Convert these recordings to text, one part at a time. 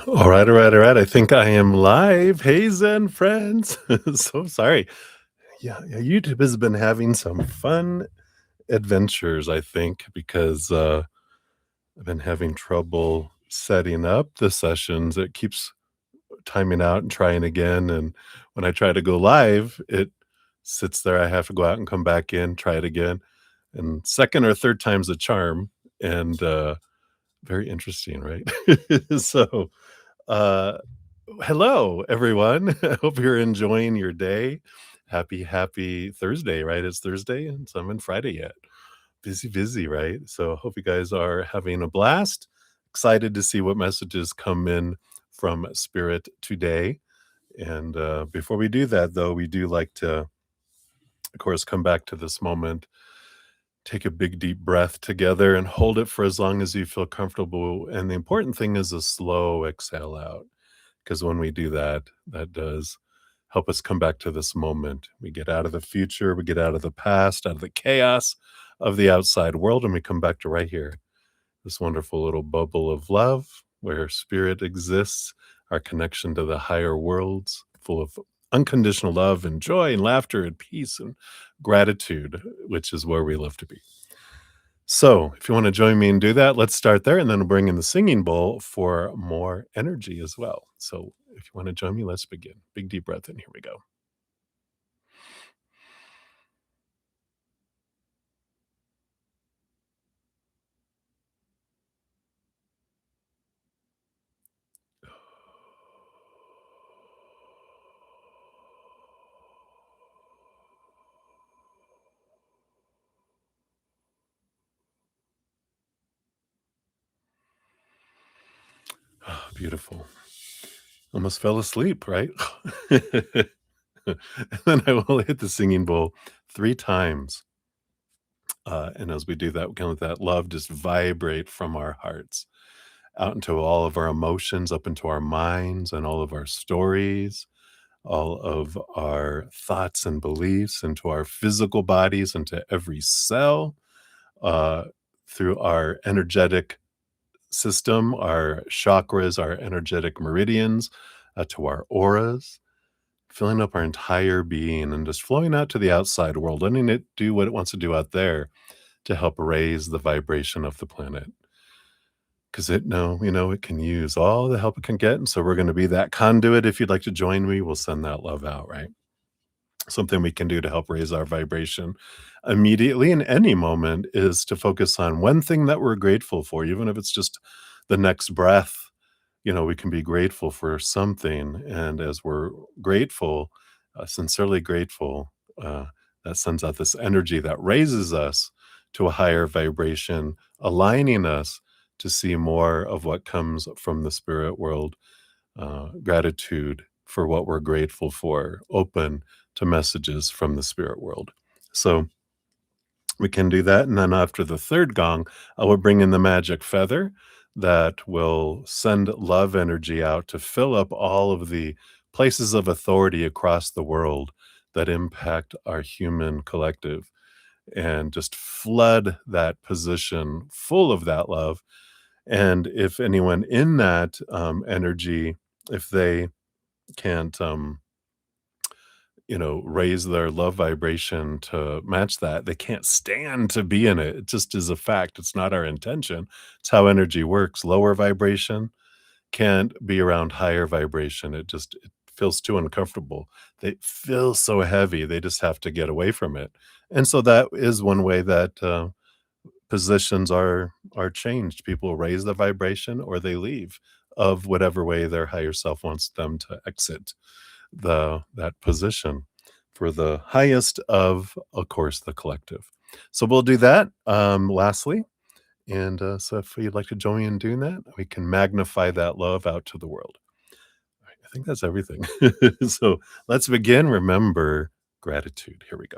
All right, all right, all right. I think I am live. Hey, Zen friends. So sorry. Yeah, YouTube has been having some fun adventures, I think, because I've been having trouble setting up the sessions. It keeps timing out and trying again. And when I try to go live, it sits there. I have to go out and come back in, try it again. And second or third time's a charm. And very interesting, right? So, uh, hello, everyone. I hope you're enjoying your day. Happy Thursday, right? It's Thursday, and so I'm in Friday yet. Busy, busy, right? So hope you guys are having a blast. Excited to see what messages come in from Spirit today. And before we do that, though, we do like to, of course, come back to this moment, take a big, deep breath together and hold it for as long as you feel comfortable. And the important thing is a slow exhale out, because when we do that, that does help us come back to this moment. We get out of the future, we get out of the past, out of the chaos of the outside world, and we come back to right here, this wonderful little bubble of love where spirit exists, our connection to the higher worlds, full of unconditional love and joy and laughter and peace and gratitude, which is where we love to be. So, if you want to join me and do that, let's start there and then we'll bring in the singing bowl for more energy as well. So, if you want to join me, let's begin. Big deep breath in. Here we go. Ah, beautiful. Almost fell asleep, right? And then I will hit the singing bowl 3 times. And as we do that, we can let that love just vibrate from our hearts out into all of our emotions, up into our minds and all of our stories, all of our thoughts and beliefs, into our physical bodies, into every cell, uh, through our energetic system, our chakras, our energetic meridians, to our auras, filling up our entire being and just flowing out to the outside world, letting it do what it wants to do out there to help raise the vibration of the planet. Because it can use all the help it can get. And so we're going to be that conduit. If you'd like to join me, we'll send that love out, right? Something we can do to help raise our vibration immediately in any moment is to focus on one thing that we're grateful for, even if it's just the next breath. We can be grateful for something. And as we're grateful, sincerely grateful, uh, that sends out this energy that raises us to a higher vibration, aligning us to see more of what comes from the spirit world. Gratitude for what we're grateful for, open to messages from the spirit world. So we can do that. And then after the third gong, I will bring in the magic feather that will send love energy out to fill up all of the places of authority across the world that impact our human collective, and just flood that position full of that love. And if anyone in that energy, if they can't, raise their love vibration to match that, they can't stand to be in it. It just is a fact. It's not our intention. It's how energy works. Lower vibration can't be around higher vibration. It feels too uncomfortable. They feel so heavy. They just have to get away from it. And so that is one way that positions are changed. People raise the vibration or they leave of whatever way their higher self wants them to exit that position for the highest of course, the collective. So we'll do that, lastly, and, so if you'd like to join me in doing that, we can magnify that love out to the world. Alright, I think that's everything. So let's begin. Remember gratitude. Here we go.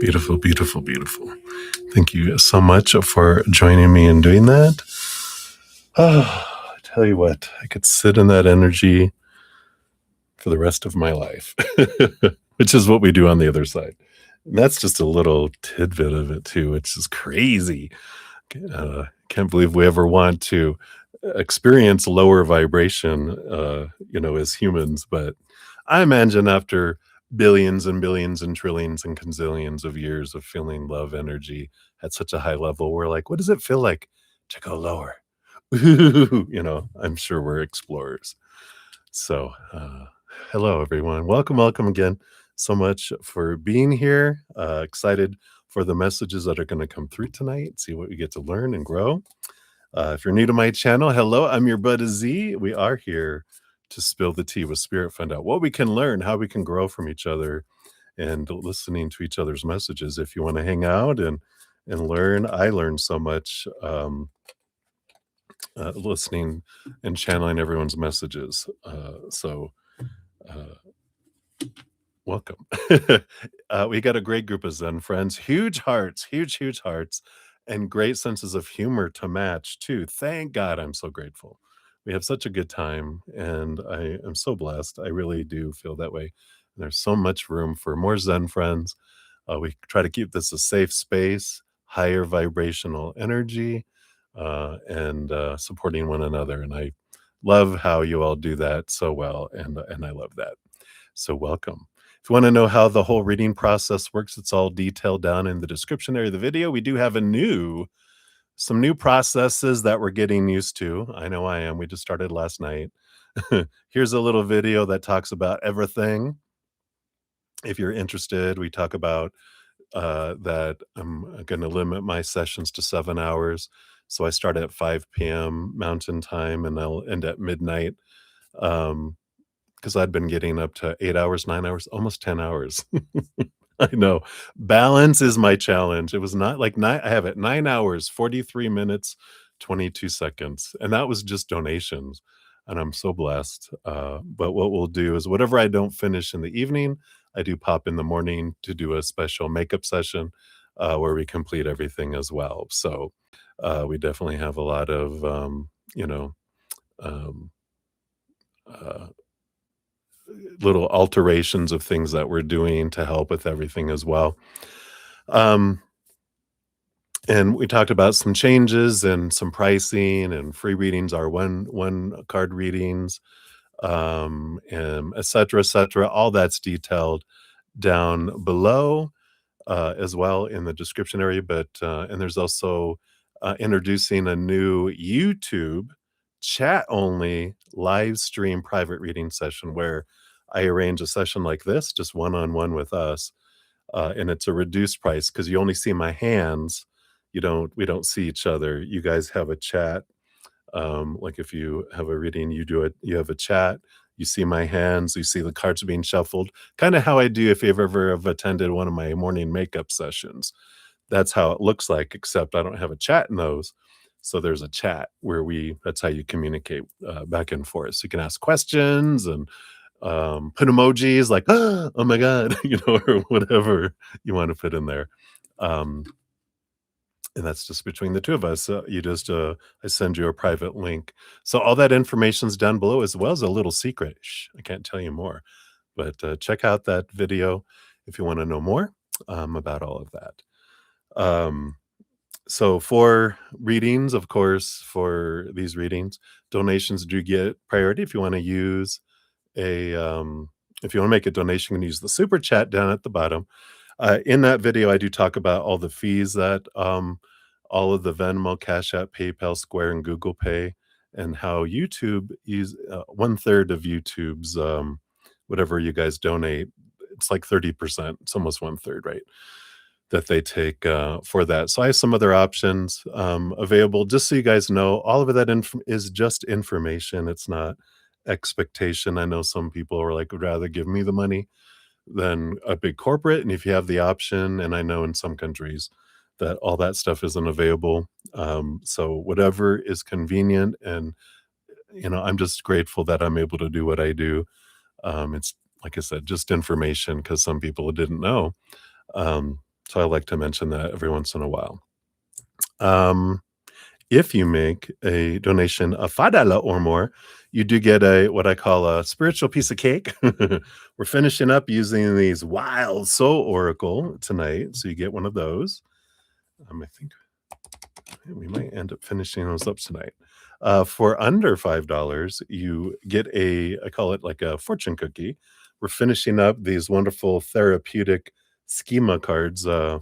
Beautiful, beautiful, beautiful. Thank you so much for joining me in doing that. I tell you what, I could sit in that energy for the rest of my life, which is what we do on the other side. And that's just a little tidbit of it too, which is crazy. Can't believe we ever want to experience lower vibration, as humans. But I imagine after billions and billions and trillions and conzillions of years of feeling love energy at such a high level, we're like, what does it feel like to go lower? I'm sure we're explorers. So, hello, everyone. Welcome, welcome again. So much for being here. Excited for the messages that are going to come through tonight. See what we get to learn and grow. If you're new to my channel, hello, I'm your bud Z. We are here to spill the tea with spirit, find out what we can learn, how we can grow from each other, and listening to each other's messages. If you want to hang out and learn, I learned so much listening and channeling everyone's messages. So uh, welcome. We got a great group of Zen friends, huge hearts, huge, huge hearts, and great senses of humor to match too. Thank God, I'm so grateful. We have such a good time, and I am so blessed. I really do feel that way. There's so much room for more Zen friends. We try to keep this a safe space, higher vibrational energy, and supporting one another. And I love how you all do that so well, and I love that. So welcome. If you want to know how the whole reading process works, it's all detailed down in the description area of the video. We do have some new processes that we're getting used to. I know I am. We just started last night. Here's a little video that talks about everything. If you're interested, we talk about that I'm going to limit my sessions to 7 hours. So I start at 5 p.m. Mountain Time and I'll end at midnight. Um, because I'd been getting up to 8 hours, 9 hours, almost 10 hours. I know. Balance is my challenge. It was not like I have it 9 hours, 43 minutes, 22 seconds, and that was just donations, and I'm so blessed. But what we'll do is whatever I don't finish in the evening, I do pop in the morning to do a special makeup session, where we complete everything as well. So, we definitely have a lot of, you know, um, uh little alterations of things that we're doing to help with everything as well. Um, and we talked about some changes and some pricing and free readings are one card readings, and et cetera, et cetera. All that's detailed down below as well in the description area. But and there's also introducing a new YouTube chat only live stream private reading session where I arrange a session like this, just one on one with us, and it's a reduced price because you only see my hands. We don't see each other. You guys have a chat. Like if you have a reading, you do it. You have a chat. You see my hands. You see the cards being shuffled. Kind of how I do if you've ever have attended one of my morning makeup sessions. That's how it looks like, except I don't have a chat in those. So there's a chat where that's how you communicate back and forth. So you can ask questions and put emojis like, oh my God, or whatever you want to put in there. Um, and that's just between the two of us. I send you a private link. So all that information's down below as well as a little secret. Shh, I can't tell you more, but check out that video if you want to know more about all of that. Um, so for readings, of course, for these readings, donations do get priority. If you want to use a if you want to make a donation, you can use the super chat down at the bottom. In that video, I do talk about all the fees that all of the Venmo, Cash App, PayPal, Square, and Google Pay, and how YouTube use 1/3 of YouTube's whatever you guys donate. It's like 30%. It's almost 1/3, right? That they take for that. So I have some other options available, just so you guys know. All of that is just information. It's not expectation. I know some people are like would rather give me the money than a big corporate, and if you have the option, and I know in some countries that all that stuff isn't available. So whatever is convenient, and I'm just grateful that I'm able to do what I do. It's like I said, just information because some people didn't know. Um, So I like to mention that every once in a while. Um, if you make a donation of $5 or more, you do get a what I call a spiritual piece of cake. We're finishing up using these Wild Soul Oracle tonight, so you get one of those. I think we might end up finishing those up tonight. For under $5, you get I call it like a fortune cookie. We're finishing up these wonderful therapeutic schema cards. I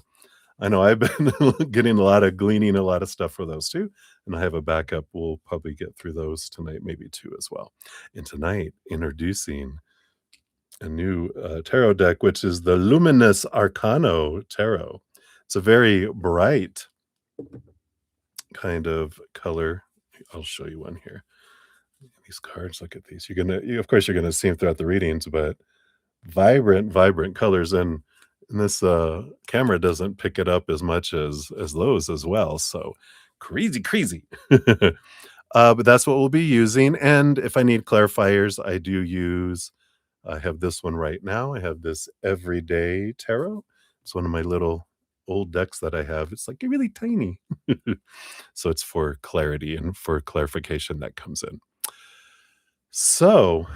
know I've been gleaning a lot of stuff for those too. And I have a backup. We'll probably get through those tonight, maybe two as well. And tonight, introducing a new tarot deck, which is the Luminous Arcano Tarot. It's a very bright kind of color. I'll show you one here. These cards, look at these. Of course, you're gonna see them throughout the readings, but vibrant colors, and this camera doesn't pick it up as much as those as well. So crazy. But that's what we'll be using. And if I need clarifiers, I have this one right now. I have this Everyday Tarot. It's one of my little old decks that I have. It's like really tiny. So it's for clarity and for clarification that comes in. So,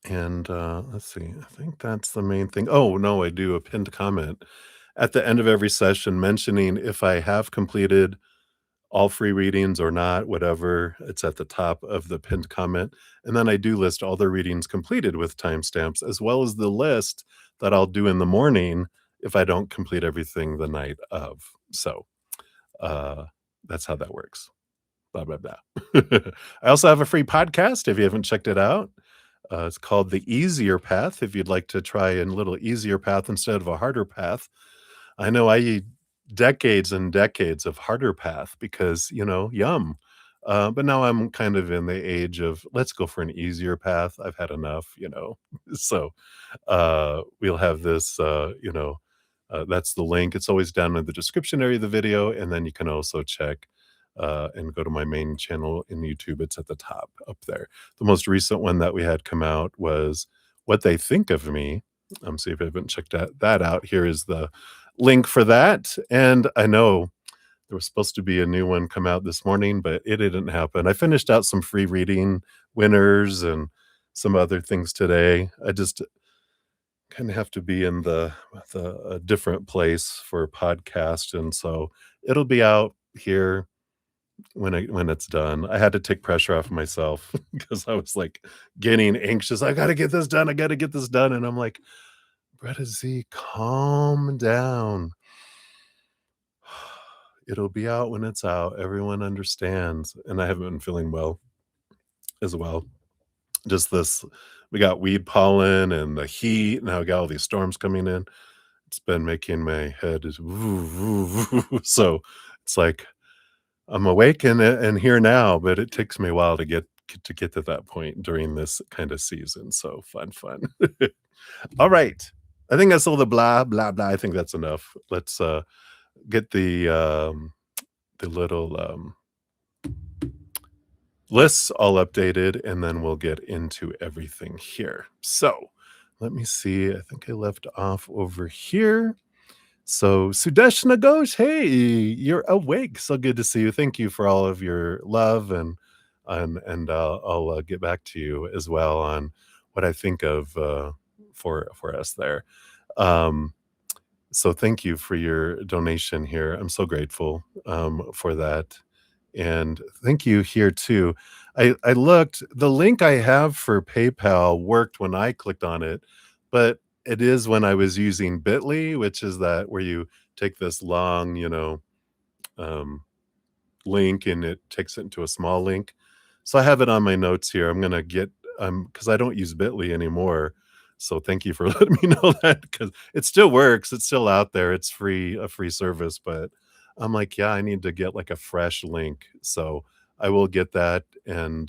and let's see, I think that's the main thing. Oh, no, I do a pinned comment at the end of every session mentioning if I have completed all free readings or not, whatever. It's at the top of the pinned comment. And then I do list all the readings completed with timestamps, as well as the list that I'll do in the morning if I don't complete everything the night of. So uh, that's how that works. Blah, blah, blah. I also have a free podcast if you haven't checked it out. It's called The Easier Path. If you'd like to try a little easier path instead of a harder path. I know I eat decades and decades of harder path because, yum. But now I'm kind of in the age of let's go for an easier path. I've had enough. So we'll have this, that's the link. It's always down in the description area of the video. And then you can also check and go to my main channel in YouTube. It's at the top up there. The most recent one that we had come out was What They Think of Me. See if I haven't checked that out. Here is the link for that. And I know there was supposed to be a new one come out this morning, but it didn't happen. I finished out some free reading winners and some other things today. I just kind of have to be in a different place for a podcast, and so it'll be out here when it's done. I had to take pressure off myself because I was like getting anxious. I got to get this done. I got to get this done, and I'm like, Bretta Z, calm down. It'll be out when it's out. Everyone understands. And I haven't been feeling well as well. Just we got weed pollen and the heat. Now we got all these storms coming in. It's been making my head so it's like I'm awake and here now, but it takes me a while to get to that point during this kind of season. So fun. All right. I think that's all the blah, blah, blah. I think that's enough. Let's get the little lists all updated, and then we'll get into everything here. So let me see. I think I left off over here. So Sudeshna Ghosh, hey, you're awake. So good to see you. Thank you for all of your love, and I'll get back to you as well on what I think of for us there. So thank you for your donation here. I'm so grateful for that. And thank you here too. I looked, the link I have for PayPal worked when I clicked on it, but it is when I was using Bitly, which is that where you take this long, link and it takes it into a small link. So I have it on my notes here. I'm going to get, because I don't use Bitly anymore. So thank you for letting me know that, because it still works. It's still out there. It's a free service, but I'm like, yeah, I need to get like a fresh link. So I will get that and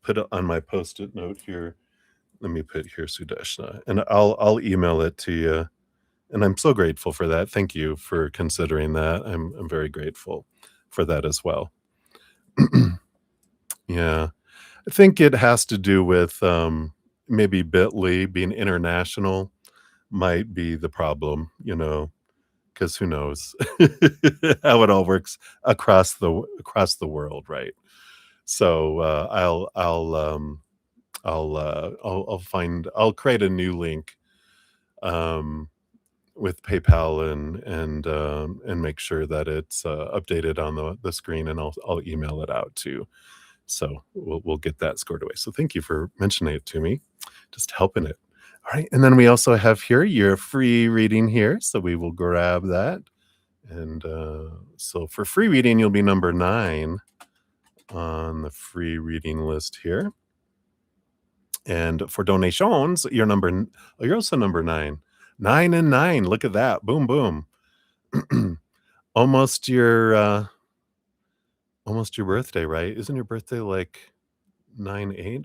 put it on my post-it note here. Let me put here Sudeshna, and I'll email it to you. And I'm so grateful for that. Thank you for considering that. I'm very grateful for that as well. Yeah. I think it has to do with, maybe Bitly being international might be the problem, because who knows how it all works across the world, right? So, I'll create a new link, um, with PayPal and make sure that it's, updated on the screen, and I'll email it out too. So we'll get that squared away. So thank you for mentioning it to me, just helping it. All right, and then we also have here your free reading here, so we will grab that. And so for free reading, you'll be number 9 on the free reading list here. And for donations, you're also number 9. 9 and 9. Look at that. Boom, boom. almost your almost your birthday, right? Isn't your birthday like 9/8?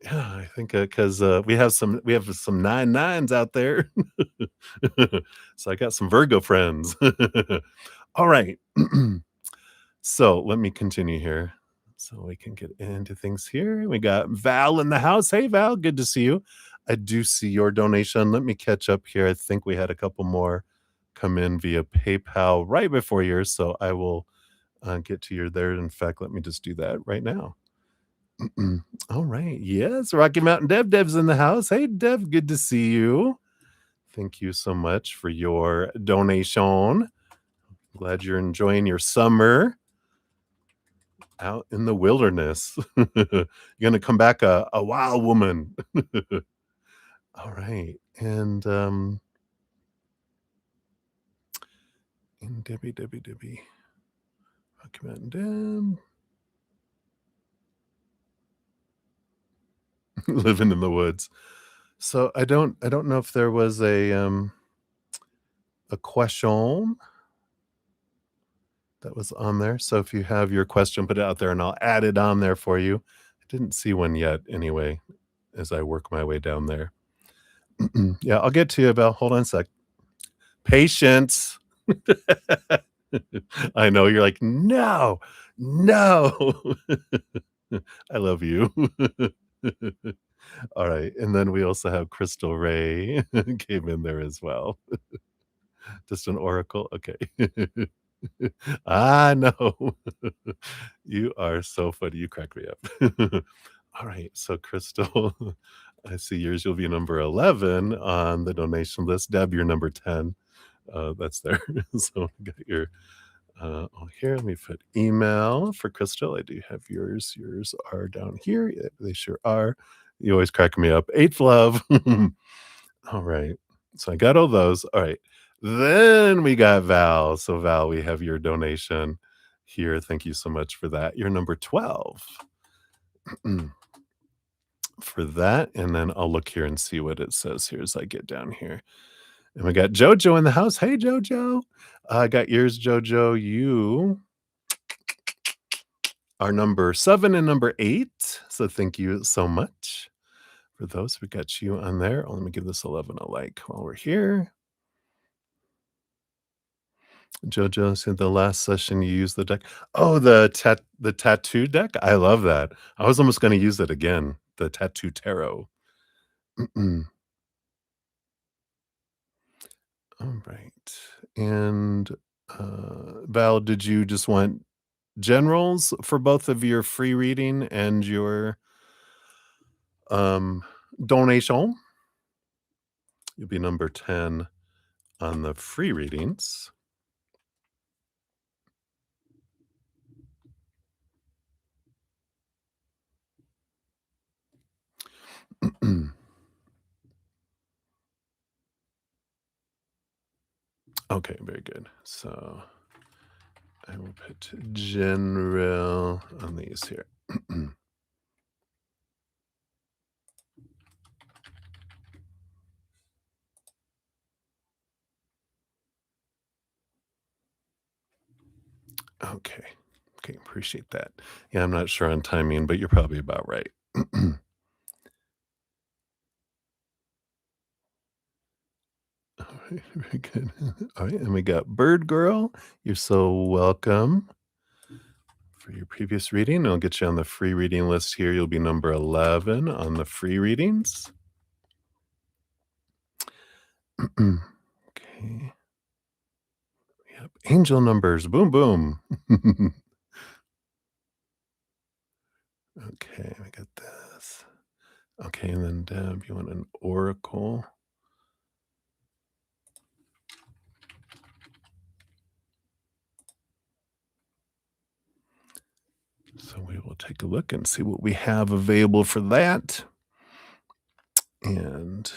Yeah, I think because we have some 9/9s out there. So I got some Virgo friends. All right. So let me continue here so we can get into things here. We got Val in the house. Hey, Val, good to see you. I do see your donation. Let me catch up here. I think we had a couple more come in via PayPal right before yours. So I will get to your there. In fact, let me just do that right now. All right. Yes, Rocky Mountain Dev's in the house. Hey, Dev, good to see you. Thank you so much for your donation. Glad you're enjoying your summer out in the wilderness. You're gonna come back a wild woman. All right. And Debbie. Rocky Mountain Deb. Living in the woods. So I don't know if there was a question that was on there. So if you have your question, put it out there and I'll add it on there for you. I didn't see one yet anyway as I work my way down there. Yeah, I'll get to you, Val. Hold on a sec. Patience. I know you're like, no, no. I love you. All right. And then we also have Crystal Ray came in there as well. Just an oracle. Okay. I know. You are so funny. You crack me up. All right. So, Crystal, I see yours. You'll be number 11 on the donation list. Deb, you're number 10. That's there. So, I got your oh, here. Let me put email for Crystal. I do have yours. Yours are down here. Yeah, they sure are. You always crack me up. Eighth love. All right. So I got all those. All right. Then we got Val. So Val, we have your donation here. Thank you so much for that. You're number 12 for that. And then I'll look here and see what it says here as I get down here. And we got Jojo in the house. Hey, Jojo. I got yours, Jojo. You are number 7 and number 8. So thank you so much for those. We got you on there. Oh, let me give this 11 a like while we're here. Jojo said the last session you used the deck. Oh, the tattoo deck? I love that. I was almost gonna use it again, the tattoo tarot. Alright. And, Val, did you just want generals for both of your free reading and your, um, donation? You'll be number 10 on the free readings. Okay, very good. So I will put general on these here. Okay. Okay, appreciate that. Yeah, I'm not sure on timing, but you're probably about right. All right, very good. All right, and we got Bird Girl. You're so welcome for your previous reading. I'll get you on the free reading list here. You'll be number 11 on the free readings. Okay. Yep. Angel numbers. Boom, boom. Okay, I got this. Okay, and then Deb, you want an oracle? So we will take a look and see what we have available for that. And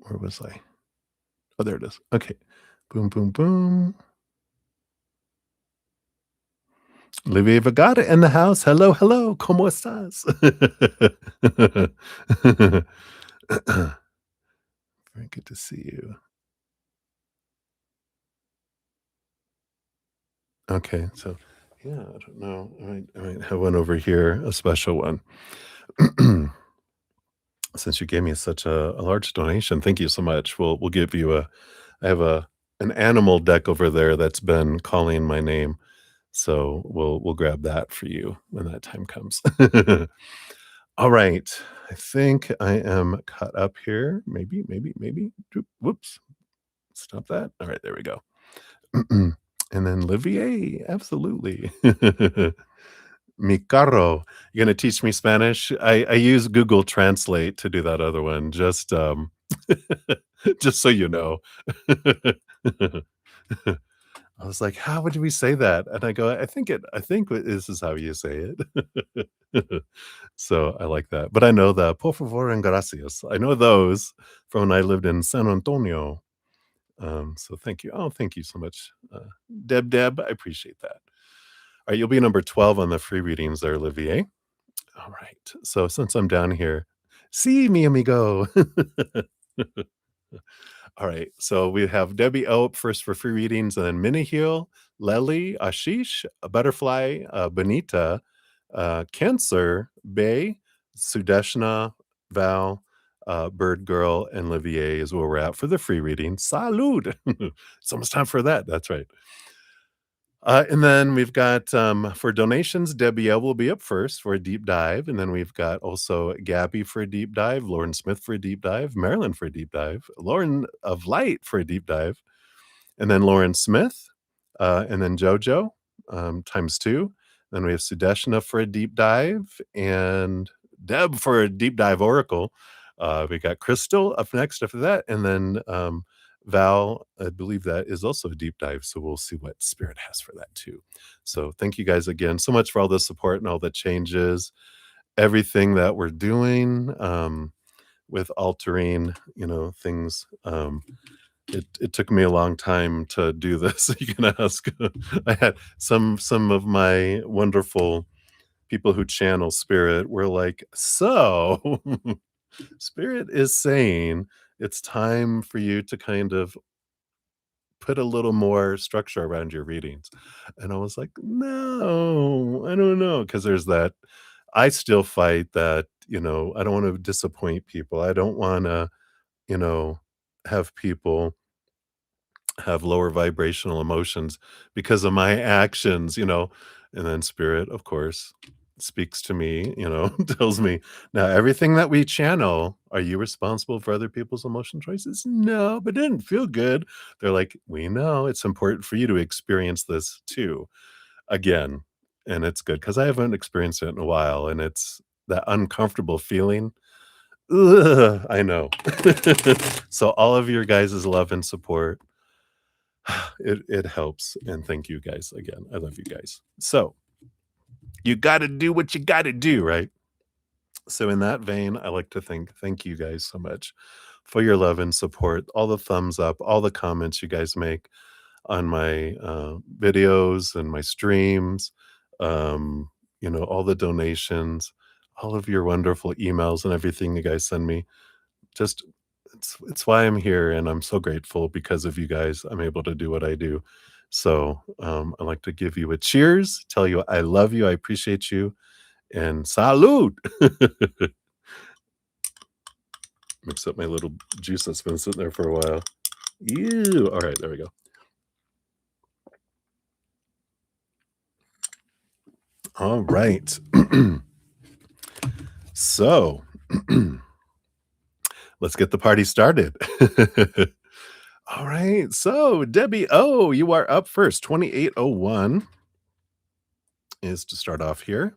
where was I? Oh, there it is. Okay. Boom, boom, boom. Livia Vagata in the house. Hello, hello. ¿Cómo estás? Very good to see you. Okay, so yeah, I don't know. I might have one over here, a special one. Since you gave me such a large donation, thank you so much. We'll give you a I have an animal deck over there that's been calling my name. So we'll grab that for you when that time comes. All right. I think I am caught up here. Maybe. Whoops. Stop that. All right, there we go. And then Livier, absolutely. Mi carro. You're gonna teach me Spanish? I use Google Translate to do that other one, just, just so you know. I was like, "How would we say that?" And I go, I think this is how you say it." So, I like that. But I know the por favor and gracias. I know those from when I lived in San Antonio. So thank you. Oh, thank you so much, Deb. I appreciate that. Alright, you'll be number 12 on the free readings there, Olivier. Alright. So since I'm down here, see mi amigo. All right. So we have Debbie O up first for free readings, and then Minihil, Lely, Ashish, Butterfly, Bonita, Cancer, Bay, Sudeshna, Val, Bird Girl, and Livier is where we're at for the free reading. Salud! It's almost time for that. That's right. And then we've got for donations, Debbie L will be up first for a deep dive. And then we've got also Gabby for a deep dive, Lauren Smith for a deep dive, Marilyn for a deep dive, Lauren of Light for a deep dive, and then Lauren Smith, and then JoJo times two. Then we have Sudeshna for a deep dive and Deb for a deep dive oracle. We got Crystal up next after that, and then Val, I believe that is also a deep dive. So we'll see what Spirit has for that too. So thank you guys again so much for all the support and all the changes, everything that we're doing with altering, things. It took me a long time to do this. You can ask. I had some of my wonderful people who channel Spirit were like, so Spirit is saying it's time for you to kind of put a little more structure around your readings. And I was like, no, I don't know. Cause there's that. I still fight that, I don't want to disappoint people. I don't want to, you know, have people have lower vibrational emotions because of my actions. And then Spirit, of course, speaks to me, tells me, now everything that we channel, are you responsible for other people's emotion choices? No, but it didn't feel good. They're like, we know it's important for you to experience this too. Again, and it's good because I haven't experienced it in a while, and it's that uncomfortable feeling. Ugh, I know. So all of your guys' love and support, it helps, and thank you guys again. I love you guys. So, you gotta do what you gotta do, right? So in that vein, I like to thank you guys so much for your love and support, all the thumbs up, all the comments you guys make on my, videos and my streams, all the donations, all of your wonderful emails and everything you guys send me. Just it's why I'm here, and I'm so grateful because of you guys, I'm able to do what I do. So, I'd like to give you a cheers, tell you I love you, I appreciate you, and salud. Mix up my little juice that's been sitting there for a while. Ew. All right, there we go. All right. So, let's get the party started. All right. So, Debbie O, you are up first. 2801 is to start off here.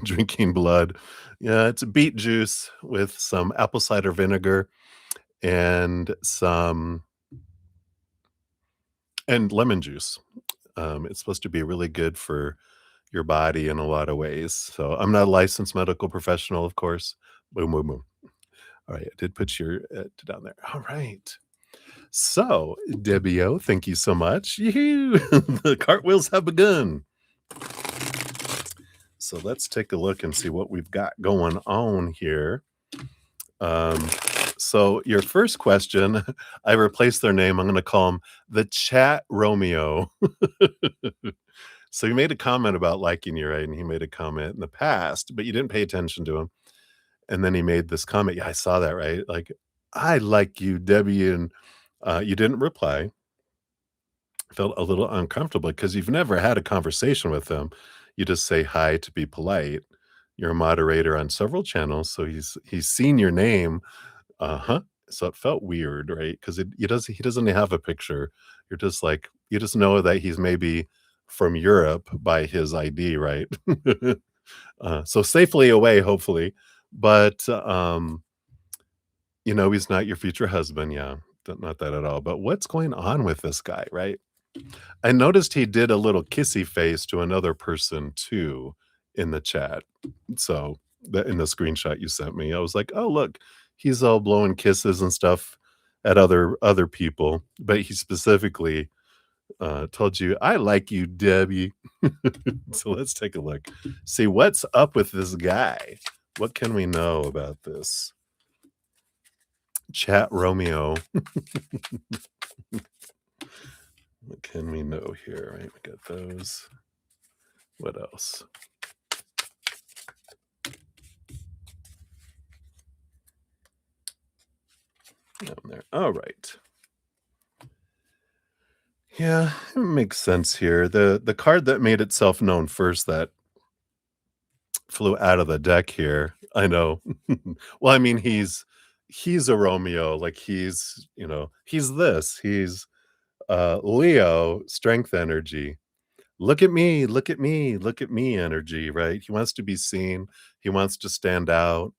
Drinking blood. Yeah, it's beet juice with some apple cider vinegar and some and lemon juice. It's supposed to be really good for your body in a lot of ways. So, I'm not a licensed medical professional, of course. Boom, boom, boom. All right, I did put your down there. All right. So, Debbie O, thank you so much. Yoo-hoo! The cartwheels have begun. So let's take a look and see what we've got going on here. Um, so your first question, I replaced their name. I'm going to call him the Chat Romeo. So he made a comment about liking you, right? And he made a comment in the past, but you didn't pay attention to him. And then he made this comment. Yeah, I saw that, right? Like, I like you, Debbie. And you didn't reply. Felt a little uncomfortable because you've never had a conversation with him. You just say hi to be polite. You're a moderator on several channels, so he's seen your name. Uh-huh. So it felt weird, right? Because he doesn't have a picture. You're just like you just know that he's maybe from Europe by his ID, right? So safely away, hopefully. But he's not your future husband, yeah. Not that at all. But what's going on with this guy, right? I noticed he did a little kissy face to another person too in the chat. So, in the screenshot you sent me, I was like, "Oh, look, he's all blowing kisses and stuff at other people," but he specifically, told you, "I like you, Debbie." So let's take a look. See what's up with this guy. What can we know about this? Chat Romeo. What can we know here? Right, we got those. What else? Down there. All right. Yeah, it makes sense here. The card that made itself known first that flew out of the deck here. I know. Well, I mean, he's a Romeo. Like he's this. He's Leo, strength energy. Look at me, look at me, look at me energy, right? He wants to be seen. He wants to stand out.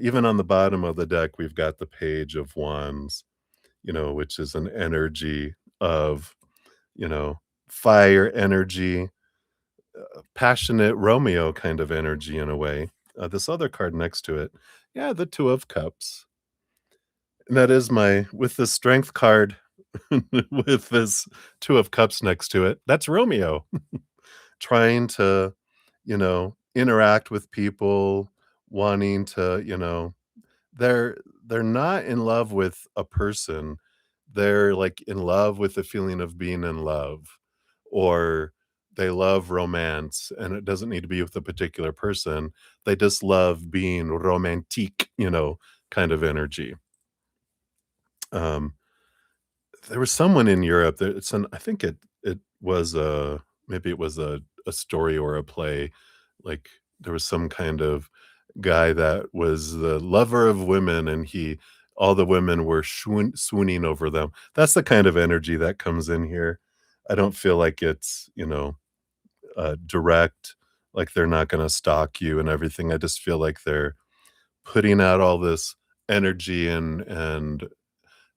Even on the bottom of the deck, we've got the Page of Wands, which is an energy of, you know, fire energy, passionate Romeo kind of energy in a way. This other card next to it, yeah, the Two of Cups. And that is with the Strength card, with this Two of Cups next to it, that's Romeo trying to, interact with people, wanting to, they're they're not in love with a person. They're, like, in love with the feeling of being in love, or they love romance, and it doesn't need to be with a particular person. They just love being romantique, kind of energy. Um, there was someone in Europe that I think it was maybe it was a story or a play, like, there was some kind of guy that was the lover of women, and he all the women were swooning over them. That's the kind of energy that comes in here. I don't feel like it's, direct, like they're not gonna stalk you and everything. I just feel like they're putting out all this energy and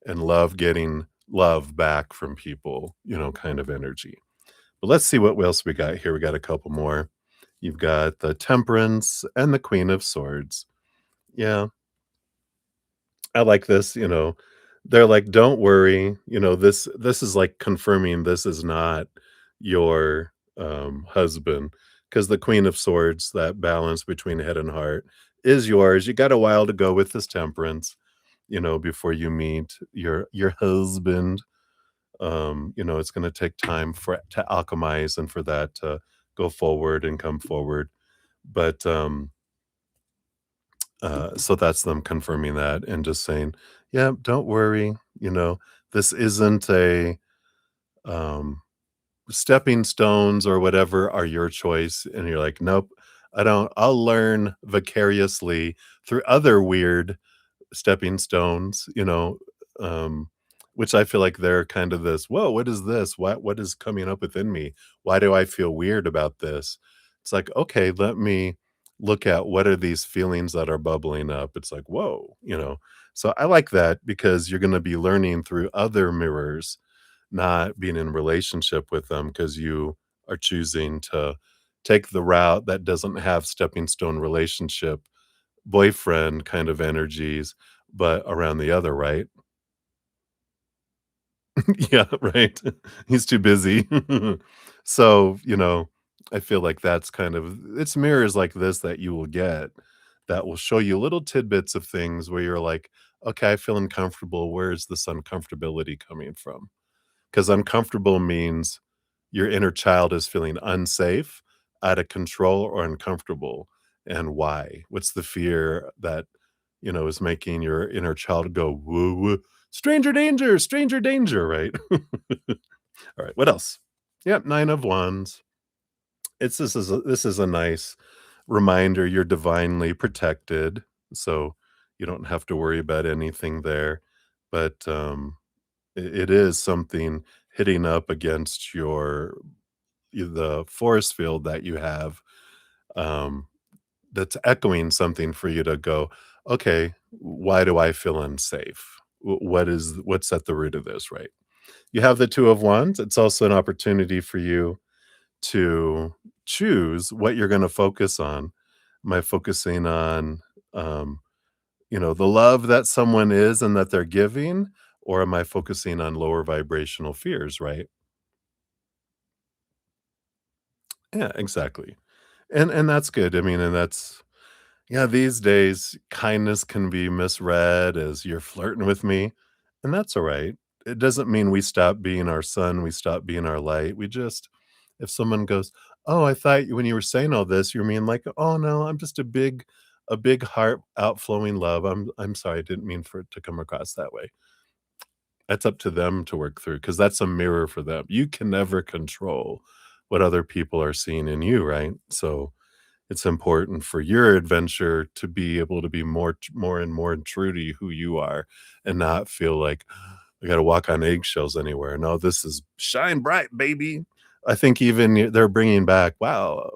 love getting love back from people, kind of energy. But let's see what else we got here. We got a couple more. You've got the Temperance and the Queen of Swords. Yeah, I like this, they're like, "Don't worry," this is like confirming this is not your, husband, because the Queen of Swords, that balance between head and heart, is yours. You got a while to go with this Temperance, before you meet your husband. It's gonna take time for it to alchemize and for that to go forward and come forward. But, so that's them confirming that and just saying, "Yeah, don't worry, this isn't a, um, stepping stones or whatever are your choice, and you're like, "Nope, I don't I'll learn vicariously through other weird stepping stones," um, which I feel like they're kind of this, "Whoa, what is this? What is coming up within me? Why do I feel weird about this?" It's like, "Okay, let me look at what are these feelings that are bubbling up." It's like, "Whoa," you know? So I like that because you're gonna be learning through other mirrors, not being in relationship with them because you are choosing to take the route that doesn't have stepping stone relationship boyfriend kind of energies, but around the other, right? Yeah, right. He's too busy. So, I feel like that's kind of it's mirrors like this that you will get that will show you little tidbits of things where you're like, "Okay, I feel uncomfortable. Where is this uncomfortability coming from?" Because uncomfortable means your inner child is feeling unsafe, out of control, or uncomfortable. And why? What's the fear that, is making your inner child go, woo, woo, stranger danger, right? All right, what else? Yep, Nine of Wands. This is a nice reminder you're divinely protected, so you don't have to worry about anything there. But it is something hitting up against the force field that you have, um, that's echoing something for you to go, "Okay, why do I feel unsafe? What's at the root of this?" Right? You have the Two of Wands. It's also an opportunity for you to choose what you're gonna focus on. Am I focusing on, um, the love that someone is and that they're giving, or am I focusing on lower vibrational fears, right? Yeah, exactly. And that's good. I mean, and that's yeah, these days kindness can be misread as you're flirting with me, and that's all right. It doesn't mean we stop being our sun, we stop being our light. We just if someone goes, "Oh, I thought when you were saying all this, you mean like, oh no, I'm just a big heart outflowing love. I'm sorry, I didn't mean for it to come across that way." That's up to them to work through because that's a mirror for them. You can never control what other people are seeing in you, right? So it's important for your adventure to be able to be more and more true to who you are and not feel like I got to walk on eggshells anywhere. No, this is shine bright, baby. I think even they're bringing back. Wow,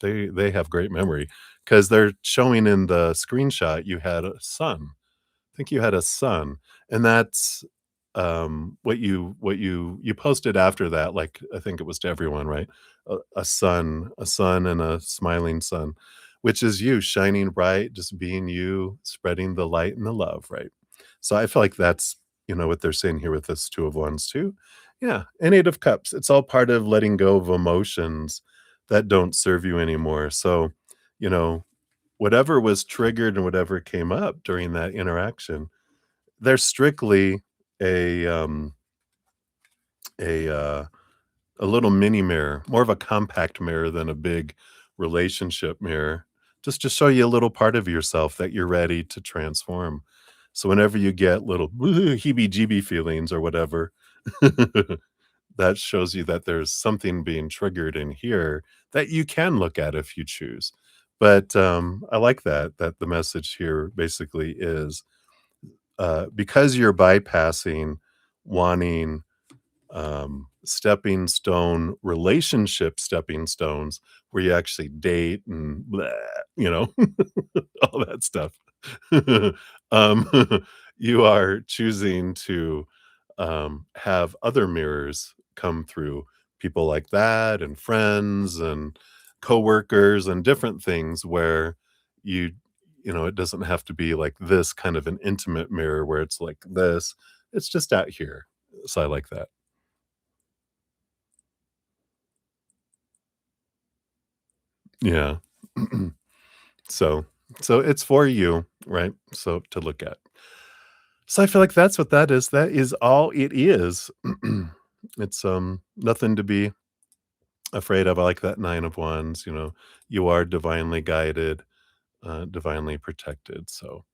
they have great memory because they're showing in the screenshot you had a son. Think you had a son, and that's, what you posted after that, like, I think it was to everyone, right? A son and a smiling sun, which is you shining bright, just being you, spreading the light and the love, right? So I feel like that's, what they're saying here with this Two of Wands too. Yeah, and Eight of Cups, it's all part of letting go of emotions that don't serve you anymore, so, you know, whatever was triggered and whatever came up during that interaction, they're strictly a, um, a, uh, a little mini mirror, more of a compact mirror than a big relationship mirror, just to show you a little part of yourself that you're ready to transform. So whenever you get little heebie-jeebie feelings or whatever, that shows you that there's something being triggered in here that you can look at if you choose. But, I like that the message here basically is, because you're bypassing wanting, stepping stone relationship stepping stones where you actually date and blah, you know, all that stuff. Um, you are choosing to, have other mirrors come through, people like that and friends and coworkers and different things where you it doesn't have to be like this kind of an intimate mirror where it's like this. It's just out here. So I like that. Yeah. So so it's for you, right? So to look at. So I feel like that's what that is. That is all it is. It's, nothing to be afraid of. I like that 9 of wands, you are divinely guided, divinely protected, so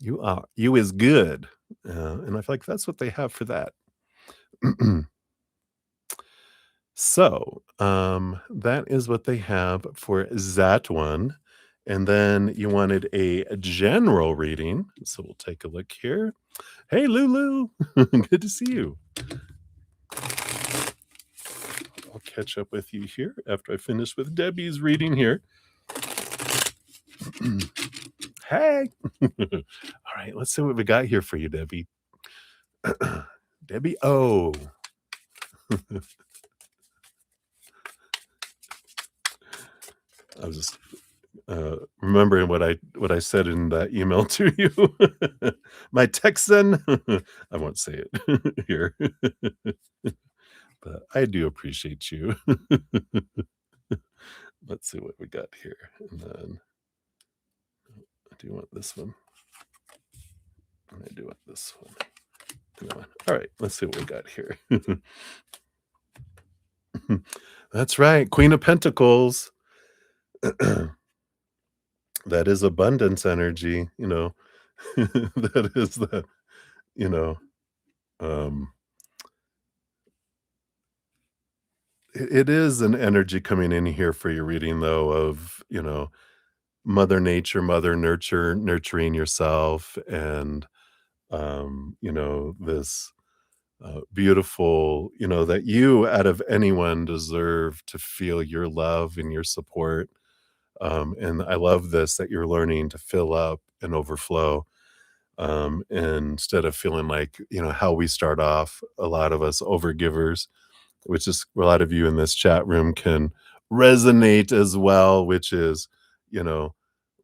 you is good, and I feel like that's what they have for that. So, that is what they have for that one. And then you wanted a general reading. So we'll take a look here. Hey, Lulu. Good to see you. I'll catch up with you here after I finish with Debbie's reading here. Hey. All right, let's see what we got here for you, Debbie. Debbie O. I was just remembering what I said in that email to you. My Texan. I won't say it here, but I do appreciate you. Let's see what we got here, and then I do want this one. And I do want this one. No. All right, let's see what we got here. That's right, Queen of Pentacles. That is abundance energy, that is the, you know, um, it is an energy coming in here for your reading though of, Mother Nature, Mother Nurture, nurturing yourself and, this beautiful, that you out of anyone deserve to feel your love and your support. And I love this that you're learning to fill up and overflow. Instead of feeling like, how we start off, a lot of us overgivers, which is a lot of you in this chat room can resonate as well, which is, you know,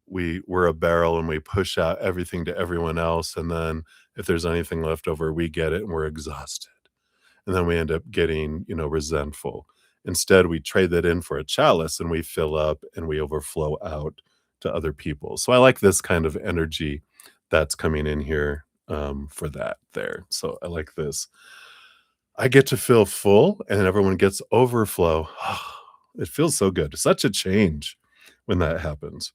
we're a barrel and we push out everything to everyone else. And then if there's anything left over, we get it and we're exhausted. And then we end up getting, resentful. Instead, we trade that in for a chalice and we fill up and we overflow out to other people. So I like this kind of energy that's coming in here for that there. So I like this. I get to feel full and everyone gets overflow. It feels so good. Such a change when that happens.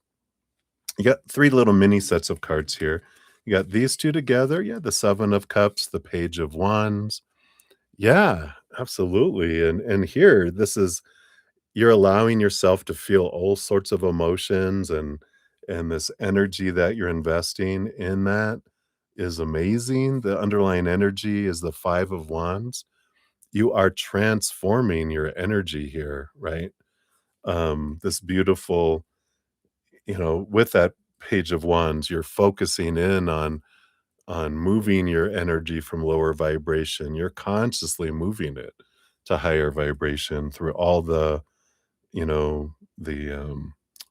You got 3 little mini sets of cards here. You got these 2 together. Yeah, the 7 of cups, the page of wands. Yeah, absolutely. And here, this is you're allowing yourself to feel all sorts of emotions and this energy that you're investing in that is amazing. The underlying energy is the 5 of wands. You are transforming your energy here, right? This beautiful, with that page of wands, you're focusing in on moving your energy from lower vibration. You're consciously moving it to higher vibration through all the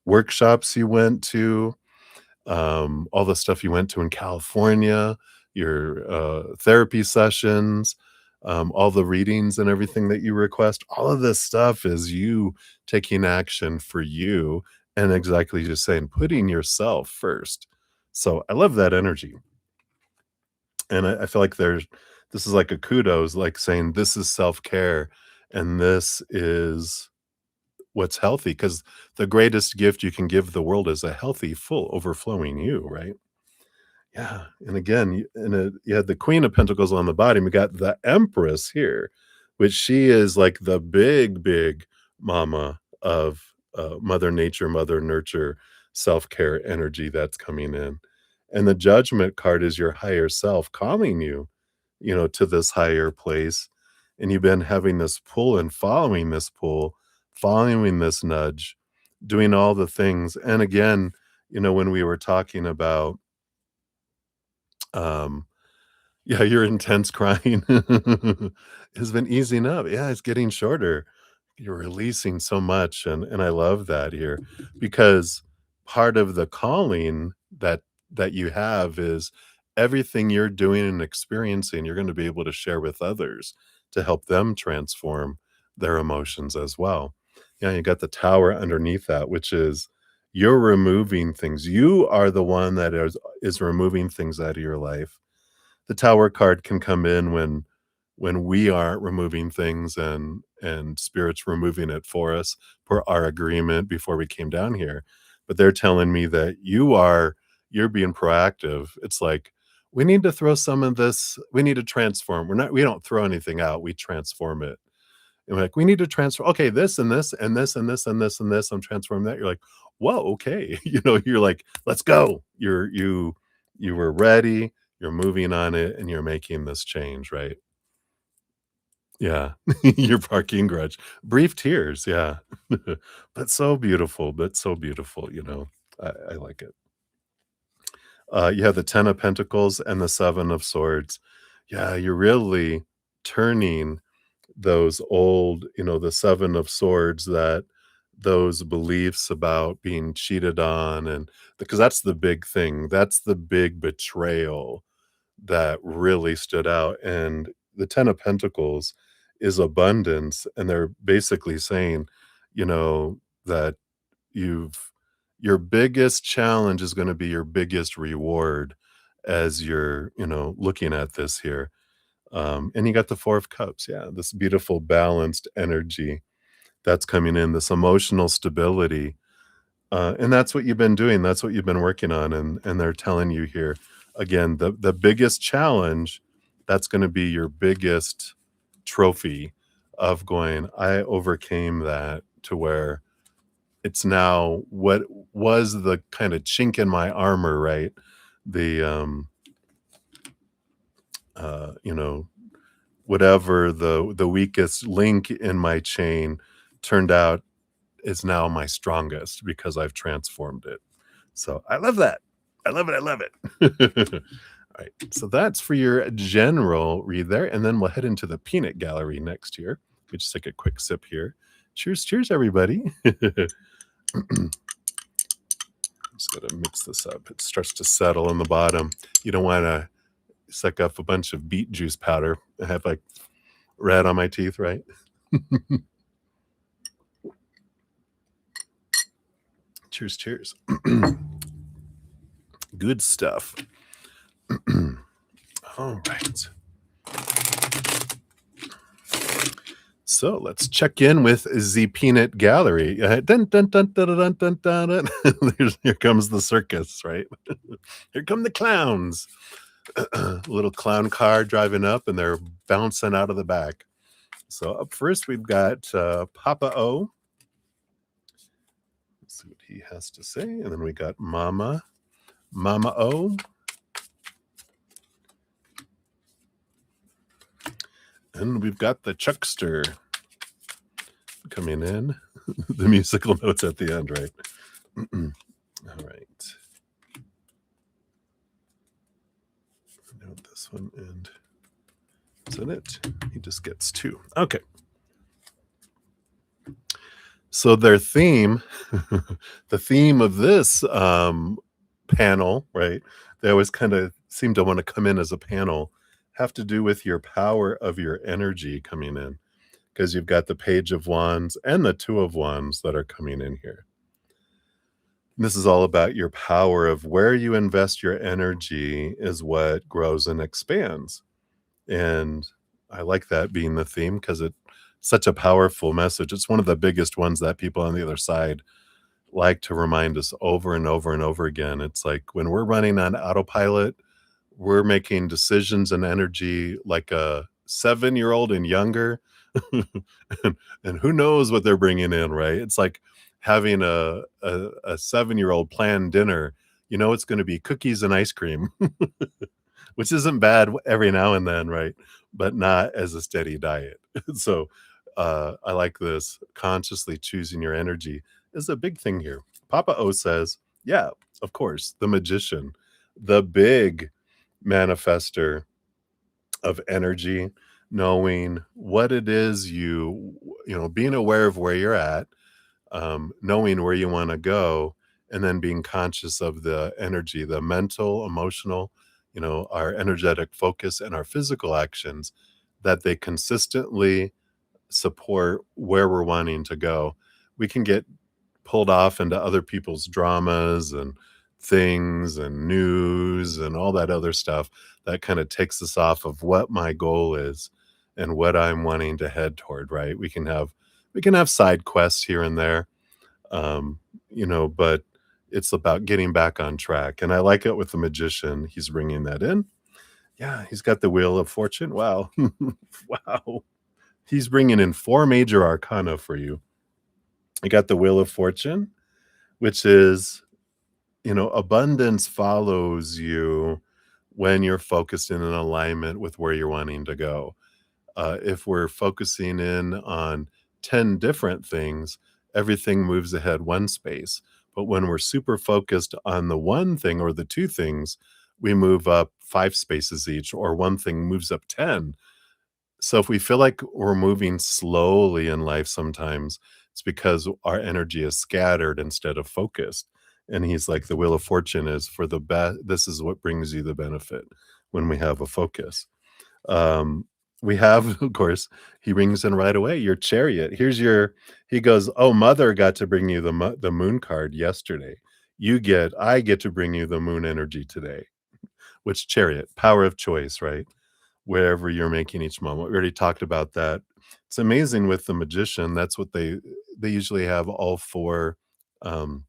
workshops you went to, all the stuff you went to in California, your therapy sessions, all the readings and everything that you request. All of this stuff is you taking action for you and exactly just saying, putting yourself first. So I love that energy. And I feel like this is like a kudos, like saying this is self-care and this is what's healthy because the greatest gift you can give the world is a healthy, full, overflowing you, right? Yeah, and again, you had the Queen of Pentacles on the bottom, we got the Empress here, which she is like the big, big mama of, Mother Nature, Mother Nurture, self-care energy that's coming in, and the Judgment card is your higher self calling you, to this higher place, and you've been having this pull and following this pull, following this nudge, doing all the things, and again, when we were talking about, um yeah, your intense crying has been easing up. Yeah, it's getting shorter. You're releasing so much, and I love that here because part of the calling that you have is everything you're doing and experiencing, you're gonna be able to share with others to help them transform their emotions as well. Yeah, you got the tower underneath that, which is you're removing things. You are the one that is removing things out of your life. The tower card can come in when we aren't removing things and spirit's removing it for us per our agreement before we came down here. But they're telling me that you're being proactive. It's like we need to throw some of this, we need to transform. We don't throw anything out, we transform it. And we're like, "We need to transfer okay, this and this and this and this and this and this, I'm transferring that." You're like, "Whoa, okay." You're like, "Let's go." You were ready, you're moving on it, and you're making this change, right? Yeah. Your parking garage. Brief tears, yeah. But so beautiful, I like it. You have the 10 of Pentacles and the 7 of Swords. Yeah, you're really turning those old, the 7 of Swords, that those beliefs about being cheated on, and because that's the big thing. That's the big betrayal that really stood out. And the 10 of Pentacles is abundance, and they're basically saying, that you've your biggest challenge is gonna be your biggest reward as you're, looking at this here. And you got the 4 of Cups, yeah, this beautiful balanced energy that's coming in, this emotional stability, and that's what you've been doing, that's what you've been working on, and they're telling you here, again, the biggest challenge, that's gonna be your biggest trophy of going, "I overcame that," to where it's now what was the kinda chink in my armor, right? The, you know, whatever the weakest link in my chain turned out is now my strongest because I've transformed it. So, I love that. I love it, I love it. Alright, so that's for your general read there, and then we'll head into the peanut gallery next here. We just take a quick sip here. Cheers, cheers, everybody. Just gotta mix this up. It starts to settle in the bottom. You don't wanna suck up a bunch of beet juice powder. I have, like, red on my teeth, right? Cheers, cheers. Good stuff. All right. So let's check in with the peanut gallery. Dun, dun, dun, dun, dun, dun, dun, dun. Here comes the circus, right? Here come the clowns. Little clown car driving up, and they're bouncing out of the back. So up first, we've got Papa O. Let's see what he has to say. And then we got Mama O. And we've got the Chuckster coming in. The musical notes at the end, right? All right. Note this one, and is that it? He just gets 2. Okay. So their theme, the theme of this panel, right? They always kind of seem to want to come in as a panel, have to do with your power of your energy coming in, because you've got the Page of Wands and the Two of Wands that are coming in here. And this is all about your power of where you invest your energy is what grows and expands. And I like that being the theme because it's such a powerful message. It's one of the biggest ones that people on the other side like to remind us over and over and over again. It's like when we're running on autopilot, we're making decisions and energy like a 7-year-old and younger. and who knows what they're bringing in, right? It's like having a 7-year-old plan dinner. You know it's going to be cookies and ice cream, which isn't bad every now and then, right? But not as a steady diet. So I like this. Consciously choosing your energy is a big thing here. Papa O says, yeah, of course, the magician, the big manifester of energy, knowing what it is being aware of where you're at, knowing where you want to go, and then being conscious of the energy, the mental, emotional, our energetic focus and our physical actions, that they consistently support where we're wanting to go. We can get pulled off into other people's dramas and things and news and all that other stuff that kind of takes us off of what my goal is and what I'm wanting to head toward, right? We can have side quests here and there, um, but it's about getting back on track. And I like it with the magician. He's bringing that in. Yeah, he's got the Wheel of Fortune. Wow. Wow. He's bringing in 4 major arcana for you. You got the Wheel of Fortune, which is, abundance follows you when you're focused in an alignment with where you're wanting to go. If we're focusing in on 10 different things, everything moves ahead one space. But when we're super focused on the one thing or the two things, we move up 5 spaces each, or one thing moves up 10. So if we feel like we're moving slowly in life sometimes, it's because our energy is scattered instead of focused. And he's like, the Wheel of Fortune is for the best. This is what brings you the benefit when we have a focus. Um, we have, of course, he rings in right away, your chariot. He goes, oh, mother got to bring you the moon card yesterday. I get to bring you the moon energy today, which chariot, power of choice, right? Wherever you're making each moment. We already talked about that. It's amazing with the magician. That's what they usually have all four um,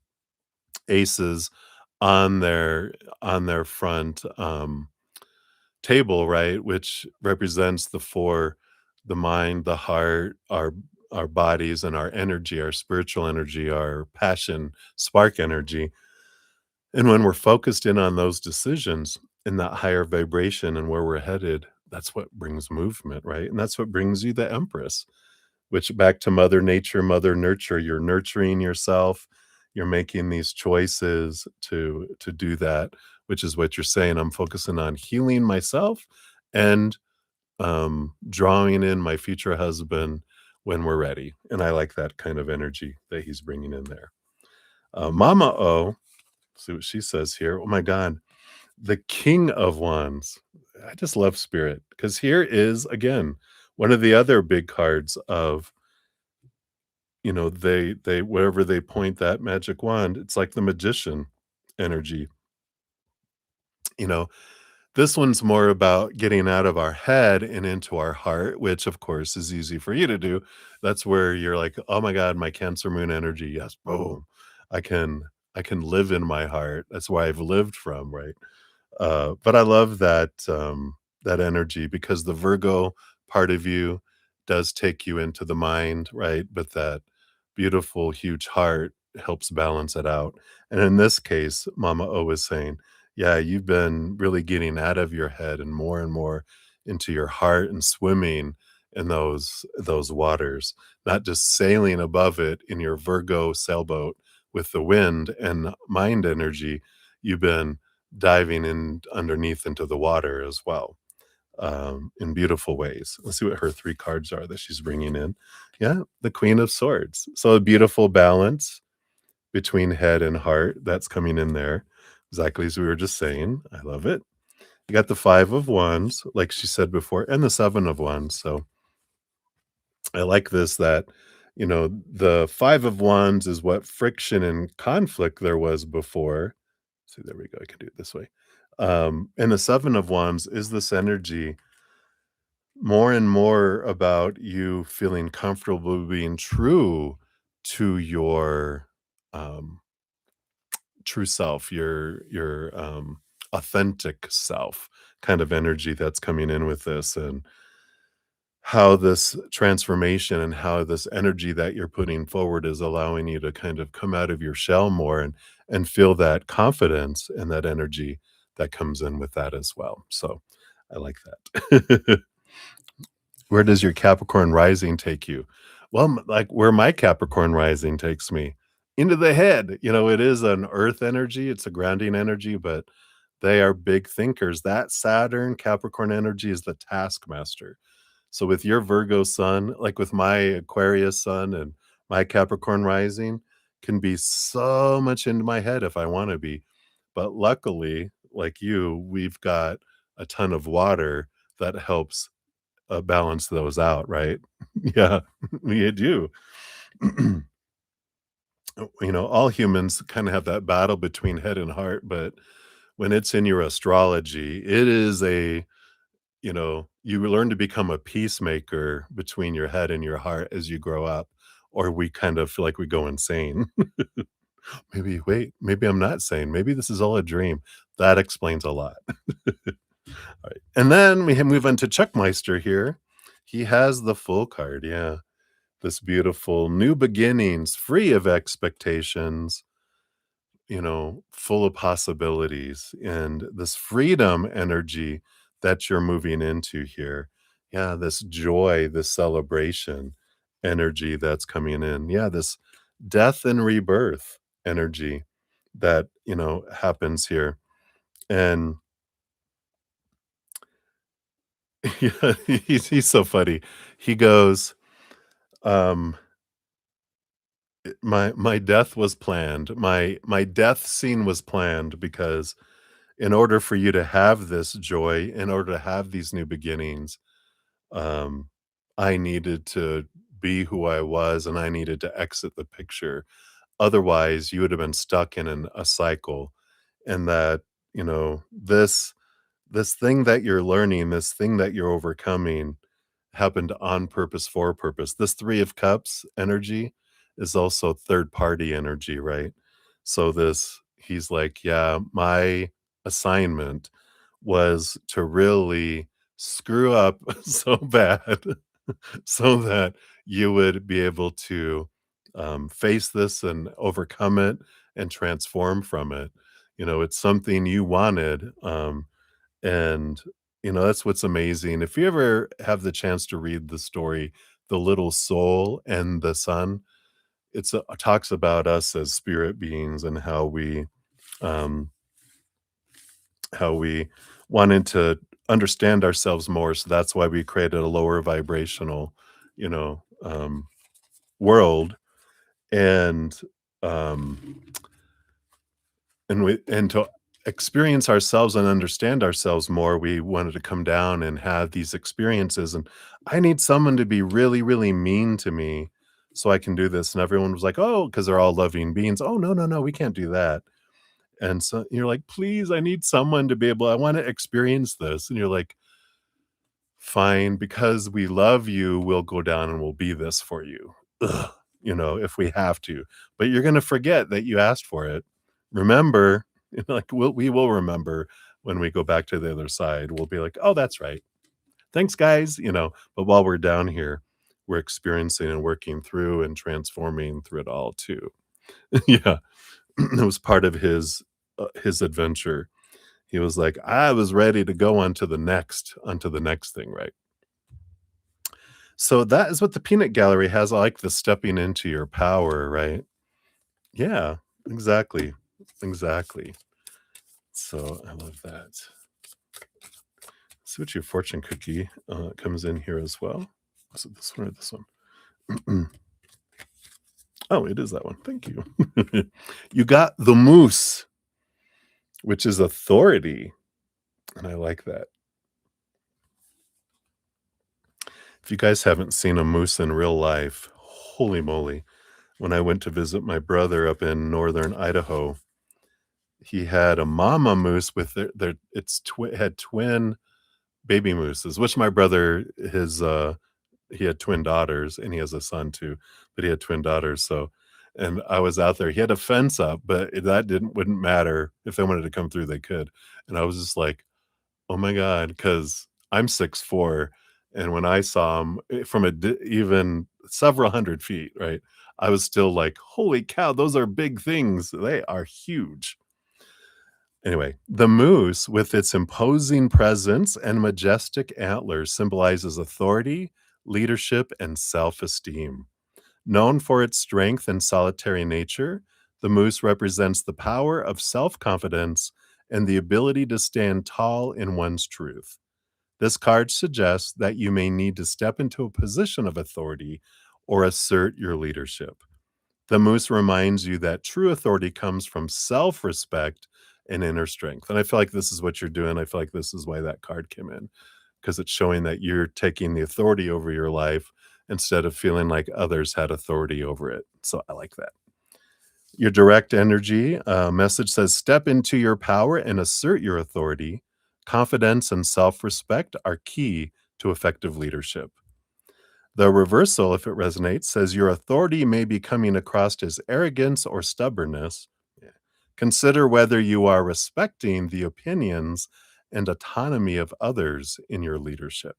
aces on their front table, right? Which represents the mind, the heart, our bodies, and our energy, our spiritual energy, our passion, spark energy. And when we're focused in on those decisions in that higher vibration and where we're headed, that's what brings movement, right? And that's what brings you the Empress, which back to Mother Nature, Mother Nurture, you're nurturing yourself. You're making these choices to do that, which is what you're saying. I'm focusing on healing myself and drawing in my future husband when we're ready. And I like that kind of energy that he's bringing in there. Mama O, see what she says here. Oh my God, the King of Wands. I just love Spirit because here is again one of the other big cards of they wherever they point that magic wand, it's like the magician energy. You know, this one's more about getting out of our head and into our heart, which of course is easy for you to do. That's where you're like, oh my God, my Cancer moon energy. Yes, boom. I can I can live in my heart. That's why I've lived from, right? But I love that energy because the Virgo part of you does take you into the mind, right? But that beautiful, huge heart helps balance it out. And in this case, Mama O is saying, yeah, you've been really getting out of your head and more into your heart and swimming in those waters, not just sailing above it in your Virgo sailboat with the wind and mind energy. You've been diving in underneath into the water as well, in beautiful ways. Let's see what her 3 cards are that she's bringing in. Yeah, the Queen of Swords. So a beautiful balance between head and heart that's coming in there, exactly as we were just saying. I love it. You got the 5 of Wands, like she said before, and the 7 of Wands. So I like this that, the 5 of Wands is what friction and conflict there was before. See, there we go. I can do it this way. And the 7 of Wands is this energy more and more about you feeling comfortable being true to your um, true self, your authentic self kind of energy that's coming in with this, and how this transformation and how this energy that you're putting forward is allowing you to kind of come out of your shell more and feel that confidence and that energy that comes in with that as well. So I like that. Where does your Capricorn rising take you? Well, like where my Capricorn rising takes me, into the head. It is an earth energy, it's a grounding energy, but they are big thinkers. That Saturn Capricorn energy is the taskmaster. So with your Virgo sun, like with my Aquarius sun and my Capricorn rising, can be so much into my head if I want to be. But luckily, like you, we've got a ton of water that helps balance those out, right? Yeah, we do. All humans kind of have that battle between head and heart, but when it's in your astrology, it is you learn to become a peacemaker between your head and your heart as you grow up, or we kind of feel like we go insane. Maybe I'm not sane. Maybe this is all a dream. That explains a lot. All right. And then we move on to Chuckmeister here. He has the full card, yeah. This beautiful new beginnings, free of expectations, full of possibilities, and this freedom energy that you're moving into here. Yeah, this joy, this celebration energy that's coming in. Yeah, this death and rebirth energy that, happens here. And yeah, he's so funny. He goes, um, my death was planned. My death scene was planned because in order for you to have this joy, in order to have these new beginnings, um, I needed to be who I was and I needed to exit the picture. Otherwise, you would have been stuck in a cycle. And that, this thing that you're learning, this thing that you're overcoming happened on purpose for purpose. This 3 of cups energy is also third party energy, right? So this he's like, "Yeah, my assignment was to really screw up so bad so that you would be able to, face this and overcome it and transform from it." It's something you wanted, and, that's what's amazing. If you ever have the chance to read the story, The Little Soul and the Sun, talks about us as spirit beings and um, how we wanted to understand ourselves more. So that's why we created a lower vibrational, you know, um, world. And, um, and to experience ourselves and understand ourselves more, we wanted to come down and have these experiences, and I need someone to be really, really mean to me so I can do this, and everyone was like, oh, because 'cause they're all loving beings, "Oh, no, no, no, we can't do that." And so you're like, "Please, I need someone to be able I wanna experience this." And you're like, "Fine, because we love you, we'll go down and we'll be this for you, ugh, if we have to, but you're gonna forget that you asked for it. Remember," like, we will remember when we go back to the other side. We'll be like, "Oh, that's right. Thanks, guys," but while we're down here, we're experiencing and working through and transforming through it all too. Yeah. It was part of his adventure. He was like, "I was ready to go on to the next thing," right? So that is what the peanut gallery has, I like the stepping into your power, right? Yeah, exactly, exactly. So I love that. See what your fortune cookie, comes in here as well. Was it this one or this one? Oh, it is that one, thank you. You got the moose, which is authority, and I like that. If you guys haven't seen a moose in real life, holy moly. When I went to visit my brother up in northern Idaho, he had a mama moose with had twin baby mooses, which my brother he had twin daughters and he has a son too, but he had twin daughters. So, and I was out there. He had a fence up, but that wouldn't matter. If they wanted to come through, they could. And I was just like, oh my god, because 'cause I'm 6'4", and when I saw him, from even several hundred feet, right, I was still like, "Holy cow, those are big things." They are huge. Anyway, the moose, with its imposing presence and majestic antlers, symbolizes authority, leadership, and self-esteem. Known for its strength and solitary nature, the moose represents the power of self-confidence and the ability to stand tall in one's truth. This card suggests that you may need to step into a position of authority or assert your leadership. The moose reminds you that true authority comes from self respect and inner strength. And I feel like this is what you're doing. I feel like this is why that card came in, because it's showing that you're taking the authority over your life instead of feeling like others had authority over it. So I like that. Your direct energy message says step into your power and assert your authority. Confidence and self respect are key to effective leadership. The reversal, if it resonates, says your authority may be coming across as arrogance or stubbornness. Yeah. Consider whether you are respecting the opinions and autonomy of others in your leadership.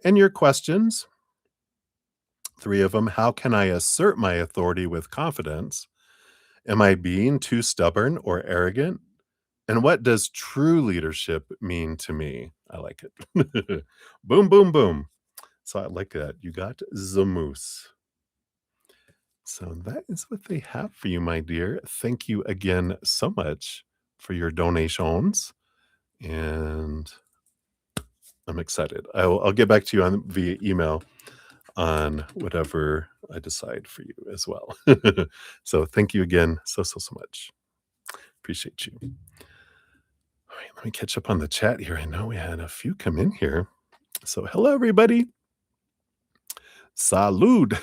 And your questions, 3 of them. How can I assert my authority with confidence? Am I being too stubborn or arrogant? And what does true leadership mean to me? I like it. Boom, boom, boom. So I like that. You got the moose. So that is what they have for you, my dear. Thank you again so much for your donations. And I'm excited. I'll get back to you on via email on whatever I decide for you as well. So thank you again so much. Appreciate you. All right, let me catch up on the chat here. I know we had a few come in here. So hello, everybody. Salud.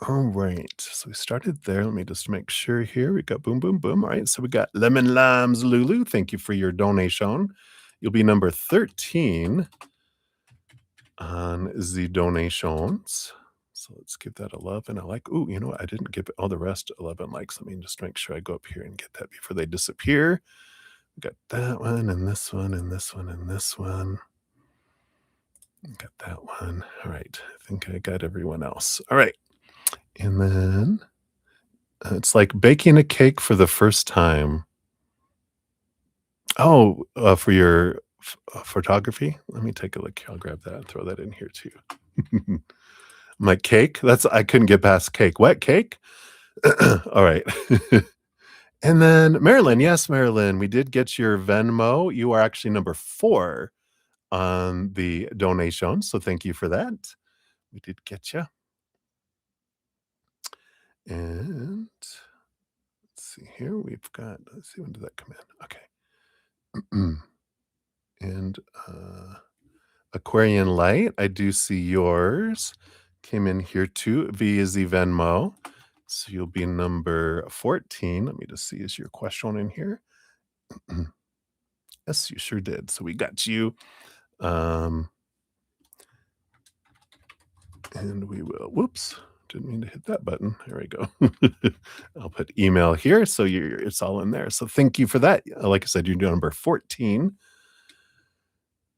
All right. So we started there. Let me just make sure here. We got boom, boom, boom. All right. So we got Lemon Limes Lulu. Thank you for your donation. You'll be number 13 on the donations. So let's give that 11. I like, ooh, you know what? I didn't give all the rest 11 likes. Let me just make sure I go up here and get that before they disappear. We got that one and this one and this one and this one. Got that one. All right. I think I got everyone else. All right. And then it's like baking a cake for the first time. Oh, for your photography? Let me take a look. I'll grab that and throw that in here too. I'm like, cake? I couldn't get past cake. What cake? All right. And then Marilyn, yes, Marilyn, we did get your Venmo. You are actually number 4 on the donation. So thank you for that. We did get you. And let's see here. We've got, let's see, when did that come in? Okay. And Aquarian Light, I do see yours. Came in here too via the Venmo. So you'll be number 14. Let me just see, is your question in here? Yes, you sure did. So we got you. And we will, whoops, didn't mean to hit that button. There we go. I'll put email here. So it's all in there. So thank you for that. Like I said, you're number 14.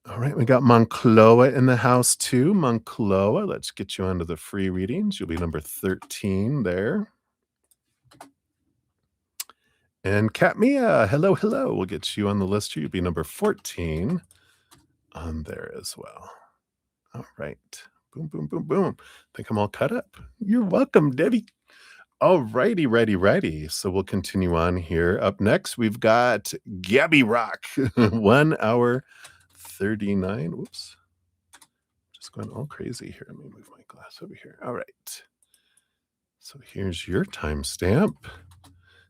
All right, we got Moncloa in the house too. Moncloa, let's get you onto the free readings. You'll be number 13 there. And Katmia, hello, hello. We'll get you on the list here. You'll be number 14 on there as well. All right. Boom, boom, boom, boom. Think I'm all cut up. You're welcome, Debbie. All righty, ready. So we'll continue on here. Up next, we've got Gabby Rock. 1 hour 39. Whoops. Just going all crazy here. Let me move my glass over here. All right. So here's your timestamp.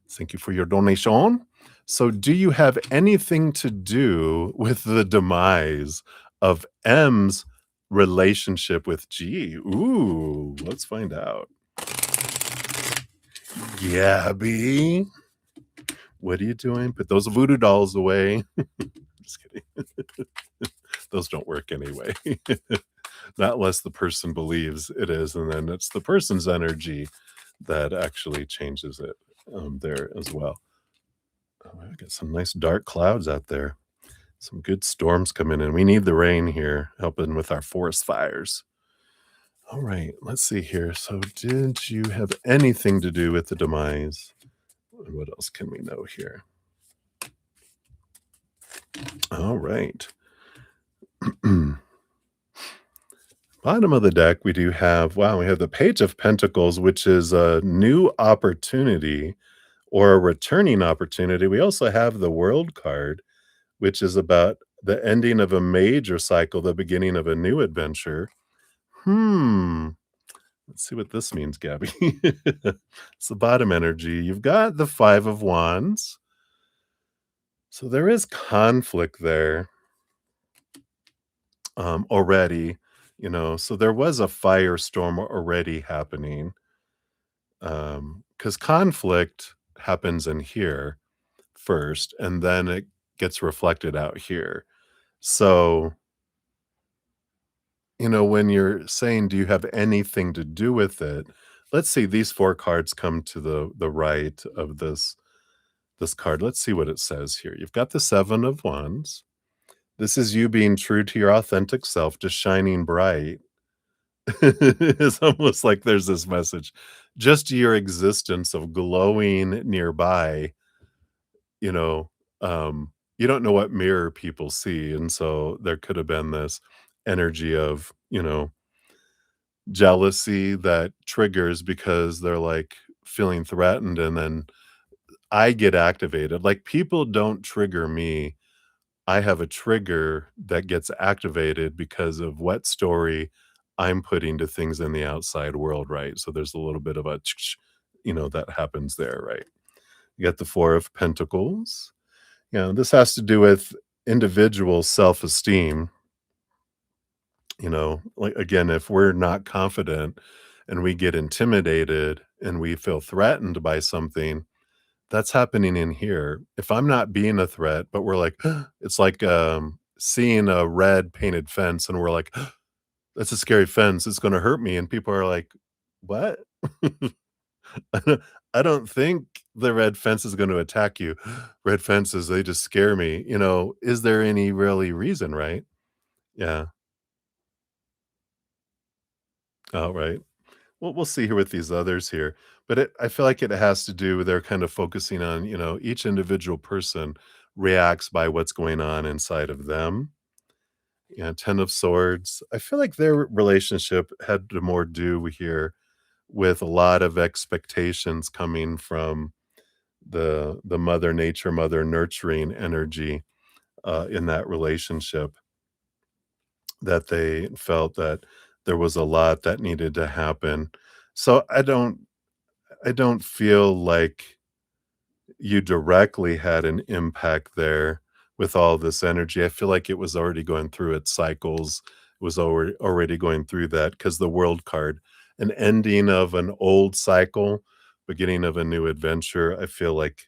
Thank you for your donation. So do you have anything to do with the demise of M's relationship with G? Ooh, let's find out. Gabby, what are you doing? Put those voodoo dolls away. Just kidding. Those don't work anyway. Not unless the person believes it is, and then it's the person's energy that actually changes it there as well. Oh, I got some nice dark clouds out there. Some good storms coming in. We need the rain here, helping with our forest fires. All right, let's see here. So did you have anything to do with the demise? What else can we know here? All right. Bottom of the deck, we do have, wow, we have the Page of Pentacles, which is a new opportunity or a returning opportunity. We also have the World card, which is about the ending of a major cycle, the beginning of a new adventure. Let's see what this means, Gabby. It's the bottom energy. You've got the 5 of Wands. So there is conflict there already, so there was a firestorm already happening. Because conflict happens in here first, and then it gets reflected out here. So, when you're saying, do you have anything to do with it? Let's see, these 4 cards come to the right of this card. Let's see what it says here. You've got the 7 of Wands. This is you being true to your authentic self, just shining bright. It's almost like there's this message. Just your existence of glowing nearby, you know, you don't know what mirror people see, and so there could have been this energy of, jealousy that triggers because they're, like, feeling threatened, and then I get activated. Like, people don't trigger me. I have a trigger that gets activated because of what story I'm putting to things in the outside world, right? So there's a little bit of a that happens there, right? You got the 4 of Pentacles. This has to do with individual self-esteem, like, again, if we're not confident and we get intimidated and we feel threatened by something, that's happening in here. If I'm not being a threat, but we're like, it's like, seeing a red painted fence and we're like, "That's a scary fence, it's gonna hurt me," and people are like, "What?" I don't think the red fence is gonna attack you. Red fences, they just scare me, is there any really reason, right? Yeah. Oh, right. Well, we'll see here with these others here, but I feel like it has to do with they're kind of focusing on, each individual person reacts by what's going on inside of them. Yeah, 10 of Swords. I feel like their relationship had to more do here with a lot of expectations coming from the mother nature, mother nurturing energy in that relationship, that they felt that there was a lot that needed to happen. So I don't feel like you directly had an impact there with all this energy. I feel like it was already going through its cycles. It was already going through that because the World card, an ending of an old cycle, beginning of a new adventure. I feel like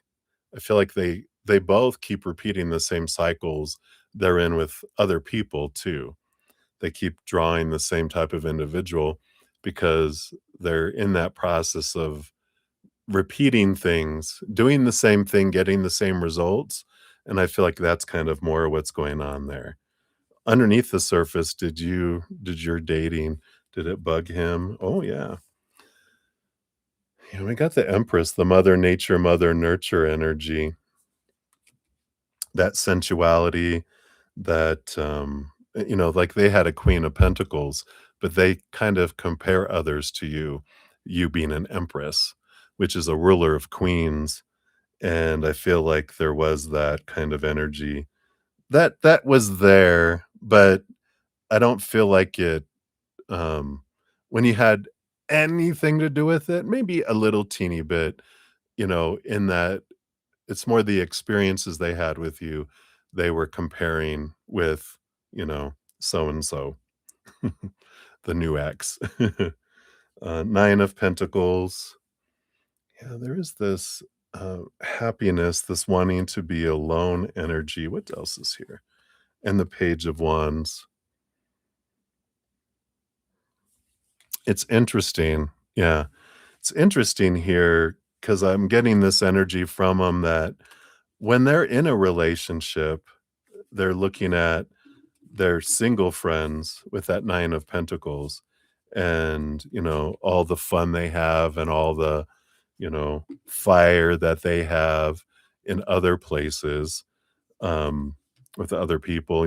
they both keep repeating the same cycles they're in with other people too. They keep drawing the same type of individual because they're in that process of repeating things, doing the same thing, getting the same results, and I feel like that's kind of more what's going on there. Underneath the surface, did your dating, did it bug him? Oh, yeah. Yeah, we got the Empress, the mother nature, mother nurture energy, that sensuality, that, like they had a Queen of Pentacles, but they kind of compare others to you being an Empress, which is a ruler of queens. And I feel like there was that kind of energy. That was there, but I don't feel like it, when you had anything to do with it, maybe a little teeny bit, in that it's more the experiences they had with you, they were comparing with, so and so, the new ex. 9 of Pentacles. Yeah, there is this, happiness, this wanting to be alone energy. What else is here? And the Page of Wands. It's interesting. Yeah, it's interesting here because 'cause I'm getting this energy from them that when they're in a relationship, they're looking at their single friends with that 9 of Pentacles and, all the fun they have and all the, fire that they have in other places, um, with other people,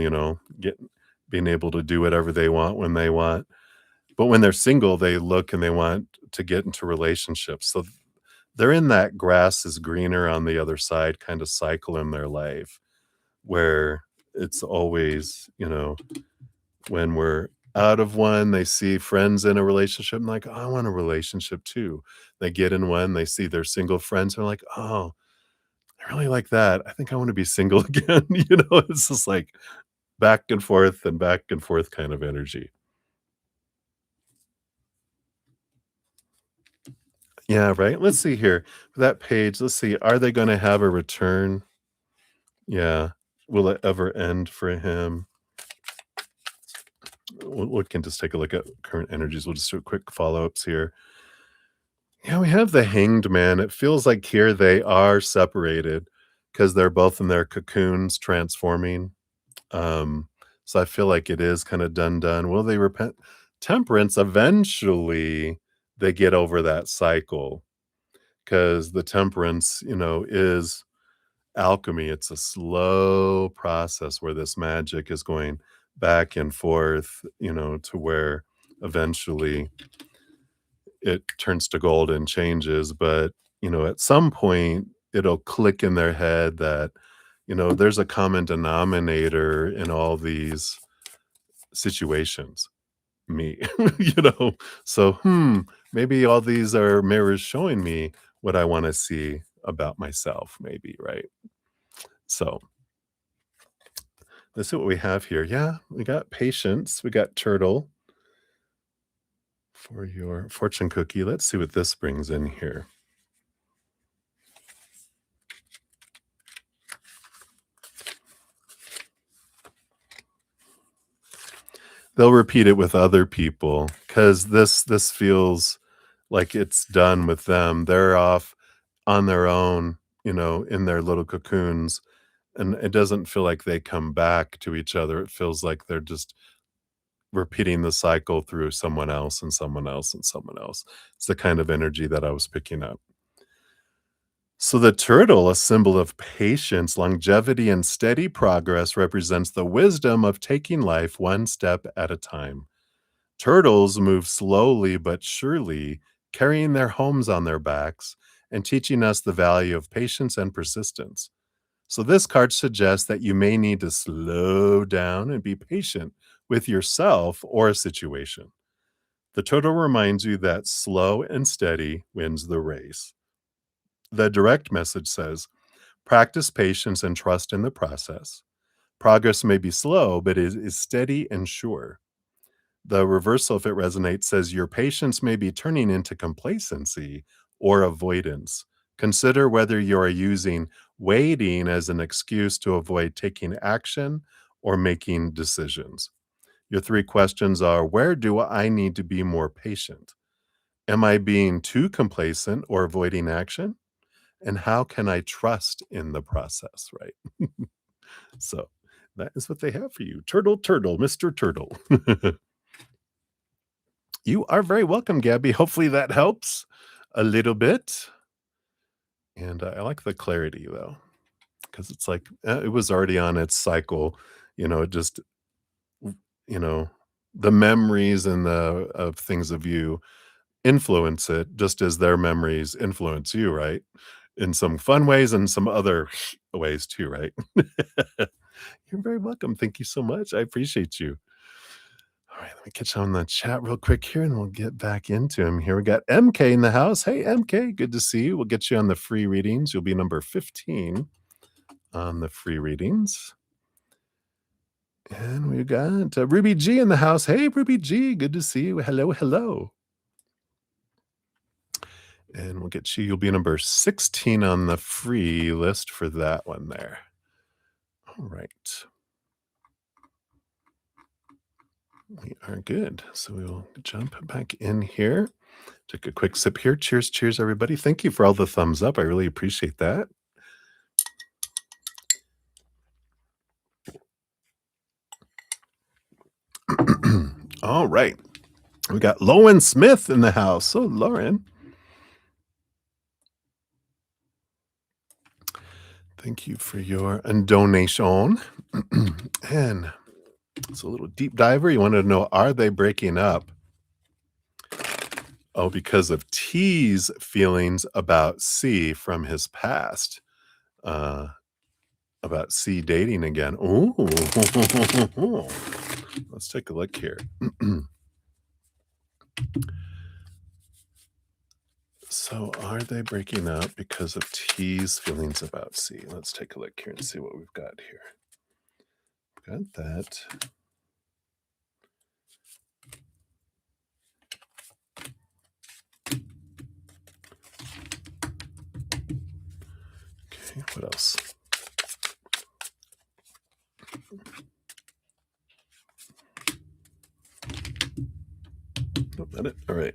being able to do whatever they want when they want. But when they're single, they look and they want to get into relationships. So they're in that grass is greener on the other side kind of cycle in their life where it's always, when we're out of one, they see friends in a relationship and like, oh, I want a relationship too. They get in one, they see their single friends, and they're like, oh, I really like that. I think I want to be single again. It's just like back and forth kind of energy. Yeah, right. Let's see here. For that page, let's see. Are they going to have a return? Yeah. Will it ever end for him? We can just take a look at current energies. We'll just do quick follow ups here. Yeah, we have the Hanged Man. It feels like here they are separated because they're both in their cocoons transforming. Um, so I feel like it is kinda done. Will they repent? Temperance, eventually, they get over that cycle because the temperance, is alchemy. It's a slow process where this magic is going back and forth, to where eventually it turns to gold and changes. But, at some point, it'll click in their head that, there's a common denominator in all these situations, me, you know? So, maybe all these are mirrors showing me what I want to see about myself, maybe, right? So, let's see what we have here. Yeah, we got patience, we got turtle for your fortune cookie. Let's see what this brings in here. They'll repeat it with other people because this feels like it's done with them. They're off on their own, in their little cocoons, and it doesn't feel like they come back to each other. It feels like they're just repeating the cycle through someone else and someone else and someone else. It's the kind of energy that I was picking up. So the turtle, a symbol of patience, longevity, and steady progress, represents the wisdom of taking life one step at a time. Turtles move slowly but surely, carrying their homes on their backs and teaching us the value of patience and persistence. So, this card suggests that you may need to slow down and be patient with yourself or a situation. The turtle reminds you that slow and steady wins the race. The direct message says, practice patience and trust in the process. Progress may be slow, but it is steady and sure. The reversal, if it resonates, says your patience may be turning into complacency or avoidance. Consider whether you are using waiting as an excuse to avoid taking action or making decisions. Your three questions are: where do I need to be more patient? Am I being too complacent or avoiding action? And how can I trust in the process, right? So that is what they have for you. Turtle, turtle, Mr. Turtle. You are very welcome, Gabby. Hopefully that helps a little bit. And I like the clarity though, because it's like it was already on its cycle. It just, you know, the memories and the of things of you influence it just as their memories influence you, right? In some fun ways and some other ways too, right? You're very welcome. Thank you so much. I appreciate you. All right, let me catch on the chat real quick here and we'll get back into him here. We got MK in the house. Hey, MK, good to see you. We'll get you on the free readings. You'll be number 15 on the free readings. And we got Ruby G in the house. Hey, Ruby G, good to see you. Hello, hello. And we'll get you. You'll be number 16 on the free list for that one there. All right. We are good. So we'll jump back in here. Take a quick sip here. Cheers, cheers, everybody. Thank you for all the thumbs up. I really appreciate that. All right. We got Lauren Smith in the house. So, Lauren, thank you for your donation. And it's a little deep diver. You wanted to know, are they breaking up? Oh, because of T's feelings about C from his past. Uh, about C dating again. Ooh. Let's take a look here. So, are they breaking up because of T's feelings about C? Let's take a look here and see what we've got here. Got that. Okay, what else? Nope, not it. All right.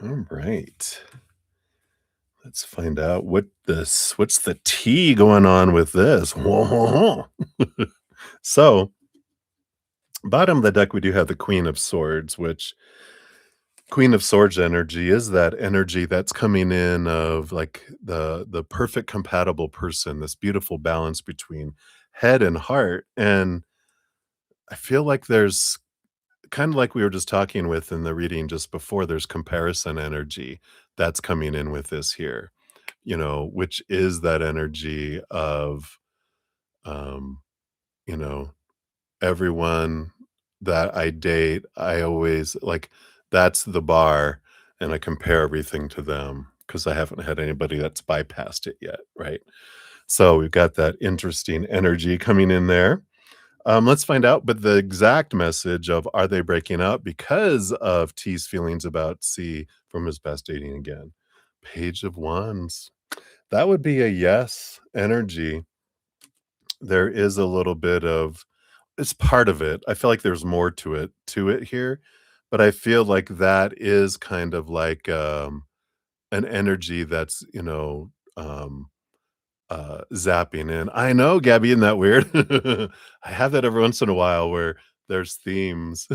All right. Let's find out what's the tea going on with this. So, bottom of the deck, we do have the Queen of Swords, which Queen of Swords energy is that energy that's coming in of like the perfect compatible person, this beautiful balance between head and heart. And I feel like there's kind of like we were just talking with in the reading just before, there's comparison energy that's coming in with this here, which is that energy of, um, you know, everyone that I date, I always like that's the bar, and I compare everything to them because I haven't had anybody that's bypassed it yet, right? So we've got that interesting energy coming in there. Let's find out, but the exact message of are they breaking up because of T's feelings about C from his past dating again? Page of Wands. That would be a yes energy. There is a little bit of it's part of it. I feel like there's more to it here, but I feel like that is kind of like, an energy that's, zapping in. I know, Gabby, isn't that weird? I have that every once in a while where there's themes.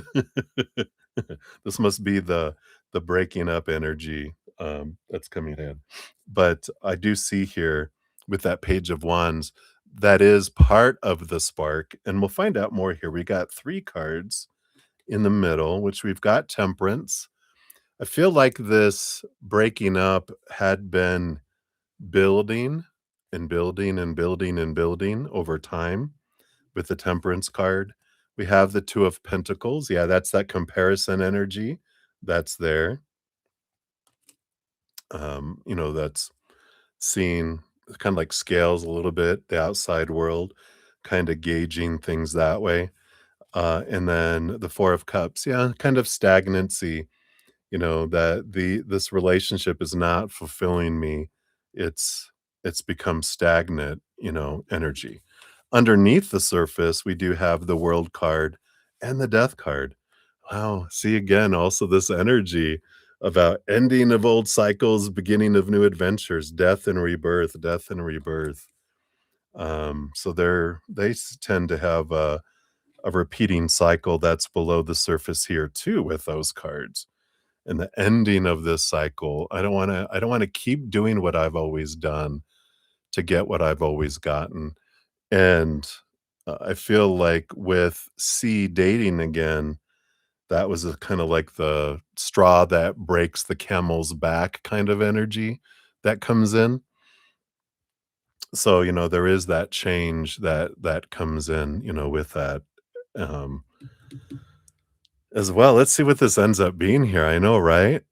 This must be the breaking up energy, that's coming in. But I do see here with that Page of Wands, that is part of the spark, and we'll find out more here. We got 3 cards in the middle, which we've got Temperance. I feel like this breaking up had been building and building and building and building over time with the Temperance card. We have the 2 of Pentacles. Yeah, that's that comparison energy that's there. That's seeing kind of like scales a little bit, the outside world, kind of gauging things that way. And then the 4 of Cups, yeah, kind of stagnancy, that this relationship is not fulfilling me. It's become stagnant, energy. Underneath the surface, we do have the World card and the Death card. Wow, see again also this energy about ending of old cycles, beginning of new adventures, death and rebirth. So tend to have a repeating cycle that's below the surface here too with those cards and the ending of this cycle. I don't want to keep doing what I've always done to get what I've always gotten. And I feel like with C dating again, that was a kind of like the straw that breaks the camel's back kind of energy that comes in. So, there is that change that comes in, with that um as well. Let's see what this ends up being here. I know, right?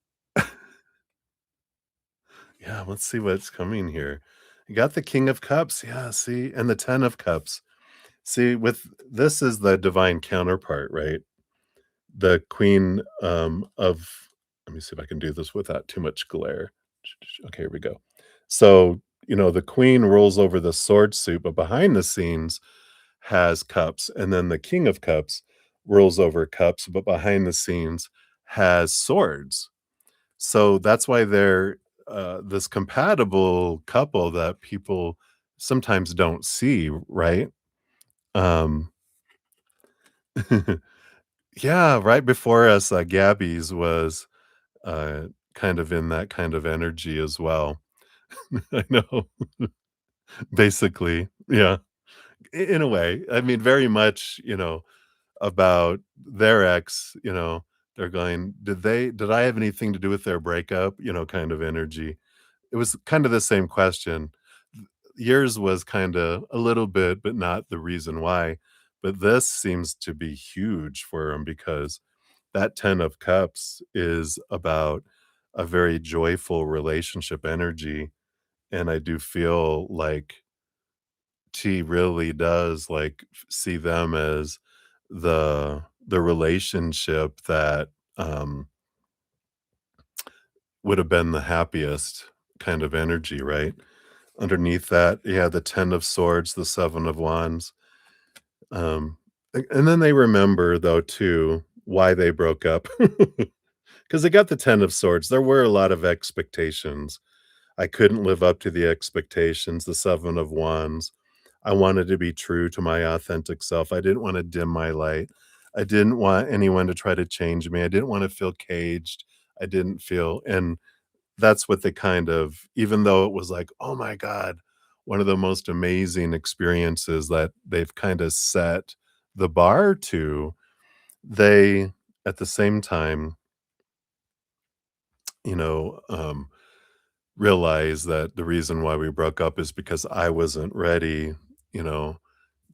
Yeah, let's see what's coming here. You got the King of Cups, yeah, see, and the 10 of Cups. See, with this is the divine counterpart, right? The Queen, of let me see if I can do this without too much glare. Okay, here we go. So, the Queen rolls over the sword suit, but behind the scenes has cups, and then the King of Cups rolls over cups, but behind the scenes has swords. So that's why they're this compatible couple that people sometimes don't see, right? Um, yeah, right before us, Gabby's was kind of in that kind of energy as well. I know, basically, yeah, in a way. I mean, very much, about their ex. They're going, did I have anything to do with their breakup? Kind of energy. It was kind of the same question. Yours was kinda a little bit, but not the reason why, but this seems to be huge for him because that 10 of cups is about a very joyful relationship energy, and I do feel like T really does, like, see them as the relationship that, would have been the happiest kind of energy, right? Underneath that, yeah, the 10 of swords, the 7 of wands, and then they remember though too why they broke up, because they got the 10 of swords. There were a lot of expectations, I couldn't live up to the expectations, the 7 of Wands. I wanted to be true to my authentic self. I didn't wanna dim my light. I didn't want anyone to try to change me. I didn't wanna feel caged. I didn't feel and that's what they kind of even though it was like, "Oh my god," one of the most amazing experiences that they've kinda set the bar to, they, at the same time, you know, realize that the reason why we broke up is because I wasn't ready, you know,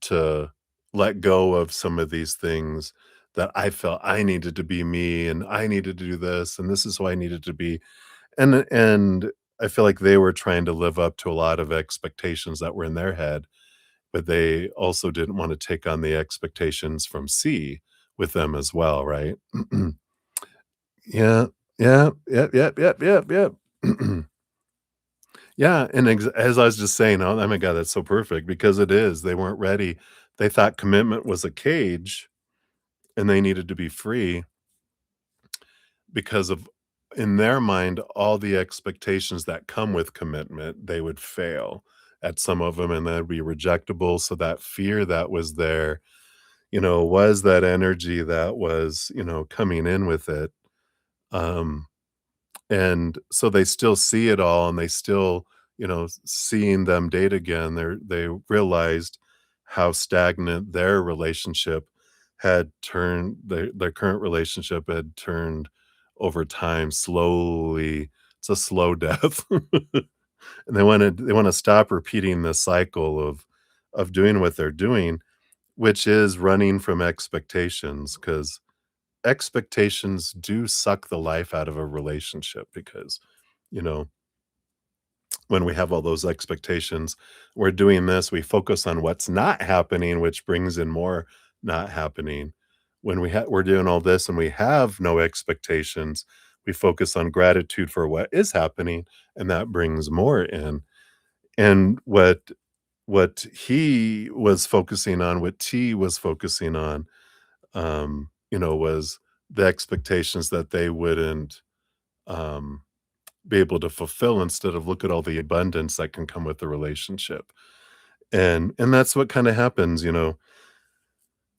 to let go of some of these things that I felt I needed to be me and I needed to do this and this is who I needed to be. And I feel like they were trying to live up to a lot of expectations that were in their head, but they also didn't want to take on the expectations from C with them as well, right? Yeah. Yeah. Yep. Yep. Yep. Yep. Yep. Yeah, and as I was just saying, oh my god, that's so perfect because it is. They weren't ready. They thought commitment was a cage and they needed to be free because of in their mind, all the expectations that come with commitment, they would fail at some of them and that'd be rejectable. So that fear that was there, was that energy that was, coming in with it. Um And so they still see it all and they still, seeing them date again, they realized how stagnant their relationship had turned their current relationship had turned over time slowly. It's a slow death. And they wanna stop repeating this cycle of doing what they're doing, which is running from expectations because expectations do suck the life out of a relationship because, you know, when we have all those expectations, we're doing this, we focus on what's not happening, which brings in more not happening. When we're doing all this and we have no expectations, we focus on gratitude for what is happening, and that brings more in. And what he was focusing on, what T was focusing on, was the expectations that they wouldn't, um, be able to fulfill instead of look at all the abundance that can come with the relationship. And that's what kinda happens, you know?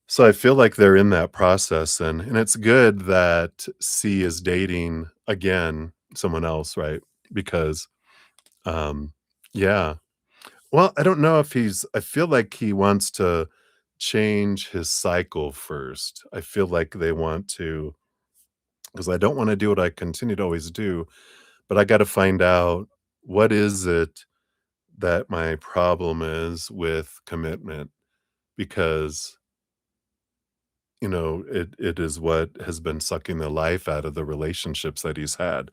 So I feel like they're in that process, and it's good that C is dating, again, someone else, right? Because, um yeah. Well, I don't know if I feel like he wants to change his cycle first. I feel like they want to, because I don't wanna do what I continue to always do, but I gotta find out what is it that my problem is with commitment because, it is what has been sucking the life out of the relationships that he's had,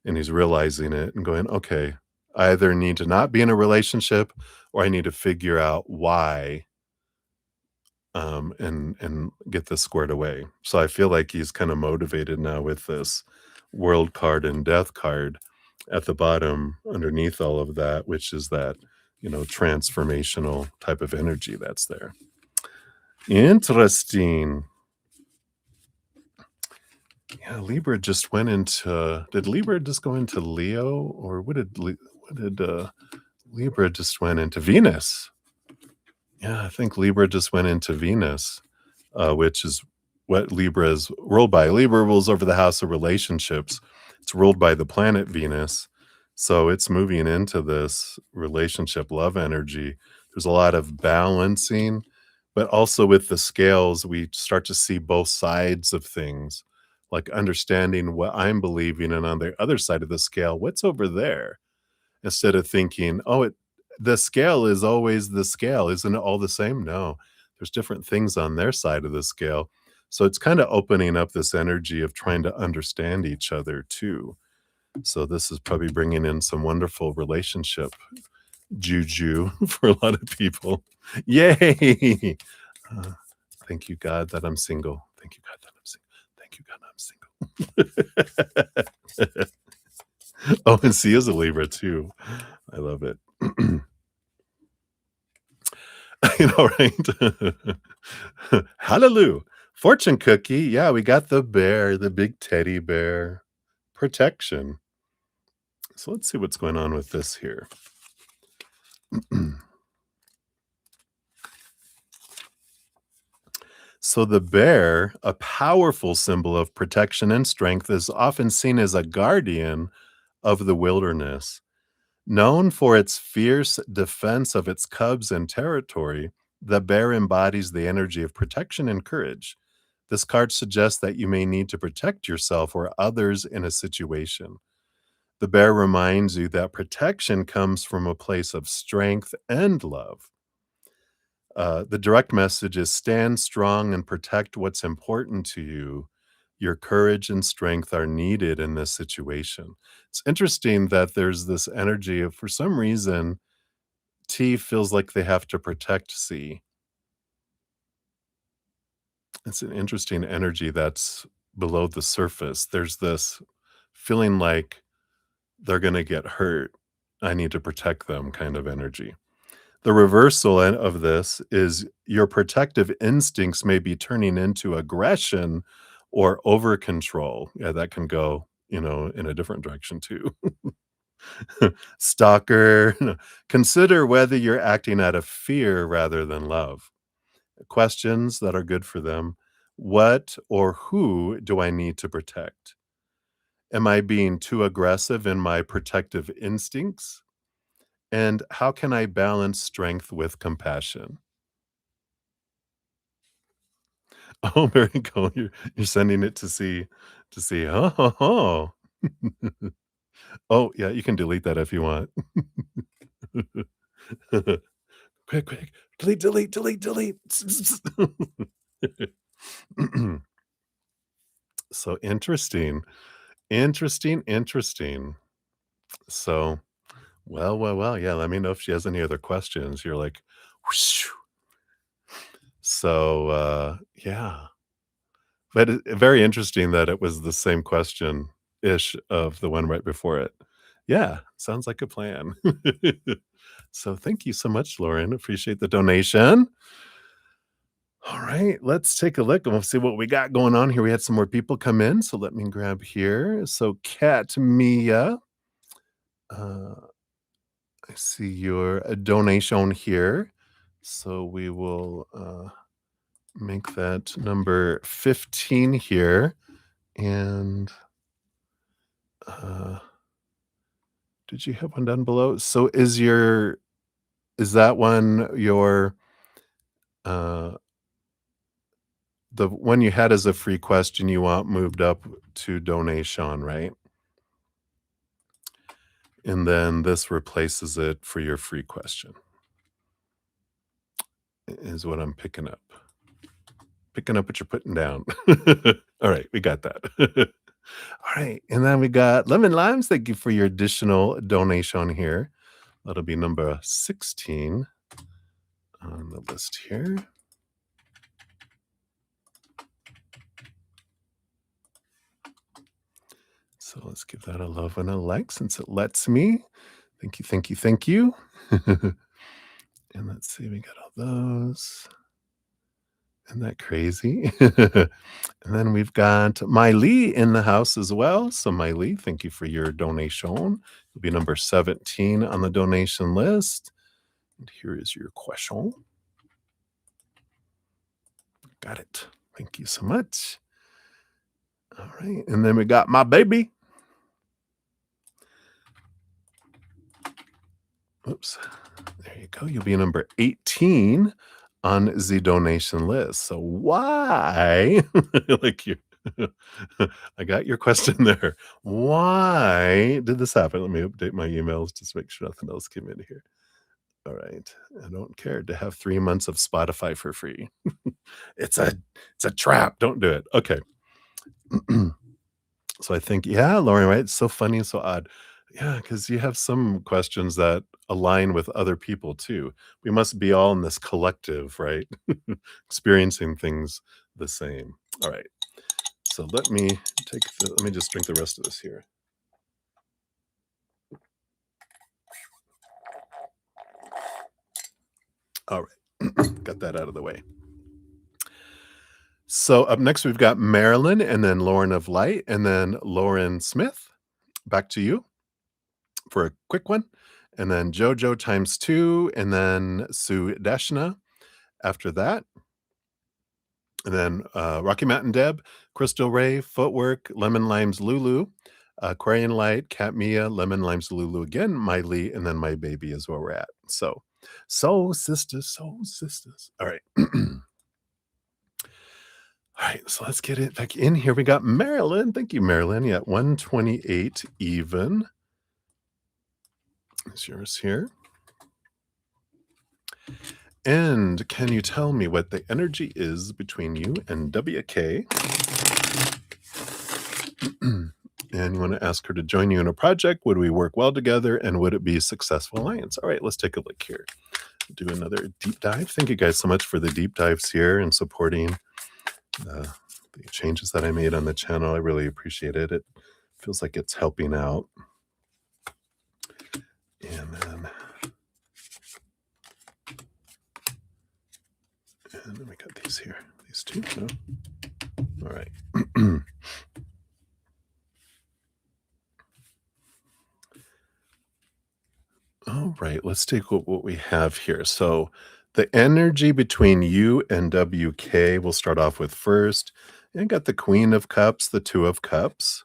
and he's realizing it and going, "Okay, I either need to not be in a relationship or I need to figure out why and get this squared away." So I feel like he's kind of motivated now with this world card and death card at the bottom underneath all of that, which is that, transformational type of energy that's there. Interesting. Yeah, Libra just went into did Libra just go into Leo or what did Libra just went into Venus? Yeah, I think Libra just went into Venus. Which is what Libra is ruled by. Libra rules over the house of relationships. It's ruled by the planet Venus. So it's moving into this relationship love energy. There's a lot of balancing, but also with the scales, we start to see both sides of things, like understanding what I'm believing. And on the other side of the scale, what's over there? Instead of thinking, "Oh, the scale is always the scale. Isn't it all the same?" No, there's different things on their side of the scale. So it's kinda opening up this energy of trying to understand each other too. So this is probably bringing in some wonderful relationship juju for a lot of people. Yay! Uh, Thank you, God, that I'm single. Thank you, God, that I'm single. Thank you, God, I'm single. Oh, and C is a Libra too. I love it. You know, right? Hallelujah. Fortune cookie. Yeah, we got the bear, the big teddy bear. Protection. So let's see what's going on with this here. So the bear, a powerful symbol of protection and strength, is often seen as a guardian of the wilderness. Known for its fierce defense of its cubs and territory, the bear embodies the energy of protection and courage. This card suggests that you may need to protect yourself or others in a situation. The bear reminds you that protection comes from a place of strength and love. The direct message is stand strong and protect what's important to you. Your courage and strength are needed in this situation. It's interesting that there's this energy of, for some reason, T feels like they have to protect C. It's an interesting energy that's below the surface. There's this feeling like they're going to get hurt. I need to protect them kind of energy. The reversal of this is your protective instincts may be turning into aggression or over control. Yeah, that can go, in a different direction too. Stalker. Consider whether you're acting out of fear rather than love. Questions that are good for them. What or who do I need to protect? Am I being too aggressive in my protective instincts? And how can I balance strength with compassion? Oh, very cool. You're sending it to see. Oh, ho, ho. Oh, yeah, you can delete that if you want. Quick, quick. Delete, delete, delete, delete. So interesting. Interesting, interesting. So, well, well, well, yeah, let me know if she has any other questions. You're like, whoosh. So, yeah. But very interesting that it was the same question-ish of the one right before it. Yeah, sounds like a plan. So thank you so much, Lauren. Appreciate the donation. All right, let's take a look and we'll see what we got going on here. We had some more people come in, so let me grab here. So Kat Mia, uh, I see your donation here. So we will make that number 15 here. And uh, did you have one down below? So is that one your uh the one you had as a free question you want moved up to donation, right? And then this replaces it for your free question, is what I'm picking up. Picking up what you're putting down. All right, we got that. All right, and then we got Lemon Limes. Thank you for your additional donation here. That'll be number 16 on the list here. So let's give that a love and a like since it lets me. Thank you, thank you, thank you. And let's see, we got all those. Isn't that crazy? And then we've got Miley in the house as well. So Miley, thank you for your donation. It'll be number 17 on the donation list. And here is your question. Got it. Thank you so much. All right. And then we got my baby. Oops. There you go. You'll be number 18 on the donation list. So why? Like you I got your question there. Why did this happen? Let me update my emails just to make sure nothing else came in here. All right. I don't care to have 3 months of Spotify for free. It's a trap. Don't do it. Okay. So I think, yeah, Lauren, right? It's so funny and so odd. Yeah, because you have some questions that align with other people too. We must be all in this collective, right? Experiencing things the same. All right. So let me just drink the rest of this here. All right. Got that out of the way. So up next we've got Marilyn and then Lauren of Light and then Lauren Smith. Back to you. for a quick one, and then JoJo times 2, and then Sudeshna after that, and then, Rocky Mountain Deb, Crystal Ray, Footwork, Lemon Limes Lulu, Aquarian Light, Cat Mia, Lemon Limes Lulu again, Miley, and then my baby is where we're at. So, soul sisters, soul sisters. All right. All right, so let's get it back in here. We got Marilyn. Thank you, Marilyn. Yeah, 128 even. Is yours here. And can you tell me what the energy is between you and WK? And you want to ask her to join you in a project? Would we work well together? And would it be a successful alliance? All right, let's take a look here. Do another deep dive. Thank you guys so much for the deep dives here and supporting the changes that I made on the channel. I really appreciate it. It feels like it's helping out. And then we got these here. These two. No? All right. All right, let's take what we have here. So the energy between you and WK, we'll start off with first. And got the Queen of Cups, the Two of Cups.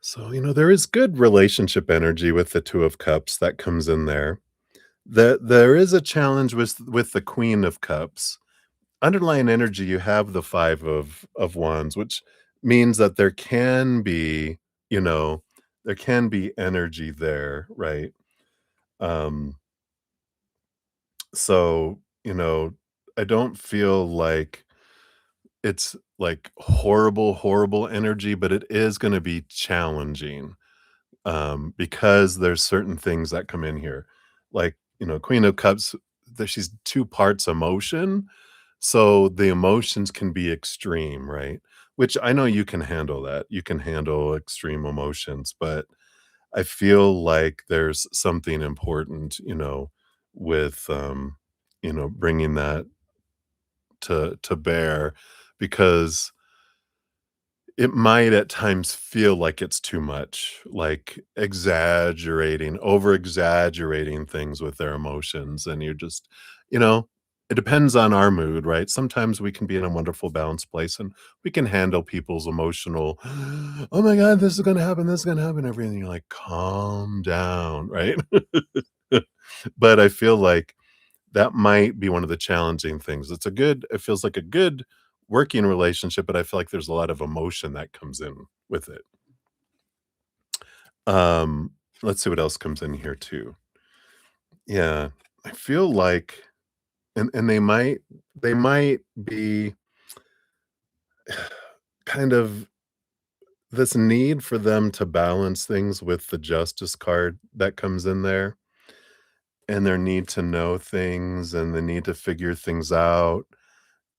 So, there is good relationship energy with the Two of Cups that comes in there. There is a challenge with the Queen of Cups. Underlying energy, you have the Five of Wands, which means that you know, there can be energy there, right? Um, so, I don't feel like it's like horrible, horrible energy, but it is gonna be challenging, because there's certain things that come in here. Like, Queen of Cups, that she's 2 parts emotion, so the emotions can be extreme, right? Which I know you can handle that. You can handle extreme emotions, but I feel like there's something important, with, bringing that to bear because it might at times feel like it's too much, like over exaggerating things with their emotions, and you're just you know, it depends on our mood, right? Sometimes we can be in a wonderful balanced place, and we can handle people's emotional, "Oh my god, this is gonna happen," everything, you're like, "Calm down," right? But I feel like that might be one of the challenging things. It feels like a good working relationship, but I feel like there's a lot of emotion that comes in with it. Um, let's see what else comes in here too. Yeah, I feel like and they might be kind of this need for them to balance things with the Justice card that comes in there, and their need to know things and the need to figure things out.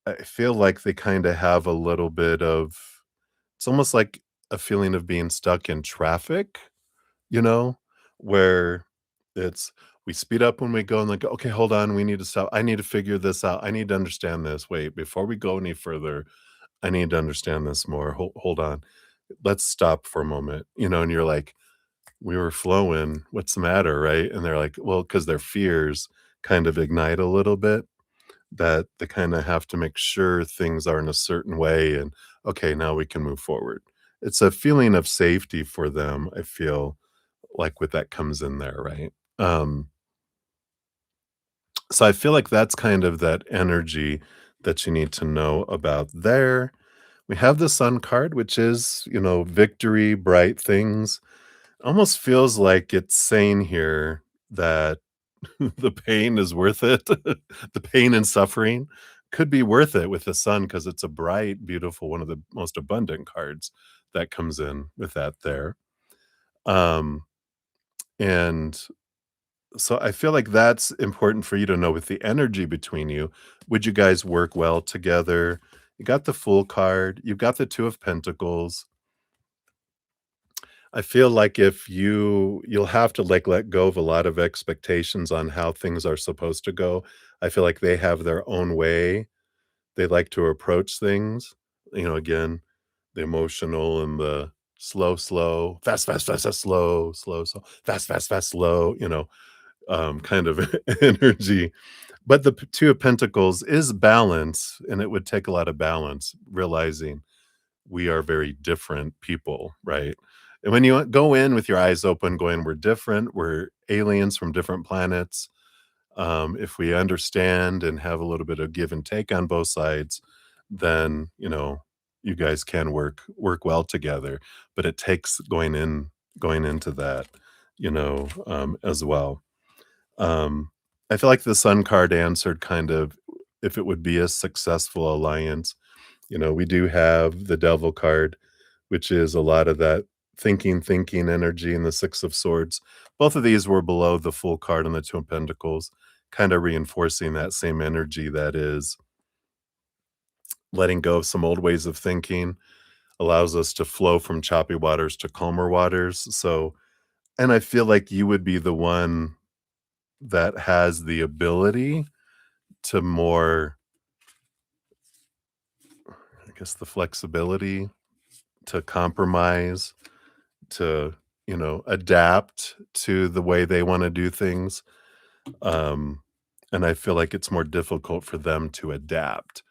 I feel like they kinda have a little bit of it's almost like a feeling of being stuck in traffic, you know, where it's we speed up when we go and like, "Okay, hold on, we need to stop. I need to figure this out. I need to understand this. Wait, before we go any further, I need to understand this more. Hold on. Let's stop for a moment." And you're like, "We were flowing. What's the matter?" Right? And they're like, "Well, because their fears kind of ignite a little bit." That they kinda have to make sure things are in a certain way and, "Okay, now we can move forward." It's a feeling of safety for them, I feel like with that comes in there, right? So I feel like that's kind of that energy that you need to know about there. We have the Sun card, which is, victory, bright things. Almost feels like it's saying here that the pain is worth it. The pain and suffering could be worth it with the sun because it's a bright, beautiful, one of the most abundant cards that comes in with that there. Um, and so I feel like that's important for you to know with the energy between you. Would you guys work well together? You got the Fool card, you've got the Two of Pentacles. I feel like if you'll have to, like, let go of a lot of expectations on how things are supposed to go. I feel like they have their own way they like to approach things. Again, the emotional and the slow, slow, fast, fast, fast, fast, slow, slow, slow, fast, fast, fast, slow, kind of energy. But the 2 of Pentacles is balance, and it would take a lot of balance, realizing we are very different people, right? And when you go in with your eyes open, going, "We're different, we're aliens from different planets," if we understand and have a little bit of give and take on both sides, then, you guys can work well together, but it takes going into that, as well. Um, I feel like the Sun card answered kind of if it would be a successful alliance. We do have the Devil card, which is a lot of that thinking energy, and the Six of Swords. Both of these were below the full card on the Two of Pentacles, kind of reinforcing that same energy that is letting go of some old ways of thinking, allows us to flow from choppy waters to calmer waters. So, and I feel like you would be the one that has the ability to more, I guess, the flexibility to compromise, to, adapt to the way they wanna do things, um, and I feel like it's more difficult for them to adapt.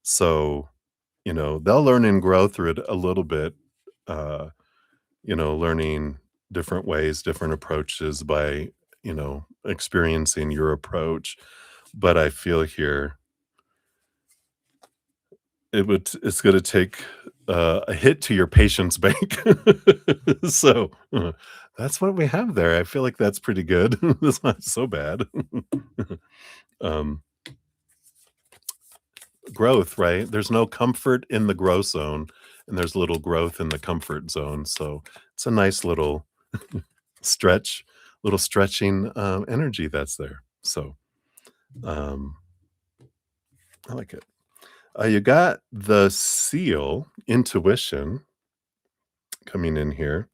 So, they'll learn and grow through it a little bit, uh, learning different ways, different approaches by, experiencing your approach, but I feel here it's gonna take, a hit to your patience bank. So, that's what we have there. I feel like that's pretty good. That's not so bad. Um, growth, right? There's no comfort in the growth zone, and there's little growth in the comfort zone, so it's a nice stretch little stretching, energy that's there. So, um, I like it. You got the seal, intuition, coming in here.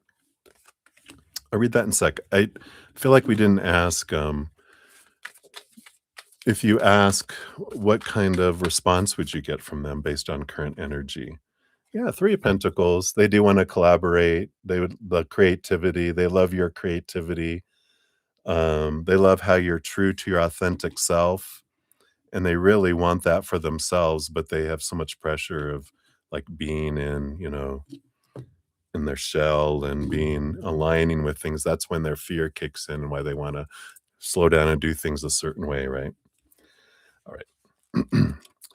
I'll read that in a sec. I feel like we didn't ask, if you ask what kind of response would you get from them based on current energy? Yeah, 3 of Pentacles, they do wanna collaborate, the creativity, they love your creativity, they love how you're true to your authentic self, and they really want that for themselves, but they have so much pressure of, like, being in their shell and being aligning with things. That's when their fear kicks in and why they wanna slow down and do things a certain way, right? Alright.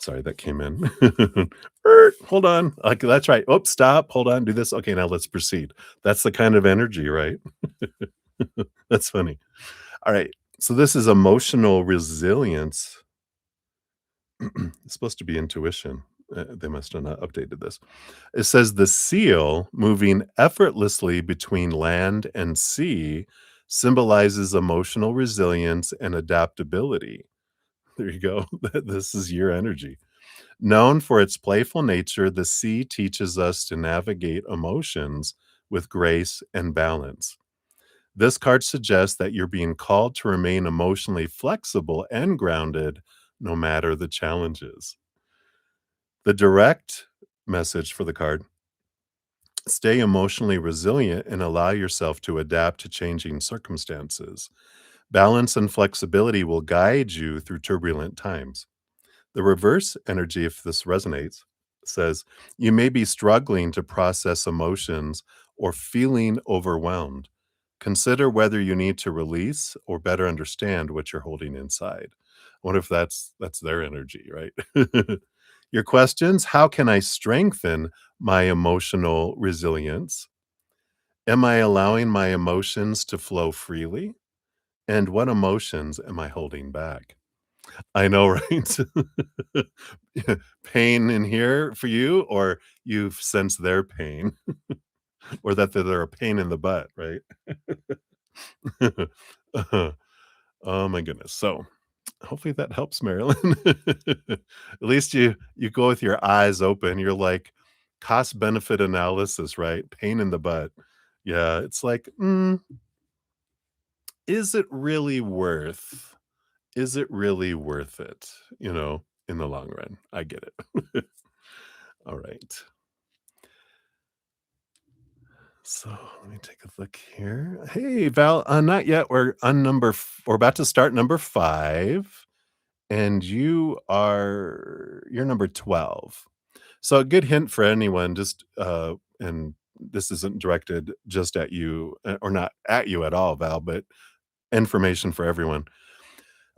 Sorry, that came in. Hold on. Okay, that's right. Oops, stop, hold on, do this. Okay, now let's proceed. That's the kind of energy, right? That's funny. Alright, so this is emotional resilience. It's supposed to be intuition. They must have not updated this. It says the seal moving effortlessly between land and sea symbolizes emotional resilience and adaptability. There you go. This is your energy. Known for its playful nature, the sea teaches us to navigate emotions with grace and balance. This card suggests that you're being called to remain emotionally flexible and grounded no matter the challenges. The direct message for the card: stay emotionally resilient and allow yourself to adapt to changing circumstances. Balance and flexibility will guide you through turbulent times. The reverse energy, if this resonates, says you may be struggling to process emotions or feeling overwhelmed. Consider whether you need to release or better understand what you're holding inside. I wonder if that's their energy, right? Your questions: how can I strengthen my emotional resilience? Am I allowing my emotions to flow freely? And what emotions am I holding back? I know, right? Pain in here for you, or you've sensed their pain, or that they're a pain in the butt, right? Oh my goodness. So, hopefully that helps, Marilyn. At least you go with your eyes open. You're like, cost benefit analysis, right? Pain in the butt. Yeah, it's like, is it really worth it, in the long run? I get it. All right. So let me take a look here. Hey, Val, not yet. We're on we're about to start number 5, and you're number 12. So a good hint for anyone, just and this isn't directed just at you, or not at you at all, Val, but information for everyone.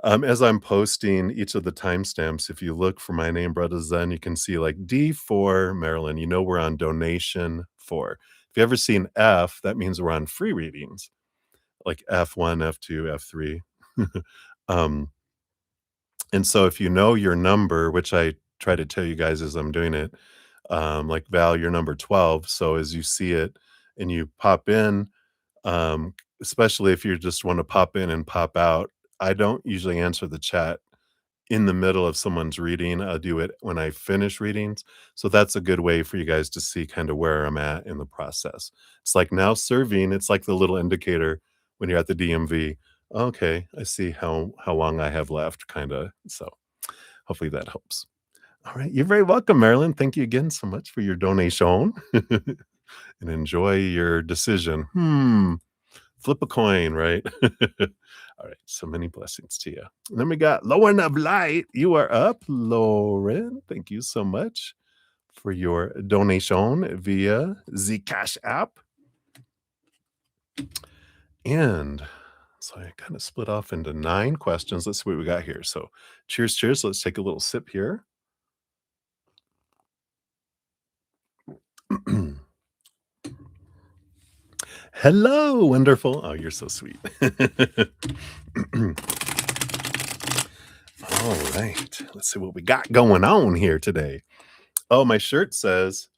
As I'm posting each of the timestamps, if you look for my name, Brother Zen, you can see like D4 Maryland. You know we're on donation 4. If you ever seen F, that means we're on free readings, like F1, F2, F3. um, and so if you know your number, which I try to tell you guys as I'm doing it, like Val, you're number 12. So as you see it and you pop in, especially if you just want to pop in and pop out, I don't usually answer the chat in the middle of someone's reading. I'll do it when I finish readings. So that's a good way for you guys to see kind of where I'm at in the process. It's like now serving, it's like the little indicator when you're at the DMV. Okay, I see how long I have left, kind of. So hopefully that helps. All right, you're very welcome, Marilyn. Thank you again so much for your donation. And enjoy your decision. Flip a coin, right? All right, so many blessings to you. And then we got Lauren of Light. You are up, Lauren. Thank you so much for your donation via Zcash app. And so I kind of split off into 9 questions. Let's see what we got here. So cheers, cheers. Let's take a little sip here. Hello, wonderful. Oh, you're so sweet. All right. Let's see what we got going on here today. Oh, my shirt says,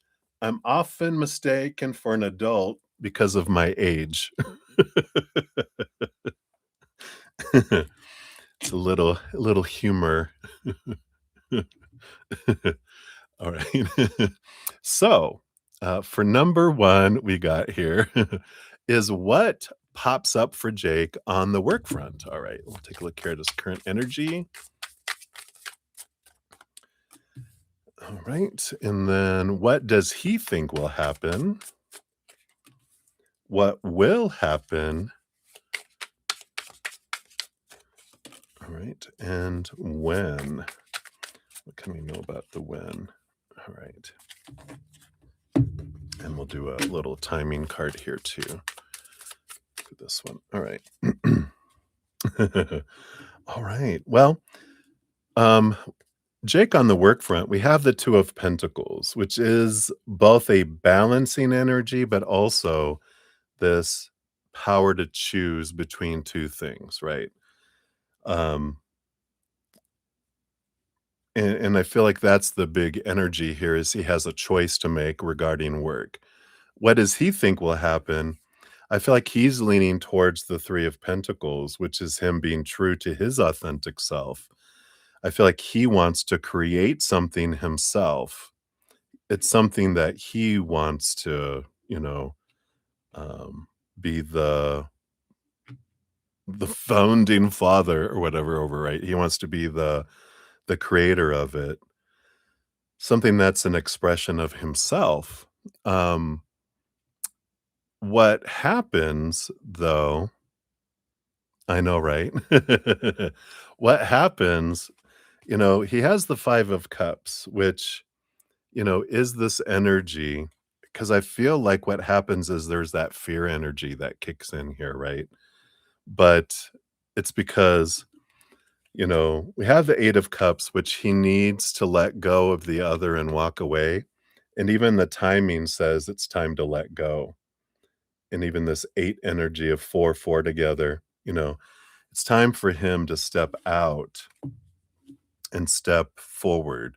I'm often mistaken for an adult because of my age. It's a little humor. All right. So, for number 1, we got here is what pops up for Jake on the work front. All right, we'll take a look here at his current energy. All right, and then what does he think will happen? What will happen? All right, and when? What can we know about the when? All right. And we'll do a little timing card here too for this one. All right. All right. Well, Jake, on the work front, we have the 2 of Pentacles, which is both a balancing energy, but also this power to choose between 2 things, right? Um, and I feel like that's the big energy here is he has a choice to make regarding work. What does he think will happen? I feel like he's leaning towards the 3 of Pentacles, which is him being true to his authentic self. I feel like he wants to create something himself. It's something that he wants to, um, be the founding father or whatever over, right? He wants to be the creator of it. Something that's an expression of himself. Um, what happens though, I know, right? What happens, he has the 5 of Cups, which, is this energy, because I feel like what happens is there's that fear energy that kicks in here, right? But it's because, we have the 8 of Cups, which he needs to let go of the other and walk away. And even the timing says it's time to let go. And even this 8 energy of 4, 4 together, it's time for him to step out and step forward.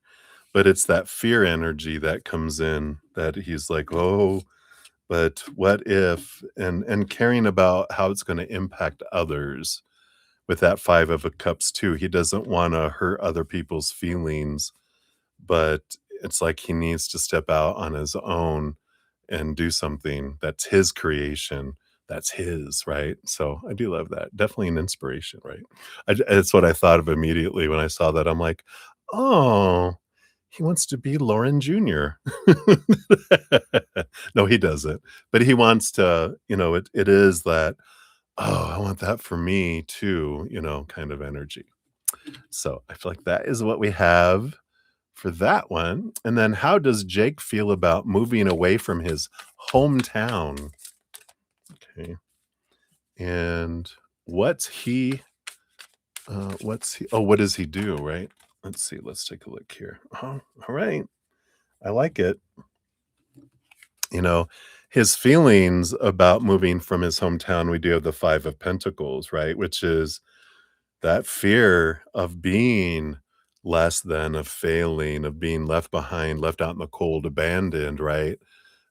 But it's that fear energy that comes in that he's like, "Oh, but what if?" And caring about how it's gonna impact others with that 5 of Cups too. He doesn't wanna hurt other people's feelings, but it's like he needs to step out on his own and do something that's his creation, that's his, right? So, I do love that. Definitely an inspiration, right? It's what I thought of immediately when I saw that. I'm like, "Oh." He wants to be Lauren Jr. No, he doesn't, but he wants to, it is that, "Oh, I want that for me too," kind of energy. So, I feel like that is what we have for that one, and then how does Jake feel about moving away from his hometown? Okay, and what's he what does he do, right? Let's see, let's take a look here. Oh, alright, I like it. You know, his feelings about moving from his hometown, we do have the 5 of Pentacles, right? Which is that fear of being less than, of failing, of being left behind, left out in the cold, abandoned, right?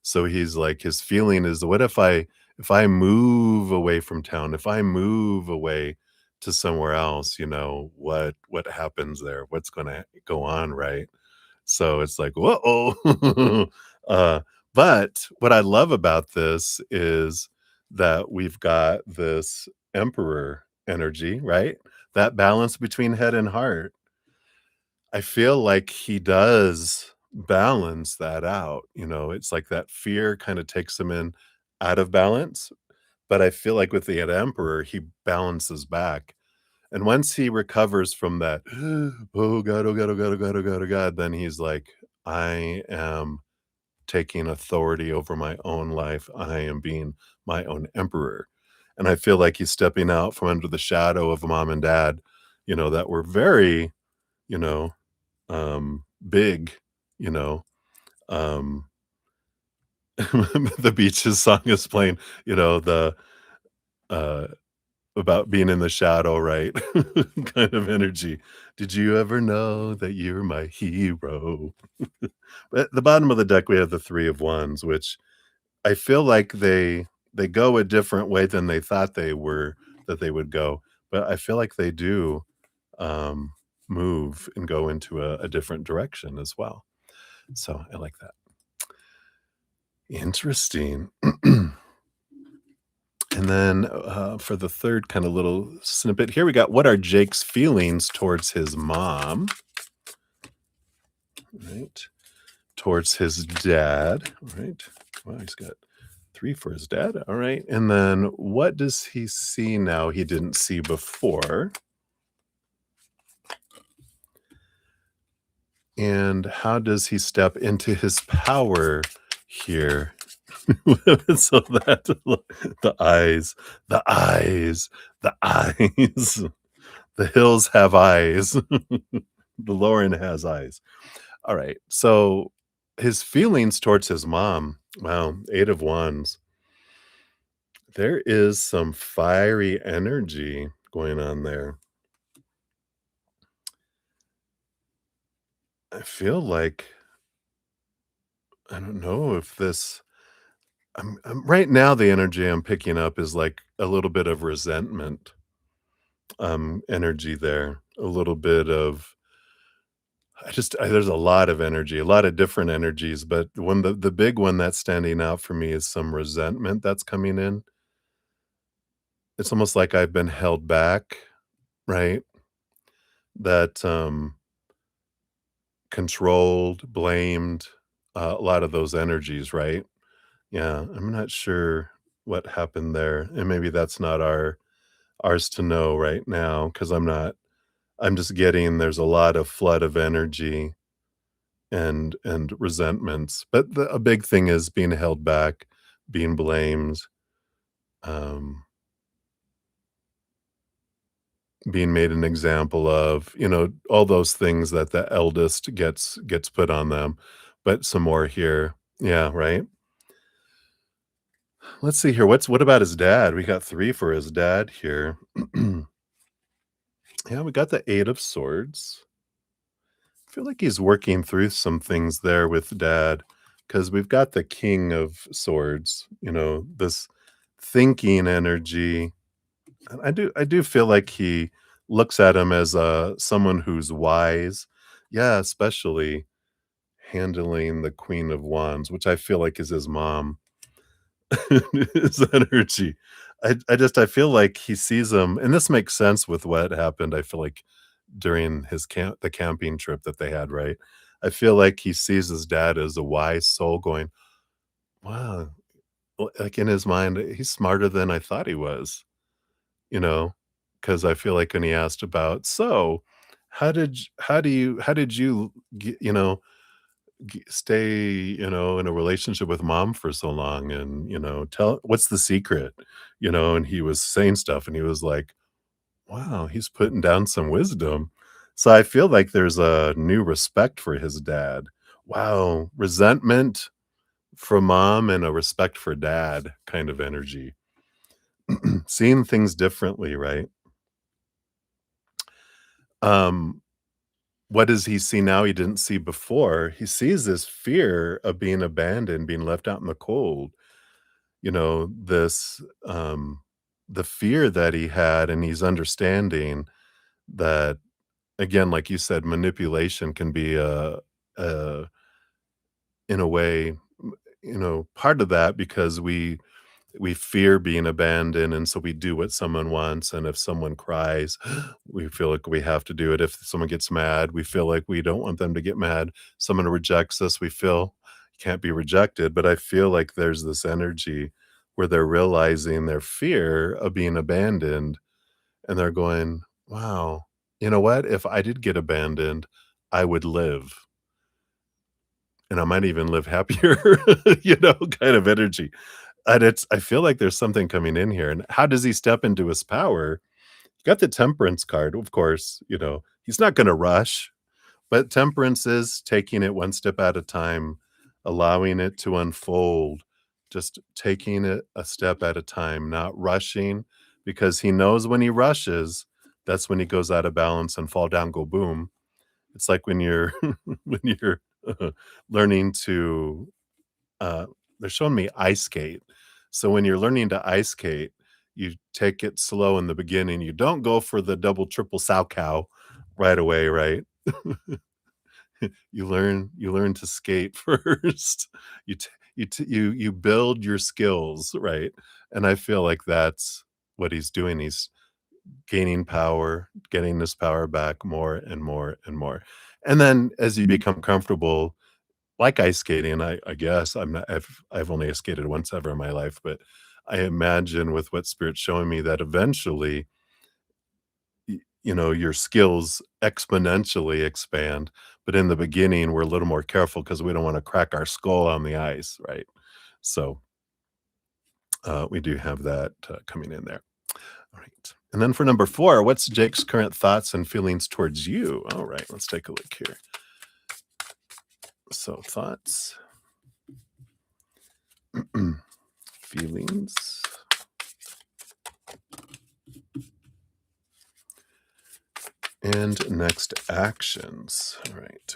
So he's like, his feeling is, what if I move away from town, if I move away to somewhere else, what happens there? What's gonna go on, right? So it's like, whoa. uh, but what I love about this is that we've got this emperor energy, right? That balance between head and heart. I feel like he does balance that out. It's like that fear kind of takes him in out of balance. But I feel like with the emperor, he balances back. And once he recovers from that, oh God, oh God, oh God, oh God, oh God, oh God, then he's like, I am taking authority over my own life. I am being my own emperor. And I feel like he's stepping out from under the shadow of mom and dad, that were very, you know, big, you know, um, the Beaches song is playing, the, uh, about being in the shadow, right? Kind of energy. Did you ever know that you're my hero? At the bottom of the deck, we have the 3 of Wands, which I feel like they go a different way than they thought that they would go, but I feel like they do, um, move and go into a different direction as well. So, I like that. Interesting. And then, for the third kinda little snippet here, we got, what are Jake's feelings towards his mom? Right. Towards his dad, right? Wow, he's got 3 for his dad, alright, and then what does he see now he didn't see before? And how does he step into his power here? So that the eyes, the eyes, the eyes. The hills have eyes. The Lauren has eyes. Alright, so his feelings towards his mom, wow, 8 of Wands. There is some fiery energy going on there. I feel like I don't know if this right now, the energy I'm picking up is like a little bit of resentment, energy there, a little bit of there's a lot of energy, a lot of different energies, but the big one that's standing out for me is some resentment that's coming in. It's almost like I've been held back, right? That, controlled, blamed, a lot of those energies, right? Yeah, I'm not sure what happened there, and maybe that's not ours to know right now, because I'm just getting there's a lot of flood of energy and resentments, but a big thing is being held back, being blamed, um, being made an example of, all those things that the eldest gets put on them, but some more here. Yeah, right? Let's see here, what about his dad? We got 3 for his dad here. Yeah, we got the 8 of Swords. I feel like he's working through some things there with dad, because 'cause we've got the King of Swords, this thinking energy, and I do feel like he looks at him as, someone who's wise. Yeah, especially handling the Queen of Wands, which I feel like is his mom. His energy. I feel like he sees him, and this makes sense with what happened, I feel like, during the camping trip that they had, right? I feel like he sees his dad as a wise soul going, "Wow," like, in his mind, "He's smarter than I thought he was," you know, because I feel like when he asked about, "So, how did you g you know, stay, in a relationship with mom for so long and, tell what's the secret?" And he was saying stuff and he was like, "Wow, he's putting down some wisdom." So I feel like there's a new respect for his dad. Wow, resentment from mom and a respect for dad kind of energy. Seeing things differently, right? Um, what does he see now he didn't see before? He sees this fear of being abandoned, being left out in the cold. This the fear that he had, and he's understanding that, again, like you said, manipulation can be a in a way, part of that because we fear being abandoned, and so we do what someone wants, and if someone cries, we feel like we have to do it. If someone gets mad, we feel like we don't want them to get mad. Someone rejects us, we feel can't be rejected, but I feel like there's this energy where they're realizing their fear of being abandoned, and they're going, "Wow, you know what? If I did get abandoned, I would live, and I might even live happier," kind of energy. And I feel like there's something coming in here, and how does he step into his power? Got the temperance card, of course, he's not gonna rush, but temperance is taking it one step at a time, allowing it to unfold, just taking it a step at a time, not rushing, because he knows when he rushes, that's when he goes out of balance and fall down, go boom. It's like when you're when you're learning to uh, they're showing me ice skate. So when you're learning to ice skate, you take it slow in the beginning. You don't go for the double, triple sow cow right away, right? You learn to skate first. You build your skills, right? And I feel like that's what he's doing. He's gaining power, getting this power back more and more and more. And then as you become comfortable like ice skating, I guess I've only ice skated once ever in my life, but I imagine with what Spirit's showing me that eventually, your skills exponentially expand, but in the beginning, we're a little more careful because we don't wanna crack our skull on the ice, right? So, we do have that, coming in there. Alright. And then for number 4, what's Jake's current thoughts and feelings towards you? Alright, let's take a look here. So thoughts, feelings. And next actions. All right.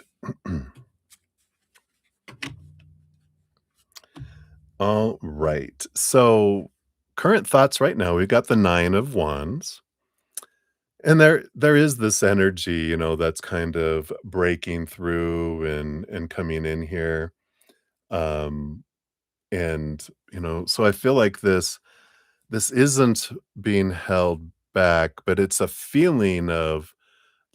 All right. So current thoughts right now, we've got the 9 of wands. And there is this energy, that's kind of breaking through and coming in here. Um and so I feel like this isn't being held back, but it's a feeling of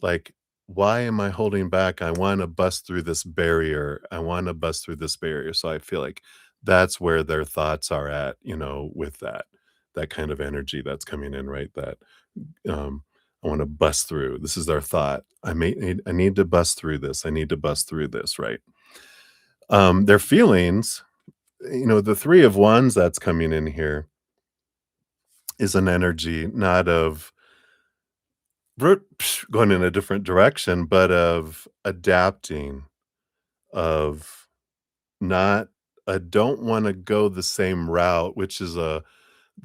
like, why am I holding back? I want to bust through this barrier. I want to bust through this barrier. So I feel like that's where their thoughts are at, with that kind of energy that's coming in, right? That I want to bust through. This is their thought. I need to bust through this. I need to bust through this, right? Their feelings, the 3 of wands that's coming in here is an energy not of going in a different direction, but of adapting, of not I don't wanna go the same route, which is, the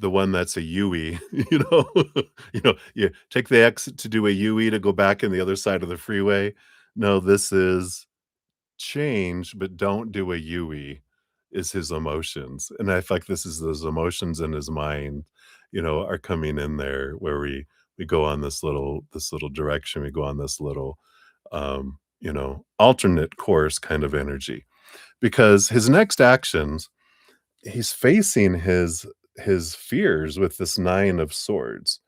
one that's a U-E, you know? You take the exit to do a U-E to go back in the other side of the freeway. No, this is change, but don't do a U-E, is his emotions, and I feel like this is those emotions in his mind, are coming in there where we go on this little direction, we go on this little, alternate course kind of energy. Because his next actions, he's facing his fears with this 9 of swords.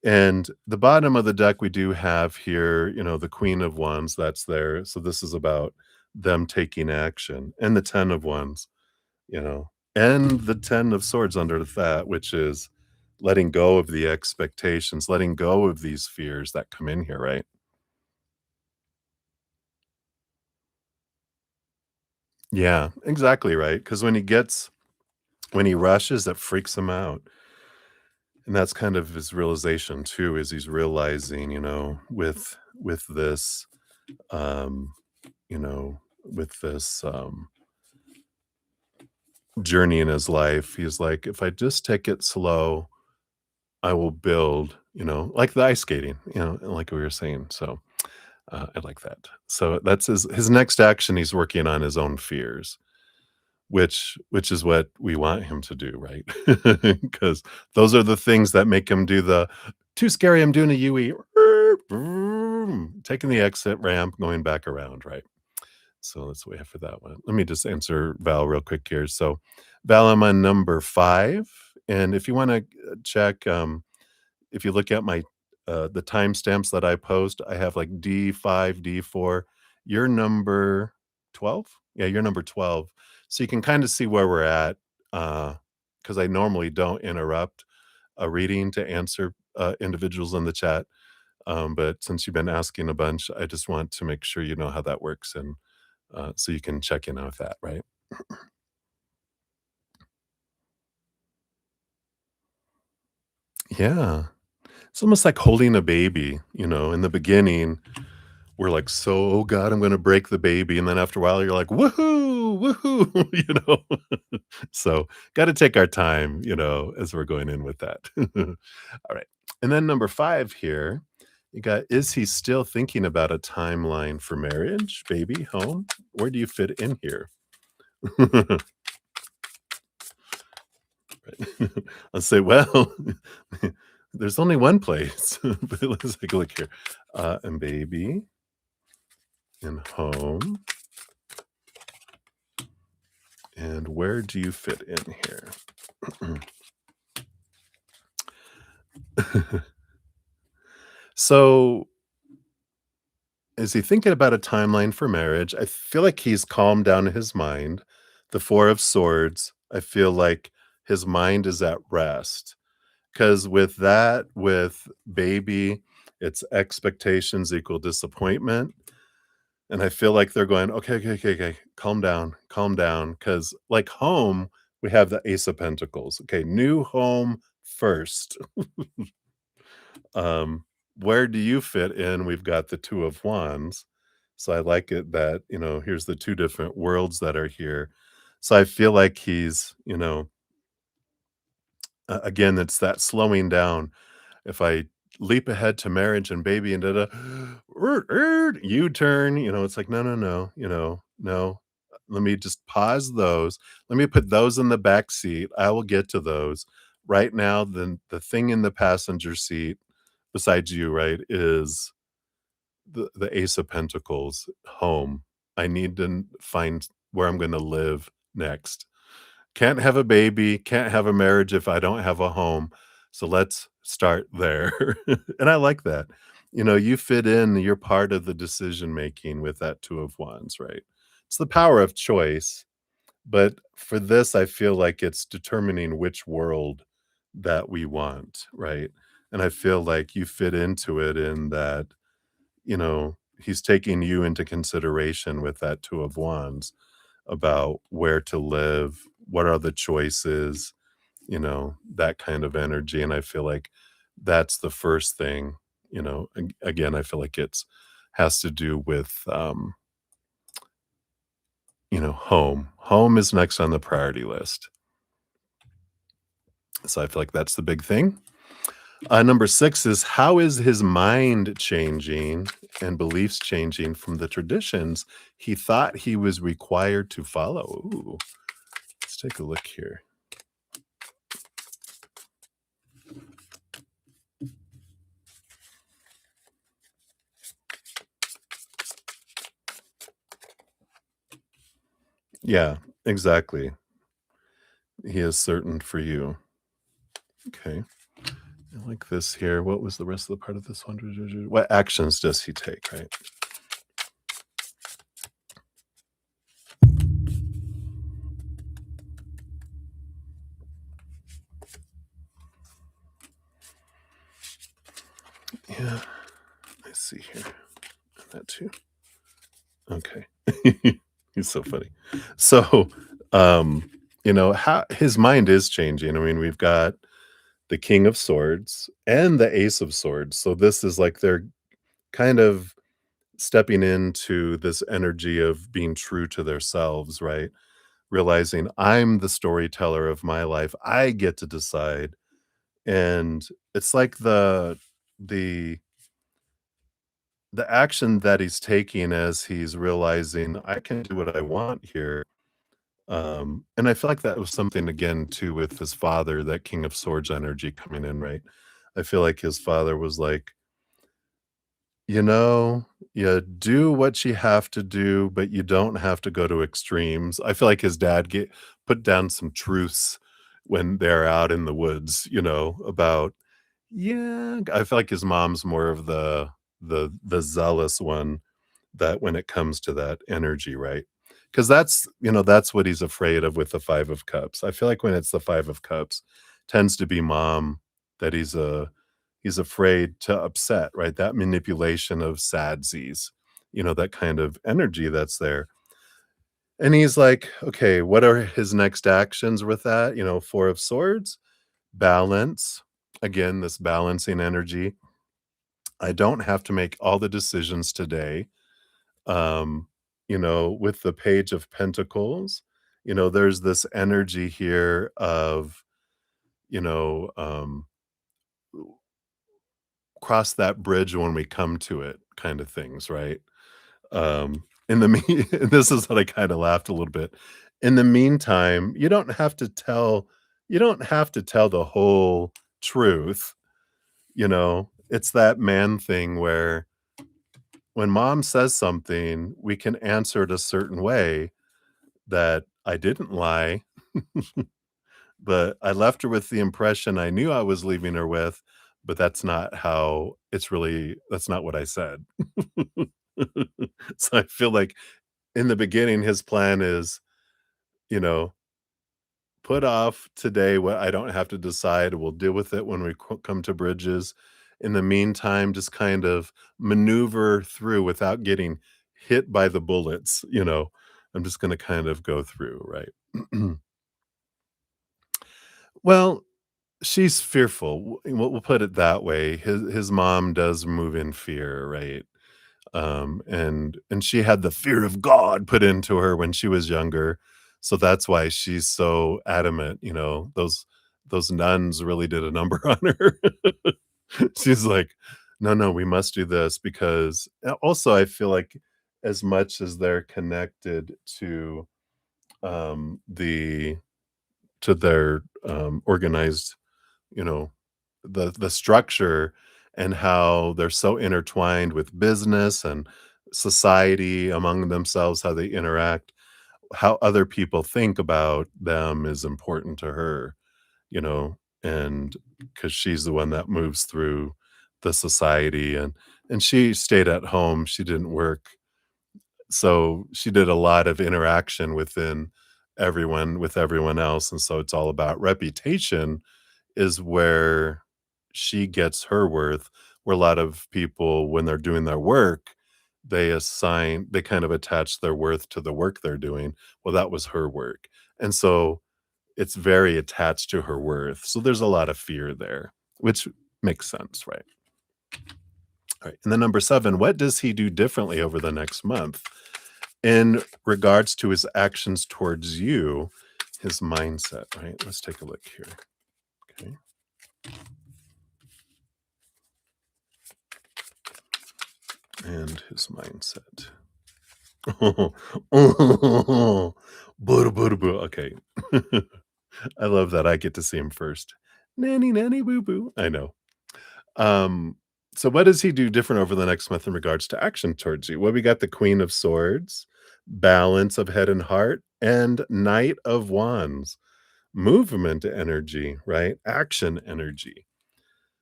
And the bottom of the deck, we do have here, the Queen of Wands that's there. So this is about them taking action, and the 10 of Wands, and the 10 of Swords under that, which is letting go of the expectations, letting go of these fears that come in here, right? Yeah, exactly right. Because when he rushes, that freaks him out. And that's kind of his realization too, is he's realizing, with this, um, with this journey in his life, he's like, if I just take it slow, I will build, like the ice skating, like we were saying. So I like that. So that's his next action. He's working on his own fears, which is what we want him to do, right? Because those are the things that make him do the too scary. I'm doing a UE, taking the exit ramp, going back around, right? So let's wait for that one. Let me just answer Val real quick here. So, Val, I'm on number 5, and if you wanna check, if you look at my, the timestamps that I post, I have, like, D5, D4. You're number 12? Yeah, you're number 12. So you can kinda see where we're at, because I normally don't interrupt a reading to answer, individuals in the chat, but since you've been asking a bunch, I just want to make sure you know how that works, and so you can check in with that, right? Yeah. It's almost like holding a baby, in the beginning, we're like, so, oh God, I'm going to break the baby. And then after a while, you're like, woohoo, woohoo, So, got to take our time, as we're going in with that. All right. And then number 5 here, you got, is he still thinking about a timeline for marriage, baby, home? Where do you fit in here? I'll say, well, there's only one place, but let's take a look here. And baby and home. And where do you fit in here? So, is he thinking about a timeline for marriage? I feel like he's calmed down his mind. The 4 of Swords, I feel like his mind is at rest. Because with that, with baby, it's expectations equal disappointment. And I feel like they're going, "Okay, okay, okay, okay, calm down, because like home, we have the Ace of Pentacles. Okay, new home first. Um, where do you fit in? We've got the Two of Wands. So I like it that, here's the 2 different worlds that are here. So I feel like he's, again, it's that slowing down. If I leap ahead to marriage and baby and da-da, U-turn, it's like, no, no, no, no. Let me just pause those. Let me put those in the back seat. I will get to those. Right now, the thing in the passenger seat besides you, right, is the Ace of Pentacles, home. I need to find where I'm gonna live next. Can't have a baby, can't have a marriage if I don't have a home. So let's start there. And I like that. You fit in, you're part of the decision making with that 2 of Wands, right? It's the power of choice, but for this, I feel like it's determining which world that we want, right? And I feel like you fit into it in that, he's taking you into consideration with that 2 of Wands about where to live, what are the choices, that kind of energy. And I feel like that's the first thing, again, I feel like it's has to do with home. Home is next on the priority list. So I feel like that's the big thing. Number 6 is, how is his mind changing and beliefs changing from the traditions he thought he was required to follow? Ooh, let's take a look here. Yeah, exactly. He is certain for you. Okay. I like this here. What was the rest of the part of this one? What actions does he take, right? Yeah, I see here. That too. Okay. He's so funny. So, how his mind is changing. I mean, we've got the King of Swords and the Ace of Swords. So this is like they're kind of stepping into this energy of being true to themselves, right? Realizing I'm the storyteller of my life. I get to decide. And it's like the the action that he's taking as he's realizing I can do what I want here. And I feel like that was something again too with his father, that King of Swords energy coming in, right? I feel like his father was like, you do what you have to do, but you don't have to go to extremes. I feel like his dad put down some truths when they're out in the woods, about yeah. I feel like his mom's more of the zealous one that when it comes to that energy, right? Because that's what he's afraid of with the 5 of Cups. I feel like when it's the 5 of Cups, tends to be mom that he's afraid to upset, right? That manipulation of sadsies, that kind of energy that's there. And he's like, "Okay, what are his next actions with that?" 4 of Swords, balance. Again, this balancing energy. I don't have to make all the decisions today. With the Page of Pentacles, there's this energy here of, you know, um, cross that bridge when we come to it kind of things, right? In the mean this is what I kinda laughed a little bit. In the meantime, you don't have to tell the whole truth, It's that man thing where when mom says something, we can answer it a certain way that I didn't lie, but I left her with the impression I knew I was leaving her with, but that's not what I said. So I feel like in the beginning, his plan is, you know, put off today what I don't have to decide. We'll deal with it when we come to bridges. In the meantime, just kind of maneuver through without getting hit by the bullets. I'm just going to kind of go through, right? Well, she's fearful. We'll put it that way. His mom does move in fear, right? And she had the fear of God put into her when she was younger, so that's why she's so adamant. Those nuns really did a number on her. She's like, "No, no, we must do this," because also I feel like as much as they're connected the to their organized, you know the structure, and how they're so intertwined with business and society among themselves, how they interact, how other people think about them is important to her, you know, and because she's the one that moves through the society, and she stayed at home, she didn't work, so she did a lot of interaction with everyone else, and so it's all about reputation is where she gets her worth, where a lot of people, when they're doing their work, they kind of attach their worth to the work they're doing. Well, that was her work. And so it's very attached to her worth. So there's a lot of fear there, which makes sense, right? All right. And then number 7, what does he do differently over the next month in regards to his actions towards you, his mindset, right? Let's take a look here. Okay. And his mindset. Oh, boo, boo, boo. Okay. I love that I get to see him first. Nanny, nanny, boo, boo. I know. Um, so what does he do different over the next month in regards to action towards you? Well, we got the Queen of Swords, balance of head and heart, and Knight of Wands, movement energy, right? Action energy.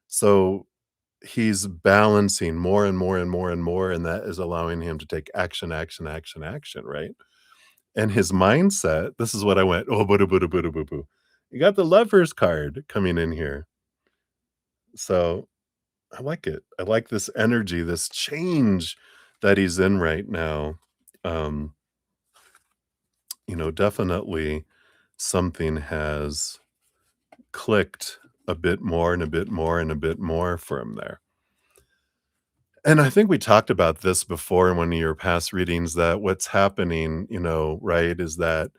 So he's balancing more and more and more and more, and that is allowing him to take action, action, action, action, right? And his mindset, this is what I went, "Oh, boo boo boo boo boo." You got the Lovers card coming in here. So, I like it. I like this energy, this change that he's in right now. Um, definitely something has clicked a bit more and a bit more and a bit more for him there. And I think we talked about this before in one of your past readings that what's happening, right, is that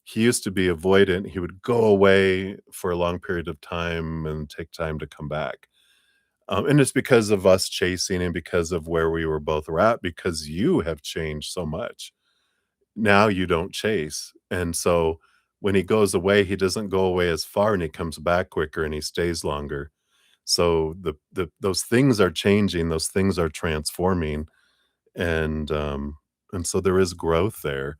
he used to be avoidant. He would go away for a long period of time and take time to come back. And it's because of us chasing and because of where we were both at, because you have changed so much. Now you don't chase. And so when he goes away, he doesn't go away as far and he comes back quicker and he stays longer. So the those things are changing, those things are transforming, and so there is growth there.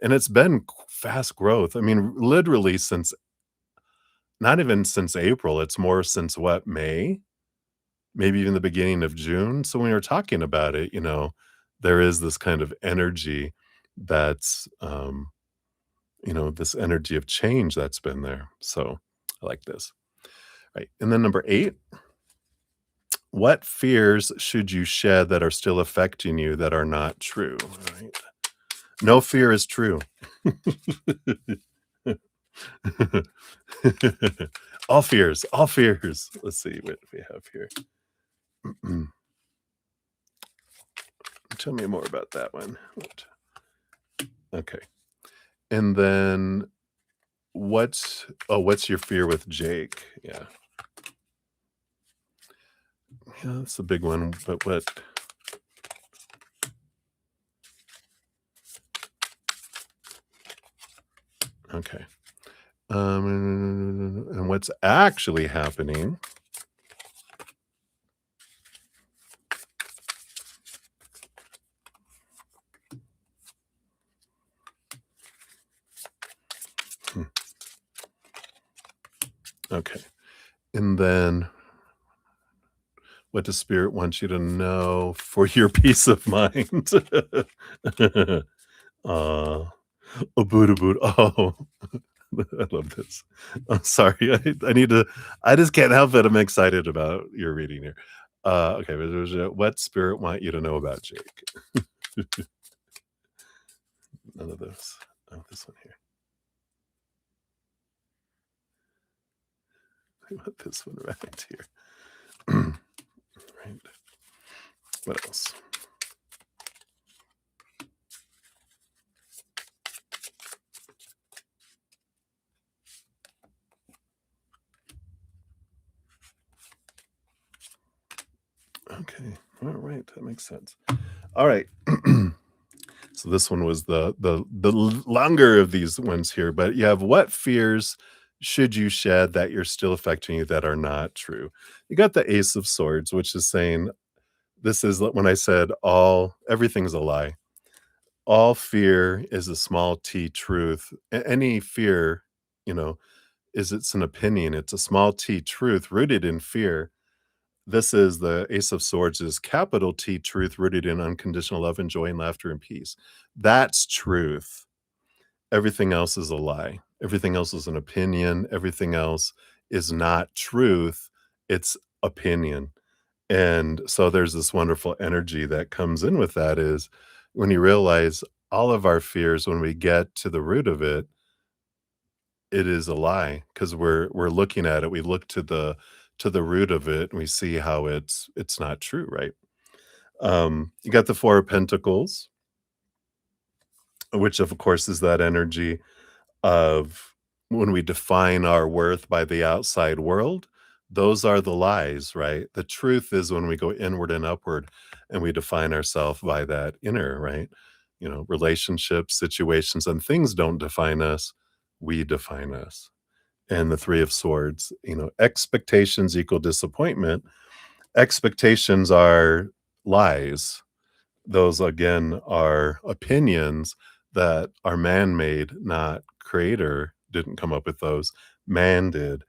And it's been fast growth. I mean, literally since not even since April, it's more since what, May? Maybe even the beginning of June? So when we were talking about it, there is this kind of energy that's, this energy of change that's been there. So I like this. Right. And then number 8, what fears should you shed that are still affecting you that are not true? All right. No fear is true. All fears, all fears. Let's see what we have here. Tell me more about that one. Okay. And then what's your fear with Jake? Yeah. Yeah, that's a big one, but what okay. And what's actually happening. Hmm, okay. And then what does spirit want you to know for your peace of mind? Aw. Oh, Buddha Buddha. Oh, I love this. I'm sorry. I need to I just can't help it. I'm excited about your reading here. Okay, but there's what spirit want you to know about Jake? None of those. Oh, this one here. I want this one right here. Right. What else? Okay. All right. That makes sense. All right. So this one was the longer of these ones here, but you have what fears should you shed that you're still affecting you that are not true? You got the Ace of Swords, which is saying this is when I said everything's a lie. All fear is a small t truth. Any fear, you know, it's an opinion. It's a small t truth rooted in fear. This is the Ace of Swords is capital T truth rooted in unconditional love and joy and laughter and peace. That's truth. Everything else is a lie. Everything else is an opinion. Everything else is not truth. It's opinion. And so there's this wonderful energy that comes in with that is when you realize all of our fears, when we get to the root of it, it is a lie because we're looking at it. We look to the root of it and we see how it's not true, right? You got the Four of Pentacles, which of course is that energy of when we define our worth by the outside world, those are the lies, right? The truth is when we go inward and upward and we define ourselves by that inner, right? Relationships, situations, and things don't define us. We define us. And the Three of Swords, expectations equal disappointment. Expectations are lies. Those again are opinions that are man-made, not creator didn't come up with those. Man did.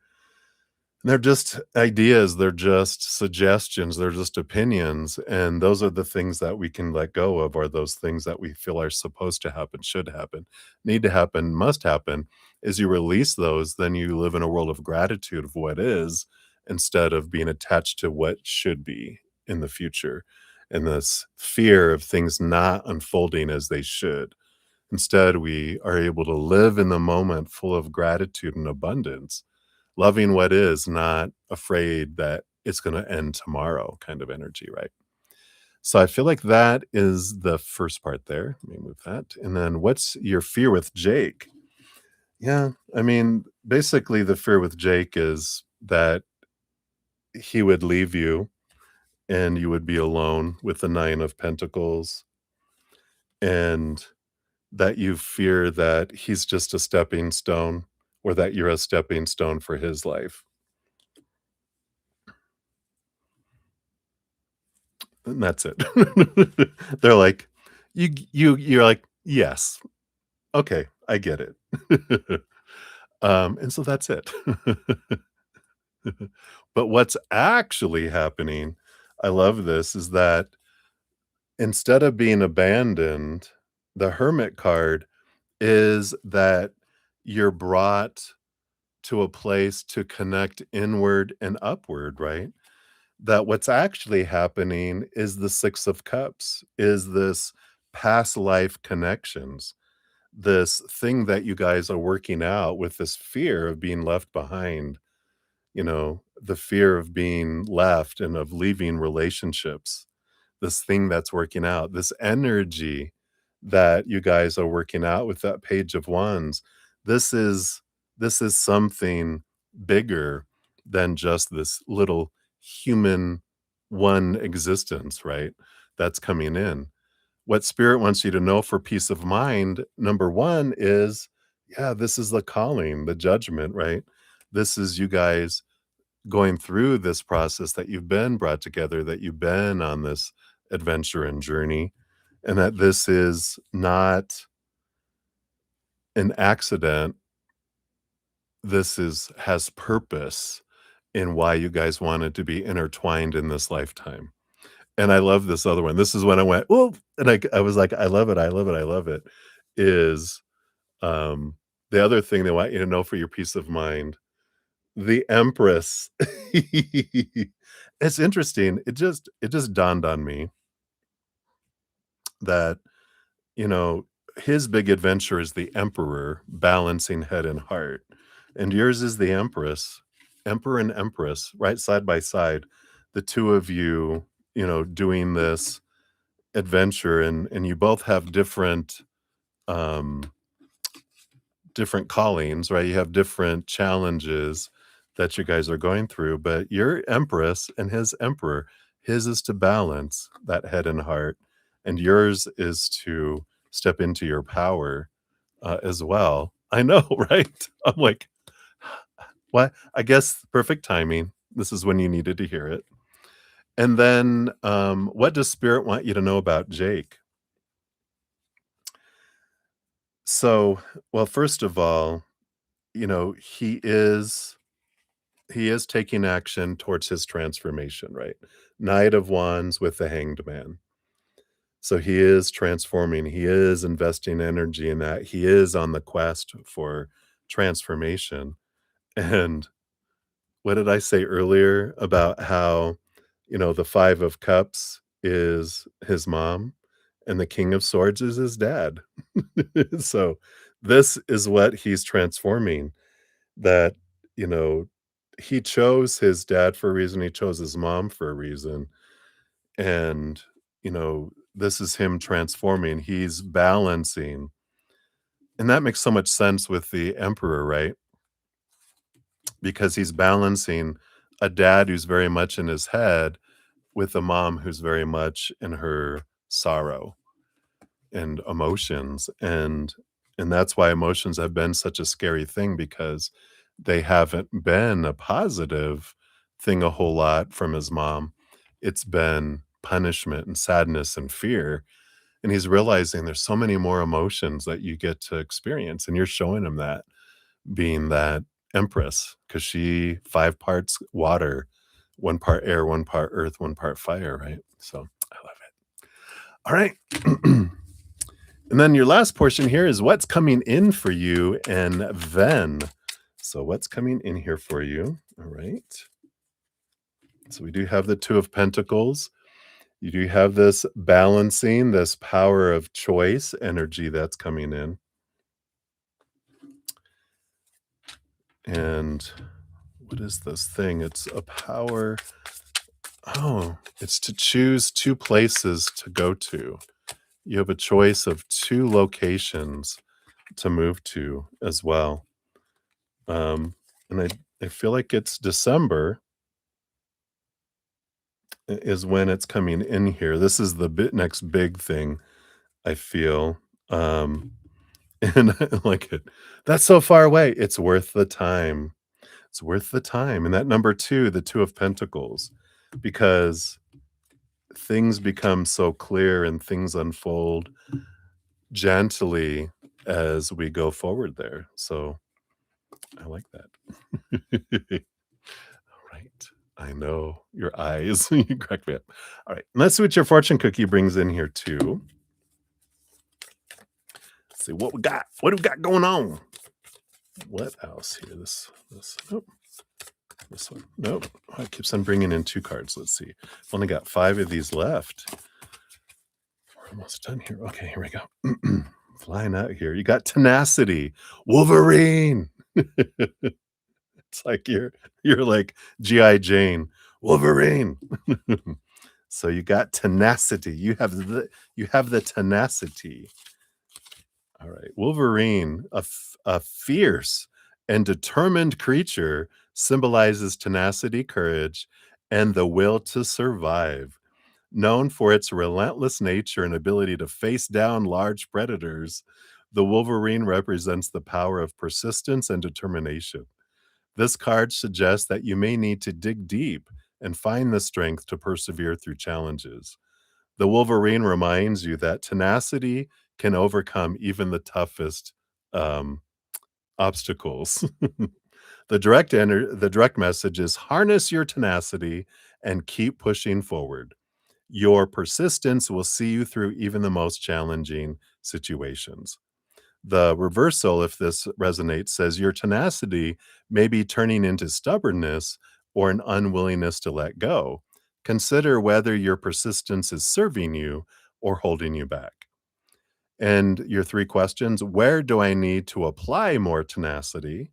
They're just ideas, they're just suggestions, they're just opinions, and those are the things that we can let go of, are those things that we feel are supposed to happen, should happen, need to happen, must happen. As you release those, then you live in a world of gratitude of what is, instead of being attached to what should be in the future, and this fear of things not unfolding as they should. Instead, we are able to live in the moment full of gratitude and abundance, loving what is, not afraid that it's gonna end tomorrow kind of energy, right? So I feel like that is the first part there. Let me move that. And then what's your fear with Jake? Yeah, I mean, basically the fear with Jake is that he would leave you and you would be alone with the 9 of Pentacles, and that you fear that he's just a stepping stone, or that you're a stepping stone for his life. And that's it. They're like, you're like, "Yes, okay, I get it." And so that's it. But what's actually happening, I love this, is that instead of being abandoned, the Hermit card is that you're brought to a place to connect inward and upward, right? That what's actually happening is the 6 of Cups, is this past life connections, this thing that you guys are working out with this fear of being left behind, the fear of being left and of leaving relationships, this thing that's working out, this energy that you guys are working out with that Page of Wands. This is this is something bigger than just this little human one existence, right? That's coming in. What spirit wants you to know for peace of mind, number 1 is, yeah, this is the calling, the judgment, right? This is you guys going through this process, that you've been brought together, that you've been on this adventure and journey, and that this is not an accident. This is has purpose in why you guys wanted to be intertwined in this lifetime. And I love this other one. This is when I went, "Oh," and I was like, "I love it, I love it, I love it," is, um, the other thing they want you to know for your peace of mind, the Empress. It's interesting. It just dawned on me that, you know, his big adventure is the Emperor balancing head and heart, and yours is the Empress, Emperor and Empress, right side by side, the 2 of you, doing this adventure, and you both have um different callings, right? You have different challenges that you guys are going through, but your Empress and his Emperor, his is to balance that head and heart, and yours is to step into your power, as well. I know, right? I'm like, "What?" I guess perfect timing. This is when you needed to hear it. And then, what does Spirit want you to know about Jake? So, well, first of all, he is taking action towards his transformation, right? Knight of Wands with the Hanged Man. So he is transforming, he is investing energy in that, he is on the quest for transformation. And what did I say earlier about how, the 5 of Cups is his mom and the King of Swords is his dad? So this is what he's transforming, that, you know, he chose his dad for a reason, he chose his mom for a reason, and, this is him transforming, he's balancing, and that makes so much sense with the Emperor, right? Because he's balancing a dad who's very much in his head with a mom who's very much in her sorrow and emotions, and that's why emotions have been such a scary thing, because they haven't been a positive thing a whole lot from his mom. It's been punishment and sadness and fear, and he's realizing there's so many more emotions that you get to experience, and you're showing him that, being that Empress, because she 5 parts water, 1 part air, 1 part earth, 1 part fire, right? So, I love it. All right. And then your last portion here is what's coming in for you and then. So what's coming in here for you? All right. So we do have the 2 of Pentacles. You do have this balancing, this power of choice energy that's coming in. And what is this thing? It's a power. Oh, it's to choose 2 places to go to. You have a choice of 2 locations to move to as well. And I feel like it's December is when it's coming in here. This is the next big thing I feel. Um, and I like it. That's so far away. It's worth the time. It's worth the time. And that number 2, the 2 of Pentacles, because things become so clear and things unfold gently as we go forward there. So I like that. Right. I know your eyes. You crack me up. All right. Let's see what your fortune cookie brings in here too. Let's see what we got. What do we got going on? What else here? This. Nope. This one. Nope. Oh, it keeps on bringing in 2 cards. Let's see. I've only got 5 of these left. We're almost done here. Okay, here we go. Flying out here. You got tenacity. Wolverine. It's like you're like G.I. Jane. Wolverine. So you got tenacity. You have the tenacity. All right. Wolverine, a fierce and determined creature, symbolizes tenacity, courage, and the will to survive. Known for its relentless nature and ability to face down large predators, the Wolverine represents the power of persistence and determination. This card suggests that you may need to dig deep and find the strength to persevere through challenges. The Wolverine reminds you that tenacity can overcome even the toughest um, obstacles. The direct message is harness your tenacity and keep pushing forward. Your persistence will see you through even the most challenging situations. The reversal, if this resonates, says your tenacity may be turning into stubbornness or an unwillingness to let go. Consider whether your persistence is serving you or holding you back. And your 3 questions: where do I need to apply more tenacity?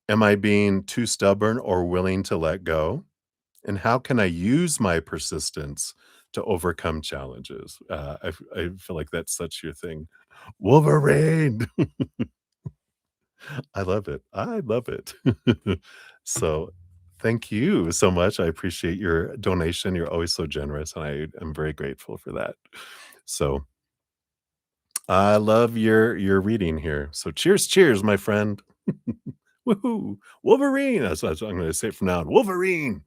Am I being too stubborn or willing to let go? And how can I use my persistence to overcome challenges? I feel like that's such your thing. Wolverine. I love it. I love it. So, thank you so much. I appreciate your donation. You're always so generous, and I am very grateful for that. So, I love your reading here. So, cheers, cheers, my friend. Woohoo! Wolverine. That's what I'm going to say from now on. Wolverine.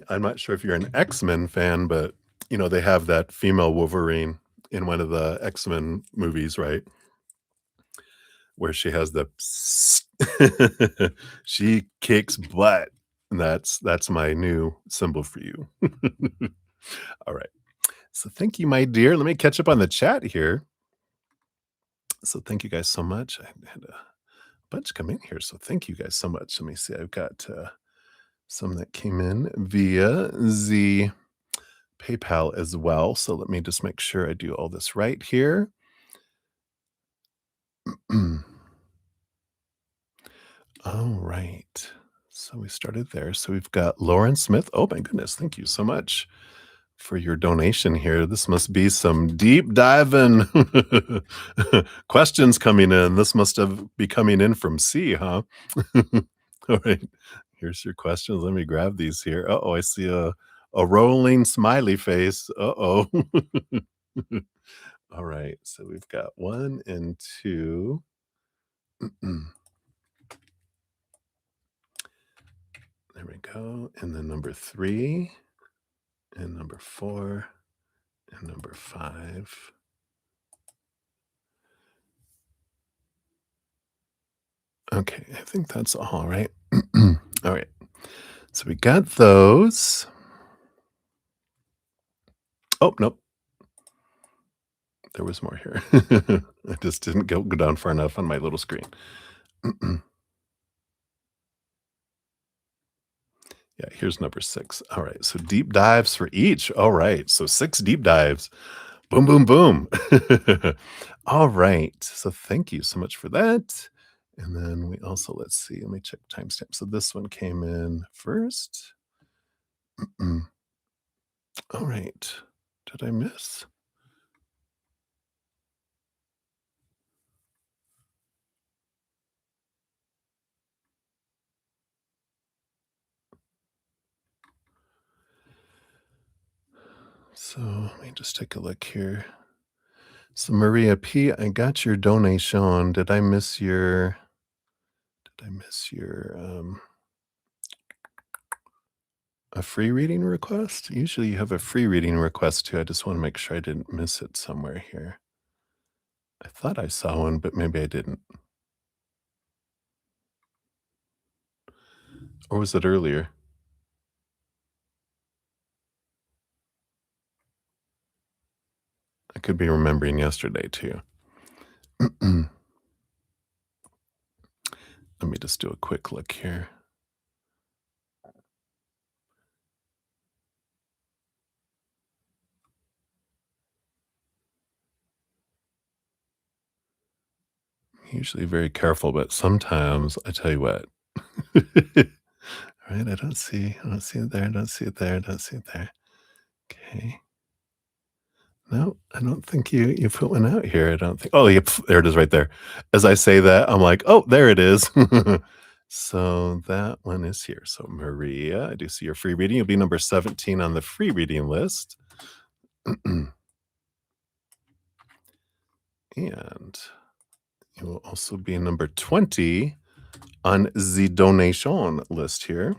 I'm not sure if you're an X-Men fan, but they have that female Wolverine in one of the X-Men movies, right? Where she has the she kicks butt. And that's my new symbol for you. All right. So thank you, my dear. Let me catch up on the chat here. So thank you guys so much. I had a bunch come in here, so thank you guys so much. Let me see. I've got some that came in via the PayPal as well. So let me just make sure I do all this right here. All right. So we started there. So we've got Lauren Smith. Oh my goodness. Thank you so much for your donation here. This must be some deep diving questions coming in. This must be coming in from C, huh? All right. Here's your questions. Let me grab these here. Uh-oh, I see a rolling smiley face. Uh-oh. All right. So we've got 1 and 2. There we go. And then number 3 and number 4 and number 5. Okay, I think that's all right. All right. So we got those. Oh, nope. There was more here. I just didn't go down far enough on my little screen. Yeah, here's number 6. All right, so deep dives for each. All right, so 6 deep dives. Boom, boom, boom. All right, so thank you so much for that. And then we also, let's see, let me check timestamp. So this one came in first. All right. Did I miss? So let me just take a look here. So Maria P, I got your donation. Did I miss your a free reading request? Usually you have a free reading request too. I just want to make sure I didn't miss it somewhere here. I thought I saw one, but maybe I didn't. Or was it earlier? I could be remembering yesterday too. Let me just do a quick look here. Usually very careful, but sometimes I tell you what. Right, I don't see it there, I don't see it there, I don't see it there. Okay. No, I don't think you put one out here, I don't think oh, yep, there it is right there. As I say that, I'm like, "Oh, there it is." So that one is here. So Maria, I do see your free reading. You'll be number 17 on the free reading list. And you will also be number 20 on the donation list here.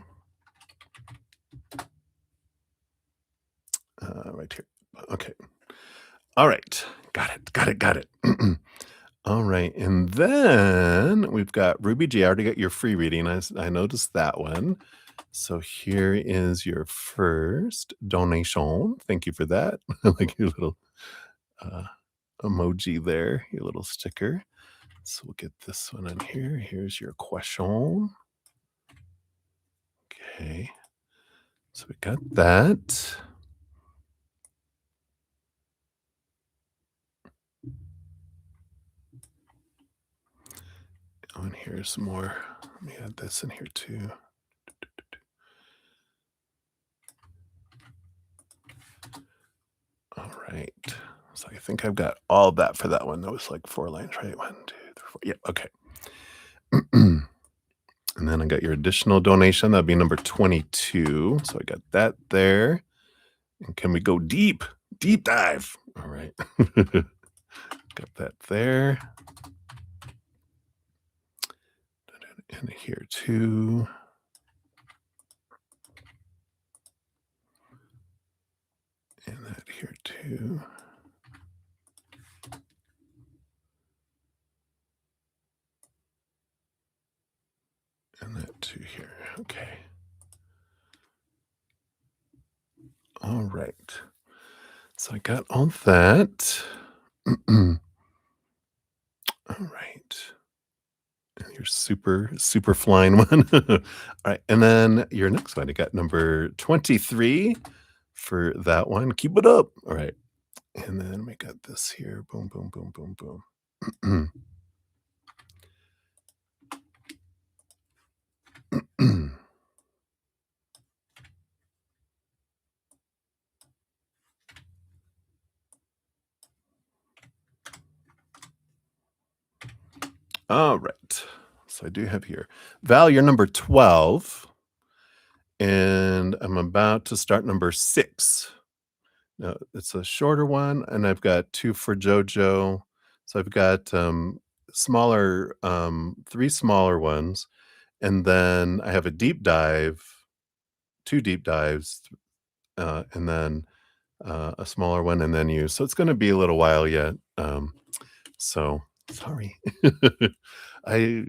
Right here. Okay. All right. Got it. All right. And then we've got Ruby G. I already got your free reading. I noticed that one. So here is your first donation. Thank you for that. Like your little uh, emoji there, your little sticker. So we'll get this one in here. Here's your question. Okay. So we got that. Oh, and here's more. Let me add this in here too. All right. So I think I've got all of that for that one. That was like 4 lines, right? 1, 2, 3, 4. Yeah, okay. And then I got your additional donation. That'd be number 22. So I got that there. And can we go deep? Deep dive. All right. Got that there. And here too. And that here too. And that too here. Okay. All right. So I got all that. All right. And your super flying one. All right. And then your next one, I got number 23 for that one. Keep it up. All right. And then we got this here. Boom, boom, boom, boom, boom. All right. So I do have here. Val, you're number 12. And I'm about to start number 6. Now, it's a shorter one, and I've got 2 for JoJo. So I've got, smaller, 3 smaller ones, and then I have a deep dive, 2 deep dives, and then, a smaller one, and then you. So it's gonna be a little while yet, so sorry. I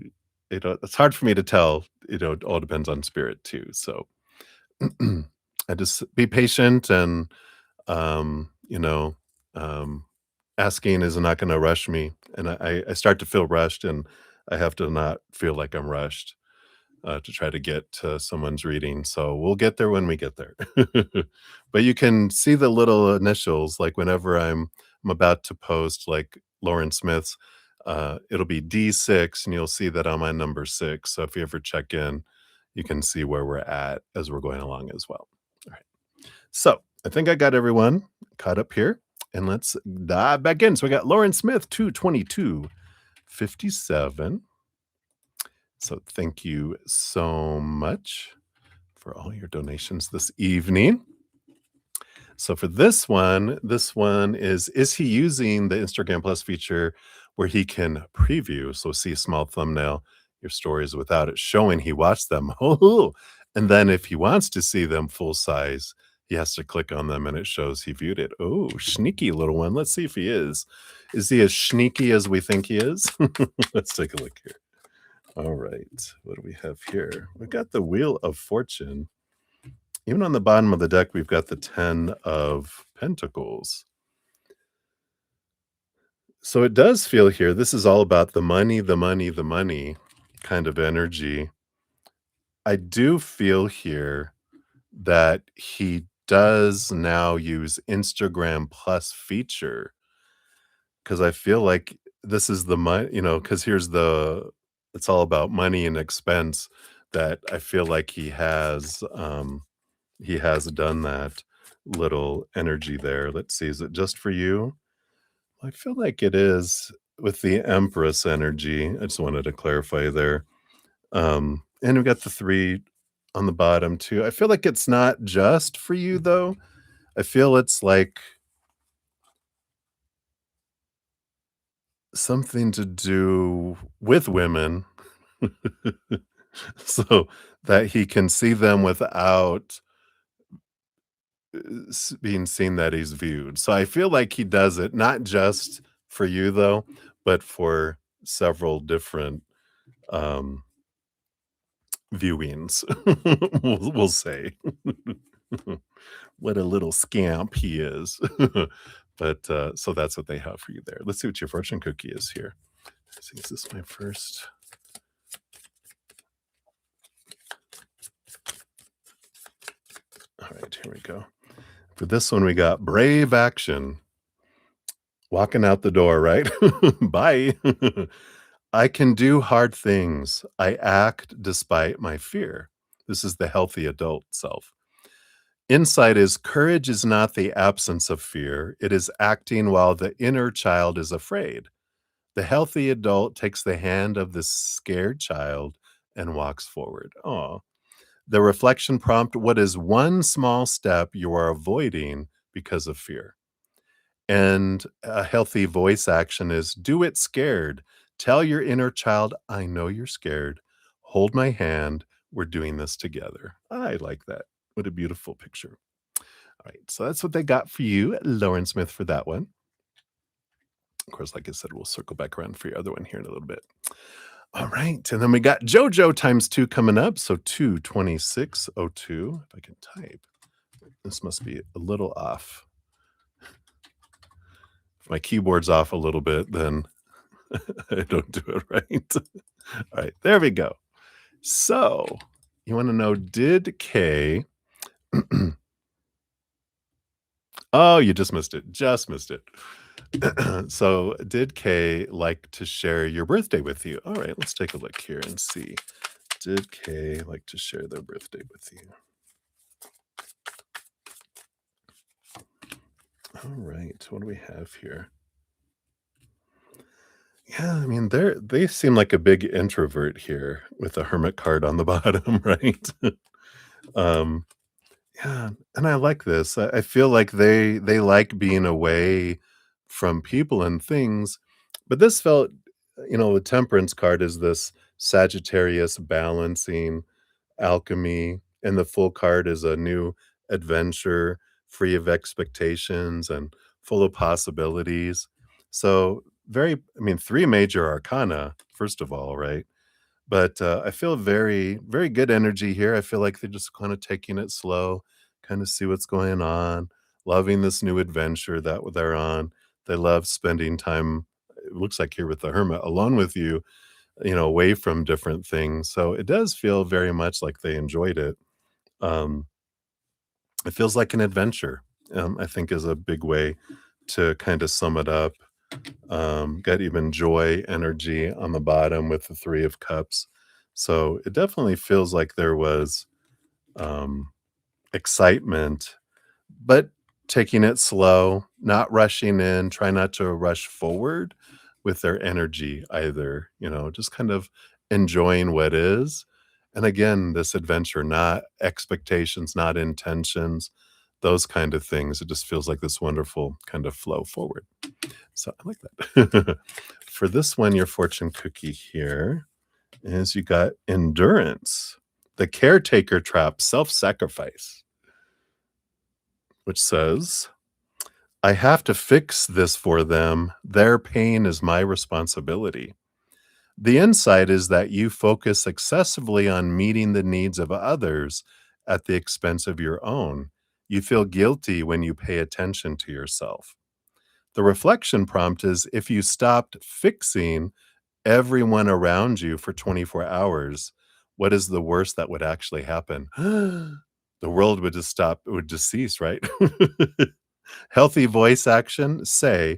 it's hard for me to tell, it all depends on spirit too, so I just be patient and, you know, um, asking is not gonna rush me, and I start to feel rushed, and I have to not feel like I'm rushed, to try to get to someone's reading, so we'll get there when we get there. But you can see the little initials, like, whenever I'm about to post, like, Lauren Smith's, it'll be D6, and you'll see that I'm on number 6, so if you ever check in, you can see where we're at as we're going along as well. Alright. So, I think I got everyone caught up here, and let's dive back in. So we got Lauren Smith, 22257. So thank you so much for all your donations this evening. So for this one is he using the Instagram Plus feature where he can preview, so see a small thumbnail, your stories without it showing he watched them. Oh, and then if he wants to see them full size, he has to click on them and it shows he viewed it. Oh, sneaky little one. Let's see if he is. Is he as sneaky as we think he is? Let's take a look here. All right. What do we have here? We got the Wheel of Fortune. Even on the bottom of the deck, we've got the 10 of Pentacles. So it does feel here, this is all about the money, the money, the money kind of energy. I do feel here that he does now use Instagram Plus feature because I feel like this is the money, because here's it's all about money and expense that I feel like he has done that little energy there. Let's see, is it just for you? I feel like it is with the Empress energy. I just wanted to clarify there. And we've got the 3 on the bottom too. I feel like it's not just for you though. I feel it's like something to do with women. So that he can see them without being seen that he's viewed. So I feel like he does it not just for you though, but for several different um viewings. We'll say. What a little scamp he is. But so that's what they have for you there. Let's see what your fortune cookie is here. Let's see, is this my first? All right, here we go. For this one, we got brave action. Walking out the door, right? Bye. I can do hard things. I act despite my fear. This is the healthy adult self. Insight is courage is not the absence of fear. It is acting while the inner child is afraid. The healthy adult takes the hand of the scared child and walks forward. Oh, the reflection prompt: what is one small step you are avoiding because of fear? And a healthy voice action is do it scared. Tell your inner child, I know you're scared. Hold my hand. We're doing this together. I like that. What a beautiful picture. All right. So that's what they got for you, Lauren Smith, for that one. Of course, like I said, we'll circle back around for your other one here in a little bit. All right. And then we got JoJo times 2 coming up. So 22602. If I can type, this must be a little off. If my keyboard's off a little bit, then I don't do it right. All right, there we go. So, you wanna know, did Kay oh, you just missed it. So, did Kay like to share your birthday with you? All right, let's take a look here and see. Did Kay like to share their birthday with you? All right, what do we have here? Yeah, I mean, they seem like a big introvert here with a hermit card on the bottom, right? Um, yeah, and I like this. I feel like they like being away from people and things, but this felt, the Temperance card is this Sagittarius balancing alchemy, and the Full card is a new adventure, free of expectations and full of possibilities. So, I mean, 3 major arcana, first of all, right? But, I feel very, very good energy here. I feel like they're just kinda taking it slow, kinda see what's going on, loving this new adventure that they're on. They love spending time, it looks like here with the hermit, alone with you, away from different things. So it does feel very much like they enjoyed it. Um, it feels like an adventure, I think is a big way to kinda sum it up. Got even joy energy on the bottom with the 3 of cups. So it definitely feels like there was, um, excitement, but taking it slow, not rushing in, try not to rush forward with their energy either, just kind of enjoying what is. And again, this adventure, not expectations, not intentions, those kind of things. It just feels like this wonderful kind of flow forward. So I like that. For this one, your fortune cookie here is you got endurance, the caretaker trap, self sacrifice, which says, I have to fix this for them. Their pain is my responsibility. The insight is that you focus excessively on meeting the needs of others at the expense of your own. You feel guilty when you pay attention to yourself. The reflection prompt is if you stopped fixing everyone around you for 24 hours, what is the worst that would actually happen? The world would just stop, it would just cease, right? Healthy voice action, say,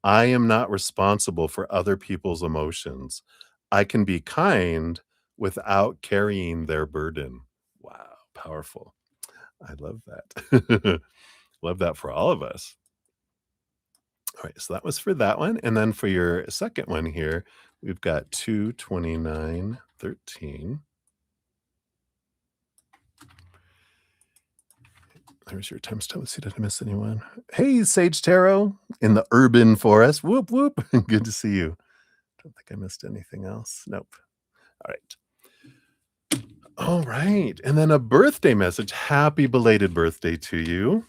I am not responsible for other people's emotions. I can be kind without carrying their burden. Wow, powerful. I love that. Love that for all of us. All right, so that was for that one. And then for your second one here, we've got 22913. There's your time stone. Let's see, did I miss anyone? Hey, Sage Tarot in the urban forest. Whoop, whoop. Good to see you. Don't think I missed anything else. Nope. All right. All right. And then a birthday message. Happy belated birthday to you.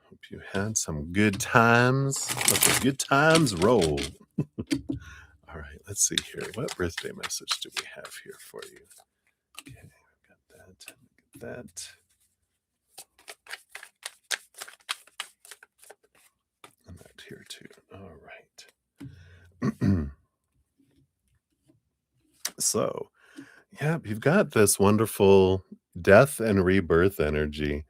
Hope you had some good times. Let the good times roll. All right. Let's see here. What birthday message do we have here for you? Okay. Got that. That. And that here too. All right. So, yeah, you've got this wonderful death and rebirth energy.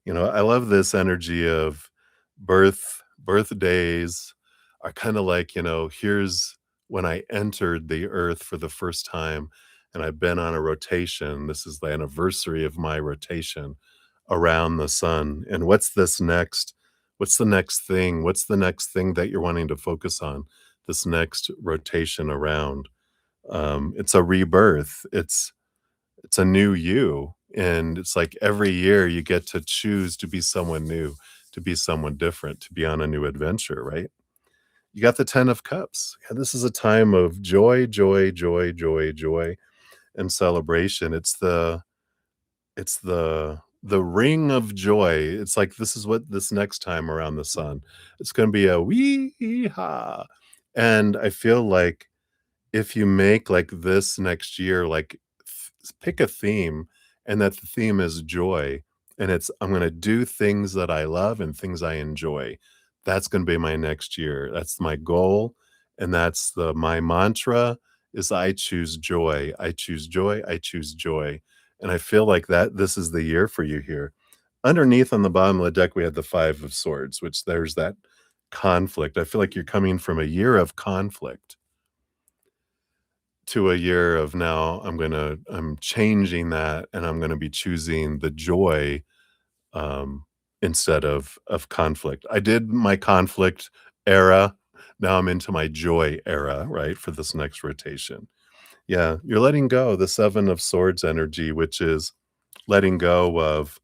I love this energy of birthdays are kind of like, here's when I entered the earth for the first time and I've been on a rotation. This is the anniversary of my rotation around the sun. And what's this next? What's the next thing? What's the next thing that you're wanting to focus on? This next rotation around. It's a rebirth. It's a new you, and it's like every year you get to choose to be someone new, to be someone different, to be on a new adventure, right? You got the 10 of cups. Yeah, this is a time of joy, joy, joy, joy, joy, and celebration. It's the ring of joy. It's like this is what this next time around the sun. It's gonna be a wee ha. And I feel like if you make like this next year, like pick a theme and that the theme is joy and it's I'm going to do things that I love and things I enjoy. That's going to be my next year. That's my goal and that's the my mantra is I choose joy. I choose joy. I choose joy. And I feel like that this is the year for you here. Underneath on the bottom of the deck we had the 5 of swords, which there's that conflict. I feel like you're coming from a year of conflict to a year of now I'm changing that and I'm gonna be choosing the joy, um, instead of conflict. I did my conflict era, now I'm into my joy era, right, for this next rotation. Yeah, you're letting go, the 7 of swords energy, which is letting go of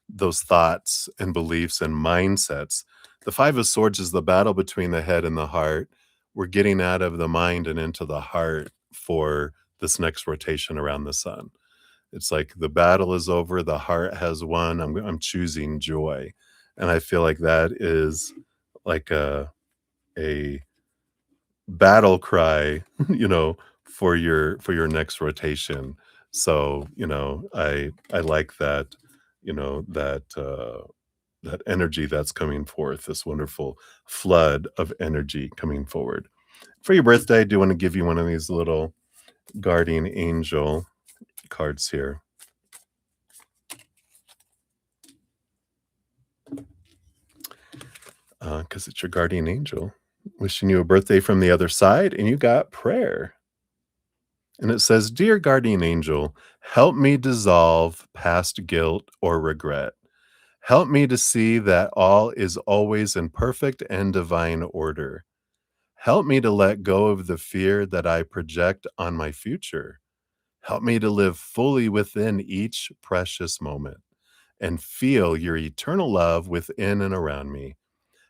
those thoughts and beliefs and mindsets. The 5 of swords is the battle between the head and the heart. We're getting out of the mind and into the heart for this next rotation around the sun. It's like the battle is over, the heart has won. I'm choosing joy. And I feel like that is like a battle cry, you know, for your next rotation. So, I like that, that energy that's coming forth, this wonderful flood of energy coming forward. For your birthday, I do want to give you one of these little guardian angel cards here, because it's your guardian angel wishing you a birthday from the other side, and you got prayer. And it says, "Dear guardian angel, help me dissolve past guilt or regret. Help me to see that all is always in perfect and divine order. Help me to let go of the fear that I project on my future. Help me to live fully within each precious moment and feel your eternal love within and around me.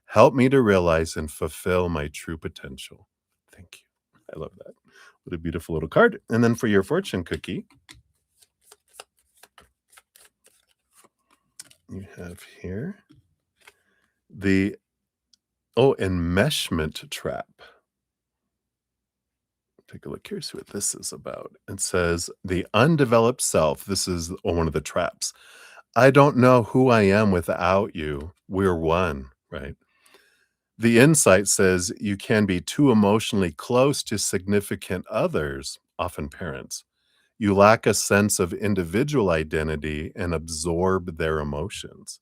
Help me to realize and fulfill my true potential." Thank you. I love that. What a beautiful little card. And then for your fortune cookie, you have here the enmeshment trap. Take a look here, see what this is about. It says, "The undeveloped self." This is one of the traps. "I don't know who I am without you. We're one," right? The insight says you can be too emotionally close to significant others, often parents. You lack a sense of individual identity and absorb their emotions.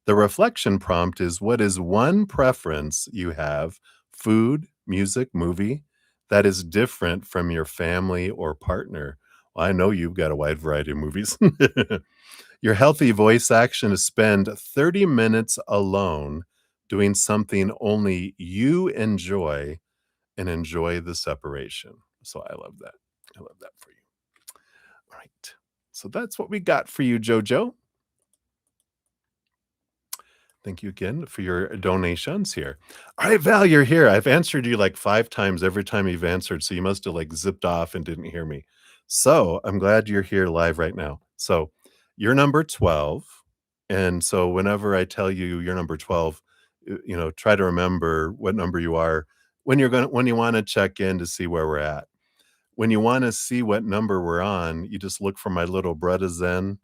The reflection prompt is, what is one preference you have, food, music, movie, that is different from your family or partner? Well, I know you've got a wide variety of movies. Your healthy voice action is spend 30 minutes alone doing something only you enjoy and enjoy the separation. So I love that. I love that for you. All right. So that's what we got for you, JoJo. Thank you again for your donations here. All right, Val, you're here. I've answered you like 5 times every time you've answered, so you must have like zipped off and didn't hear me. So I'm glad you're here live right now. So you're number 12. And so whenever I tell you you're number 12, try to remember what number you are when you want to check in to see where we're at. When you wanna see what number we're on, you just look for my little Bretta Zen.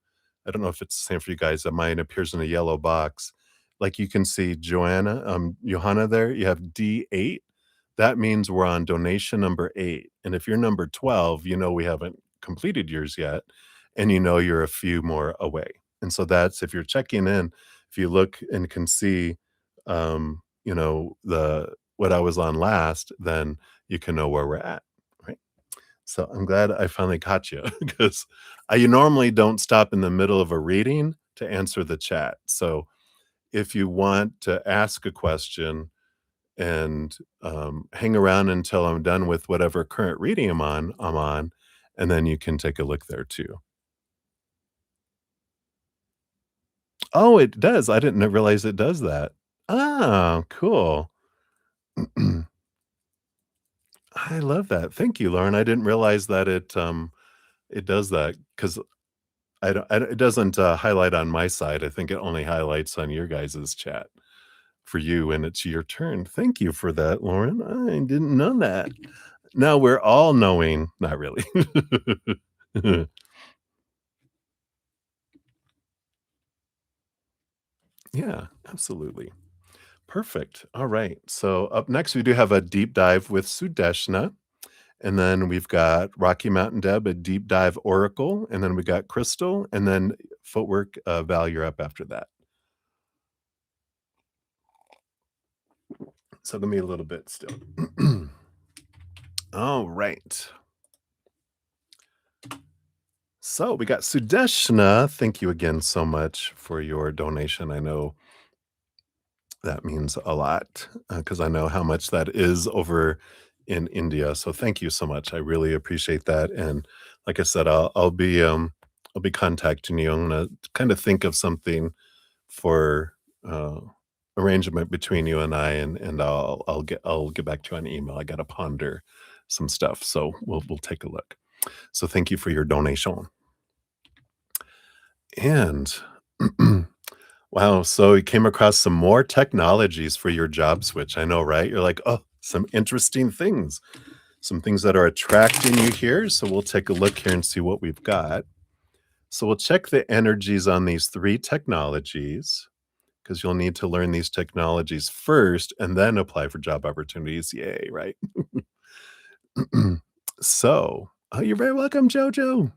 I don't know if it's the same for you guys, mine appears in a yellow box. Like, you can see Johanna there, you have D8. That means we're on donation number 8, and if you're number 12, we haven't completed yours yet, and you're a few more away. And so that's if you're checking in, if you look and can see, the what I was on last, then you can know where we're at, right? So I'm glad I finally caught you because I normally don't stop in the middle of a reading to answer the chat. So if you want to ask a question and hang around until I'm done with whatever current reading I'm on, and then you can take a look there too. Oh, it does. I didn't realize it does that. Ah, cool. I love that. Thank you, Lauren. I didn't realize that it does that because I don't it doesn't, highlight on my side. I think it only highlights on your guys's chat for you, and it's your turn. Thank you for that, Lauren. I didn't know that. Now we're all knowing not really. Yeah, absolutely. Perfect. All right. So up next, we do have a deep dive with Sudeshna, and then we've got Rocky Mountain Deb, a deep dive oracle, and then we got Crystal, and then footwork, Val, you're up after that. So give me a little bit still. All right. So we got Sudeshna. Thank you again so much for your donation. I know that means a lot because I know how much that is over in India. So thank you so much. I really appreciate that. And like I said, I'll be contacting you. I'm gonna kind of think of something for arrangement between you and I, and I'll get back to you on email. I got to ponder some stuff, so we'll take a look. So thank you for your donation. And wow, so you came across some more technologies for your job switch. I know, right? You're like, oh. some interesting things, some things that are attracting you here. So we'll take a look here and see what we've got. So we'll check the energies on these three technologies because you'll need to learn these technologies first and then apply for job opportunities. Yay, right? So, oh, you're very welcome, Jojo.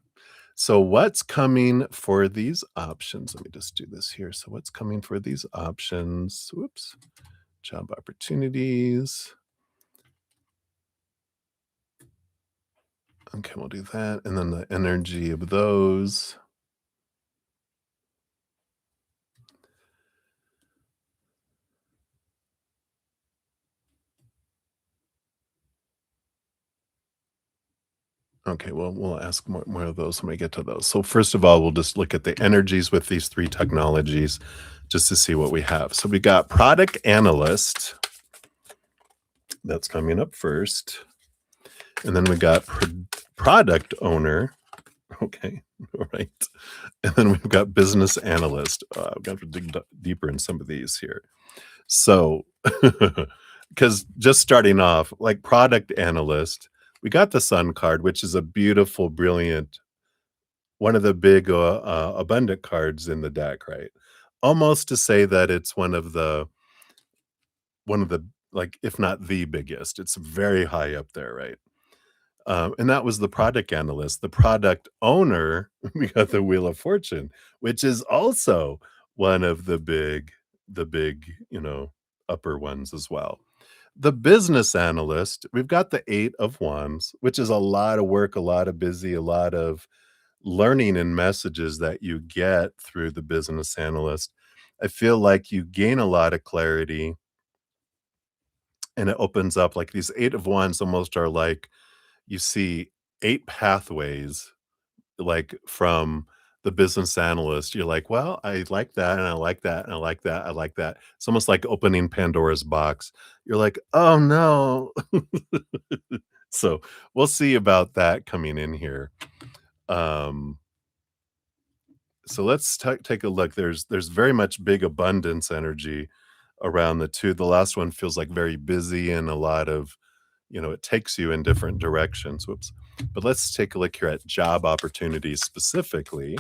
So, what's coming for these options? Let me just do this here. So, what's coming for these options? Whoops. Job opportunities. Okay, we'll do that. And then the energy of those. Okay, well, we'll ask more of those when we get to those. So, first of all, we'll just look at the energies with these three technologies just to see what we have. So, we got product analyst. That's coming up first. And then we got product owner. Okay, all right. And then we've got business analyst. I've got to dig deeper in some of these here. So, because just starting off, like product analyst, we got the Sun card, which is a beautiful, brilliant, one of the big, abundant cards in the deck, right? Almost to say that it's one of the, like, if not the biggest, it's very high up there, right? And that was the product analyst. The product owner, we got the Wheel of Fortune, which is also one of the big, upper ones as well. The business analyst, we've got the 8 of Wands, which is a lot of work, a lot of busy, a lot of learning and messages that you get through the business analyst. I feel like you gain a lot of clarity and it opens up like these 8 of Wands almost are like you see 8 pathways, like, from the business analyst. You're like, "Well, I like that, and I like that, and I like that, I like that." It's almost like opening Pandora's box. You're like, "Oh, no." So, we'll see about that coming in here. Um, so let's take a look. There's very much big abundance energy around the 2. The last one feels like very busy and a lot of, it takes you in different directions. Whoops. But let's take a look here at job opportunities specifically.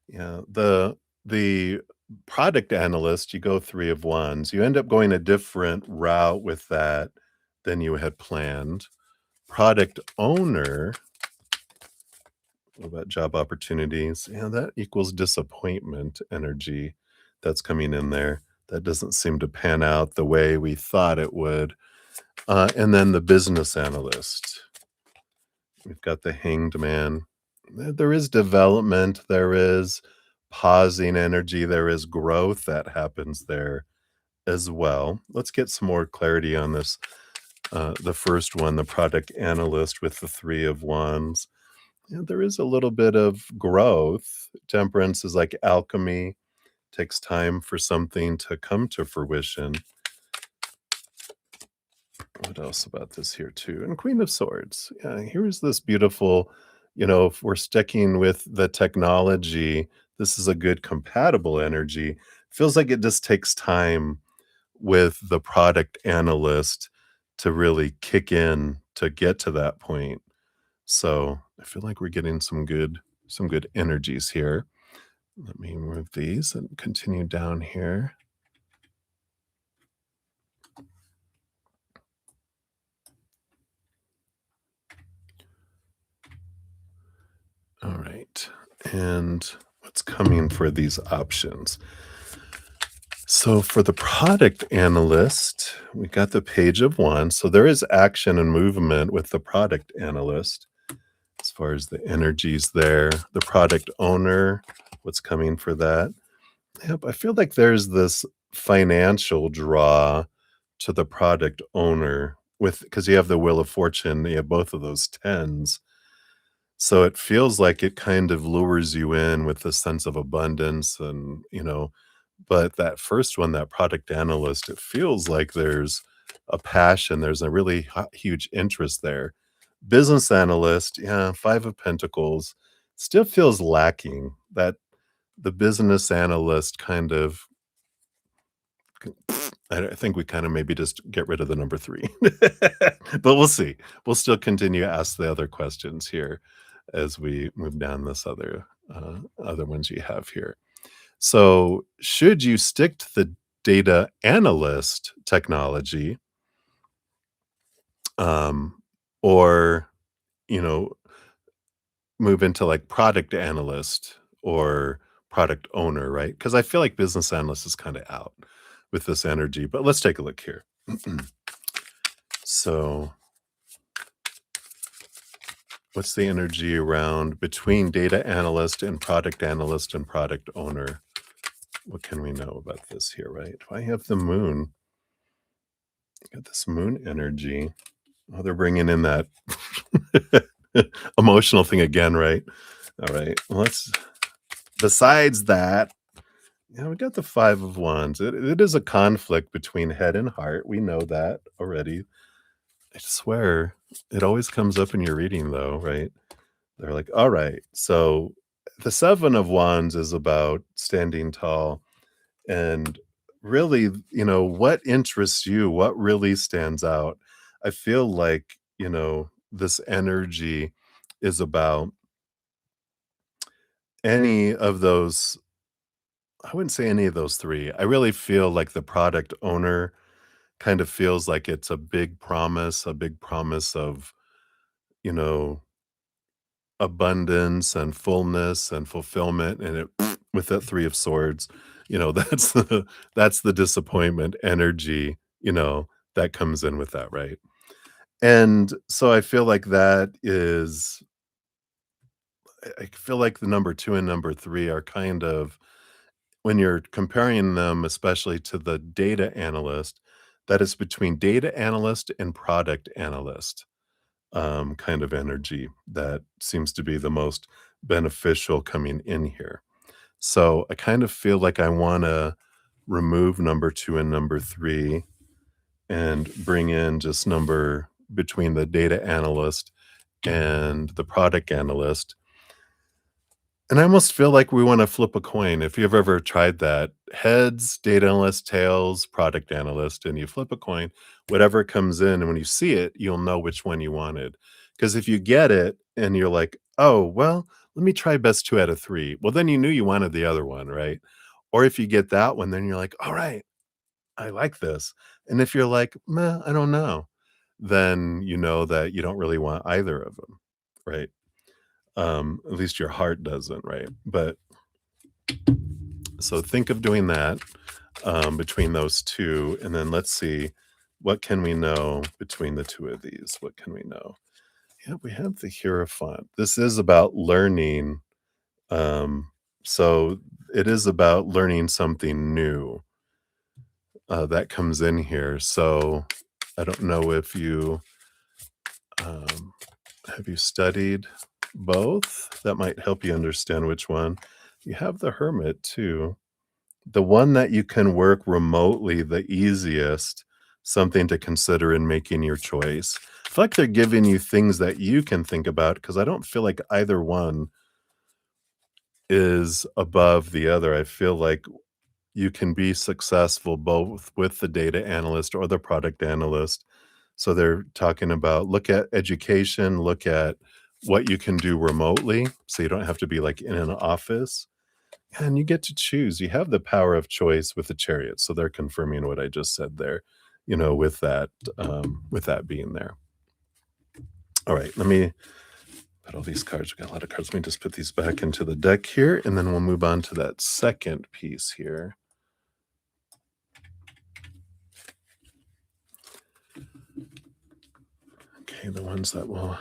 Yeah, the product analyst, you go 3 of Wands. You end up going a different route with that than you had planned. Product owner, what about job opportunities? Yeah, that equals disappointment energy that's coming in there. That doesn't seem to pan out the way we thought it would. And then the business analyst. We've got the hanged man. There is development, there is pausing energy, there is growth that happens there as well. Let's get some more clarity on this. The first one, the product analyst with the 3 of Wands. Yeah, there is a little bit of growth. Temperance is like alchemy, takes time for something to come to fruition. What else about this here too? And Queen of Swords. Yeah, here's this beautiful, if we're sticking with the technology, this is a good compatible energy. Feels like it just takes time with the product analyst to really kick in to get to that point. So I feel like we're getting some good energies here. Let me move these and continue down here. All right. And what's coming for these options? So for the product analyst, we got the Page of Wands. So there is action and movement with the product analyst as far as the energies there. The product owner, what's coming for that? Yep, I feel like there's this financial draw to the product owner with because you have the Wheel of Fortune, you have both of those tens. So it feels like it kind of lures you in with a sense of abundance and, but that first one, that product analyst, it feels like there's a passion, there's a really huge interest there. Business analyst, yeah, 5 of Pentacles, still feels lacking. That the business analyst kind of I think we kinda maybe just get rid of the number 3. But we'll see. We'll still continue to ask the other questions here as we move down this other ones you have here. So, should you stick to the data analyst technology, um, or, you know, move into, like, product analyst or product owner, right? Because I feel like business analyst is kinda out with this energy, but let's take a look here. So, what's the energy around between data analyst and product owner? What can we know about this here, right? If I have the moon, got this moon energy. Oh, they're bringing in that emotional thing again, right? All right. Well, let's, besides that, yeah, we got the 5 of wands. It is a conflict between head and heart. We know that already. I swear it always comes up in your reading though, right? They're like, "All right, so the 7 of wands is about standing tall and really, what interests you? What really stands out?" I feel like, this energy is about any of those. I wouldn't say any of those 3. I really feel like the product owner kind of feels like it's a big promise of, you know, abundance and fullness and fulfillment, and it with that 3 of swords, that's the disappointment energy, that comes in with that, right? And so I feel like that is I feel like the number 2 and number 3 are kind of when you're comparing them, especially to the data analyst, that is between data analyst and product analyst, kind of energy that seems to be the most beneficial coming in here. So I kind of feel like I want to remove number 2 and number 3 and bring in just number between the data analyst and the product analyst. And I almost feel like we wanna flip a coin. If you've ever tried that, heads, data analyst, tails, product analyst, and you flip a coin, whatever comes in, and when you see it, you'll know which one you wanted. Because if you get it and you're like, "Oh, well, let me try best 2 out of 3." Well, then you knew you wanted the other one, right? Or if you get that one, then you're like, "Alright, I like this." And if you're like, "Meh, I don't know," then you know that you don't really want either of them, right? At least your heart doesn't, right? But so think of doing that, between those 2, and then let's see, what can we know between the 2 of these? What can we know? Yeah, we have the Hierophant. This is about learning, um, so it is about learning something new, that comes in here. So I don't know if um have you studied both? That might help you understand which one. You have the Hermit too. The one that you can work remotely the easiest, something to consider in making your choice. I feel like they're giving you things that you can think about because I don't feel like either one is above the other. I feel like you can be successful both with the data analyst or the product analyst. So they're talking about look at education, look at what you can do remotely, so you don't have to be, like, in an office, and you get to choose. You have the power of choice with the Chariot, so they're confirming what I just said there, with that being there. Alright, let me put all these cards. We got a lot of cards. Let me just put these back into the deck here, and then we'll move on to that second piece here. Okay, the ones that will,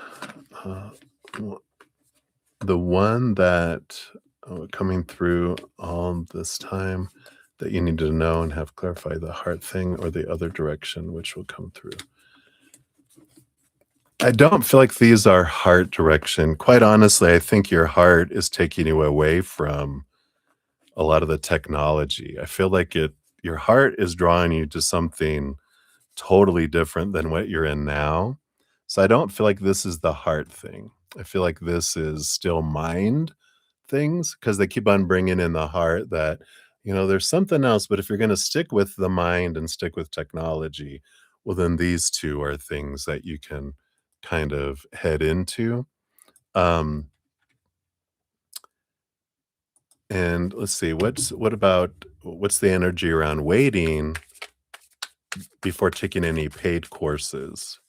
uh, w the one that, coming through all this time that you need to know and have clarified the heart thing or the other direction, which will come through. I don't feel like these are heart direction. Quite honestly, I think your heart is taking you away from a lot of the technology. I feel like your heart is drawing you to something totally different than what you're in now. So I don't feel like this is the heart thing. I feel like this is still mind things because they keep on bringing in the heart that, there's something else, but if you're gonna stick with the mind and stick with technology, well, then these 2 are things that you can kind of head into. Um, and let's see, what's the energy around waiting before taking any paid courses?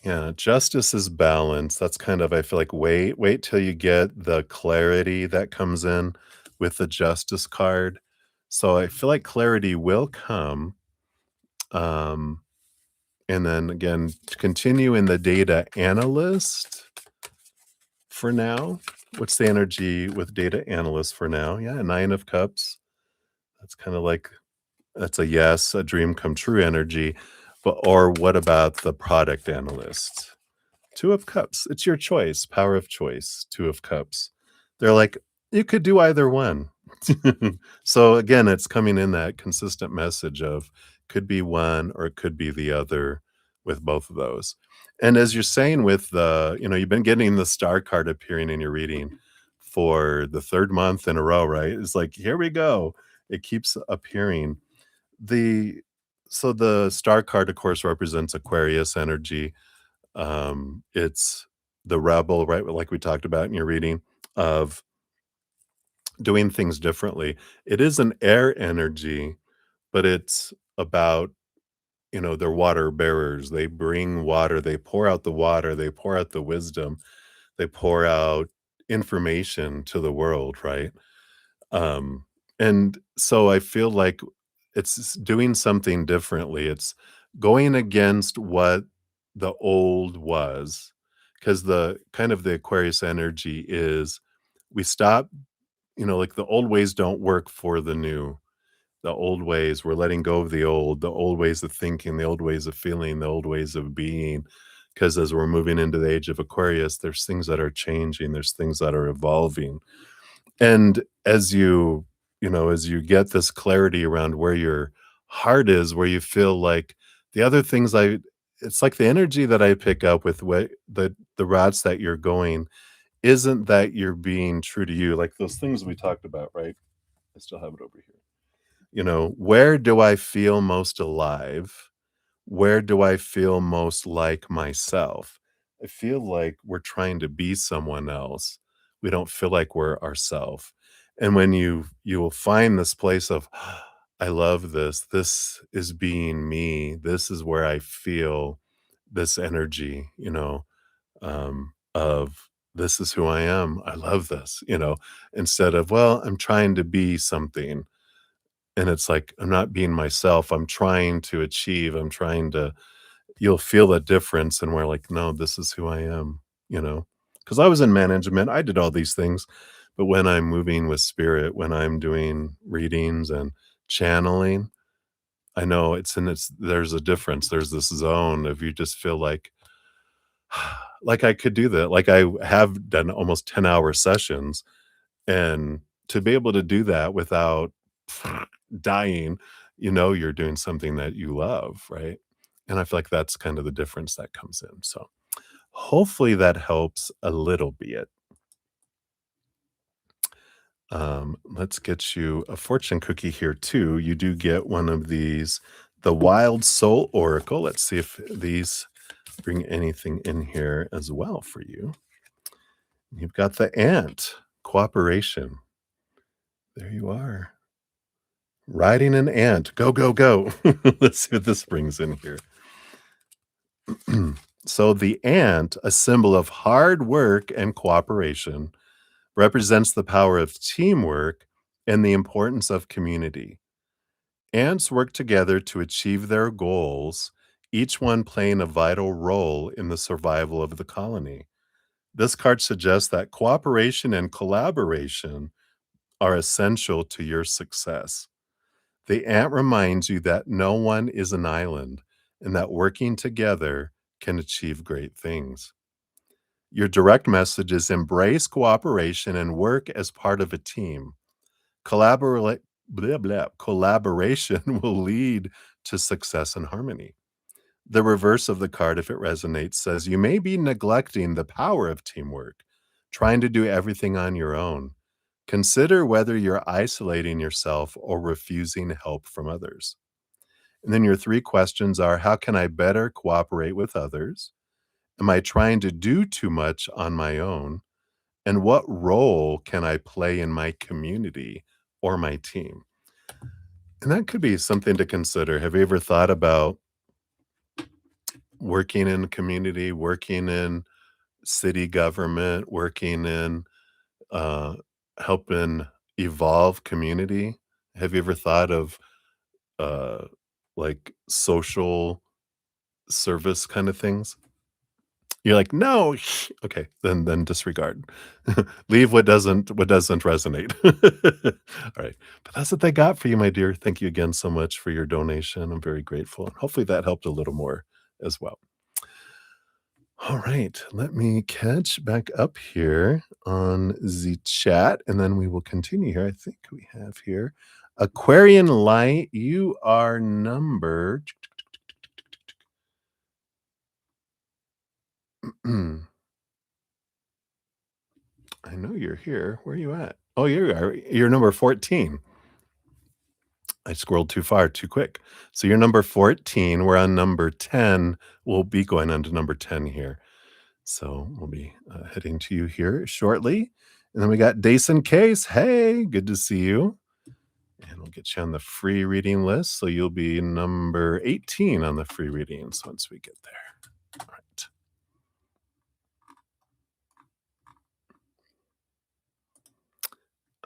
Yeah, justice is balance. That's kind of I feel like wait till you get the clarity that comes in with the justice card. So I feel like clarity will come. Um, and then again, to continue in the data analyst for now. What's the energy with data analyst for now? Yeah, 9 of cups. That's kind of like that's a yes, a dream come true energy. But or what about the product analyst? 2 of Cups, it's your choice, power of choice, 2 of Cups. They're like, "You could do either one." So, again, it's coming in that consistent message of could be one or it could be the other with both of those. And as you're saying with you've been getting the star card appearing in your reading for the 3rd month in a row, right? It's like, "Here we go." It keeps appearing. The so the star card, of course, represents Aquarius energy. It's the rebel, right? Like we talked about in your reading of doing things differently. It is an air energy, but it's about, they're water bearers. They bring water, they pour out the water, they pour out the wisdom, they pour out information to the world, right? Um, and so I feel like it's doing something differently. It's going against what the old was, because the kind of the Aquarius energy is we stop, like the old ways don't work for the new. The old ways, we're letting go of the old ways of thinking, the old ways of feeling, the old ways of being. Because as we're moving into the age of Aquarius, there's things that are changing, there's things that are evolving. And as you get this clarity around where your heart is, where you feel like the other things it's like the energy that I pick up with what the routes that you're going isn't that you're being true to you, like those things we talked about, right? I still have it over here. Where do I feel most alive? Where do I feel most like myself? I feel like we're trying to be someone else. We don't feel like we're ourself. And when you will find this place of I love this. This is being me. This is where I feel this energy, of this is who I am. I love this, instead of, well, I'm trying to be something. And it's like, I'm not being myself. I'm trying to achieve. You'll feel a difference. And we're like, no, this is who I am, because I was in management. I did all these things. But when I'm moving with spirit, when I'm doing readings and channeling, I know there's a difference. There's this zone of you just feel like I could do that. Like I have done almost 10-hour sessions and to be able to do that without dying, you're doing something that you love, right? And I feel like that's kind of the difference that comes in. So hopefully that helps a little bit. Let's get you a fortune cookie here too. You do get one of these, the Wild Soul Oracle. Let's see if these bring anything in here as well for you. You've got the ant, cooperation. There you are. Riding an ant. Go, go, go. Let's see what this brings in here. So the ant, a symbol of hard work and cooperation, represents the power of teamwork and the importance of community. Ants work together to achieve their goals, each one playing a vital role in the survival of the colony. This card suggests that cooperation and collaboration are essential to your success. The ant reminds you that no one is an island and that working together can achieve great things. Your direct message is embrace cooperation and work as part of a team. Collaborate, blah, blah, collaboration will lead to success and harmony. The reverse of the card, if it resonates, says you may be neglecting the power of teamwork. trying to do everything on your own. Consider whether you're isolating yourself or refusing help from others. And then your three questions are: how can I better cooperate with others? Am I trying to do too much on my own? And what role can I play in my community or my team? And that could be something to consider. Have you ever thought about working in community, working in city government, working in uh, helping evolve community? Have you ever thought of uh, like social service kind of things? You're like, "No." Okay, then disregard. Leave what doesn't resonate. Alright, but that's what they got for you, my dear. Thank you again so much for your donation. I'm very grateful, and hopefully that helped a little more as well. Alright, let me catch back up here on the chat, and then we will continue here. I think we have here Aquarian Light, you are number I know you're here. Where are you at? Oh, you are. You're number 14. I scrolled too far, too quick. So you're number 14. We're on number 10. We'll be going on to number 10 here. So we'll be heading to you here shortly. And then we got Dason Case. Hey, good to see you. And we'll get you on the free reading list. So you'll be number 18 on the free readings once we get there. All right.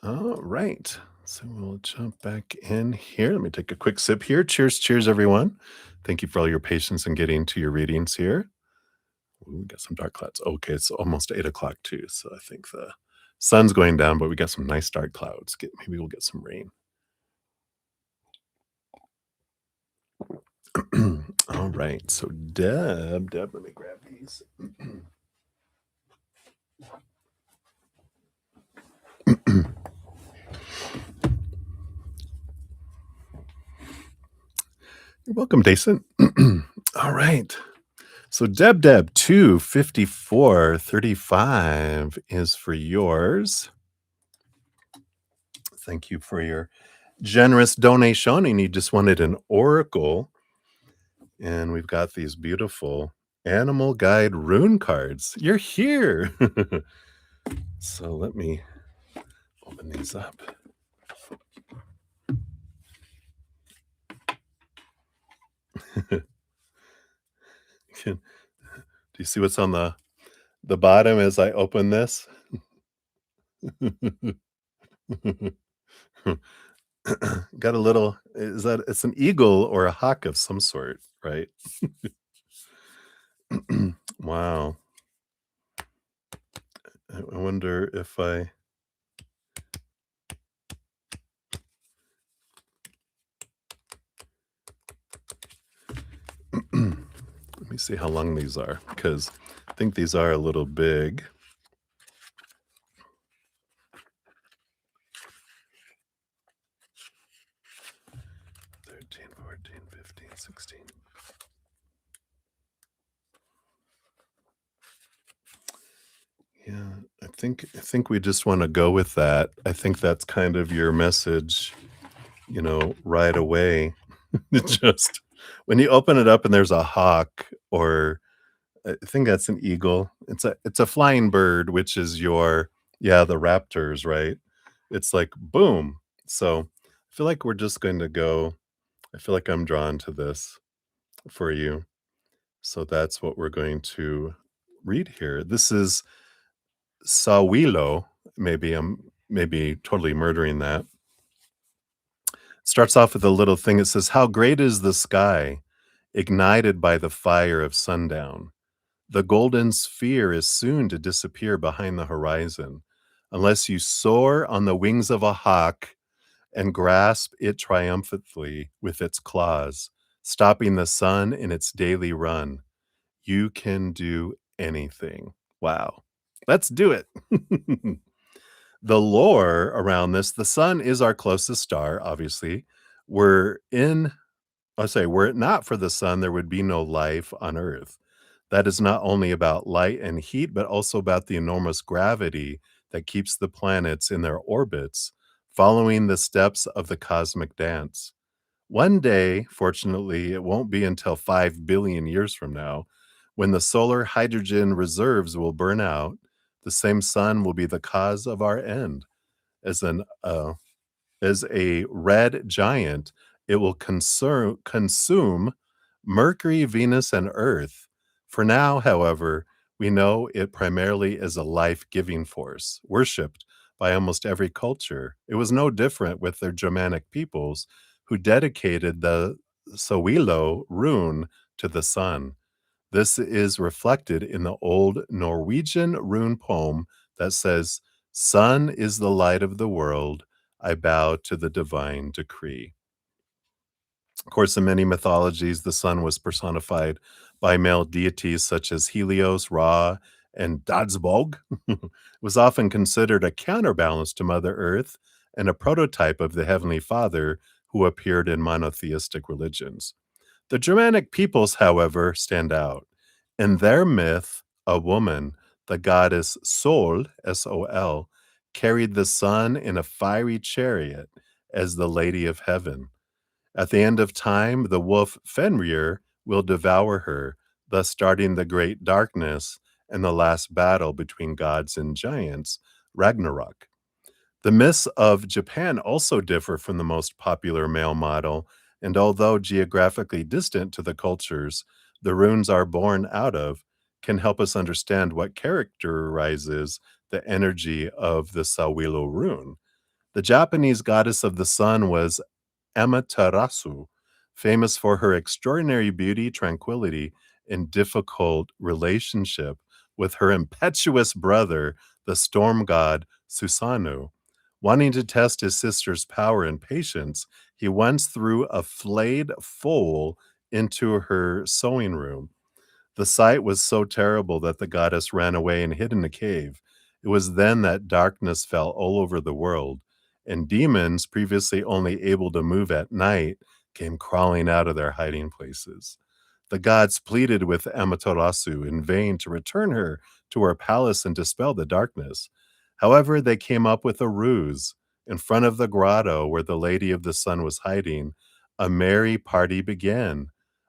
All right. So we'll jump back in here. Let me take a quick sip here. Cheers, cheers, everyone. Thank you for all your patience in getting to your readings here. Ooh, we got some dark clouds. Okay, it's almost 8 o'clock too. So I think the sun's going down, but we got some nice dark clouds. Maybe we'll get some rain. All right. So Deb, let me grab these. You're welcome, Dason. All right. So Deb 25435 is for yours. Thank you for your generous donation. And you just wanted an oracle. And we've got these beautiful animal guide rune cards. You're here. So let me open these up. Do you see what's on the bottom as I open this? Got a little, it's an eagle or a hawk of some sort, right? Wow. I wonder if I let me see how long these are, because I think these are a little big. 13, 14, 15, 16. Yeah, I think we just wanna go with that. I think that's kind of your message, right away. It just when you open it up and there's a hawk, or I think that's an eagle. It's a flying bird, which is the raptors, right? It's like boom. So I feel like we're just going to go. I feel like I'm drawn to this for you. So that's what we're going to read here. This is Sawilo. Maybe totally murdering that. Starts off with a little thing. It says, "How great is the sky, ignited by the fire of sundown. The golden sphere is soon to disappear behind the horizon, unless you soar on the wings of a hawk and grasp it triumphantly with its claws, stopping the sun in its daily run. You can do anything." Wow. Let's do it. The lore around this, the sun is our closest star, obviously. Were it not for the sun, there would be no life on Earth. That is not only about light and heat, but also about the enormous gravity that keeps the planets in their orbits, following the steps of the cosmic dance. One day, fortunately, it won't be until 5 billion years from now, when the solar hydrogen reserves will burn out, the same sun will be the cause of our end. As an as a red giant, it will consume Mercury, Venus, and Earth. For now, however, we know it primarily is a life-giving force, worshipped by almost every culture. It was no different with their Germanic peoples who dedicated the Sowilo rune to the sun. This is reflected in the old Norwegian rune poem that says, "Sun is the light of the world. I bow to the divine decree." Of course, in many mythologies, the sun was personified by male deities such as Helios, Ra, and Dadsbog. It was often considered a counterbalance to Mother Earth and a prototype of the Heavenly Father who appeared in monotheistic religions. The Germanic peoples, however, stand out. In their myth, a woman, the goddess Sol, S-O-L, carried the sun in a fiery chariot as the Lady of Heaven. At the end of time, the wolf Fenrir will devour her, thus starting the great darkness and the last battle between gods and giants, Ragnarok. The myths of Japan also differ from the most popular male model, and although geographically distant to the cultures the runes are born out of, can help us understand what characterizes the energy of the Sawilo rune. The Japanese goddess of the sun was Amaterasu, famous for her extraordinary beauty, tranquility, and difficult relationship with her impetuous brother, the storm god Susanoo. Wanting to test his sister's power and patience, he once threw a flayed foal into her sewing room. The sight was so terrible that the goddess ran away and hid in a cave. It was then that darkness fell all over the world, and demons, previously only able to move at night, came crawling out of their hiding places. The gods pleaded with Amaterasu in vain to return her to her palace and dispel the darkness. However, they came up with a ruse. In front of the grotto where the Lady of the Sun was hiding, a merry party began.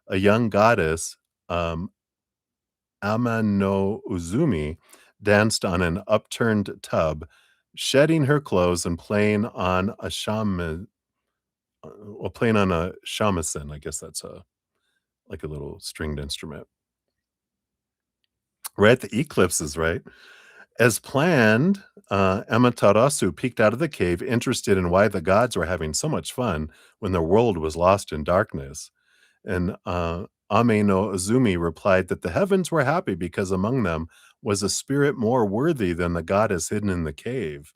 A young goddess, um, Ama no Uzumi, danced on an upturned tub, shedding her clothes and playing on a playing on a shamisen. I guess that's a like a little stringed instrument. Right at the eclipses, right? As planned, Amaterasu peeked out of the cave, interested in why the gods were having so much fun when the world was lost in darkness. And Ame no Uzumi replied that the heavens were happy because among them was a spirit more worthy than the goddess hidden in the cave.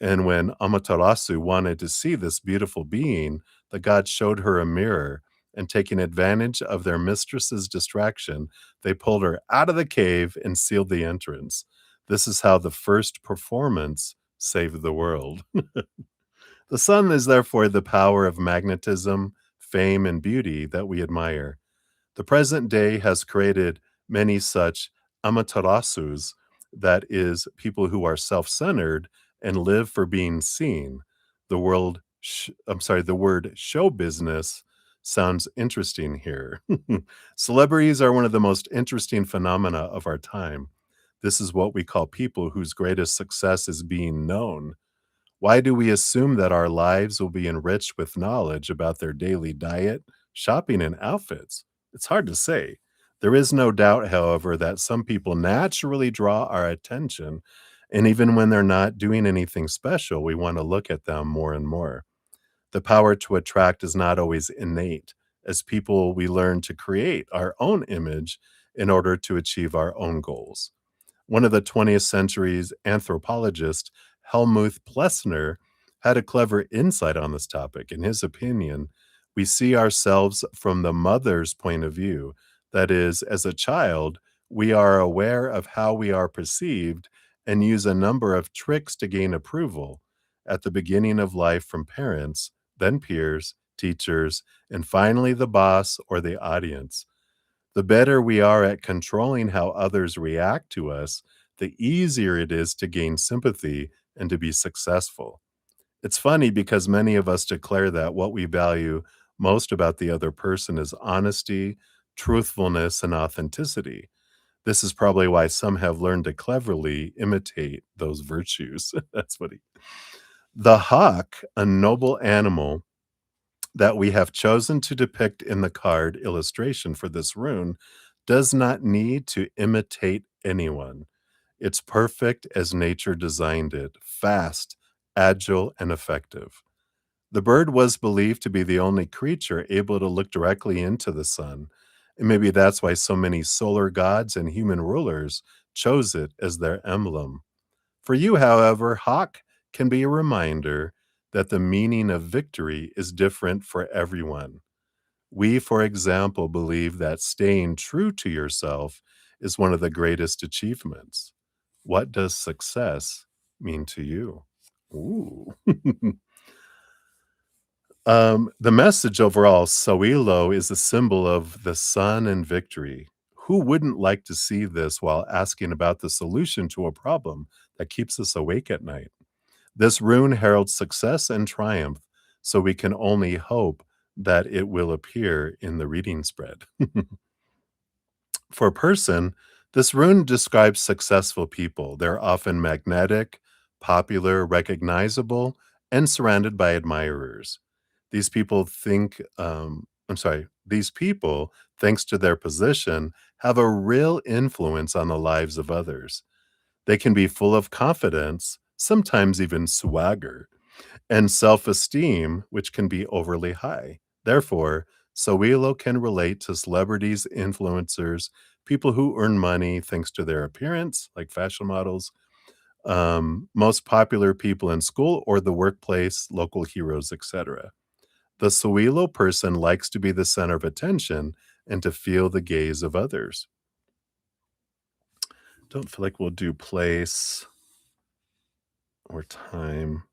And when Amaterasu wanted to see this beautiful being, the gods showed her a mirror, and taking advantage of their mistress's distraction, they pulled her out of the cave and sealed the entrance. This is how the first performance saved the world. The sun is therefore the power of magnetism, fame, and beauty that we admire. The present day has created many such amaterasus, that is, people who are self-centered and live for being seen. The word show business sounds interesting here. Celebrities are one of the most interesting phenomena of our time. This is what we call people whose greatest success is being known. Why do we assume that our lives will be enriched with knowledge about their daily diet, shopping, and outfits? It's hard to say. There is no doubt, however, that some people naturally draw our attention, and even when they're not doing anything special, we want to look at them more and more. The power to attract is not always innate. As people, we learn to create our own image in order to achieve our own goals. One of the 20th century's anthropologists, Helmuth Plessner, had a clever insight on this topic. In his opinion, we see ourselves from the mother's point of view. That is, as a child, we are aware of how we are perceived and use a number of tricks to gain approval at the beginning of life from parents, then peers, teachers, and finally the boss or the audience. The better we are at controlling how others react to us, the easier it is to gain sympathy and to be successful. It's funny because many of us declare that what we value most about the other person is honesty, truthfulness, and authenticity. This is probably why some have learned to cleverly imitate those virtues. That's what he. The hawk, a noble animal that we have chosen to depict in the card illustration for this rune, does not need to imitate anyone. It's perfect as nature designed it, fast, agile, and effective. The bird was believed to be the only creature able to look directly into the sun, and maybe that's why so many solar gods and human rulers chose it as their emblem. For you, however, hawk can be a reminder that the meaning of victory is different for everyone. We, for example, believe that staying true to yourself is one of the greatest achievements. What does success mean to you? Ooh. The message overall, Sawilo is a symbol of the sun and victory. Who wouldn't like to see this while asking about the solution to a problem that keeps us awake at night? This rune heralds success and triumph, so we can only hope that it will appear in the reading spread. For a person, this rune describes successful people. They're often magnetic, popular, recognizable, and surrounded by admirers. These people think, these people, thanks to their position, have a real influence on the lives of others. They can be full of confidence, sometimes even swagger, and self esteem, which can be overly high. Therefore, Sawilo can relate to celebrities, influencers, people who earn money thanks to their appearance, like fashion models, most popular people in school or the workplace, local heroes, etc. The Sawilo person likes to be the center of attention and to feel the gaze of others. Don't feel like we'll do place or time.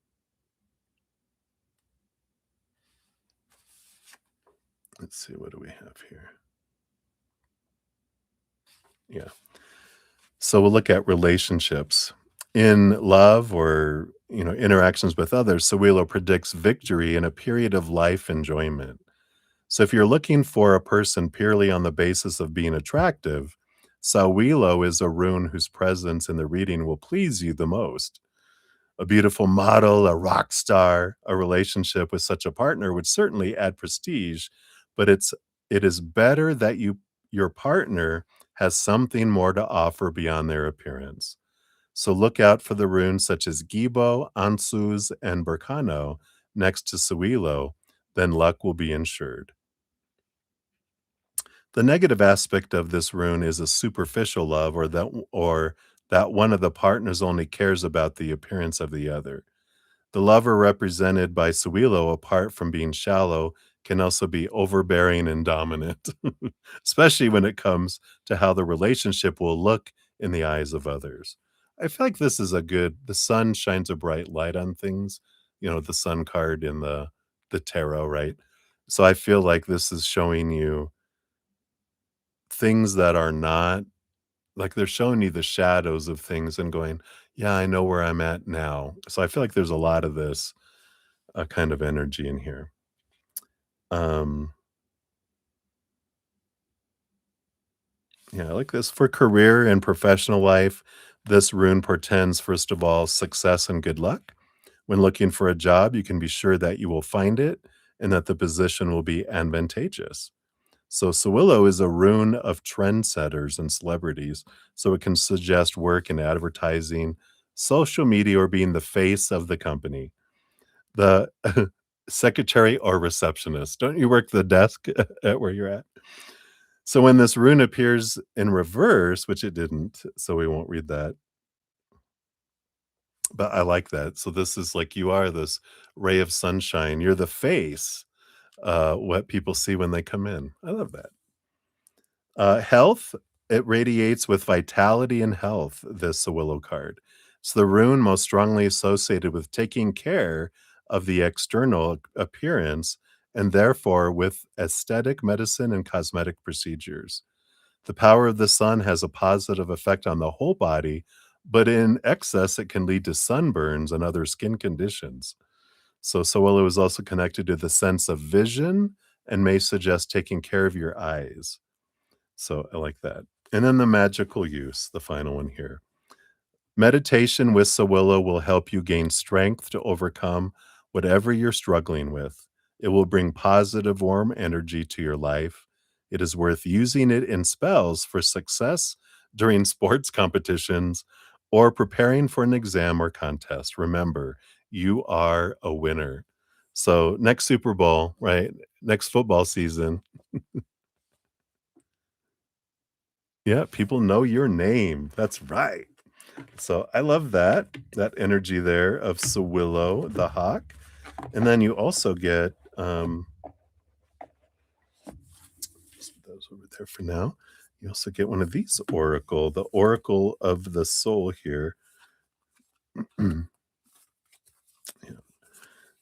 Let's see, what do we have here? Yeah. So we'll look at relationships. In love or, interactions with others, Sawilo predicts victory in a period of life enjoyment. So if you're looking for a person purely on the basis of being attractive, Sawilo is a rune whose presence in the reading will please you the most. A beautiful model, a rock star, a relationship with such a partner would certainly add prestige, but it is better that your partner has something more to offer beyond their appearance. So look out for the runes such as Gibo, Ansuz, and Berkano next to Suilo, then luck will be ensured. The negative aspect of this rune is a superficial love or that one of the partners only cares about the appearance of the other. The lover represented by Suilo, apart from being shallow, can also be overbearing and dominant, especially when it comes to how the relationship will look in the eyes of others. I feel like this is the sun shines a bright light on things, the sun card in the tarot, right? So I feel like this is showing you things that are not like they're showing you the shadows of things and going, yeah, I know where I'm at now. So I feel like there's a lot of this kind of energy in here. Um, yeah, I like this for career and professional life. This rune portends, first of all, success and good luck. When looking for a job, you can be sure that you will find it and that the position will be advantageous. So Sawillo is a rune of trendsetters and celebrities, so it can suggest work in advertising, social media, or being the face of the company. The secretary or receptionist. Don't you work the desk at where you're at? So when this rune appears in reverse, which it didn't, so we won't read that, but I like that. So this is like you are this ray of sunshine. You're the face, what people see when they come in. I love that. Health, it radiates with vitality and health, this Sawillo card. It's the rune most strongly associated with taking care of the external appearance and therefore with aesthetic medicine and cosmetic procedures. The power of the sun has a positive effect on the whole body, but in excess, it can lead to sunburns and other skin conditions. So, Sawillo is also connected to the sense of vision and may suggest taking care of your eyes. So, I like that. And then the magical use, the final one here. Meditation with Sawillo will help you gain strength to overcome whatever you're struggling with. It will bring positive, warm energy to your life. It is worth using it in spells for success during sports competitions or preparing for an exam or contest. Remember, you are a winner. So, next Super Bowl, right? Next football season, yeah, people know your name. That's right. So I love that energy there of Sawillo the hawk, and then you also get, just put those over there for now. You also get one of these oracle, the oracle of the soul here. Yeah.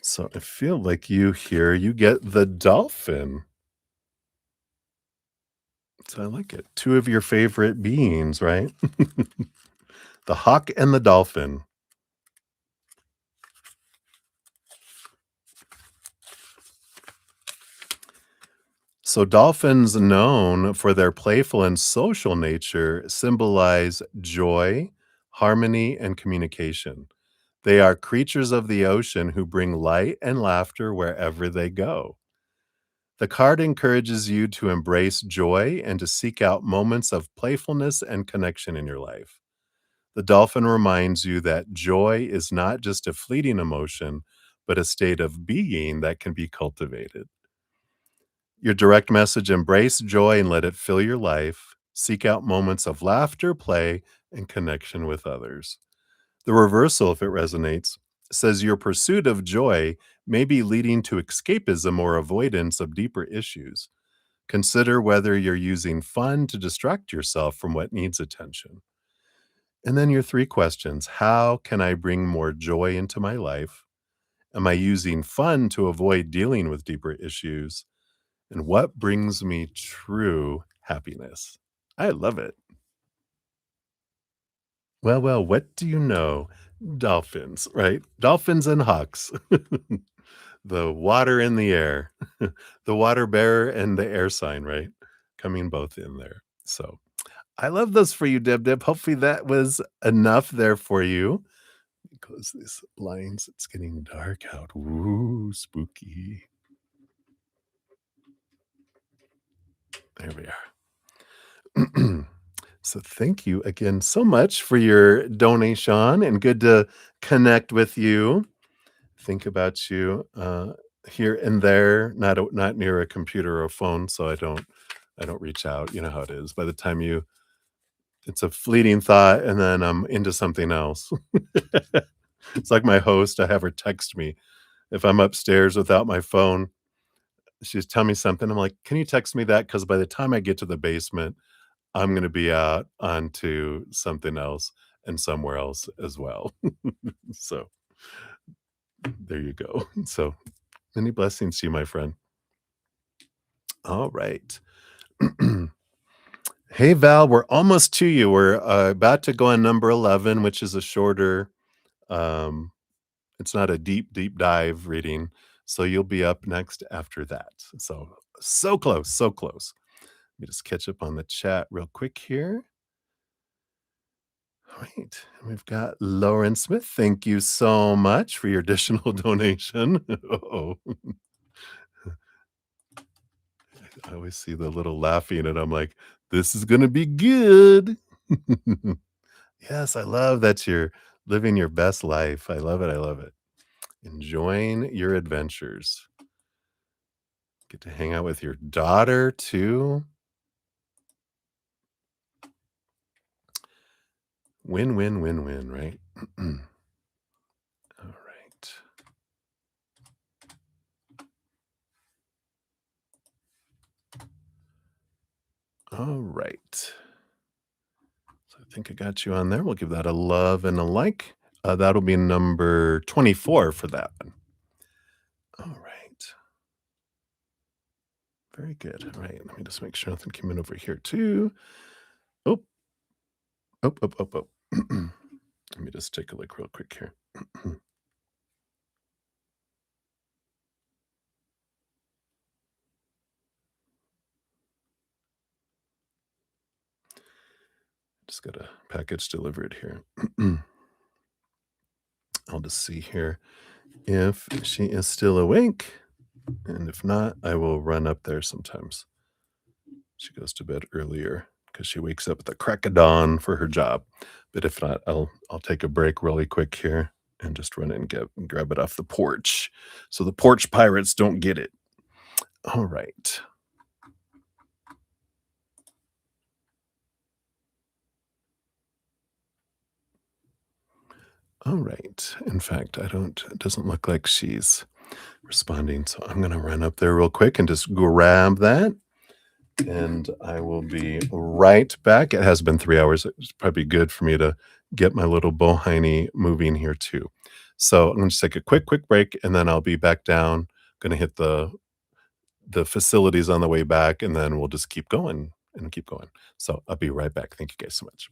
So I feel like you get the dolphin. So I like it. Two of your favorite beings, right? The hawk and the dolphin. So dolphins, known for their playful and social nature, symbolize joy, harmony, and communication. They are creatures of the ocean who bring light and laughter wherever they go. The card encourages you to embrace joy and to seek out moments of playfulness and connection in your life. The dolphin reminds you that joy is not just a fleeting emotion, but a state of being that can be cultivated. Your direct message: embrace joy and let it fill your life. Seek out moments of laughter, play, and connection with others. The reversal, if it resonates, says your pursuit of joy may be leading to escapism or avoidance of deeper issues. Consider whether you're using fun to distract yourself from what needs attention. And then your three questions: how can I bring more joy into my life? Am I using fun to avoid dealing with deeper issues? And what brings me true happiness? I love it. Well, what do you know? Dolphins, right? Dolphins and hawks. The water in the air, the water bearer and the air sign, right? Coming both in there. So I love those for you, Deb Deb. Hopefully that was enough there for you. Close these blinds. It's getting dark out. Ooh, spooky. There we are. So thank you again so much for your donation, and good to connect with you. Think about you here and there, not near a computer or a phone, so I don't reach out. You know how it is. By the time it's a fleeting thought, and then I'm into something else. It's like my host. I have her text me if I'm upstairs without my phone. She's telling me something. I'm like, "Can you text me that?" Because by the time I get to the basement, I'm gonna be out onto something else and somewhere else as well. So, there you go. So, many blessings to you, my friend. All right. Hey, Val, we're almost to you. We're, about to go on number 11, which is a shorter, um it's not a deep, deep dive reading, so you'll be up next after that. So, so close, so close. Let me just catch up on the chat real quick here. All right. We've got Lauren Smith. Thank you so much for your additional donation. Oh, I always see the little laughing, and I'm like, this is going to be good. Yes, I love that you're living your best life. I love it. I love it. Enjoying your adventures. Get to hang out with your daughter too. Win, win, win, win, right? All right. All right. So I think I got you on there. We'll give that a love and a like. That'll be number 24 for that one. All right. Very good. All right. Let me just make sure nothing came in over here too. Oh, oh, oh, oh, oh. Let me just take a look real quick here. Just got a package delivered here. I'll just see here if she is still awake. And if not, I will run up there sometimes. She goes to bed earlier because she wakes up at the crack of dawn for her job. But if not, I'll take a break really quick here and just run and grab it off the porch so the porch pirates don't get it. All right. All right. In fact, it doesn't look like she's responding. So I'm going to run up there real quick and just grab that. And I will be right back. It has been 3 hours. It's probably good for me to get my little bohiny moving here too. So I'm going to take a quick break, and then I'll be back down. Going to hit the facilities on the way back, and then we'll just keep going and keep going. So I'll be right back. Thank you guys so much.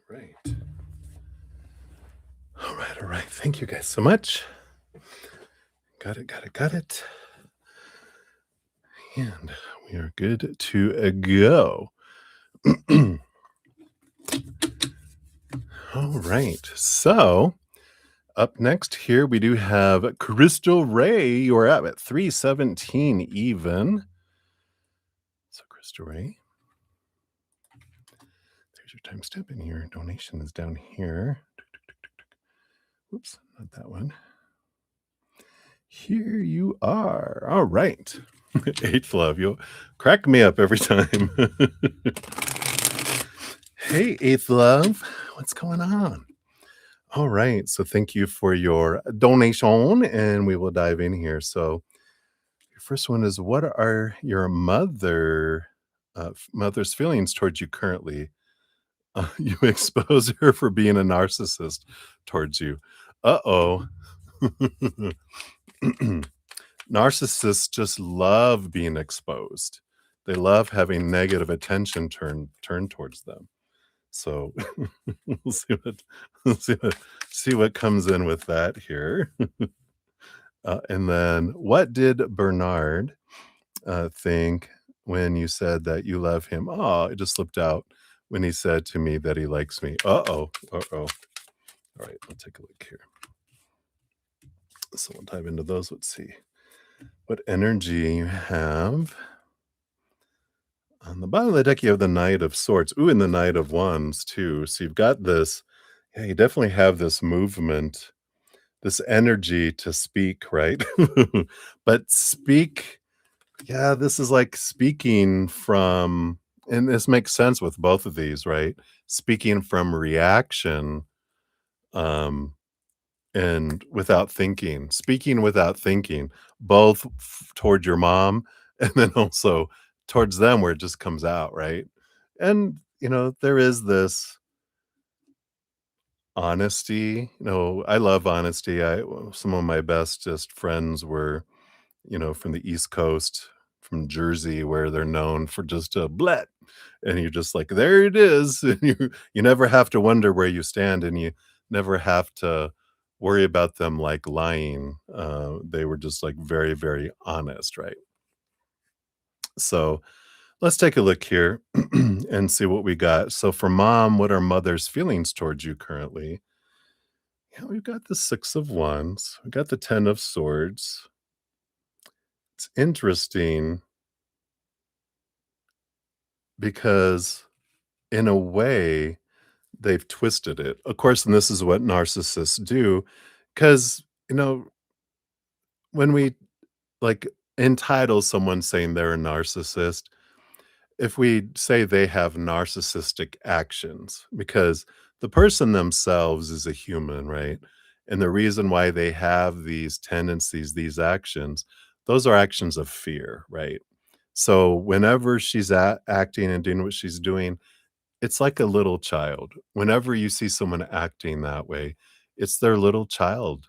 Right. All right. All right. Thank you guys so much. Got it. Got it. Got it. And we are good to go. All right. So Up next here, we do have Crystal Ray. You're at 317 even. So, Crystal Ray, there's your timestamp, and your donation is down here. Oops, not that one. Here you are. All right. Eighth love. You'll crack me up every time. Hey, Eighth love. What's going on? All right. So, thank you for your donation, and we will dive in here. So, your first one is, what are your mother's feelings towards you currently? You expose her for being a narcissist towards you. Uh-oh. Narcissists just love being exposed. They love having negative attention turned towards them. So we'll see what we'll see what comes in with that here. And then, what did Bernard think when you said that you love him? Oh, it just slipped out when he said to me that he likes me. Uh-oh. Uh-oh. All right, let's take a look here. So we'll dive into those. Let's see what energy you have. On the bottom of the deck, you have the Knight of Swords. Ooh, and the Knight of Wands, too. So you've got this, yeah, you definitely have this movement, this energy to speak, right? But speak, yeah, this is like speaking from, and this makes sense with both of these, right? Speaking from reaction, um, and without thinking, speaking without thinking, both toward your mom and then also towards them where it just comes out, right? And, there is this honesty. I love honesty. Some of my bestest friends were, from the East Coast, from Jersey, where they're known for just a blet. And you're just like, there it is. And you never have to wonder where you stand, and you never have to worry about them like lying. They were just like very, very honest, right? So let's take a look here and see what we got. So for mom, what are mother's feelings towards you currently? Yeah, we've got the Six of Wands. We got the Ten of Swords. It's interesting because in a way, they've twisted it. Of course, and this is what narcissists do, because when we, like, entitle someone saying they're a narcissist, if we say they have narcissistic actions, because the person themselves is a human, right? And the reason why they have these tendencies, these actions, those are actions of fear, right? So whenever she's acting and doing what she's doing, it's like a little child. Whenever you see someone acting that way, it's their little child,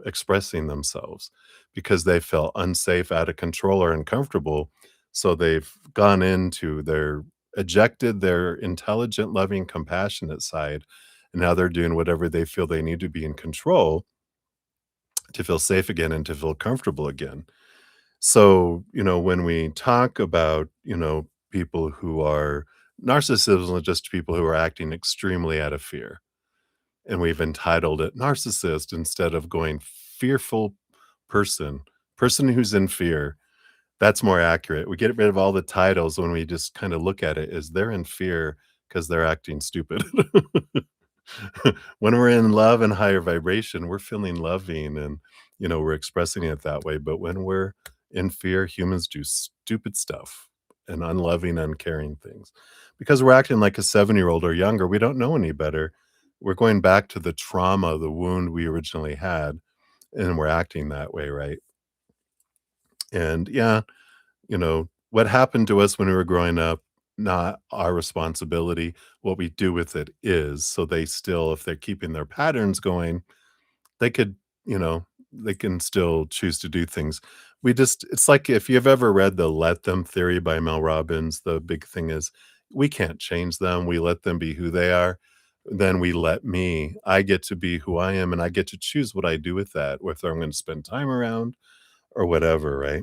expressing themselves because they felt unsafe, out of control, or uncomfortable. So they've gone into their ejected their intelligent, loving, compassionate side. And now they're doing whatever they feel they need to be in control to feel safe again and to feel comfortable again. So, when we talk about, people who are narcissism, is just people who are acting extremely out of fear. And we've entitled it narcissist instead of going fearful person, person who's in fear. That's more accurate. We get rid of all the titles when we just kind of look at it as they're in fear because they're acting stupid. When we're in love and higher vibration, we're feeling loving and, we're expressing it that way. But when we're in fear, humans do stupid stuff and unloving, uncaring things because we're acting like a 7-year-old or younger. We don't know any better. We're going back to the trauma, the wound we originally had, and we're acting that way, right? And yeah, what happened to us when we were growing up, not our responsibility. What we do with it is. So they still, if they're keeping their patterns going, they could, they can still choose to do things. It's like if you've ever read the Let Them theory by Mel Robbins, the big thing is we can't change them. We let them be who they are. Then we let me, I get to be who I am and I get to choose what I do with that, whether I'm going to spend time around or whatever, right?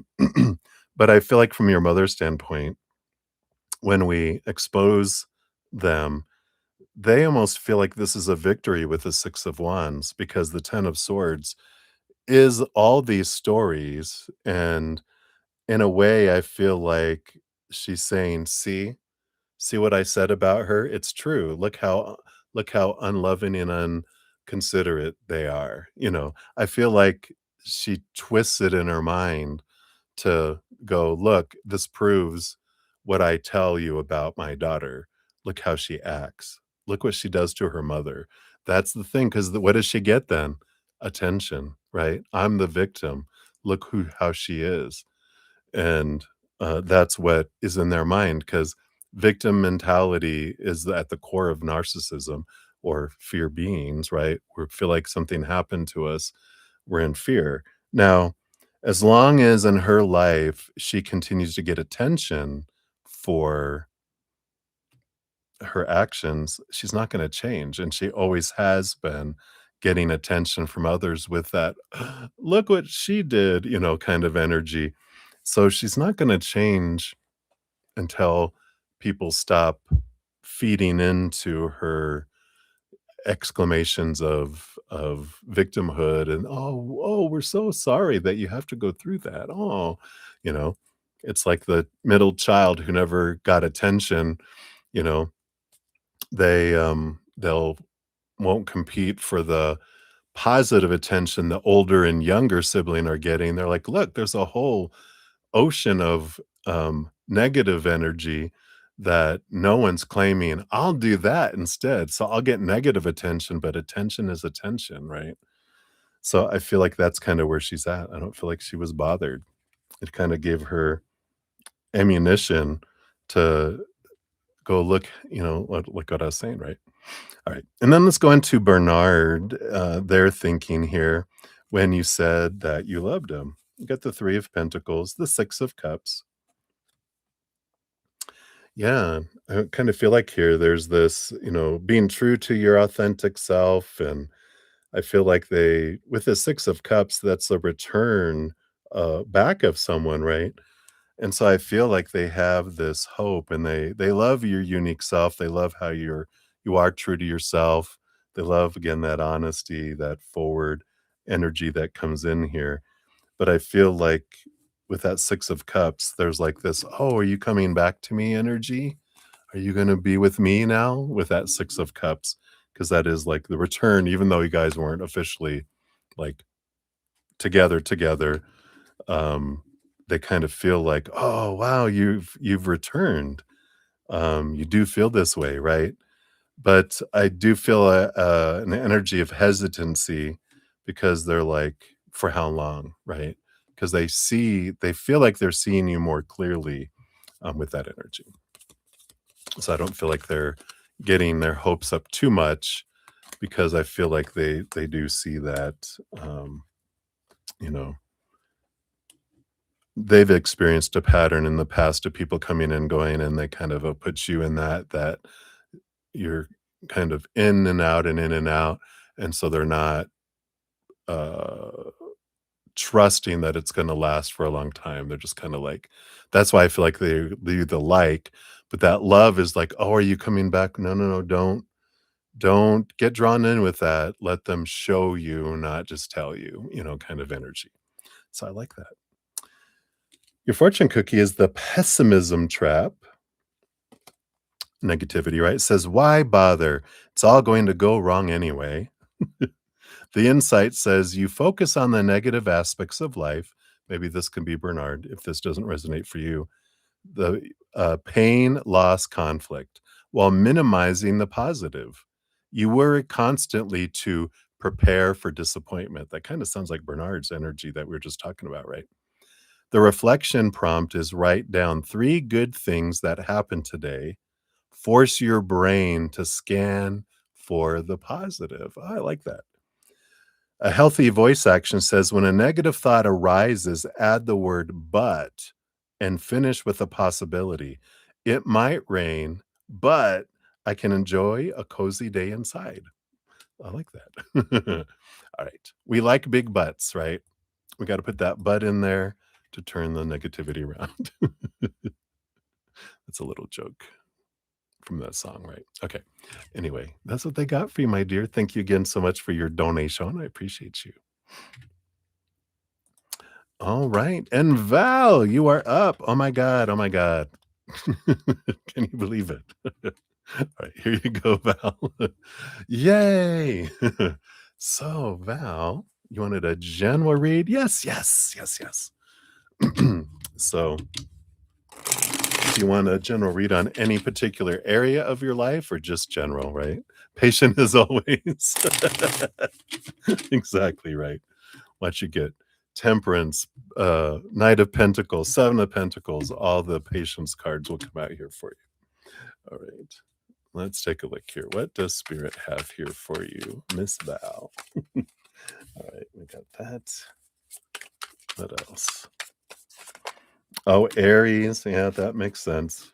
But I feel like from your mother's standpoint, when we expose them, they almost feel like this is a victory with the 6 of Wands because the 10 of Swords is all these stories, and in a way, I feel like she's saying, "See? See what I said about her? It's true. Look how unloving and unconsiderate they are." I feel like she twists it in her mind to go, "Look, this proves what I tell you about my daughter. Look how she acts. Look what she does to her mother." That's the thing, 'cause what does she get then? Attention, right? I'm the victim. Look how she is. And, that's what is in their mind, because victim mentality is at the core of narcissism or fear beings, right? We feel like something happened to us, we're in fear. Now, as long as in her life she continues to get attention for her actions, she's not gonna change, and she always has been getting attention from others with that, "Look what she did," kind of energy. So she's not gonna change until people stop feeding into her exclamations of victimhood and, "Oh, we're so sorry that you have to go through that. Oh," you know? It's like the middle child who never got attention, you know, they'll won't compete for the positive attention the older and younger sibling are getting. They're like, "Look, there's a whole ocean of, negative energy that no one's claiming. I'll do that instead. So I'll get negative attention, but attention is attention," right? So I feel like that's kinda where she's at. I don't feel like she was bothered. It kinda gave her ammunition to go look, like what I was saying, right? Alright, and then let's go into Bernard, their thinking here when you said that you loved him. You got the 3 of Pentacles, the 6 of Cups. Yeah, I kind of feel like here there's this, being true to your authentic self, and I feel like they with the 6 of Cups, that's a return, back of someone, right? And so I feel like they have this hope, and they love your unique self. They love how you are true to yourself. They love, again, that honesty, that forward energy that comes in here. But I feel like with that 6 of Cups, there's like this, "Oh, are you coming back to me?" energy. Are you gonna be with me now with that 6 of Cups? Because that is like the return, even though you guys weren't officially like together, um, they kind of feel like, "Oh, wow, you've returned." You do feel this way, right? But I do feel an energy of hesitancy because they're like, "For how long?" Right? Because they feel like they're seeing you more clearly, with that energy. So I don't feel like they're getting their hopes up too much because I feel like they do see that, you know, they've experienced a pattern in the past of people coming and going, and they kind of, put you in that you're kind of in and out and in and out, and so they're not, uh, trusting that it's gonna last for a long time. They're just kinda like that's why I feel like the like, but that love is like, "Oh, are you coming back? No, no, no, don't get drawn in with that. Let them show you, not just tell you," kind of energy. So I like that. Your fortune cookie is the pessimism trap. Negativity, right? It says, "Why bother? It's all going to go wrong anyway." The insight says, "You focus on the negative aspects of life." Maybe this can be Bernard if this doesn't resonate for you. The pain, loss, conflict, while minimizing the positive. You worry constantly to prepare for disappointment. That kind of sounds like Bernard's energy that we were just talking about, right? The reflection prompt is write down 3 good things that happened today. Force your brain to scan for the positive. I like that. A healthy voice action says when a negative thought arises, add the word but and finish with a possibility. It might rain, but I can enjoy a cozy day inside. I like that. All right. We like big butts, right? We got to put that but in there to turn the negativity around. That's a little joke from that song, right? Okay. Anyway, that's what they got for you, my dear. Thank you again so much for your donation. I appreciate you. All right. And Val, you are up. Oh my God. Oh my God. Can you believe it? All right, here you go, Val. Yay. So, Val, you wanted a general read? Yes, yes, yes, yes. So, do you want a general read on any particular area of your life or just general, right? Patient as always. Exactly right. What you get Temperance, Knight of Pentacles, Seven of Pentacles, all the patience cards will come out here for you. All right. Let's take a look here. What does Spirit have here for you, Miss Val? All right, we got that. What else? Oh, Aries. Yeah, that makes sense.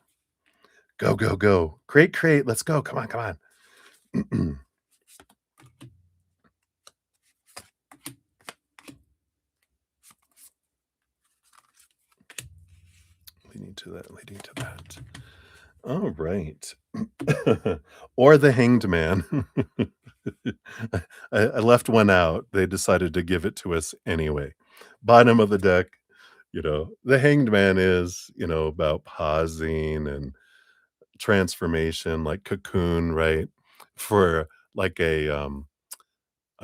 Go, go, go. Create, create. Let's go. Come on, come on. Leading to that, leading to that. All right. Or the Hanged Man. I left one out. They decided to give it to us anyway. Bottom of the deck, the Hanged Man is, about pausing and transformation, like cocoon, right? For like a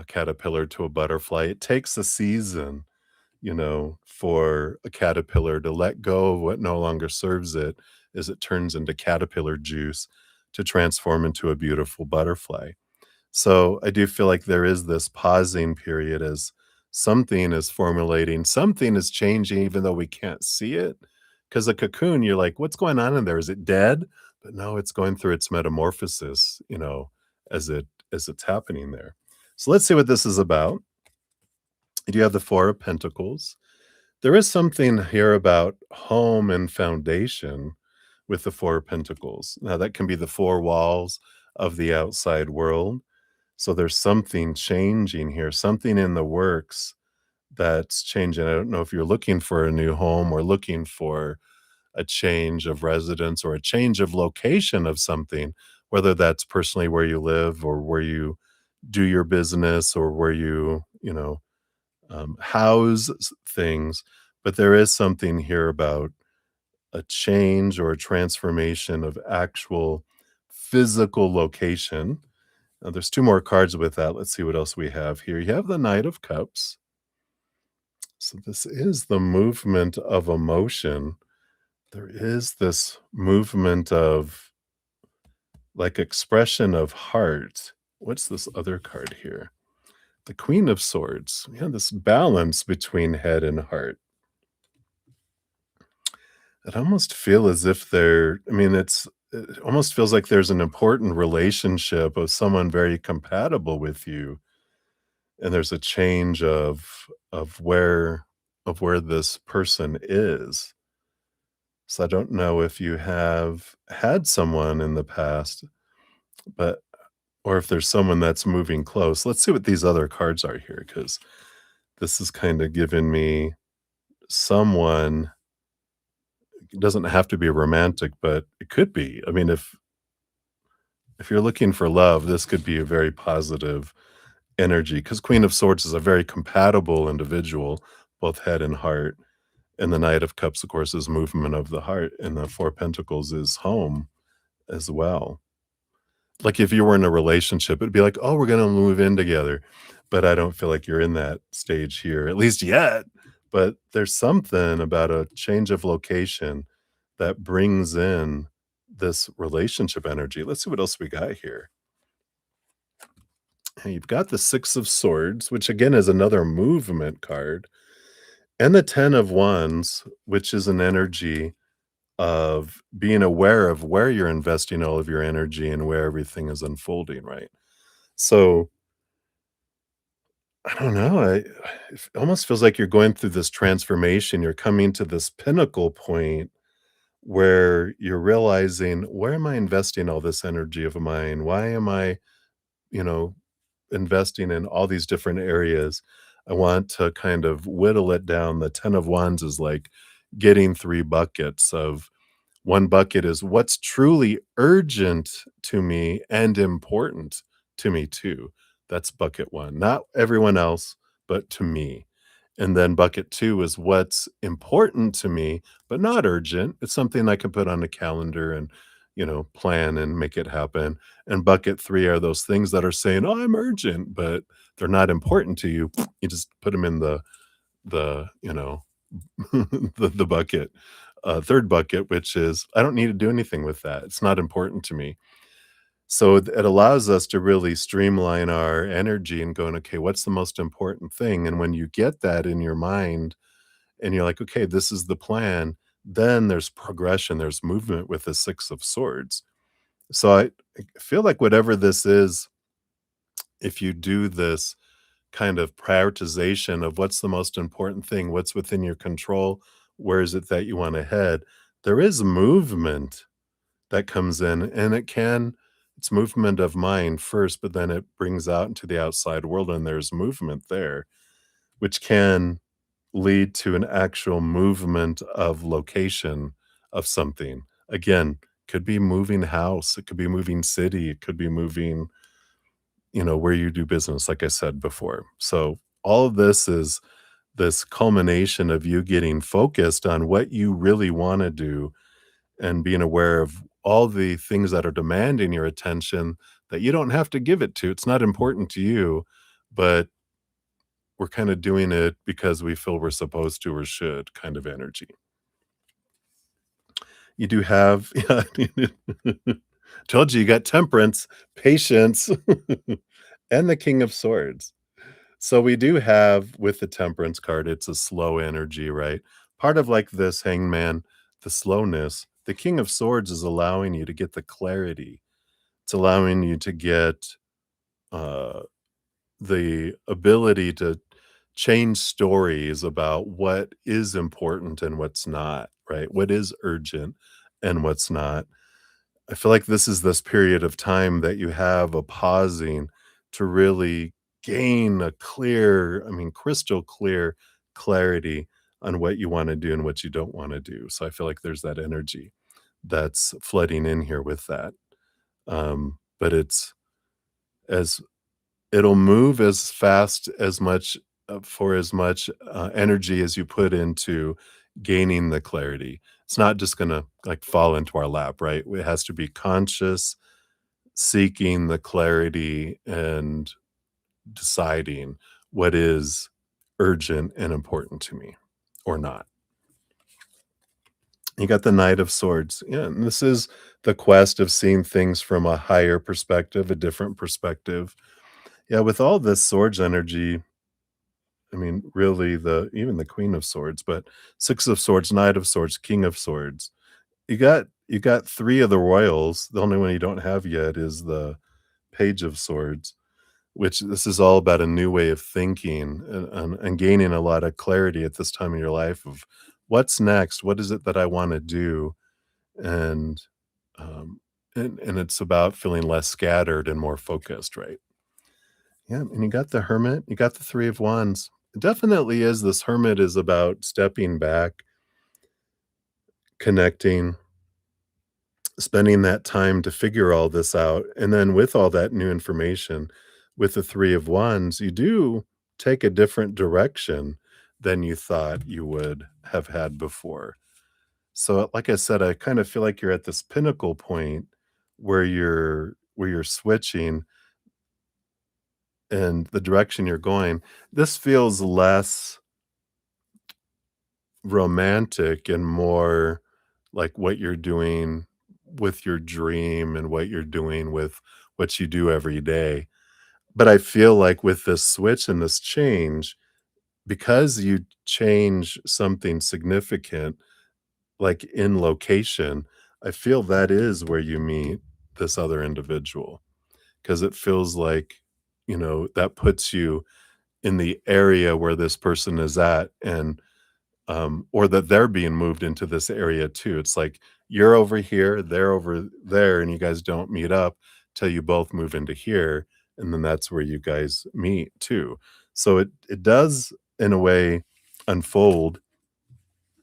caterpillar to a butterfly. It takes a season, for a caterpillar to let go of what no longer serves it as it turns into caterpillar juice to transform into a beautiful butterfly. So I do feel like there is this pausing period as something is formulating, something is changing, even though we can't see it. Because a cocoon, you're like, what's going on in there? Is it dead? But no, it's going through its metamorphosis, as it's happening there. So let's see what this is about. You have the Four of Pentacles. There is something here about home and foundation with the Four of Pentacles. Now, that can be the four walls of the outside world. So there's something changing here, something in the works that's changing. I don't know if you're looking for a new home or looking for a change of residence or a change of location of something, whether that's personally where you live or where you do your business or where you house things. But there is something here about a change or a transformation of actual physical location. Now, there's two more cards with that. Let's see what else we have here. You have the Knight of Cups. So this is the movement of emotion. There is this movement of like expression of heart. What's this other card here? The Queen of Swords. Yeah, this balance between head and heart. I almost feel as if it almost feels like there's an important relationship of someone very compatible with you, and there's a change of where of where this person is. So I don't know if you have had someone in the past, but or if there's someone that's moving close. Let's see what these other cards are here, because this is kind of giving me someone. It doesn't have to be romantic, but it could be. I mean, if you're looking for love, this could be a very positive energy, because Queen of Swords is a very compatible individual, both head and heart. And the Knight of Cups, of course, is movement of the heart, and the Four Pentacles is home as well. Like if you were in a relationship, it'd be like, oh, we're gonna move in together. But I don't feel like you're in that stage here, at least yet. But there's something about a change of location that brings in this relationship energy. Let's see what else we got here. And you've got the Six of Swords, which again is another movement card, and the Ten of Wands, which is an energy of being aware of where you're investing all of your energy and where everything is unfolding, right? So I don't know. It almost feels like you're going through this transformation. You're coming to this pinnacle point where you're realizing, where am I investing all this energy of mine? Why am I, you know, investing in all these different areas? I want to kind of whittle it down. The Ten of Wands is like getting three buckets of One bucket is what's truly urgent to me and important to me too. That's bucket 1. Not everyone else, but to me. And then bucket 2 is what's important to me, but not urgent. It's something I can put on the calendar and, plan and make it happen. And bucket 3 are those things that are saying, "Oh, I'm urgent," but they're not important to you. You just put them in the, the bucket. 3rd bucket, which is, I don't need to do anything with that. It's not important to me. So it allows us to really streamline our energy and going, okay, what's the most important thing? And when you get that in your mind and you're like, okay, this is the plan, then there's progression, there's movement with the 6 of Swords. So I feel like whatever this is, if you do this kind of prioritization of what's the most important thing, what's within your control, where is it that you want to head, there is movement that comes in, and it's movement of mind first, but then it brings out into the outside world, and there's movement there, which can lead to an actual movement of location of something. Again, could be moving house, it could be moving city, it could be moving, where you do business, like I said before. So all of this is this culmination of you getting focused on what you really want to do and being aware of all the things that are demanding your attention that you don't have to give it to. It's not important to you, but we're kind of doing it because we feel we're supposed to or should, kind of energy. You do have, yeah, told you, you got temperance, patience, and the King of Swords. So we do have with the temperance card, it's a slow energy, right? Part of like this hangman, the slowness, the King of Swords is allowing you to get the clarity. It's allowing you to get uh, the ability to change stories about what is important and what's not, right? What is urgent and what's not. I feel like this period of time that you have a pausing to really gain a clear, I mean, crystal clear clarity on what you wanna do and what you don't wanna do. So I feel like there's that energy that's flooding in here with that. But it's as it'll move as fast as much for as much, energy as you put into gaining the clarity. It's not just gonna, like, fall into our lap, right? It has to be conscious, seeking the clarity, and deciding what is urgent and important to me or not. You got the Knight of Swords. Yeah, and this is the quest of seeing things from a higher perspective, a different perspective. Yeah, with all this swords energy, I mean, really even the Queen of Swords, but 6 of Swords, Knight of Swords, King of Swords. You got 3 of the royals. The only one you don't have yet is the Page of Swords, which this is all about a new way of thinking and gaining a lot of clarity at this time in your life of what's next? What is it that I wanna do? And, um, and it's about feeling less scattered and more focused, right? Yeah, and you got the Hermit, you got the 3 of Wands. It definitely is this Hermit is about stepping back, connecting, spending that time to figure all this out, and then with all that new information, with the 3 of Wands, you do take a different direction than you thought you would have had before. So, like I said, I kind of feel like you're at this pinnacle point where you're switching and the direction you're going. This feels less romantic and more like what you're doing with your dream and what you're doing with what you do every day. But I feel like with this switch and this change, because you change something significant, like in location, I feel that is where you meet this other individual because it feels like, that puts you in the area where this person is at and or that they're being moved into this area too. It's like you're over here, they're over there, and you guys don't meet up till you both move into here, and then that's where you guys meet too. So it does in a way unfold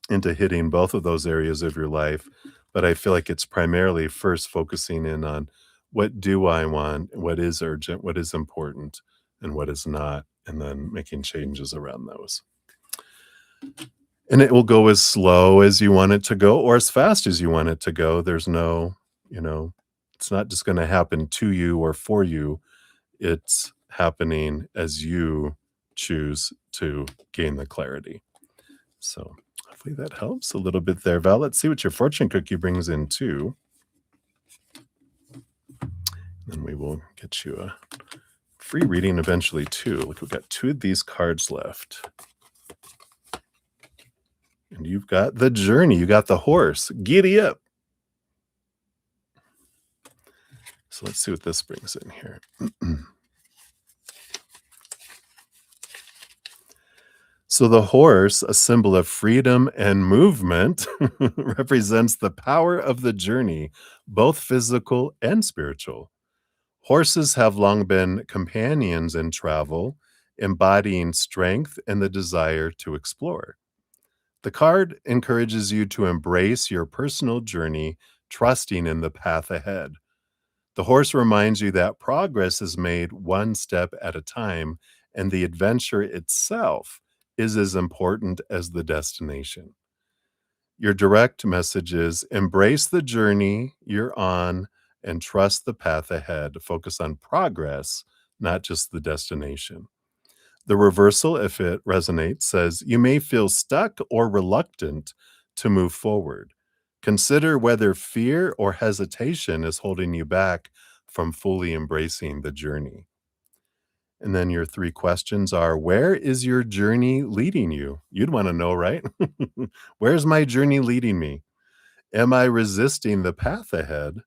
into hitting both of those areas of your life but I feel like it's primarily first focusing in on what do I want, what is urgent, what is important, and what is not, and then making changes around those. And it will go as slow as you want it to go or as fast as you want it to go. There's no, you know, it's not just going to happen to you or for you. It's happening as you choose to gain the clarity. So hopefully that helps a little bit there, Val. Let's see what your fortune cookie brings in too. And we will get you a free reading eventually too. Look, we've got two of these cards left. And you've got the journey. You got the horse. Giddy up. So let's see what this brings in here. So the horse, a symbol of freedom and movement, represents the power of the journey, both physical and spiritual. Horses have long been companions in travel, embodying strength and the desire to explore. The card encourages you to embrace your personal journey, trusting in the path ahead. The horse reminds you that progress is made one step at a time, and the adventure itself is as important as the destination. Your direct message is embrace the journey you're on and trust the path ahead. Focus on progress, not just the destination. The reversal, if it resonates, says you may feel stuck or reluctant to move forward. Consider whether fear or hesitation is holding you back from fully embracing the journey. And then your three questions are where is your journey leading you? You'd want to know, right? Where's my journey leading me? Am I resisting the path ahead?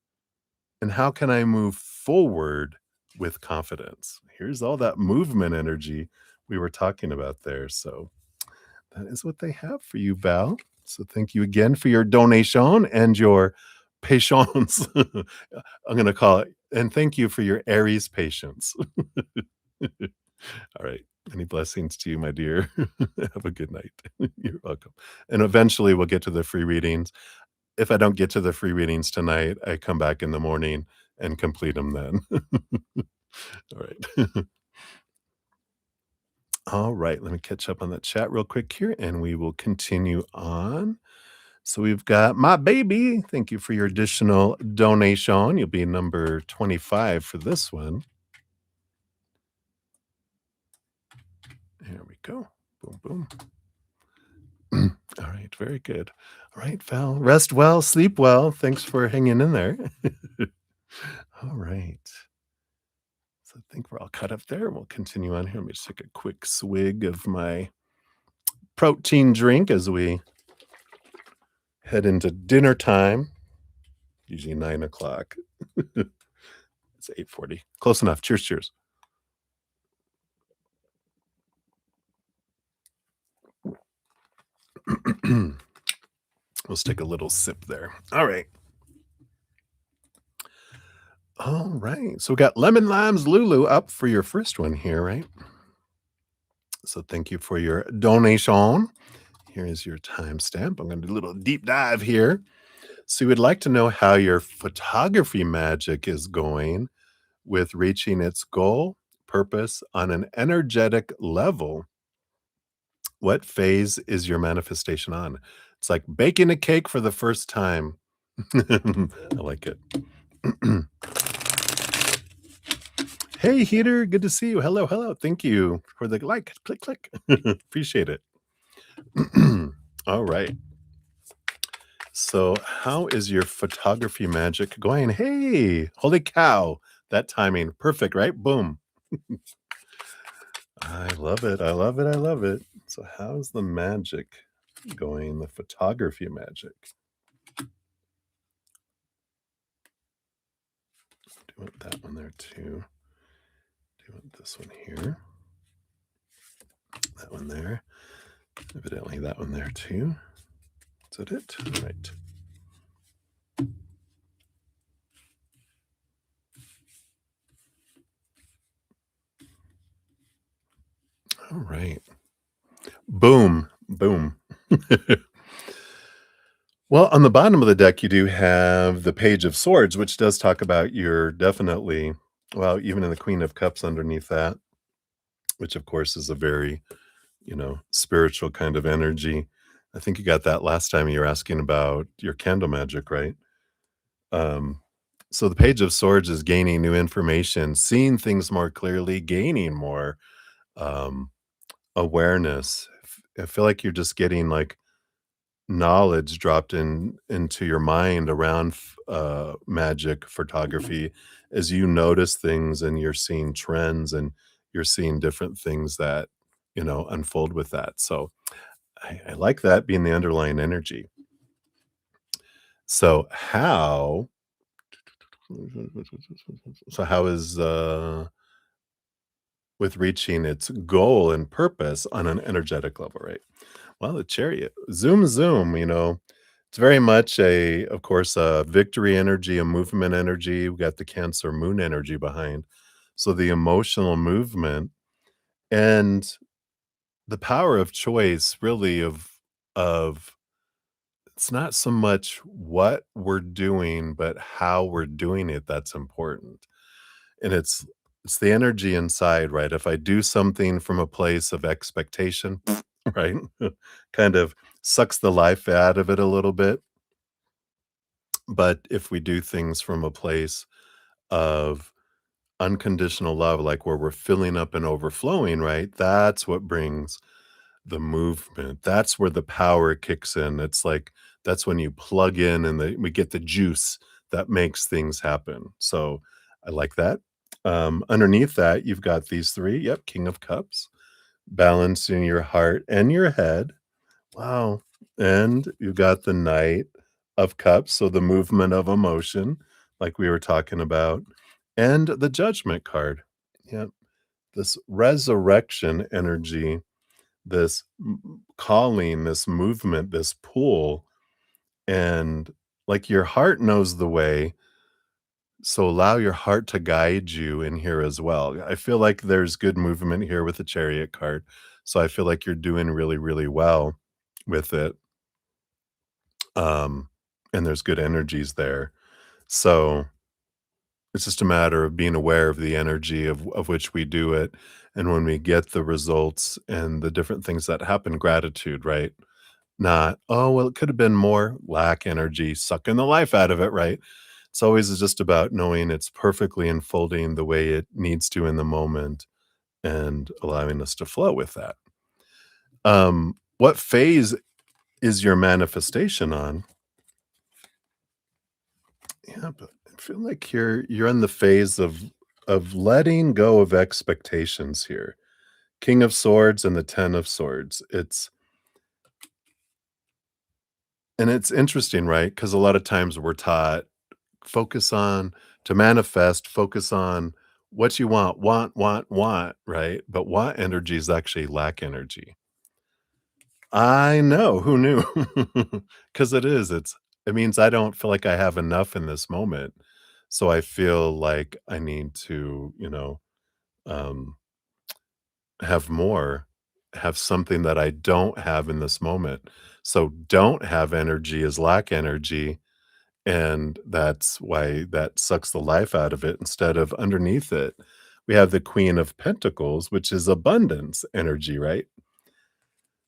And how can I move forward with confidence? Here's all that movement energy we were talking about there. So that is what they have for you, Val. So thank you again for your donation and your patience. I'm going to call it. And thank you for your Aries patience. All right. Any blessings to you, my dear. Have a good night. You're welcome. And eventually we'll get to the free readings. If I don't get to the free readings tonight, I come back in the morning and complete them then. All right. All right. Let me catch up on the chat real quick here and we will continue on. So we've got my baby. Thank you for your additional donation. You'll be number 25 for this one. There we go. Boom, boom. All right. Very good. All right, Val. Rest well, sleep well. Thanks for hanging in there. All right. So I think we're all cut up there. We'll continue on here. Let me just take a quick swig of my protein drink as we head into dinner time. Usually 9 o'clock. It's 8:40. Close enough. Cheers, cheers. Let's take a little sip there. All right. All right. So we got Lemon Limes Lulu up for your first one here, right? So thank you for your donation. Here is your timestamp. I'm going to do a little deep dive here. So you would like to know how your photography magic is going with reaching its goal, purpose on an energetic level. What phase is your manifestation on? It's like baking a cake for the first time. I like it. Hey, Heater, good to see you. Hello, hello. Thank you for the like. Click, click. Appreciate it. All right. So, how is your photography magic going? Hey, holy cow. That timing. Perfect, right? Boom. I love it. I love it. I love it. So, how's the magic going? The photography magic. Do want that one there too. Do want this one here. That one there. Evidently, that one there too. Is that it? All right. All right. Boom. Boom. Well, on the bottom of the deck, you do have the Page of Swords, which does talk about you're definitely well, even in the Queen of Cups underneath that, which of course is a very, spiritual kind of energy. I think you got that last time you were asking about your candle magic, right? Um, so the Page of Swords is gaining new information, seeing things more clearly, gaining more um, awareness. I feel like you're just getting like knowledge dropped into your mind around magic photography as you notice things and you're seeing trends and you're seeing different things that unfold with that. So I like that being the underlying energy. So how is with reaching its goal and purpose on an energetic level, right? Well, the chariot, zoom, zoom, it's very much of course, a victory energy, a movement energy. We got the Cancer moon energy behind. So the emotional movement and the power of choice, really, of it's not so much what we're doing, but how we're doing it that's important. And it's the energy inside, right? If I do something from a place of expectation, right? Kind of sucks the life out of it a little bit. But if we do things from a place of unconditional love, like where we're filling up and overflowing, right? That's what brings the movement. That's where the power kicks in. It's like that's when you plug in and we get the juice that makes things happen. So I like that. Underneath that, you've got these three. Yep, King of Cups, balancing your heart and your head. Wow. And you've got the Knight of Cups, so the movement of emotion, like we were talking about, and the Judgment card. Yep. This resurrection energy, this calling, this movement, this pull, and like your heart knows the way. So allow your heart to guide you in here as well. I feel like there's good movement here with the Chariot card. So I feel like you're doing really, really well with it. Um, and there's good energies there. So it's just a matter of being aware of the energy of which we do it. And when we get the results and the different things that happen, gratitude, right? Not, oh, well, it could have been more, lack energy, sucking the life out of it, right? It's always just about knowing it's perfectly unfolding the way it needs to in the moment and allowing us to flow with that. What phase is your manifestation on? Yeah, but I feel like you're in the phase of letting go of expectations here. King of Swords and the 10 of Swords. It's interesting, right? Because a lot of times we're taught focus on to manifest, focus on what you want, right? But want energy is actually lack energy. I know, who knew? Because it is, it means I don't feel like I have enough in this moment. So I feel like I need to, um, have more, have something that I don't have in this moment. So don't have energy is lack energy. And that's why that sucks the life out of it instead of underneath it. We have the Queen of Pentacles, which is abundance energy, right?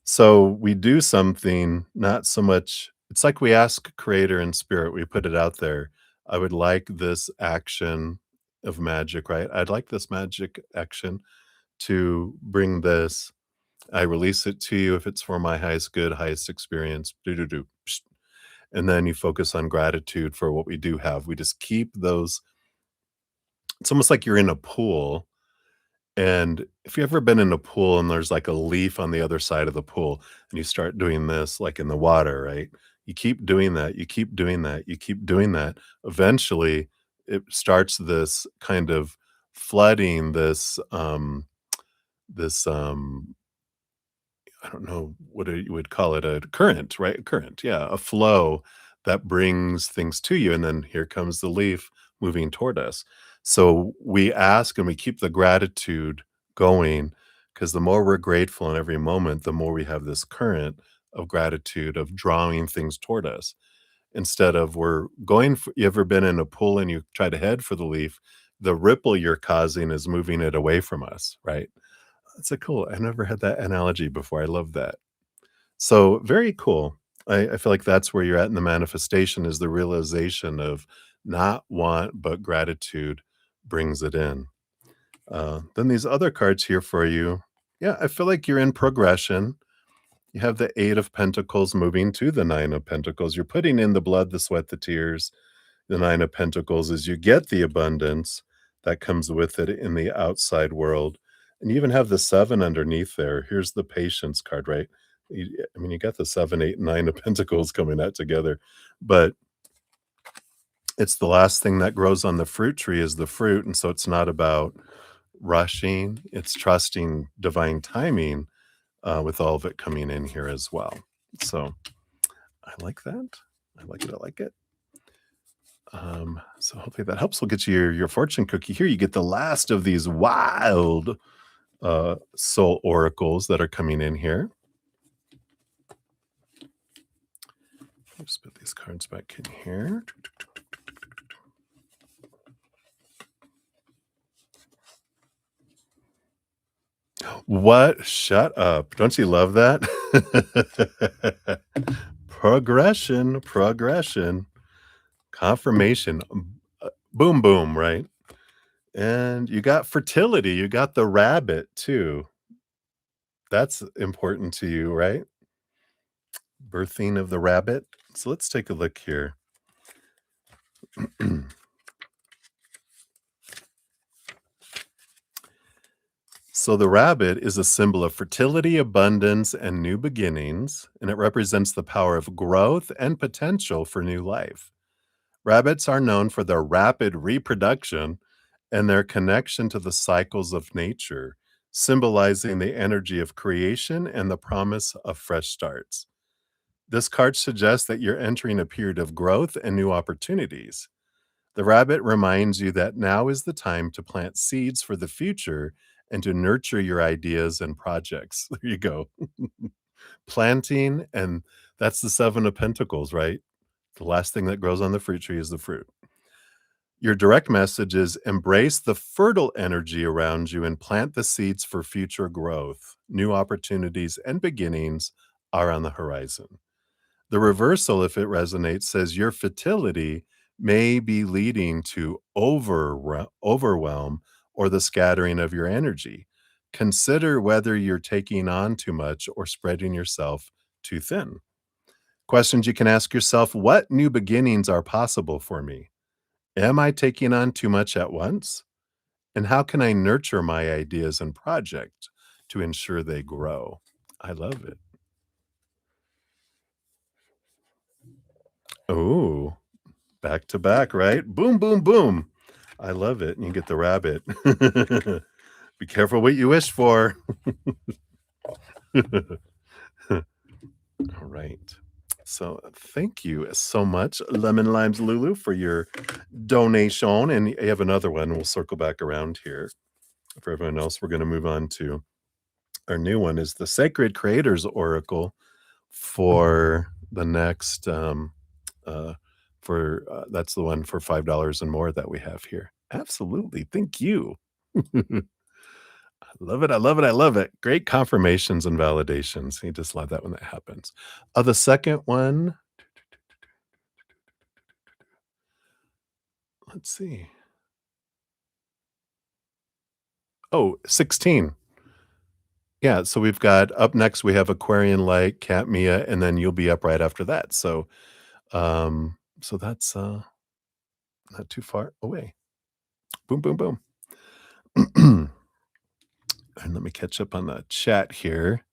So we do something, not so much it's like we ask creator and spirit, we put it out there. I would like this action of magic, right? I'd like this magic action to bring this. I release it to you if it's for my highest good, highest experience. Do do do. And then you focus on gratitude for what we do have. We just keep those. It's almost like you're in a pool. And if you've ever been in a pool and there's like a leaf on the other side of the pool and you start doing this like in the water, right? You keep doing that, you keep doing that, you keep doing that. Eventually, it starts this kind of flooding, this I don't know what you would call it, a current, right? A current, yeah, a flow that brings things to you, and then here comes the leaf moving toward us. So we ask and we keep the gratitude going because the more we're grateful in every moment, the more we have this current of gratitude of drawing things toward us. instead of we're going for you ever been in a pool and you try to head for the leaf, the ripple you're causing is moving it away from us, right? That's a cool I never had that analogy before, I love that. So, very cool. I feel like that's where you're at in the manifestation is the realization of not want, but gratitude brings it in. Then these other cards here for you. Yeah, I feel like you're in progression. You have the Eight of Pentacles moving to the Nine of Pentacles. You're putting in the blood, the sweat, the tears. The Nine of Pentacles is you get the abundance that comes with it in the outside world. And you even have the seven underneath there. Here's the patience card, right? I mean, you got the seven, eight, and nine of Pentacles coming out together, but it's the last thing that grows on the fruit tree is the fruit. And so it's not about rushing, it's trusting divine timing with all of it coming in here as well. So I like that. I like it. I like it. So hopefully that helps. We'll get you your fortune cookie here. You get the last of these wild soul oracles that are coming in here. Let's put these cards back in here. What? Shut up. Don't you love that? Progression, progression, confirmation. Boom, boom, right? And you got fertility. You got the rabbit too. That's important to you, right? Birthing of the rabbit. So let's take a look here. So the rabbit is a symbol of fertility, abundance, and new beginnings, and it represents the power of growth and potential for new life. Rabbits are known for their rapid reproduction and their connection to the cycles of nature, symbolizing the energy of creation and the promise of fresh starts. This card suggests that you're entering a period of growth and new opportunities. The rabbit reminds you that now is the time to plant seeds for the future and to nurture your ideas and projects. There you go. Planting, and that's the Seven of Pentacles, right? The last thing that grows on the fruit tree is the fruit. Your direct message is embrace the fertile energy around you and plant the seeds for future growth. New opportunities and beginnings are on the horizon. The reversal, if it resonates, says your fertility may be leading to overwhelm or the scattering of your energy. Consider whether you're taking on too much or spreading yourself too thin. Questions you can ask yourself: what new beginnings are possible for me? Am I taking on too much at once? And how can I nurture my ideas and projects to ensure they grow? I love it. Oh, back to back, right? Boom, boom, boom. I love it. And you get the rabbit. Be careful what you wish for. All right. So thank you so much, Lemon Limes Lulu, for your donation. And you have another one. We'll circle back around here. For everyone else, we're going to move on to our new one is the Sacred Creators Oracle for the next that's the one for $5 and more that we have here. Absolutely. Thank you. I love it. I love it. I love it. Great confirmations and validations. You just love that when that happens. The second one, let's see. Oh, 16. Yeah, so we've got up next, we have Aquarian Light, Cat Mia, and then you'll be up right after that. So that's not too far away. Boom, boom, boom. And let me catch up on the chat here.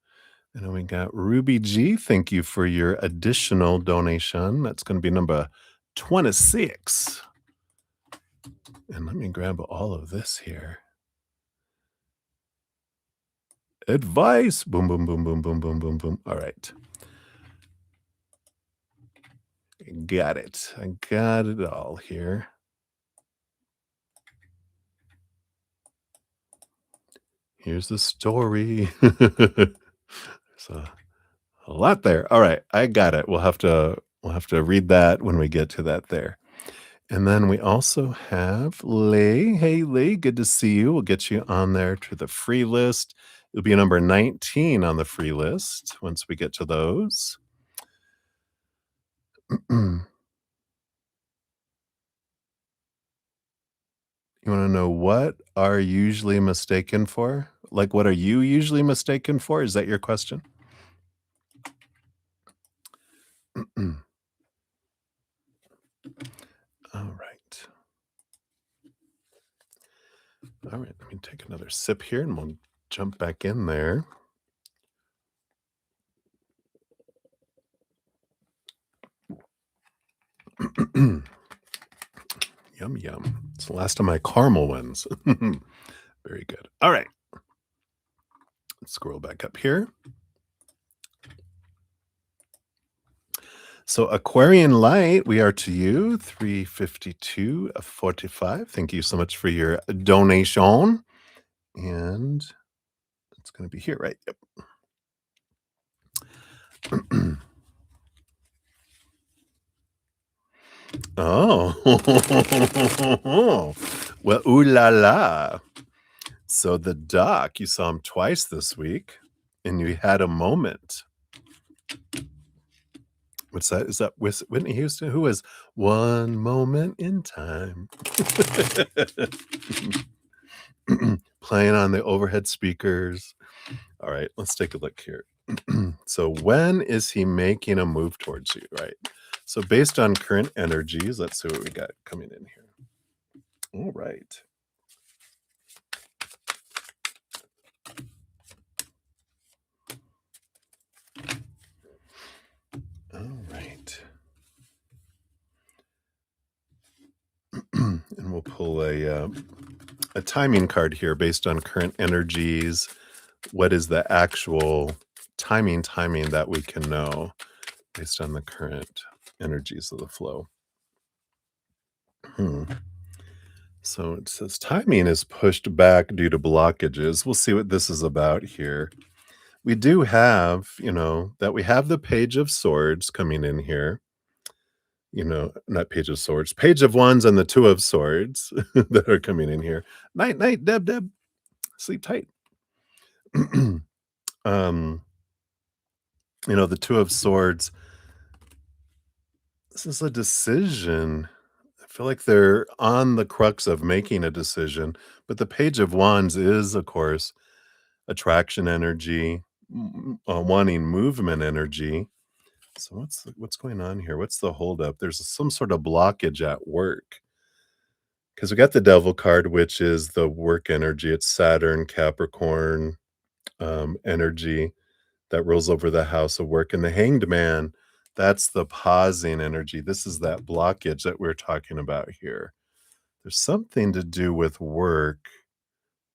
And then we got Ruby G. Thank you for your additional donation. That's going to be number 26. And let me grab all of this here. Advice. Boom, boom, boom, boom, boom, boom, boom, boom. All right. Got it. I got it all here. Here's the story. There's a lot there. All right. I got it. We'll have to We'll have to read that when we get to that there. And then we also have Lee. Hey, Lee, good to see you. We'll get you on there to the free list. It'll be number 19 on the free list once we get to those. You wanna know what are usually mistaken for? Like, what are you usually mistaken for? Is that your question? Alright. Alright, let me take another sip here, and we'll jump back in there. Yum, yum. It's the last of my caramel ones. Very good. Alright, let's scroll back up here. So Aquarian Light, we are to you, 352.45. Thank you so much for your donation. And it's gonna be here, right? Yep. Oh. Well, ooh la la. So the doc, you saw him twice this week, and you had a moment. What's that? Is that Whitney Houston? Who is "One Moment in Time"? Playing on the overhead speakers. Alright, let's take a look here. So when is he making a move towards you, right? So based on current energies, let's see what we got coming in here. Alright. Alright. And we'll pull a timing card here based on current energies. What is the actual timing that we can know based on the current energies of the flow? So it says timing is pushed back due to blockages. We'll see what this is about here. We do have, that we have the Page of Swords coming in here. Not Page of Swords, Page of Wands and the Two of Swords that are coming in here. Night, night, Deb. Sleep tight. um, the Two of Swords. This is a decision. I feel like they're on the crux of making a decision, but the Page of Wands is, of course, attraction energy, wanting movement energy. So what's going on here? What's the holdup? There's some sort of blockage at work. Because we got the Devil card, which is the work energy. It's Saturn, Capricorn energy that rolls over the house of work. And the Hanged Man, that's the pausing energy. This is that blockage that we're talking about here. There's something to do with work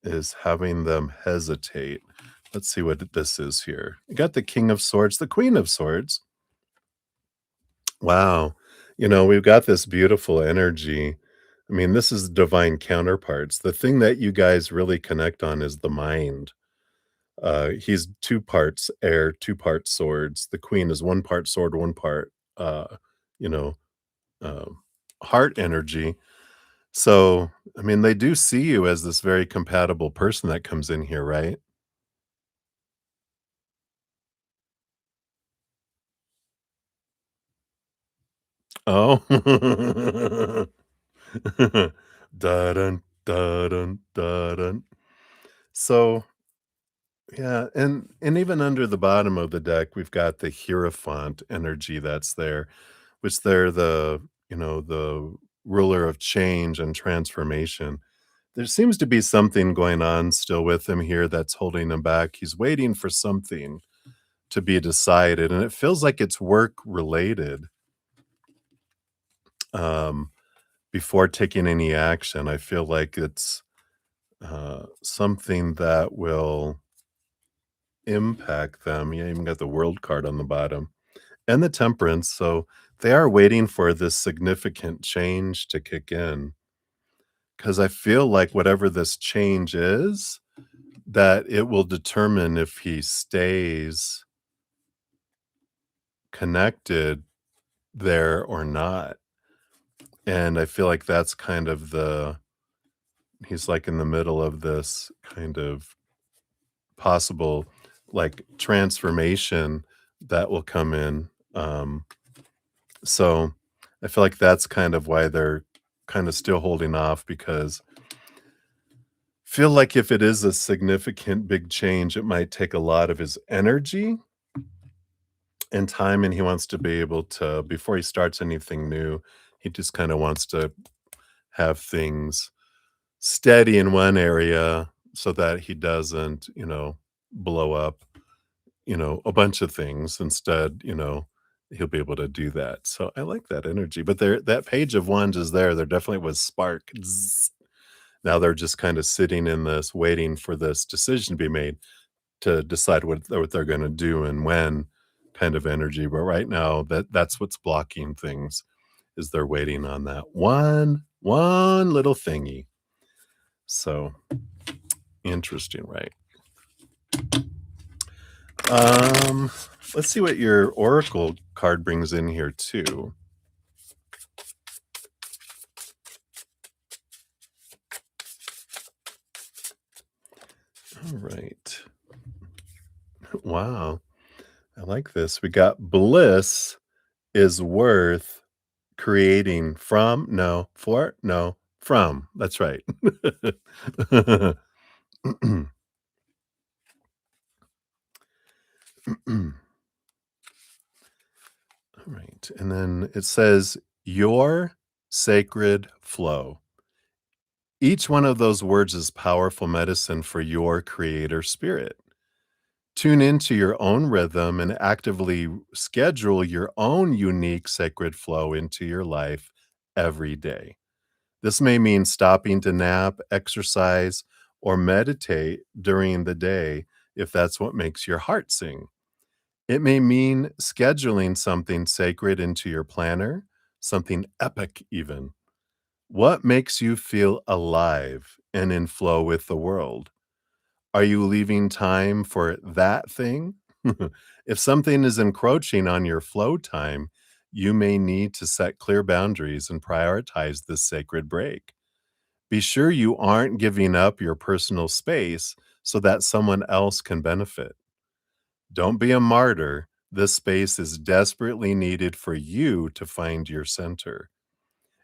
is having them hesitate. Let's see what this is here. You got the King of Swords, the Queen of Swords. Wow. We've got this beautiful energy. I mean, this is divine counterparts. The thing that you guys really connect on is the mind. He's two parts air, two parts swords. The queen is one part sword, one part, you know, uh, heart energy. So, I mean, they do see you as this very compatible person that comes in here, right? Oh. Da-dun, da-dun, da-dun. So, yeah, and even under the bottom of the deck, we've got the Hierophant energy that's there, which they're the ruler of change and transformation. There seems to be something going on still with him here that's holding him back. He's waiting for something to be decided, and it feels like it's work related. Um, before taking any action, I feel like it's something that will impact them. Yeah, even got the World card on the bottom and the Temperance. So they are waiting for this significant change to kick in because I feel like whatever this change is, that it will determine if he stays connected there or not. And I feel like that's kind of the he's, like, in the middle of this kind of possible, like, transformation that will come in, so I feel like that's kind of why they're kinda still holding off because feel like if it is a significant big change, it might take a lot of his energy and time, and he wants to be able to before he starts anything new, he just kinda wants to have things steady in one area so that he doesn't, blow up, a bunch of things. Instead, he'll be able to do that. So I like that energy. But there that page of wands is there. There definitely was spark. Zzz. Now they're just kind of sitting in this, waiting for this decision to be made to decide what they're gonna do and when kind of energy. But right now that's what's blocking things is they're waiting on that one little thingy. So interesting, right? Um, let's see what your oracle card brings in here too. All right. Wow. I like this. We got bliss is worth creating from, no, for, no, from. That's right. All right. And then it says, your sacred flow. Each one of those words is powerful medicine for your creator spirit. Tune into your own rhythm and actively schedule your own unique sacred flow into your life every day. This may mean stopping to nap, exercise, or meditate during the day if that's what makes your heart sing. It may mean scheduling something sacred into your planner, something epic even. What makes you feel alive and in flow with the world? Are you leaving time for that thing? If something is encroaching on your flow time, you may need to set clear boundaries and prioritize this sacred break. Be sure you aren't giving up your personal space so that someone else can benefit. Don't be a martyr. This space is desperately needed for you to find your center.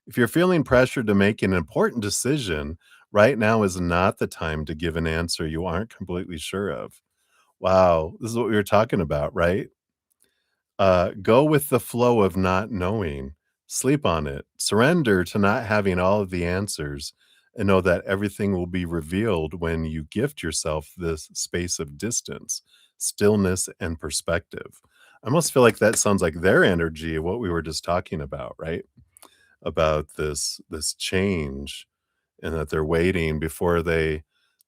If you're feeling pressured to make an important decision, right now is not the time to give an answer you aren't completely sure of. Wow, this is what we were talking about, right? Go with the flow of not knowing. Sleep on it. Surrender to not having all of the answers and know that everything will be revealed when you gift yourself this space of distance, stillness, and perspective. I almost feel like that sounds like their energy, what we were just talking about, right? About this change and that they're waiting before they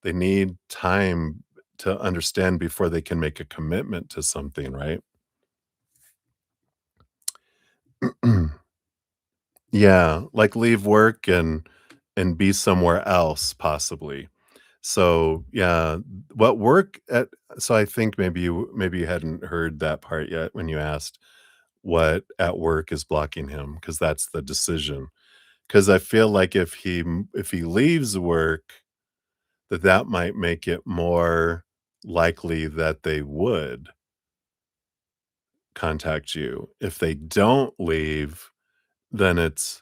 need time to understand before they can make a commitment to something, right? Yeah, like leave work and be somewhere else possibly. So, yeah, what work at so I think maybe you hadn't heard that part yet when you asked what at work is blocking him because that's the decision. Because I feel like if he leaves work, that might make it more likely that they would contact you. If they don't leave, then it's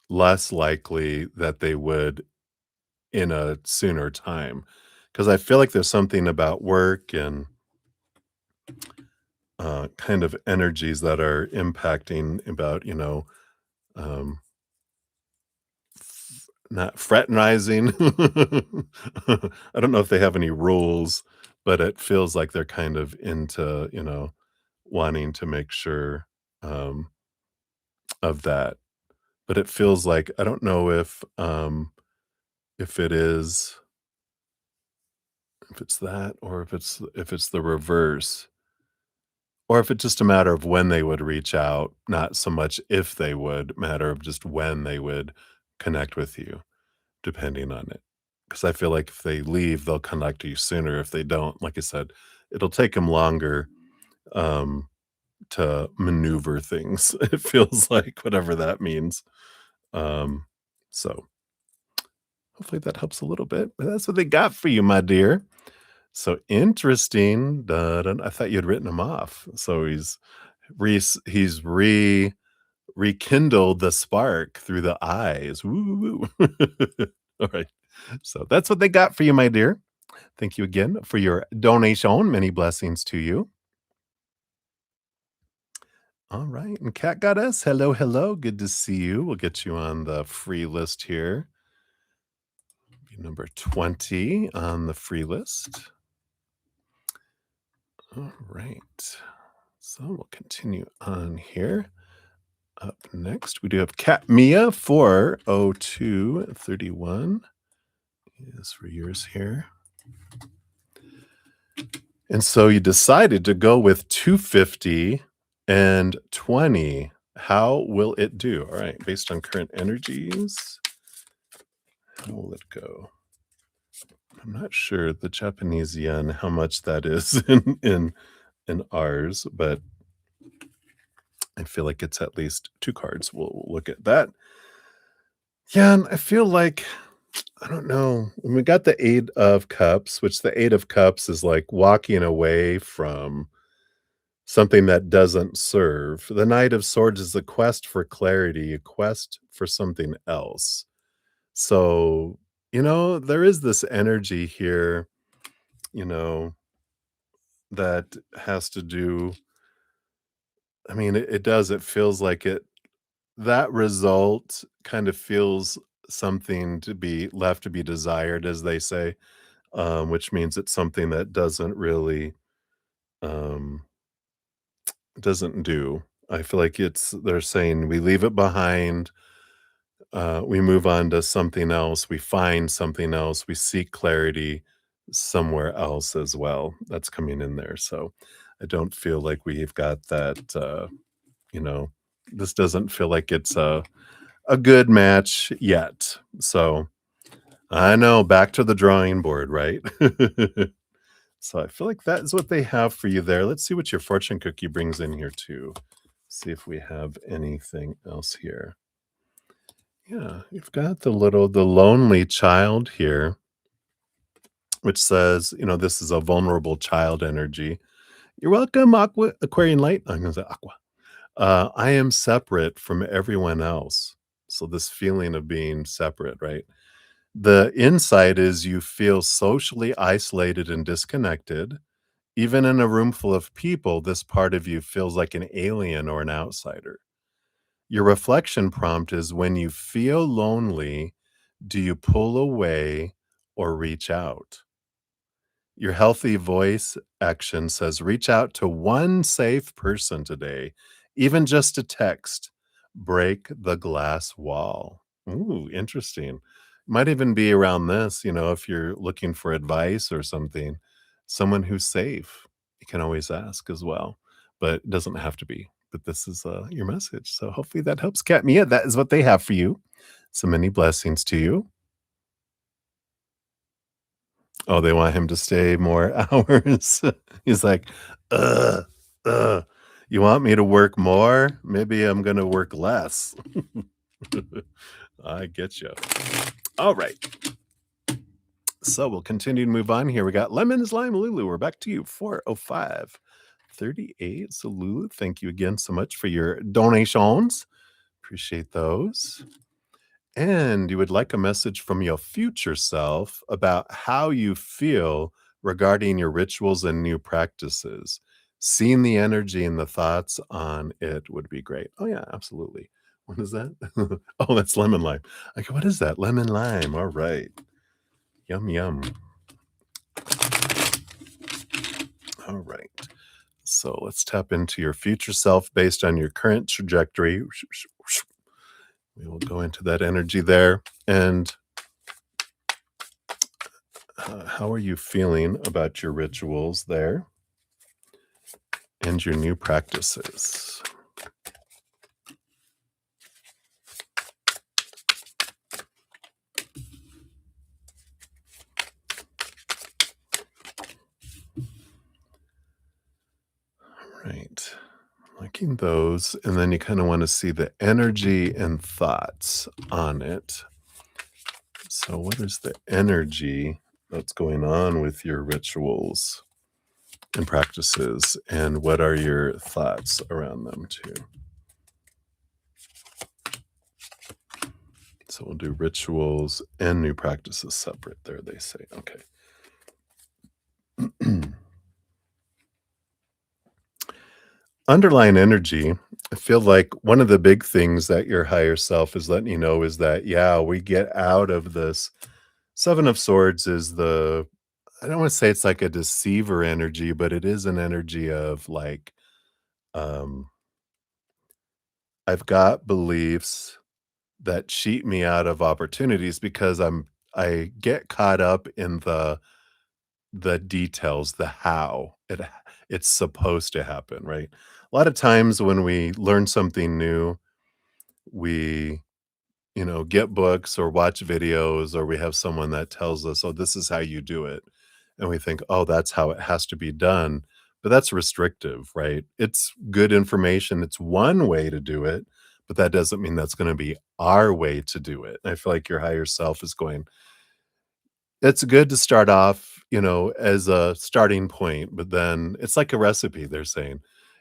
less likely that they would in a sooner time. Because I feel like there's something about work and, kind of energies that are impacting about, um, not fraternizing. I don't know if they have any rules, but it feels like they're kind of into, wanting to make sure, um, of that. But it feels like I don't know if it is if it's that or if it's the reverse, or if it's just a matter of when they would reach out, not so much if they would, matter of just when they would connect with you, depending on it. Because I feel like if they leave, they'll connect to you sooner. If they don't, like I said, it'll take them longer, um, to maneuver things. It feels like whatever that means. Um, so hopefully that helps a little bit. But that's what they got for you, my dear. So interesting. I thought you'd written him off. So he's rekindled the spark through the eyes. Woo, woo, woo. All right. So that's what they got for you, my dear. Thank you again for your donation. Many blessings to you. All right. And Cat Goddess, hello, hello. Good to see you. We'll get you on the free list here. Be number 20 on the free list. All right. So we'll continue on here. Up next, we do have Cat Mia 40231 is for yours here. And so you decided to go with 250 and 20. How will it do? All right, based on current energies, how will it go? I'm not sure the Japanese yen, how much that is in ours, but I feel like it's at least 2 cards. We'll look at that. Yeah, and I feel like I don't know. When we got the 8 of cups, which the 8 of cups is like walking away from something that doesn't serve. The Knight of Swords is a quest for clarity, a quest for something else. So, there is this energy here, you know, that has to do I mean, it does, it feels like it that result kind of feels something to be left to be desired, as they say, which means it's something that um, doesn't do. I feel like they're saying we leave it behind, we move on to something else, we find something else, we seek clarity somewhere else as well. That's coming in there. So I don't feel like we've got that, you know, this doesn't feel like it's a good match yet. So I know, back to the drawing board, right? So I feel like that is what they have for you there. Let's see what your fortune cookie brings in here too. See if we have anything else here. Yeah, you've got the lonely child here, which says, this is a vulnerable child energy. You're welcome, Aqua Aquarian Light. I'm gonna say Aqua. I am separate from everyone else. So this feeling of being separate, right? The insight is you feel socially isolated and disconnected. Even in a room full of people, this part of you feels like an alien or an outsider. Your reflection prompt is when you feel lonely, do you pull away or reach out? Your healthy voice action says reach out to one safe person today, even just a text. Break the glass wall. Ooh, interesting. Might even be around this, if you're looking for advice or something, someone who's safe. You can always ask as well, but it doesn't have to be. But this is your message. So hopefully that helps. Cat Mia, that is what they have for you. So many blessings to you. Oh, they want him to stay more hours. He's like, "Ugh, ugh, you want me to work more? Maybe I'm gonna work less." I get you. All right. So we'll continue to move on here. We got Lemons, Lime, Lulu. We're back to you. 40538. So Lulu, thank you again so much for your donations. Appreciate those. And you would like a message from your future self about how you feel regarding your rituals and new practices. Seeing the energy and the thoughts on it would be great. Oh, yeah, absolutely. What is that? Oh, that's lemon lime. Okay, what is that? Lemon lime. All right. Yum, yum. All right. So let's tap into your future self based on your current trajectory. We will go into that energy there. And how are you feeling about your rituals there and your new practices? Right. Liking those, and then you kinda wanna see the energy and thoughts on it. So what is the energy that's going on with your rituals and practices, and what are your thoughts around them too? So we'll do rituals and new practices separate there, they say. Okay. Underlying energy, I feel like one of the big things that your higher self is letting you know is that, yeah, we get out of this. Seven of Swords is I don't want to say it's like a deceiver energy, but it is an energy of like, um, I've got beliefs that cheat me out of opportunities because I get caught up in the details, the how it's supposed to happen, right? A lot of times when we learn something new, we, get books or watch videos, or we have someone that tells us, "Oh, this is how you do it." And we think, "Oh, that's how it has to be done." But that's restrictive, right? It's good information. It's one way to do it, but that doesn't mean that's going to be our way to do it. And I feel like your higher self is going, it's good to start off, as a starting point, but then it's like a recipe, they're saying.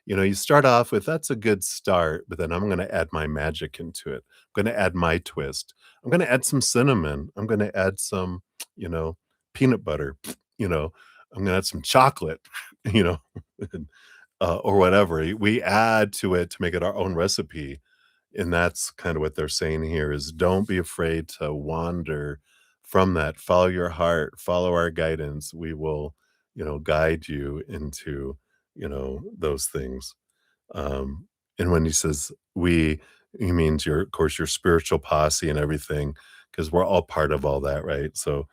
You start off with, "That's a good start, but then I'm gonna add my magic into it. I'm gonna add my twist. I'm gonna add some cinnamon. I'm gonna add some, you know, peanut butter, you know, I'm gonna add some chocolate," you know, and, or whatever. We add to it to make it our own recipe, and that's kind of what they're saying here is don't be afraid to wander from that. Follow your heart, follow our guidance. We will, guide you into, those things. And when he says we, he means your, of course, your spiritual posse and everything, because we're all part of all that, right? So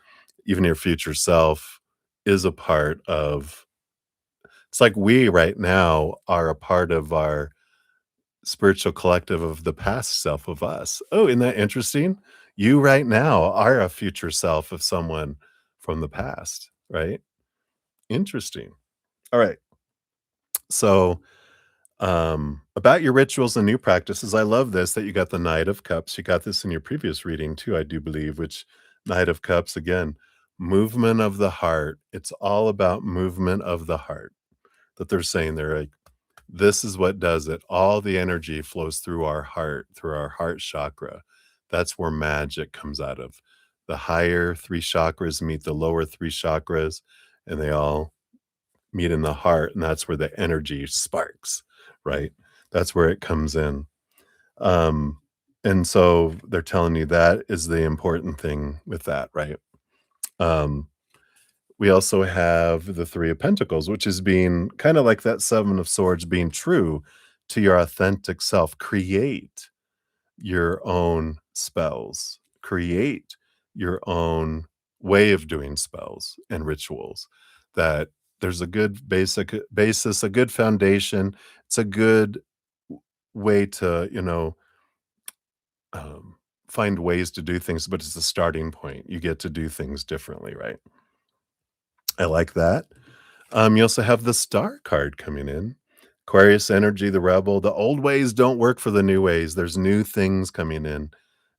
even your future self is a part of, it's like we right now are a part of our spiritual collective of the past self of us. Oh, isn't that interesting? You right now are a future self of someone from the past, right? Interesting. All right. So, about your rituals and new practices, I love this that you got the Knight of Cups. You got this in your previous reading too, I do believe, which Knight of Cups, again, movement of the heart. It's all about movement of the heart that they're saying. They're like, this is what does it. All the energy flows through our heart chakra. That's where magic comes out of. The higher three chakras meet the lower three chakras, and they all meet in the heart, and that's where the energy sparks, right? That's where it comes in. Um, and so they're telling you that is the important thing with that, right? Um, we also have the Three of Pentacles, which is being kind of like that Seven of Swords, being true to your authentic self. Create your own spells, create your own way of doing spells and rituals. That there's a good basic basis, a good foundation. It's a good way to, um, find ways to do things, but it's a starting point. You get to do things differently, right? I like that. You also have the Star card coming in. Aquarius energy, the rebel. The old ways don't work for the new ways. There's new things coming in.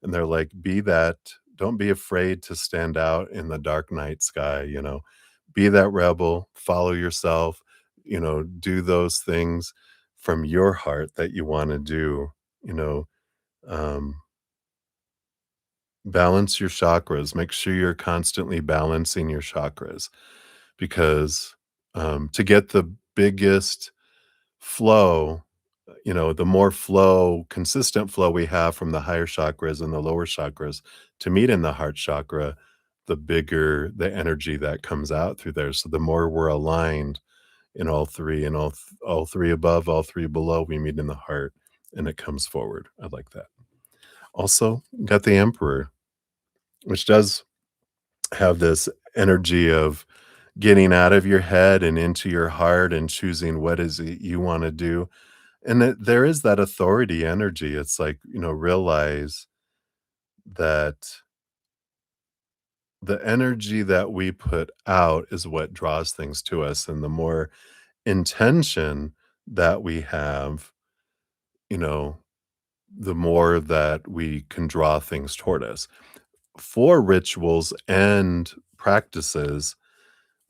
And they're like, be that. Don't be afraid to stand out in the dark night sky. Be that rebel, follow yourself, do those things from your heart that you want to do, you know, um, balance your chakras. Make sure you're constantly balancing your chakras because to get the biggest flow, the more flow, consistent flow we have from the higher chakras and the lower chakras to meet in the heart chakra, the bigger the energy that comes out through there. So the more we're aligned in all three and all three above, all three below, we meet in the heart and it comes forward. I like that. Also, got the Emperor, which does have this energy of getting out of your head and into your heart and choosing what is it you want to do. And there is that authority energy. It's like, realize that the energy that we put out is what draws things to us. And the more intention that we have, you know, the more that we can draw things toward us. For rituals and practices,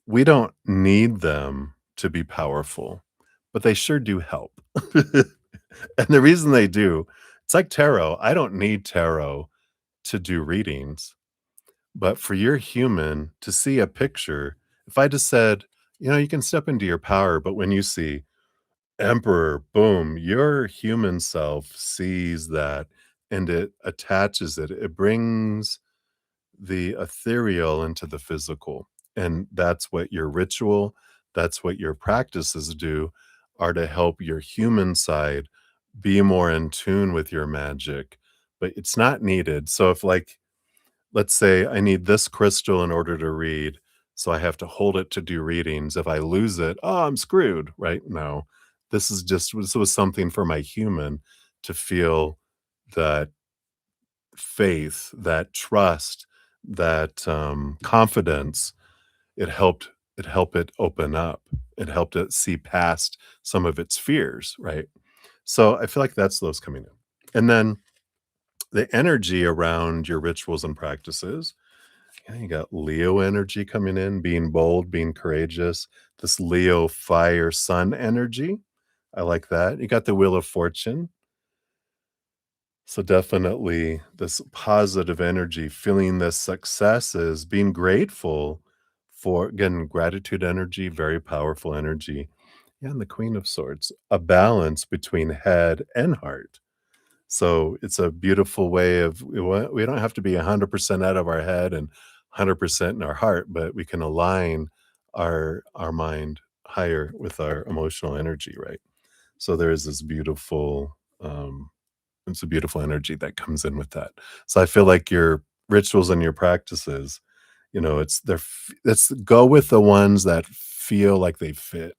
we don't need them to be powerful, but they sure do help. And the reason they do, it's like tarot. I don't need tarot to do readings, but for your human to see a picture, if I just said, you can step into your power, but when you see Emperor, boom, your human self sees that and it attaches it. It brings the ethereal into the physical. And that's what your ritual, that's what your practices do, are to help your human side be more in tune with your magic. But it's not needed. So if like, let's say I need this crystal in order to read, so I have to hold it to do readings. If I lose it, oh, I'm screwed, right? No. This was something for my human to feel that faith, that trust, that confidence. It helped it helped it open up. It helped it see past some of its fears, right? So I feel like that's those coming in. And then the energy around your rituals and practices. Yeah, you got Leo energy coming in, being bold, being courageous. This Leo fire sun energy. I like that. You got the Wheel of Fortune. So definitely this positive energy, feeling the successes, being grateful for, again, gratitude energy, very powerful energy. Yeah, and the Queen of Swords, a balance between head and heart. So it's a beautiful way of we don't have to be 100% out of our head and 100% in our heart, but we can align our mind higher with our emotional energy, right? So there is this beautiful it's a beautiful energy that comes in with that. So I feel like your rituals and your practices, let's go with the ones that feel like they fit.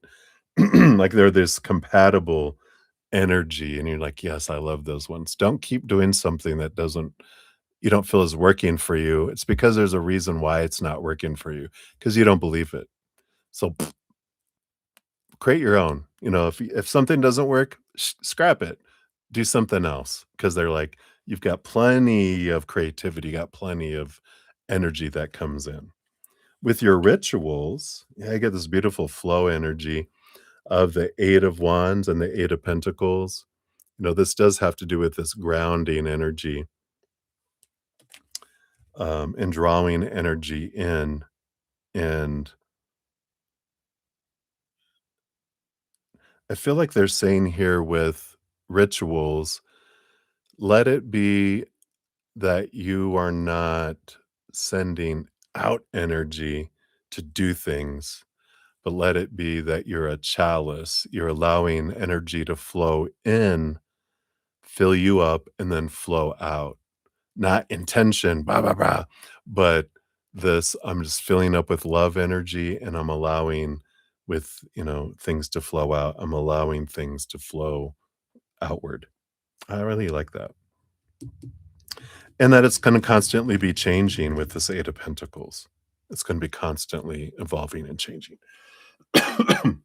Like they're this compatible energy and you're like, "Yes, I love those ones." Don't keep doing something that doesn't you don't feel is working for you. It's because there's a reason why it's not working for you because you don't believe it. So create your own. If something doesn't work, scrap it. Do something else because they're like, you've got plenty of creativity, you got plenty of energy that comes in. With your rituals, yeah, I get this beautiful flow energy of the 8 of Wands and the 8 of Pentacles. This does have to do with this grounding energy, and drawing energy in. And I feel like they're saying here with rituals, let it be that you are not sending out energy to do things, but let it be that you're a chalice. You're allowing energy to flow in, fill you up, and then flow out. Not intention, blah, blah, blah, but this I'm just filling up with love energy and I'm allowing with, things to flow out. I'm allowing things to flow outward. I really like that. And that it's gonna constantly be changing with this 8 of Pentacles. It's gonna be constantly evolving and changing. Time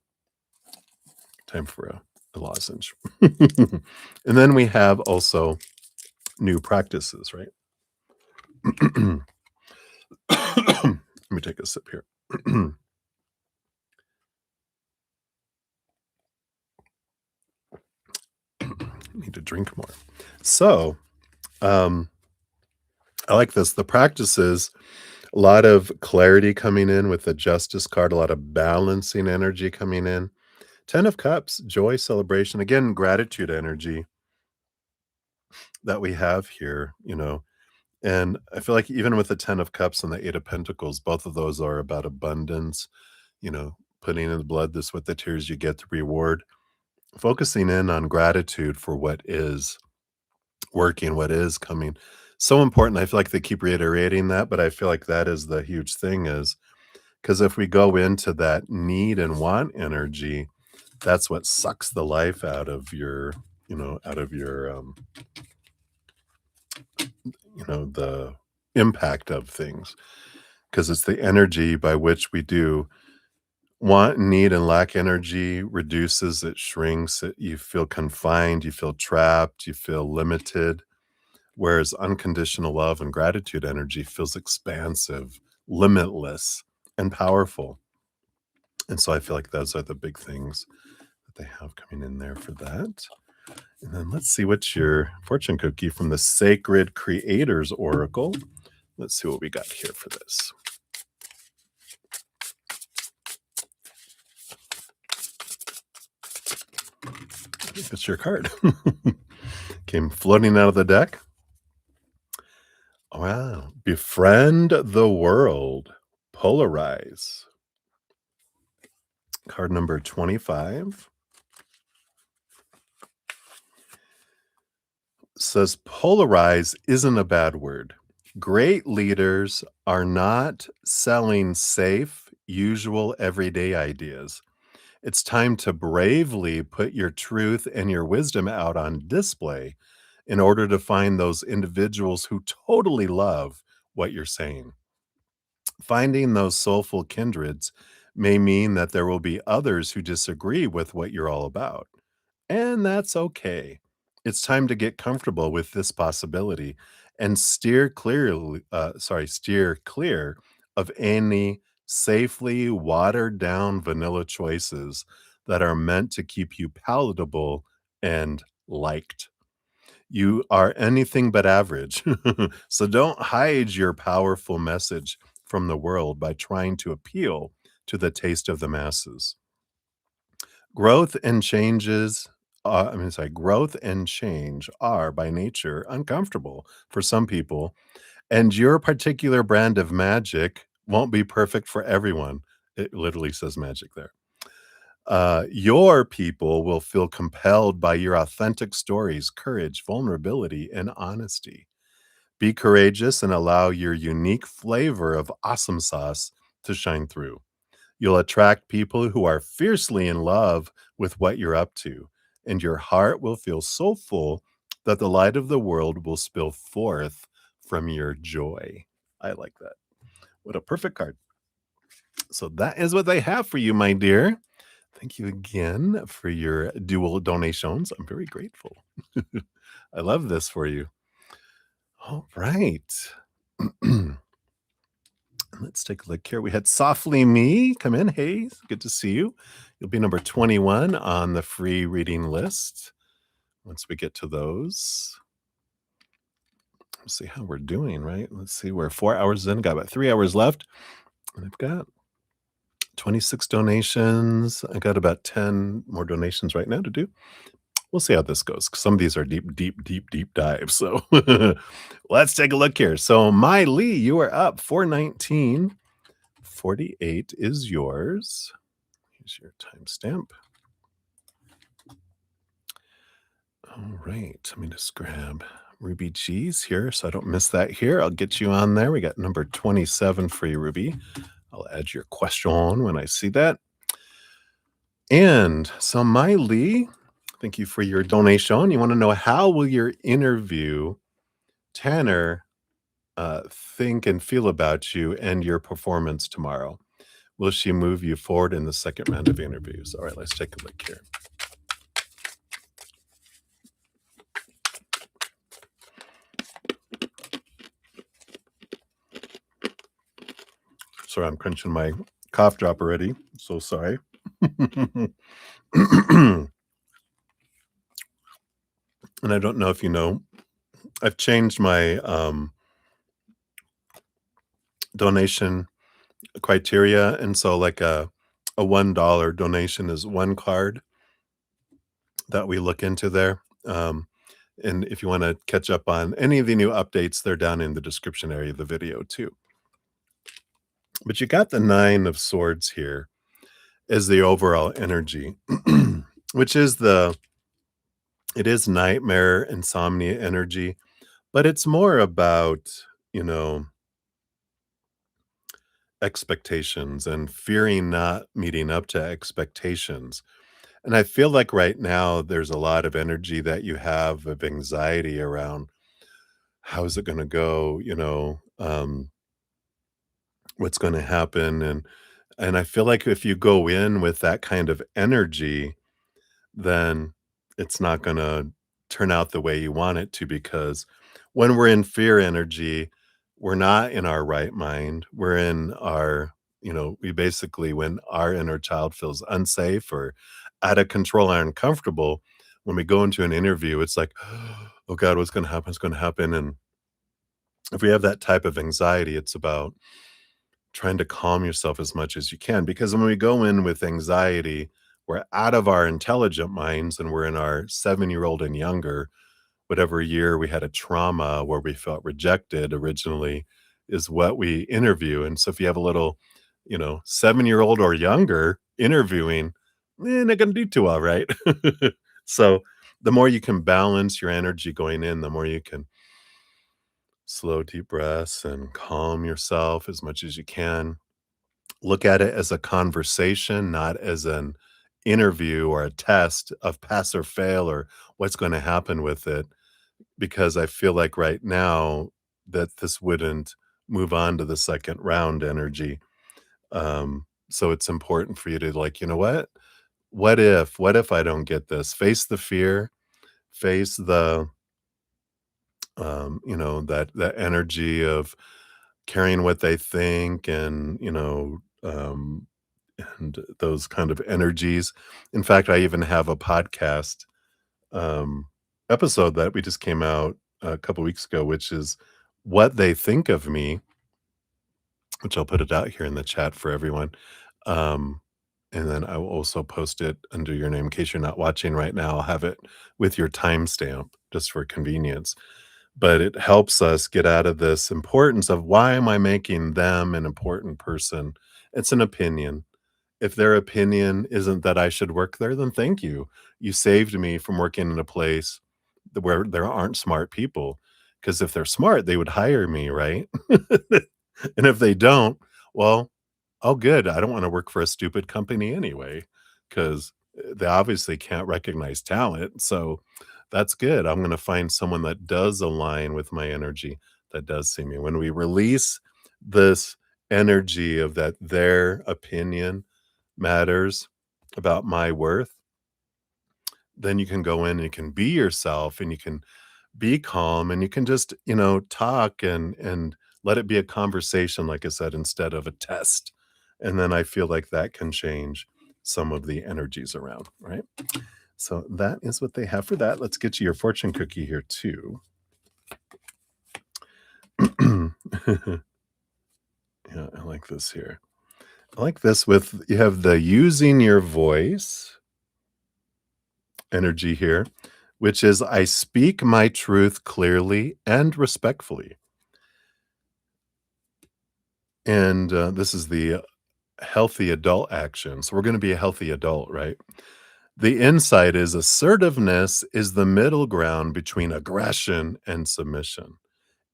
for a lozenge. And then we have also new practices, right? Let me take a sip here. Need to drink more. So, um, I like this. The practices, a lot of clarity coming in with the Justice card, a lot of balancing energy coming in. 10 of Cups, joy, celebration, again, gratitude energy that we have here, and I feel like even with the 10 of Cups and the 8 of Pentacles, both of those are about abundance, putting in the blood, the sweat, the tears, you get the reward. Focusing in on gratitude for what is working, what is coming. So important. I feel like they keep reiterating that, but I feel like that is the huge thing is because if we go into that need and want energy, that's what sucks the life out of your, out of your, the impact of things because it's the energy by which we do Want, need, and lack energy reduces, it shrinks, you feel confined, you feel trapped, you feel limited. Whereas unconditional love and gratitude energy feels expansive, limitless, and powerful. And so I feel like those are the big things that they have coming in there for that. And then let's see what's your fortune cookie from the Sacred Creators Oracle. Let's see what we got here for this. It's your card. Came floating out of the deck. Wow. Befriend the world. Polarize. Card number 25 says polarize isn't a bad word. Great leaders are not selling safe, usual, everyday ideas. It's time to bravely put your truth and your wisdom out on display in order to find those individuals who totally love what you're saying. Finding those soulful kindreds may mean that there will be others who disagree with what you're all about. And that's okay. It's time to get comfortable with this possibility and steer clear of any safely watered down vanilla choices that are meant to keep you palatable and liked. You are anything but average. So don't hide your powerful message from the world by trying to appeal to the taste of the masses. Growth and changes, growth and change are by nature uncomfortable for some people, and your particular brand of magic won't be perfect for everyone. It literally says magic there. Your people will feel compelled by your authentic stories, courage, vulnerability, and honesty. Be courageous and allow your unique flavor of awesome sauce to shine through. You'll attract people who are fiercely in love with what you're up to, and your heart will feel so full that the light of the world will spill forth from your joy. I like that. What a perfect card. So that is what they have for you, my dear. Thank you again for your dual donations. I'm very grateful. I love this for you. All right. Let's take a look here. We had Softly Me come in. Hey, good to see you. You'll be number 21 on the free reading list once we get to those. Let's see how we're doing, right? Let's see. We're 4 hours in, got about 3 hours left. And I've got 26 donations. I got about 10 more donations right now to do. We'll see how this goes. Some of these are deep, deep, deep, deep dives. So let's take a look here. So, My Lee, you are up 419. 48 is yours. Here's your timestamp. All right. Let me just grab Ruby G's here so I don't miss that here. I'll get you on there. We got number 27 for you, Ruby. I'll add your question when I see that. And so, My Lee, thank you for your donation. You want to know, how will your interview Tanner think and feel about you and your performance tomorrow? Will she move you forward in the second round of interviews? All right, let's take a look here. Sorry, I'm crunching my cough drop already. So sorry. And I don't know if you know, I've changed my donation criteria. And so, like a $1 donation is one card that we look into there. And if you want to catch up on any of the new updates, they're down in the description area of the video too. But you got the 9 of Swords here as the overall energy, which is it is nightmare, insomnia energy, but it's more about, you know, expectations and fearing not meeting up to expectations. And I feel like right now there's a lot of energy that you have of anxiety around how is it going to go, what's going to happen, and And I feel like if you go in with that kind of energy, then it's not gonna turn out the way you want it to, because when we're in fear energy, we're not in our right mind. We're in our, we basically, when our inner child feels unsafe or out of control or uncomfortable, when we go into an interview, it's like, oh God, what's gonna happen? What's gonna happen? And if we have that type of anxiety, it's about trying to calm yourself as much as you can, because when we go in with anxiety, we're out of our intelligent minds and we're in our 7-year-old and younger. Whatever year we had a trauma where we felt rejected originally is what we interview. And so if you have a little, 7-year-old or younger interviewing, not gonna do too well, right? So the more you can balance your energy going in, the more you can slow deep breaths and calm yourself as much as you can. Look at it as a conversation, not as an interview or a test of pass or fail or what's going to happen with it. Because I feel like right now that this wouldn't move on to the second round energy. So it's important for you to, like, you know what? What if I don't get this? Face the fear, face the that energy of carrying what they think, and and those kind of energies. In fact, I even have a podcast um, episode that we just came out a couple weeks ago, which is what they think of me, which I'll put it out here in the chat for everyone. Um, and then I will also post it under your name in case you're not watching right now. I'll have it with your timestamp just for convenience. But it helps us get out of this importance of, why am I making them an important person? It's an opinion. If their opinion isn't that I should work there, then thank you. You saved me from working in a place where there aren't smart people. Because if they're smart, they would hire me, right? And if they don't, well, oh, good. I don't want to work for a stupid company anyway, because they obviously can't recognize talent. So that's good. I'm going to find someone that does align with my energy, that does see me. When we release this energy of that their opinion matters about my worth, then you can go in and you can be yourself and you can be calm and you can just, talk and let it be a conversation, like I said, instead of a test. And then I feel like that can change some of the energies around, right? So that is what they have for that. Let's get you your fortune cookie here too. Yeah, I like this here. I like this with, you have the using your voice energy here, which is, I speak my truth clearly and respectfully. And this is the healthy adult action. So we're going to be a healthy adult, right? The insight is, assertiveness is the middle ground between aggression and submission.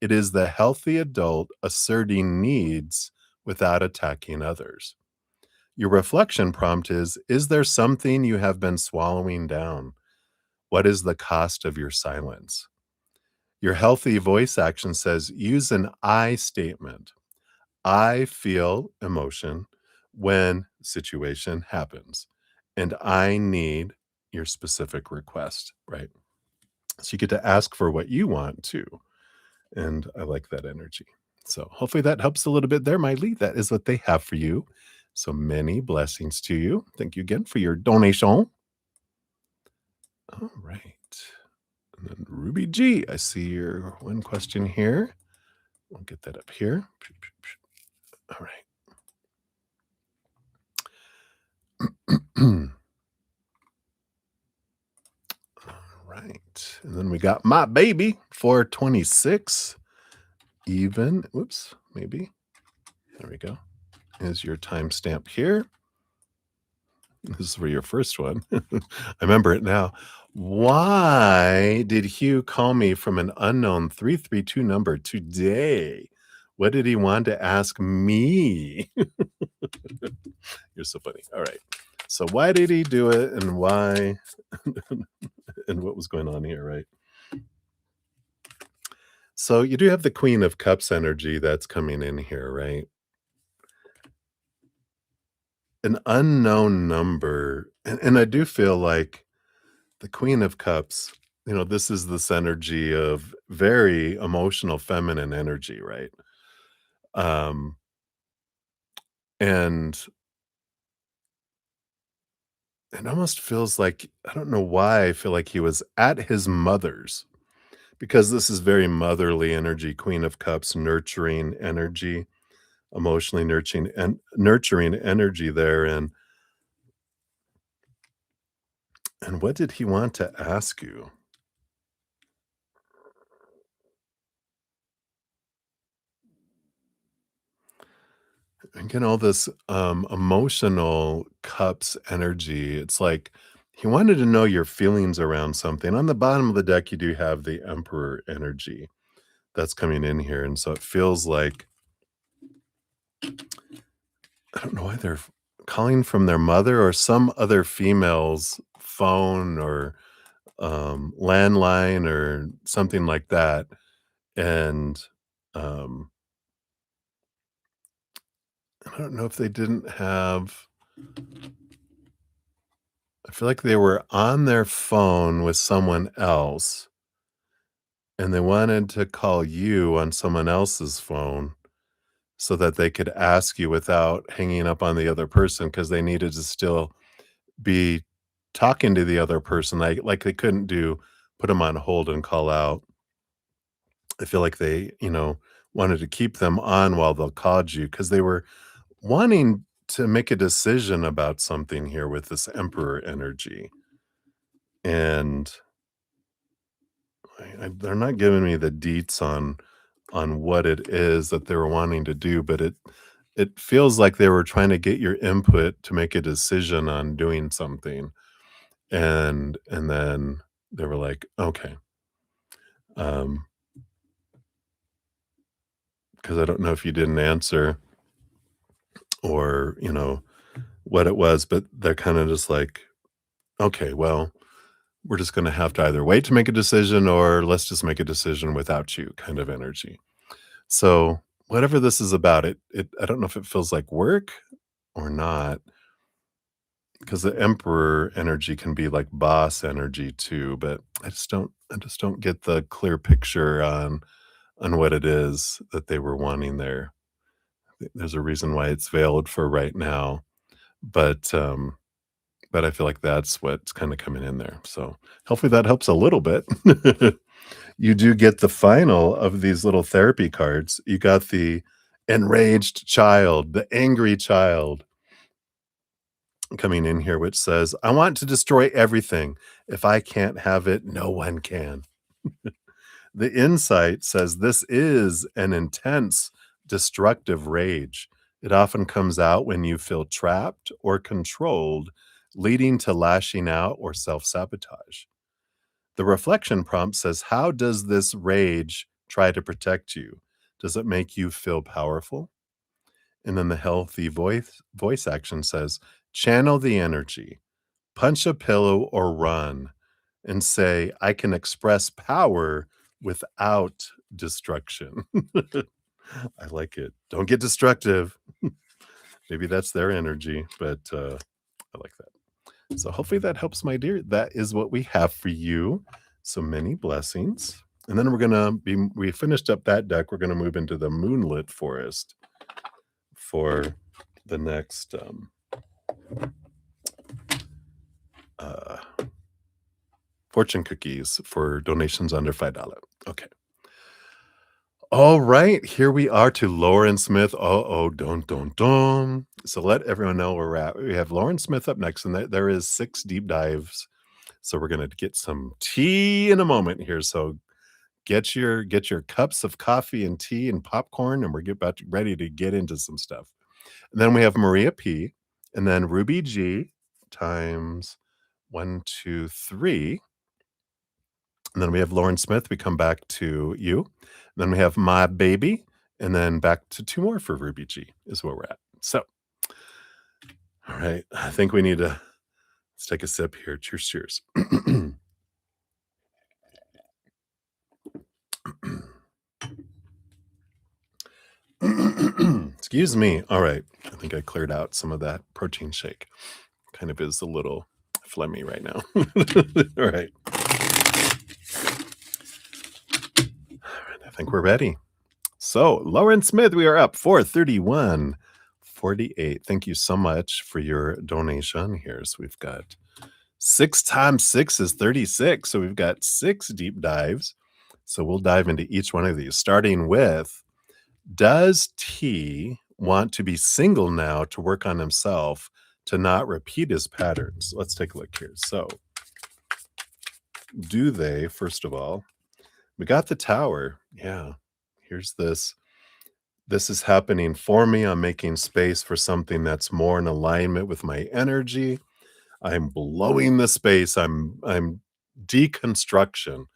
It is the healthy adult asserting needs without attacking others. Your reflection prompt is there something you have been swallowing down? What is the cost of your silence? Your healthy voice action says, use an I statement. I feel emotion when situation happens, and I need your specific request, right? So you get to ask for what you want too. And I like that energy. So hopefully that helps a little bit there, Miley. That is what they have for you. So many blessings to you. Thank you again for your donation. All right. And then Ruby G, I see your one question here. We'll get that up here. All right. Right. And then we got my baby 426. Even. Whoops. Maybe. There we go. Is your timestamp here. This is for your first one. I remember it now. Why did Hugh call me from an unknown 332 number today? What did he want to ask me? You're so funny. All right. So why did he do it, and why and what was going on here, right? So you do have the Queen of Cups energy that's coming in here, right? an unknown number, and I do feel like the Queen of Cups, this is this energy of very emotional feminine energy, right? Um, and it almost feels like I don't know why I feel like he was at his mother's because this is very motherly energy, Queen of Cups, nurturing energy, emotionally nurturing energy there, and what did he want to ask you? Again, all this, emotional cups energy, it's like he wanted to know your feelings around something. On the bottom of the deck, you do have the Emperor energy that's coming in here, and so it feels like I don't know why they're calling from their mother or some other female's phone or, landline or something like that, and, um, I don't know if they didn't have I feel like they were on their phone with someone else, and they wanted to call you on someone else's phone so that they could ask you without hanging up on the other person because they needed to still be talking to the other person, like they couldn't do put them on hold and call out. I feel like they, wanted to keep them on while they called you because they were wanting to make a decision about something here with this Emperor energy, and they're not giving me the deets on what it is that they were wanting to do, but it feels like they were trying to get your input to make a decision on doing something, and then they were like, "Okay," um, because I don't know if you didn't answer or, what it was, but they're kinda just like, "Okay, well, we're just gonna have to either wait to make a decision or let's just make a decision without you," kind of energy. So, whatever this is about, it I don't know if it feels like work or not, because the emperor energy can be like boss energy too, but I just don't get the clear picture on what it is that they were wanting there. There's a reason why it's veiled for right now, but, but I feel like that's what's kinda coming in there, so hopefully that helps a little bit. You do get the final of these little therapy cards. You got the enraged child, the angry child coming in here, which says, "I want to destroy everything. If I can't have it, no one can." The insight says, "This is an intense, destructive rage. It often comes out when you feel trapped or controlled, leading to lashing out or self-sabotage." The reflection prompt says, "How does this rage try to protect you? Does it make you feel powerful?" And then the healthy voice action says, "Channel the energy, punch a pillow or run, and say, 'I can express power without destruction.'" I like it. Don't get destructive. Maybe that's their energy, but I like that. So hopefully that helps, my dear. That is what we have for you. So many blessings. And then we finished up that deck. We're gonna move into the moonlit forest for the next uh fortune cookies for donations under $5. Okay. All right, here we are to Lauren Smith. Uh-oh, dun. So let everyone know where we're at. We have Lauren Smith up next, and there is 6 deep dives. So we're gonna get some tea in a moment here. So get your cups of coffee and tea and popcorn, and we're ready to get into some stuff. And then we have Maria P, and then Ruby G times 1, 2, 3. And then we have Lauren Smith. We come back to you. Then we have My Baby, and then back to 2 more for Ruby G is where we're at. So, all right, I think we need to let's take a sip here. Cheers, cheers. Excuse me. All right. I think I cleared out some of that protein shake. Kind of is a little phlegmy right now. All right. I think we're ready. So, Lauren Smith, we are up 431.48. Thank you so much for your donation here. So we've got 6 times 6 is 36. So we've got 6 deep dives. So we'll dive into each one of these, starting with, does T want to be single now to work on himself to not repeat his patterns? Let's take a look here. So, do they, first of all, we got the tower. Yeah. Here's this. This is happening for me. I'm making space for something that's more in alignment with my energy. I'm blowing the space. I'm deconstruction.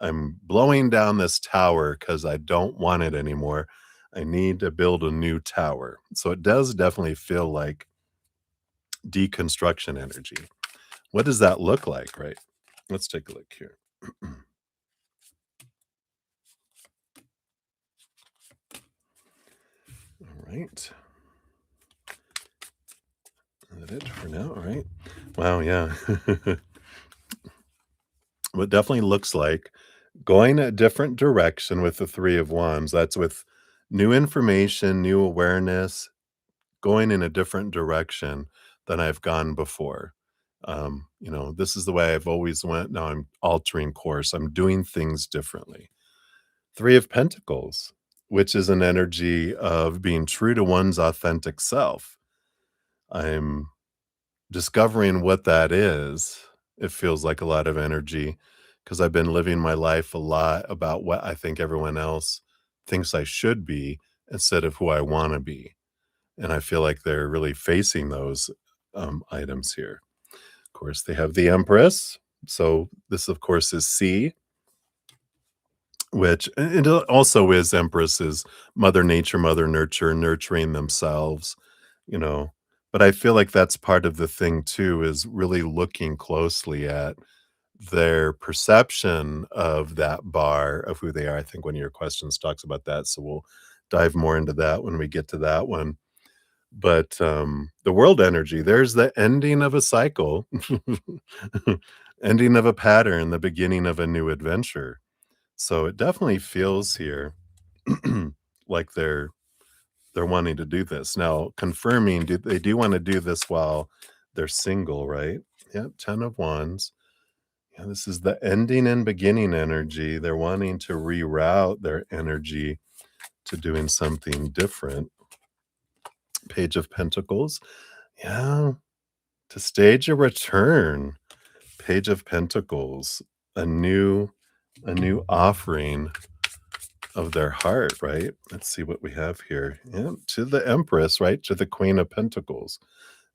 I'm blowing down this tower because I don't want it anymore. I need to build a new tower. So it does definitely feel like deconstruction energy. What does that look like, right? Let's take a look here. All right. Is that it for now? All right. Wow, yeah. What definitely looks like going a different direction with the 3 of Wands. That's with new information, new awareness, going in a different direction than I've gone before. This is the way I've always went. Now I'm altering course. I'm doing things differently. 3 of Pentacles, which is an energy of being true to one's authentic self. I'm discovering what that is. It feels like a lot of energy because I've been living my life a lot about what I think everyone else thinks I should be instead of who I want to be. And I feel like they're really facing those items here. Of course, they have the Empress. So this, of course, is C, which it also is Empress is Mother Nature, Mother Nurture, nurturing themselves, you know. But I feel like that's part of the thing too, is really looking closely at their perception of that bar of who they are. I think one of your questions talks about that. So we'll dive more into that when we get to that one. But the world energy, there's the ending of a cycle, ending of a pattern, the beginning of a new adventure. So it definitely feels here like they're wanting to do this. Now, confirming they do want to do this while they're single, right? Yeah, 10 of Wands. Yeah, this is the ending and beginning energy. They're wanting to reroute their energy to doing something different. Page of Pentacles. Yeah, to stage a return. Page of Pentacles. A new offering of their heart, right? Let's see what we have here. Yeah, to the Empress, right? To the Queen of Pentacles.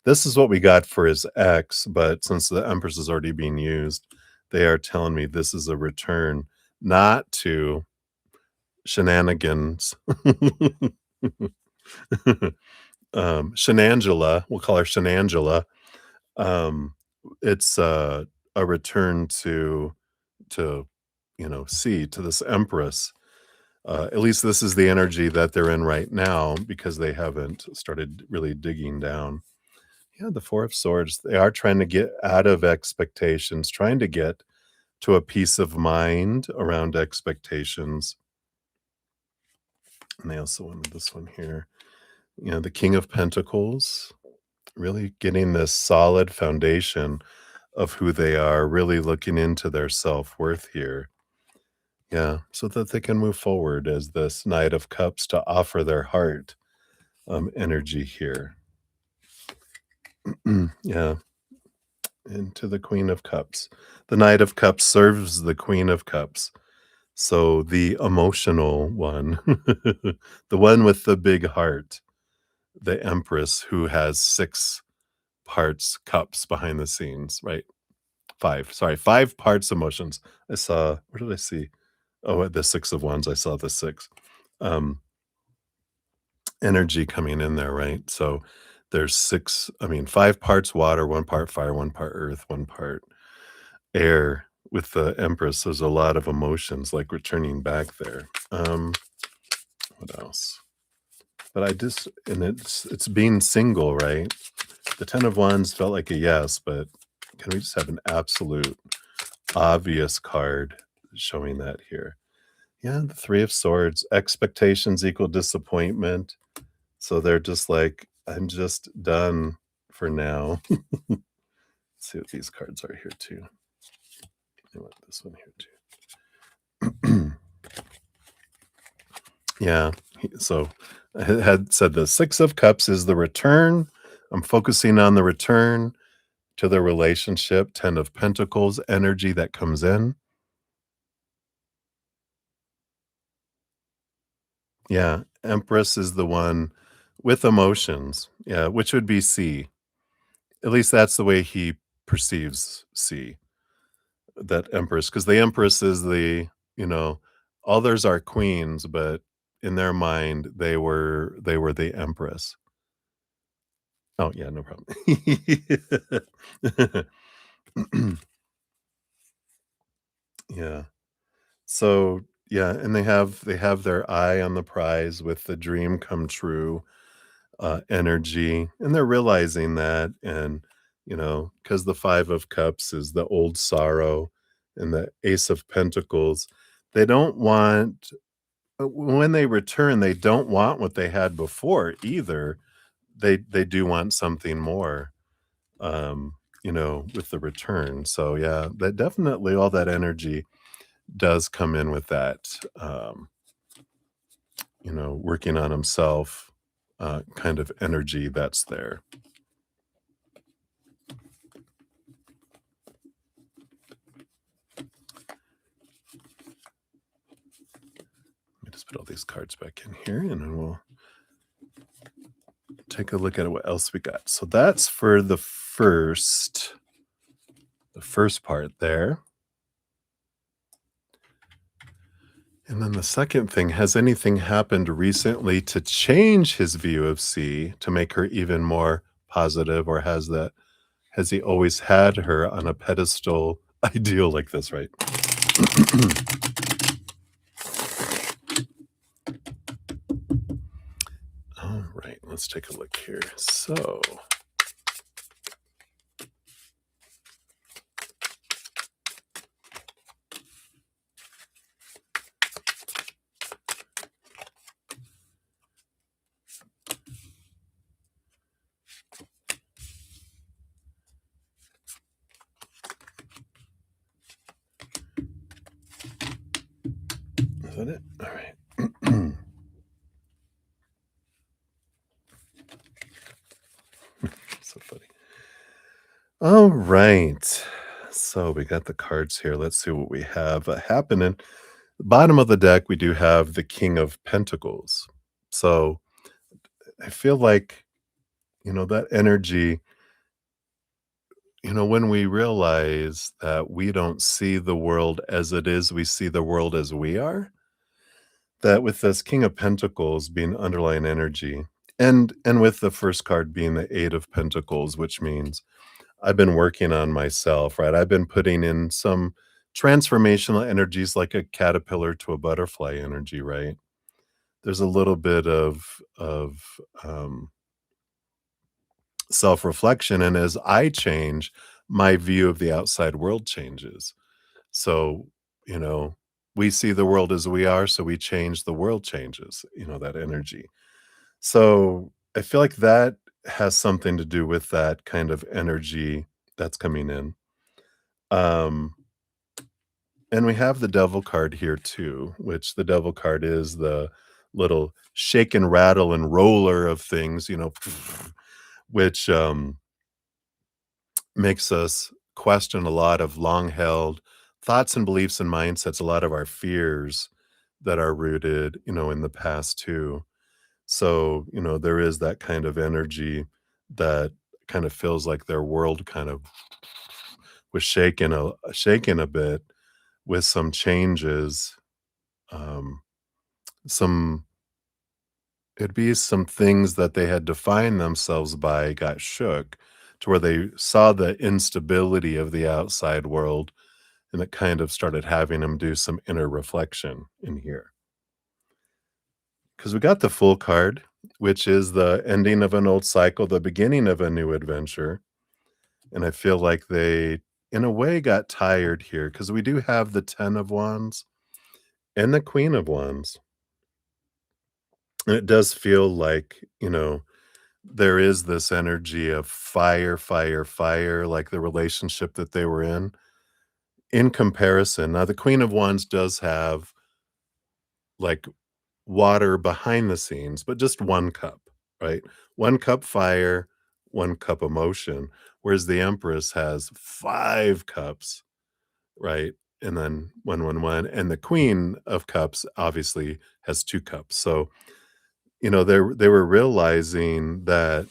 This is what we got for his ex, but since the Empress is already being used, they are telling me this is a return, not to shenanigans. Shenangela, we'll call her Shenangela. Um, it's a return to C, to this Empress. At least this is the energy that they're in right now because they haven't started really digging down. Yeah, the 4 of Swords, they are trying to get out of expectations, trying to get to a peace of mind around expectations. And they also wanted this one here. The King of Pentacles, really getting this solid foundation of who they are, really looking into their self-worth here. Yeah, so that they can move forward as this Knight of Cups to offer their heart energy here. Yeah, and to the Queen of Cups. The Knight of Cups serves the Queen of Cups. So the emotional one, the one with the big heart, the Empress who has 6 parts cups behind the scenes, right? 5 parts emotions. I saw, what did I see? Oh, at the 6 of Wands, I saw the 6. Energy coming in there, right? So there's 5 parts water, 1 part fire, 1 part earth, 1 part air. With the Empress, there's a lot of emotions like returning back there. What else? but I just and it's being single, right? The 10 of Wands felt like a yes, but can we just have an absolute obvious card showing that here? Yeah, the 3 of Swords, expectations equal disappointment. So they're just like, "I'm just done for now." Let's see what these cards are here too. I want this one here too. Yeah, so I had said the 6 of Cups is the return. I'm focusing on the return to the relationship. 10 of Pentacles, energy that comes in. Yeah, Empress is the one with emotions. Yeah, which would be C. At least that's the way he perceives C, that Empress, because the Empress is the, you know, others are queens, but in their mind, they were the Empress. Oh, yeah, no problem. Yeah. So, yeah, and they have their eye on the prize with the dream come true, energy, and they're realizing that, and, because the 5 of Cups is the old sorrow and the Ace of Pentacles, they don't want when they return, they don't want what they had before either. They do want something more, um, with the return. So, yeah, that definitely all that energy does come in with that, working on himself, kind of energy that's there. Let me just put all these cards back in here and then we'll take a look at what else we got. So that's for the first part there. And then the second thing, has anything happened recently to change his view of C to make her even more positive, or has he always had her on a pedestal ideal like this, right? All right, let's take a look here. So, is that it? All right. So funny. All right. So we got the cards here. Let's see what we have happening. Bottom of the deck, we do have the King of Pentacles. So I feel like, that energy, when we realize that we don't see the world as it is, we see the world as we are, that with this King of Pentacles being underlying energy, and with the first card being the Eight of Pentacles, which means I've been working on myself, right? I've been putting in some transformational energies like a caterpillar to a butterfly energy, right? There's a little bit of self-reflection, and as I change, my view of the outside world changes. So, you know, we see the world as we are, so we change, the world changes, that energy. So, I feel like that has something to do with that kind of energy that's coming in. Um, and we have the devil card here too, which the devil card is the little shake and rattle and roller of things, which makes us question a lot of long held thoughts and beliefs and mindsets, a lot of our fears that are rooted, in the past too. So, there is that kind of energy that kind of feels like their world kind of was shaken a bit with some changes. Um, some It'd be some things that they had defined themselves by got shook to where they saw the instability of the outside world, and it kind of started having them do some inner reflection in here. Because we got the full card. which is the ending of an old cycle, the beginning of a new adventure. And I feel like they, in a way, got tired here because we do have the 10 of Wands and the Queen of Wands. And it does feel like, there is this energy of fire, fire, fire, like the relationship that they were in comparison. Now, the Queen of Wands does have like water behind the scenes, but just 1 cup, right? 1 cup fire, 1 cup emotion, whereas the Empress has 5 cups, right? And then 1, 1, 1, and the Queen of Cups obviously has 2 cups. So, they were realizing that,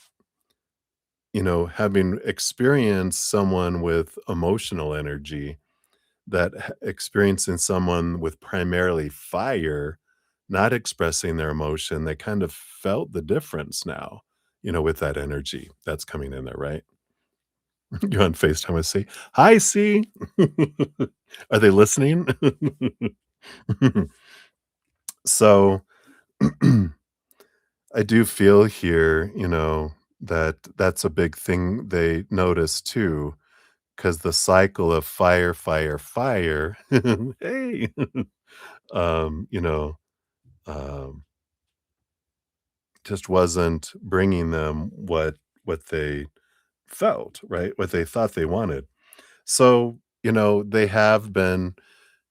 having experienced someone with emotional energy, that experiencing someone with primarily fire, not expressing their emotion, they kind of felt the difference now, with that energy that's coming in there, right? You're on FaceTime with C. Hi, C. Are they listening? So I do feel here, that that's a big thing they notice too, because the cycle of fire, fire, fire, hey, um, you know, um, just wasn't bringing them what they felt, right? What they thought they wanted. So, they have been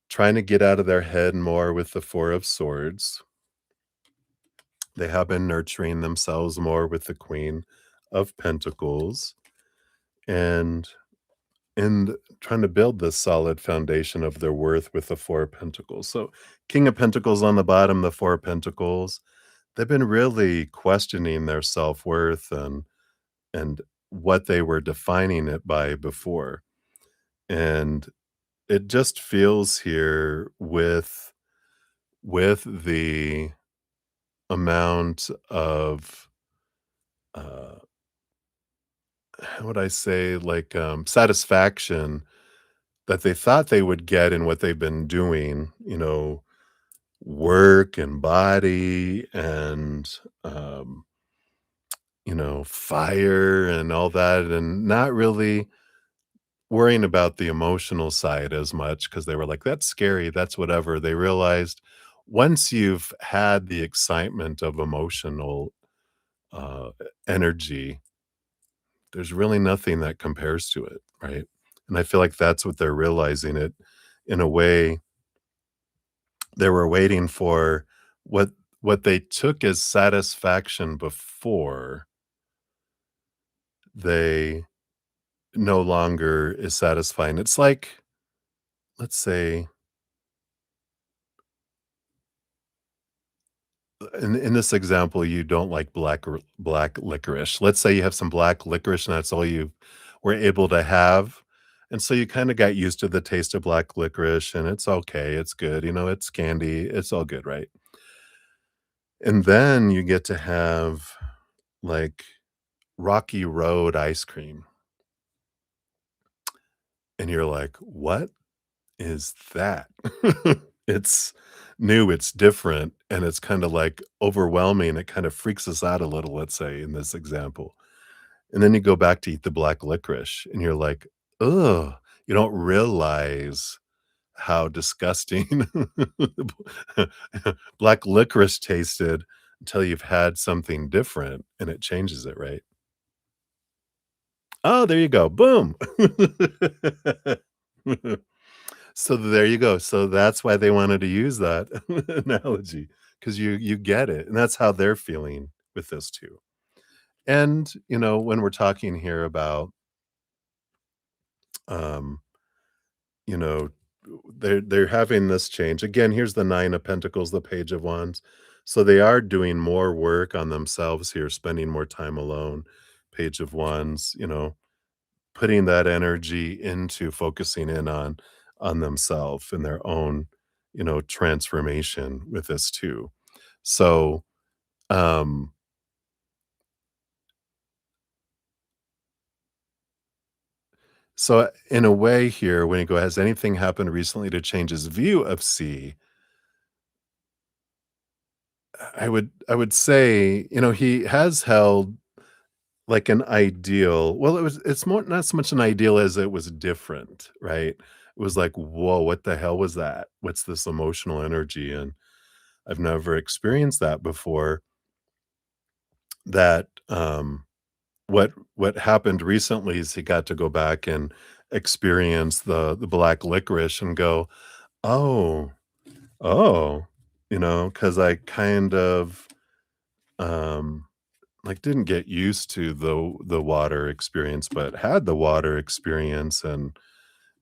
trying to get out of their head more with the 4 of Swords. They have been nurturing themselves more with the Queen of Pentacles and and trying to build this solid foundation of their worth with the 4 of Pentacles. So, King of Pentacles on the bottom, the 4 of Pentacles, they've been really questioning their self-worth and what they were defining it by before. And it just feels here with the amount of uh how would I say, like, satisfaction that they thought they would get in what they've been doing, work and body and, fire and all that, and not really worrying about the emotional side as much because they were like, "That's scary, that's whatever." They realized once you've had the excitement of emotional, uh, energy, there's really nothing that compares to it, right? And I feel like that's what they're realizing it in a way they were waiting for what what they took as satisfaction before, they no longer is satisfying. It's like, let's say, in this example, you don't like black licorice. Let's say you have some black licorice and that's all you were able to have, and so you kinda got used to the taste of black licorice, and it's okay, it's good, it's candy, it's all good, right? And then you get to have, like, Rocky Road ice cream, and you're like, "What is that?" It's new, it's different, and it's kinda, like, overwhelming, it kind of freaks us out a little, let's say, in this example. And then you go back to eat the black licorice, and you're like, "Ugh." You don't realize how disgusting black licorice tasted until you've had something different, and it changes it, right? Oh, there you go, boom. So there you go. So that's why they wanted to use that analogy, because you get it, and that's how they're feeling with this too. And, when we're talking here about, um, you know, they're having this change. Again, here's the 9 of Pentacles, the Page of Wands. So they are doing more work on themselves here, spending more time alone. Page of Wands, putting that energy into focusing in on themselves and their own, transformation with this too. So, um, so in a way here, when you go, has anything happened recently to change his view of C? I would say, he has held like an ideal. Well, it's more not so much an ideal as it was different, right? It was like, "Whoa, what the hell was that? What's this emotional energy?" And I've never experienced that before. That, what happened recently is he got to go back and experience the black licorice and go, "Oh, oh," because I kind of, um like, didn't get used to the water experience, but had the water experience, and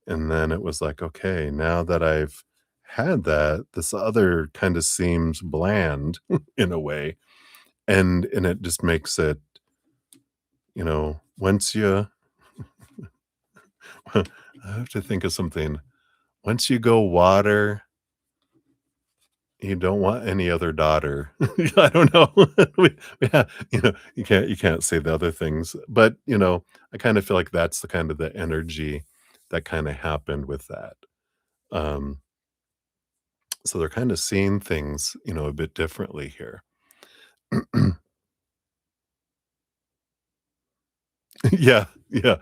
then it was like, "Okay, now that I've had that, this other kinda seems bland in a way," and it just makes it, once you I have to think of something. Once you go water, you don't want any other daughter. I don't know. Yeah, you can't say the other things, but, I kinda feel like that's the kind of the energy that kinda happened with that. Um, so they're kinda seeing things, a bit differently here. Yeah, yeah,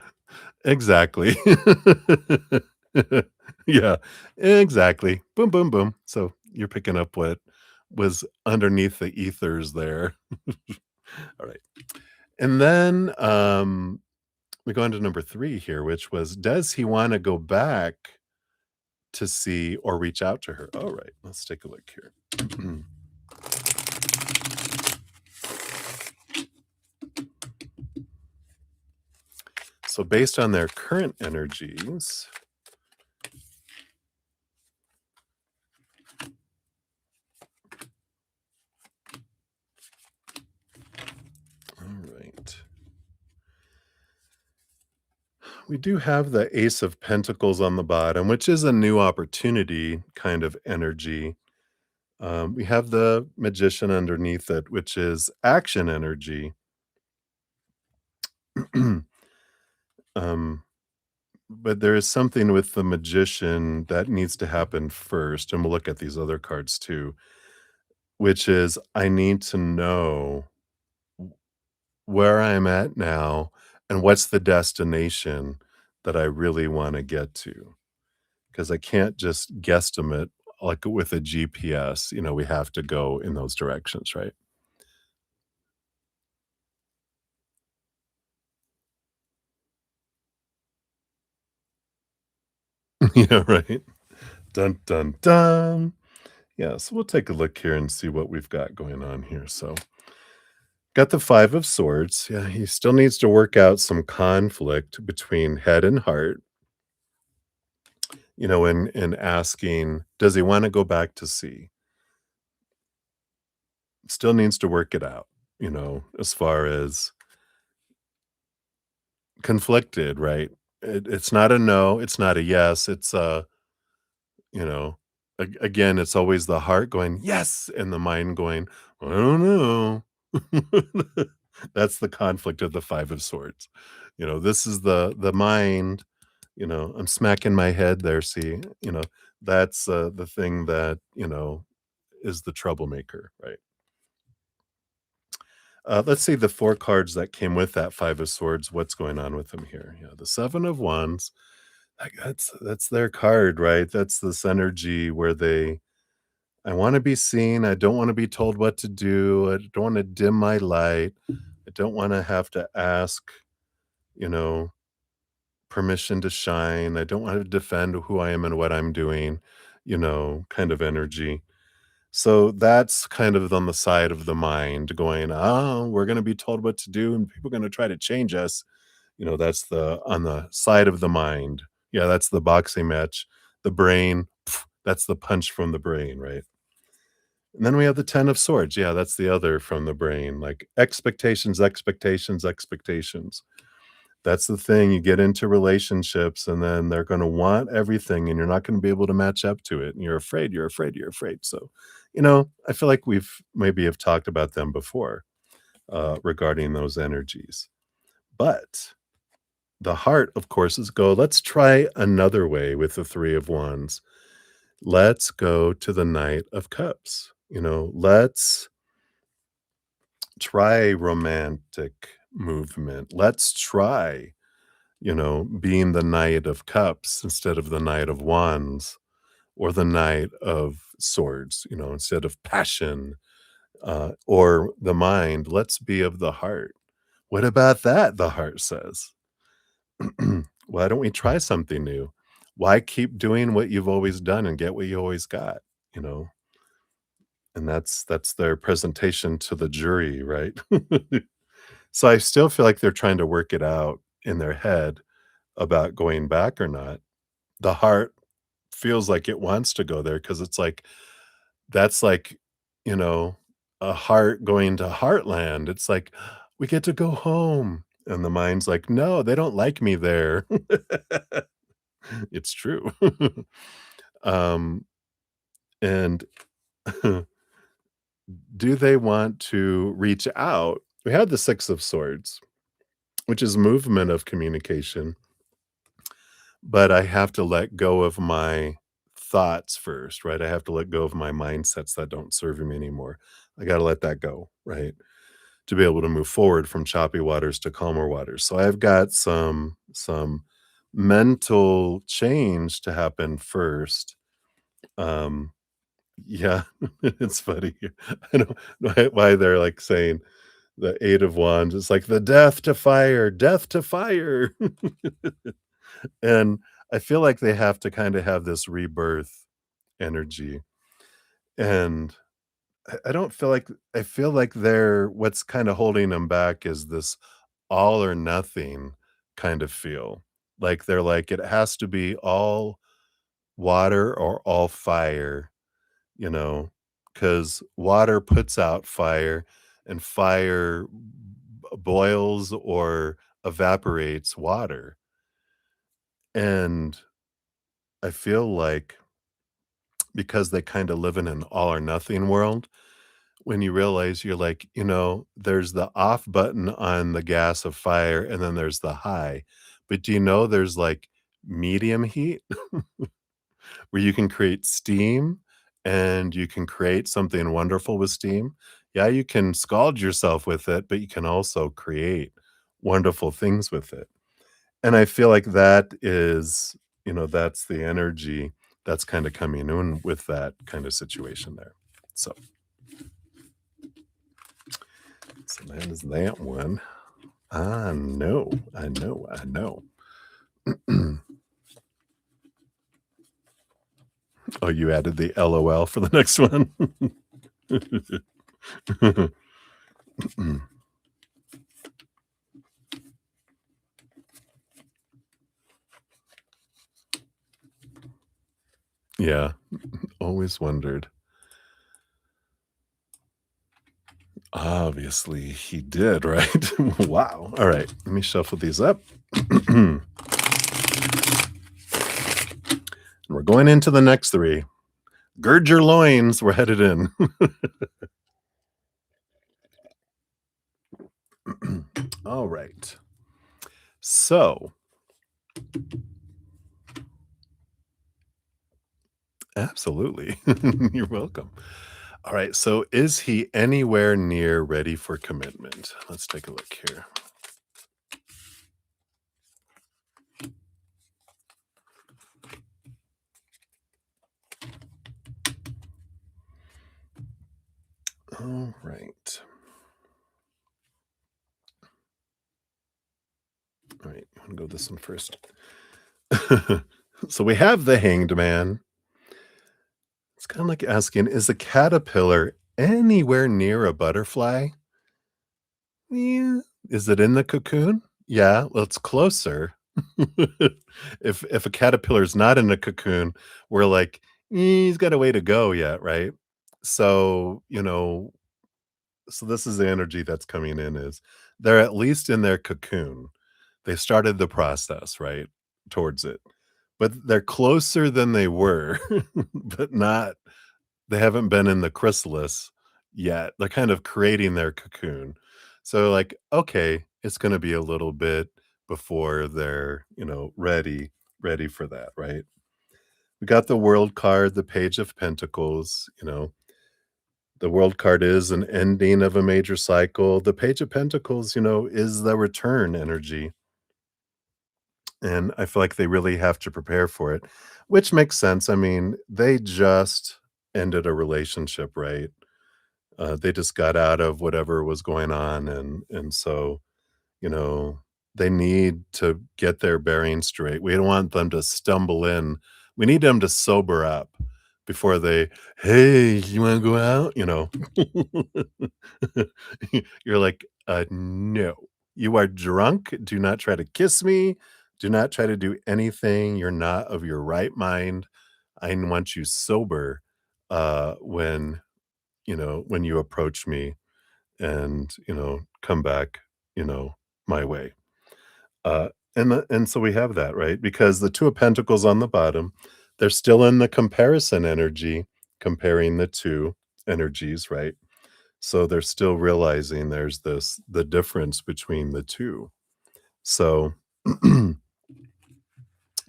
exactly. Yeah, exactly. Boom, boom, boom. So you're picking up what was underneath the ethers there. Alright. And then, we go on to number 3 here, which was, does he wanna go back to see or reach out to her? Alright, let's take a look here. So based on their current energies, alright. We do have the Ace of Pentacles on the bottom, which is a new opportunity kind of energy. We have the Magician underneath it, which is action energy. Um, but there is something with the Magician that needs to happen first, and we'll look at these other cards too, which is I need to know where I'm at now and what's the destination that I really wanna get to. Because I can't just guesstimate like with a GPS, we have to go in those directions, right? Yeah, right. Dun, dun, dun. Yeah, so we'll take a look here and see what we've got going on here. So, got the 5 of swords. Yeah, he still needs to work out some conflict between head and heart, in asking, does he wanna go back to sea? Still needs to work it out, as far as conflicted, right? It's not a no, it's not a yes, it's a, you know, again, it's always the heart going, "Yes," and the mind going, "I don't know." That's the conflict of the 5 of swords. This is the mind, I'm smacking my head there, see, that's, the thing that, is the troublemaker, right? Let's see the 4 cards that came with that 5 of swords, what's going on with them here? Yeah, the 7 of wands, like, that's their card, right? That's this energy where I wanna be seen, I don't wanna be told what to do, I don't wanna dim my light, I don't wanna have to ask, you know, permission to shine, I don't wanna defend who I am and what I'm doing, kind of energy. So that's kind of on the side of the mind going, "Oh, we're gonna be told what to do, and people are gonna try to change us." That's the on the side of the mind. Yeah, that's the boxing match. The brain, that's the punch from the brain, right? And then we have the 10 of swords. Yeah, that's the other from the brain, like expectations, expectations, expectations. That's the thing. You get into relationships and then they're going to want everything and you're not going to be able to match up to it. And you're afraid, you're afraid, you're afraid. So, I feel like we've maybe have talked about them before regarding those energies. But the heart, of course, is go, let's try another way with the 3 of wands. Let's go to the Knight of Cups. Let's Try romantic movement. Let's try, being the Knight of Cups instead of the Knight of Wands or the Knight of Swords, instead of passion, or the mind. Let's be of the heart. What about that? The heart says. Why don't we try something new? Why keep doing what you've always done and get what you always got? You know, and that's their presentation to the jury, right? So I still feel like they're trying to work it out in their head about going back or not. The heart feels like it wants to go there because it's like that's like, you know, a heart going to Heartland. It's like, "We get to go home." And the mind's like, "No, they don't like me there." It's true. Um, and do they want to reach out? We had the 6 of Swords, which is movement of communication, but I have to let go of my thoughts first, right? I have to let go of my mindsets that don't serve me anymore. I gotta let that go, right? To be able to move forward from choppy waters to calmer waters. So I've got some mental change to happen first. Um, yeah, it's funny. I don't know why they're like saying the 8 of Wands. It's like the death to fire. And I feel like they have to kind of have this rebirth energy. And I don't feel like I feel like they're what's kind of holding them back is this all or nothing kind of feel. Like they're like, it has to be all water or all fire, because water puts out fire and fire boils or evaporates water. And I feel like because they kind of live in an all or nothing world, when you realize you're like, there's the off button on the gas of fire and then there's the high. But do you know there's like medium heat where you can create steam and you can create something wonderful with steam? Yeah, you can scald yourself with it, but you can also create wonderful things with it. And I feel like that is, that's the energy that's kind of coming in with that kind of situation there. So that is that one. I know. Oh, you added the LOL for the next one? Yeah, always wondered. Obviously, he did, right? Wow. All right, let me shuffle these up. And we're going into the next 3. Gird your loins, we're headed in. All right. So, absolutely. You're welcome. All right, so is he anywhere near ready for commitment? Let's take a look here. All right. All right, I'm gonna go this one first. So we have the Hanged Man. It's kind of like asking, is a caterpillar anywhere near a butterfly? Yeah. Is it in the cocoon? Yeah, well, it's closer. If a caterpillar is not in a cocoon, we're like, he's got a way to go yet, right? So, so this is the energy that's coming in is they're at least in their cocoon. They started the process, right, towards it. But they're closer than they were, but not they haven't been in the chrysalis yet. They're kind of creating their cocoon. So like, okay, it's gonna be a little bit before they're, ready for that, right? We got the World card, the Page of Pentacles, The World card is an ending of a major cycle. The Page of Pentacles, is the return energy, and I feel like they really have to prepare for it, which makes sense. I mean, they just ended a relationship, right? They just got out of whatever was going on, and so, you know, they need to get their bearings straight. We don't want them to stumble in. We need them to sober up before they, "Hey, you wanna go out?" You're like, No. You are drunk. Do not try to kiss me. Do not try to do anything. You're not of your right mind. I want you sober, when you approach me and, come back, you know, my way." Uh, and so we have that, right? Because the 2 of Pentacles on the bottom, they're still in the comparison energy, comparing the 2 energies, right? So they're still realizing there's the difference between the 2. So,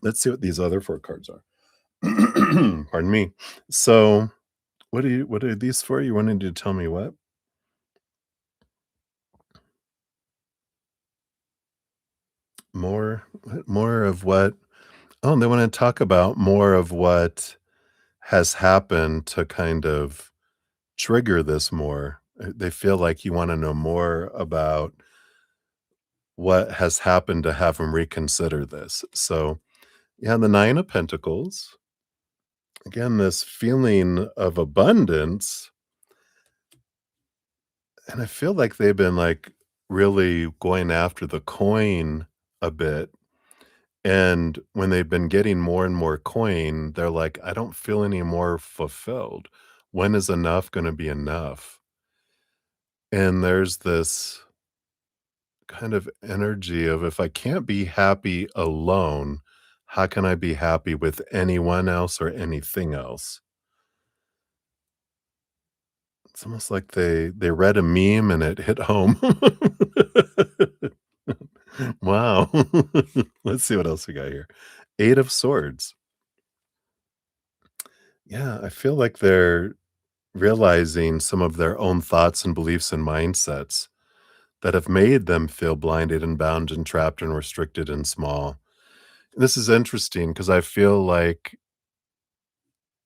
let's see what these other 4 cards are. Pardon me. So, what are these for? You wanted to tell me what? More of what? Oh, they wanna talk about more of what has happened to kind of trigger this more. They feel like you wanna know more about what has happened to have them reconsider this. So, yeah, the 9 of Pentacles, again, this feeling of abundance, and I feel like they've been, like, really going after the coin a bit, and when they've been getting more and more coin, they're like, "I don't feel any more fulfilled. When is enough gonna be enough?" And there's this kind of energy of, if I can't be happy alone, how can I be happy with anyone else or anything else? It's almost like they read a meme and it hit home. Wow. Let's see what else we got here. 8 of Swords. Yeah, I feel like they're realizing some of their own thoughts and beliefs and mindsets that have made them feel blinded and bound and trapped and restricted and small. This is interesting because I feel like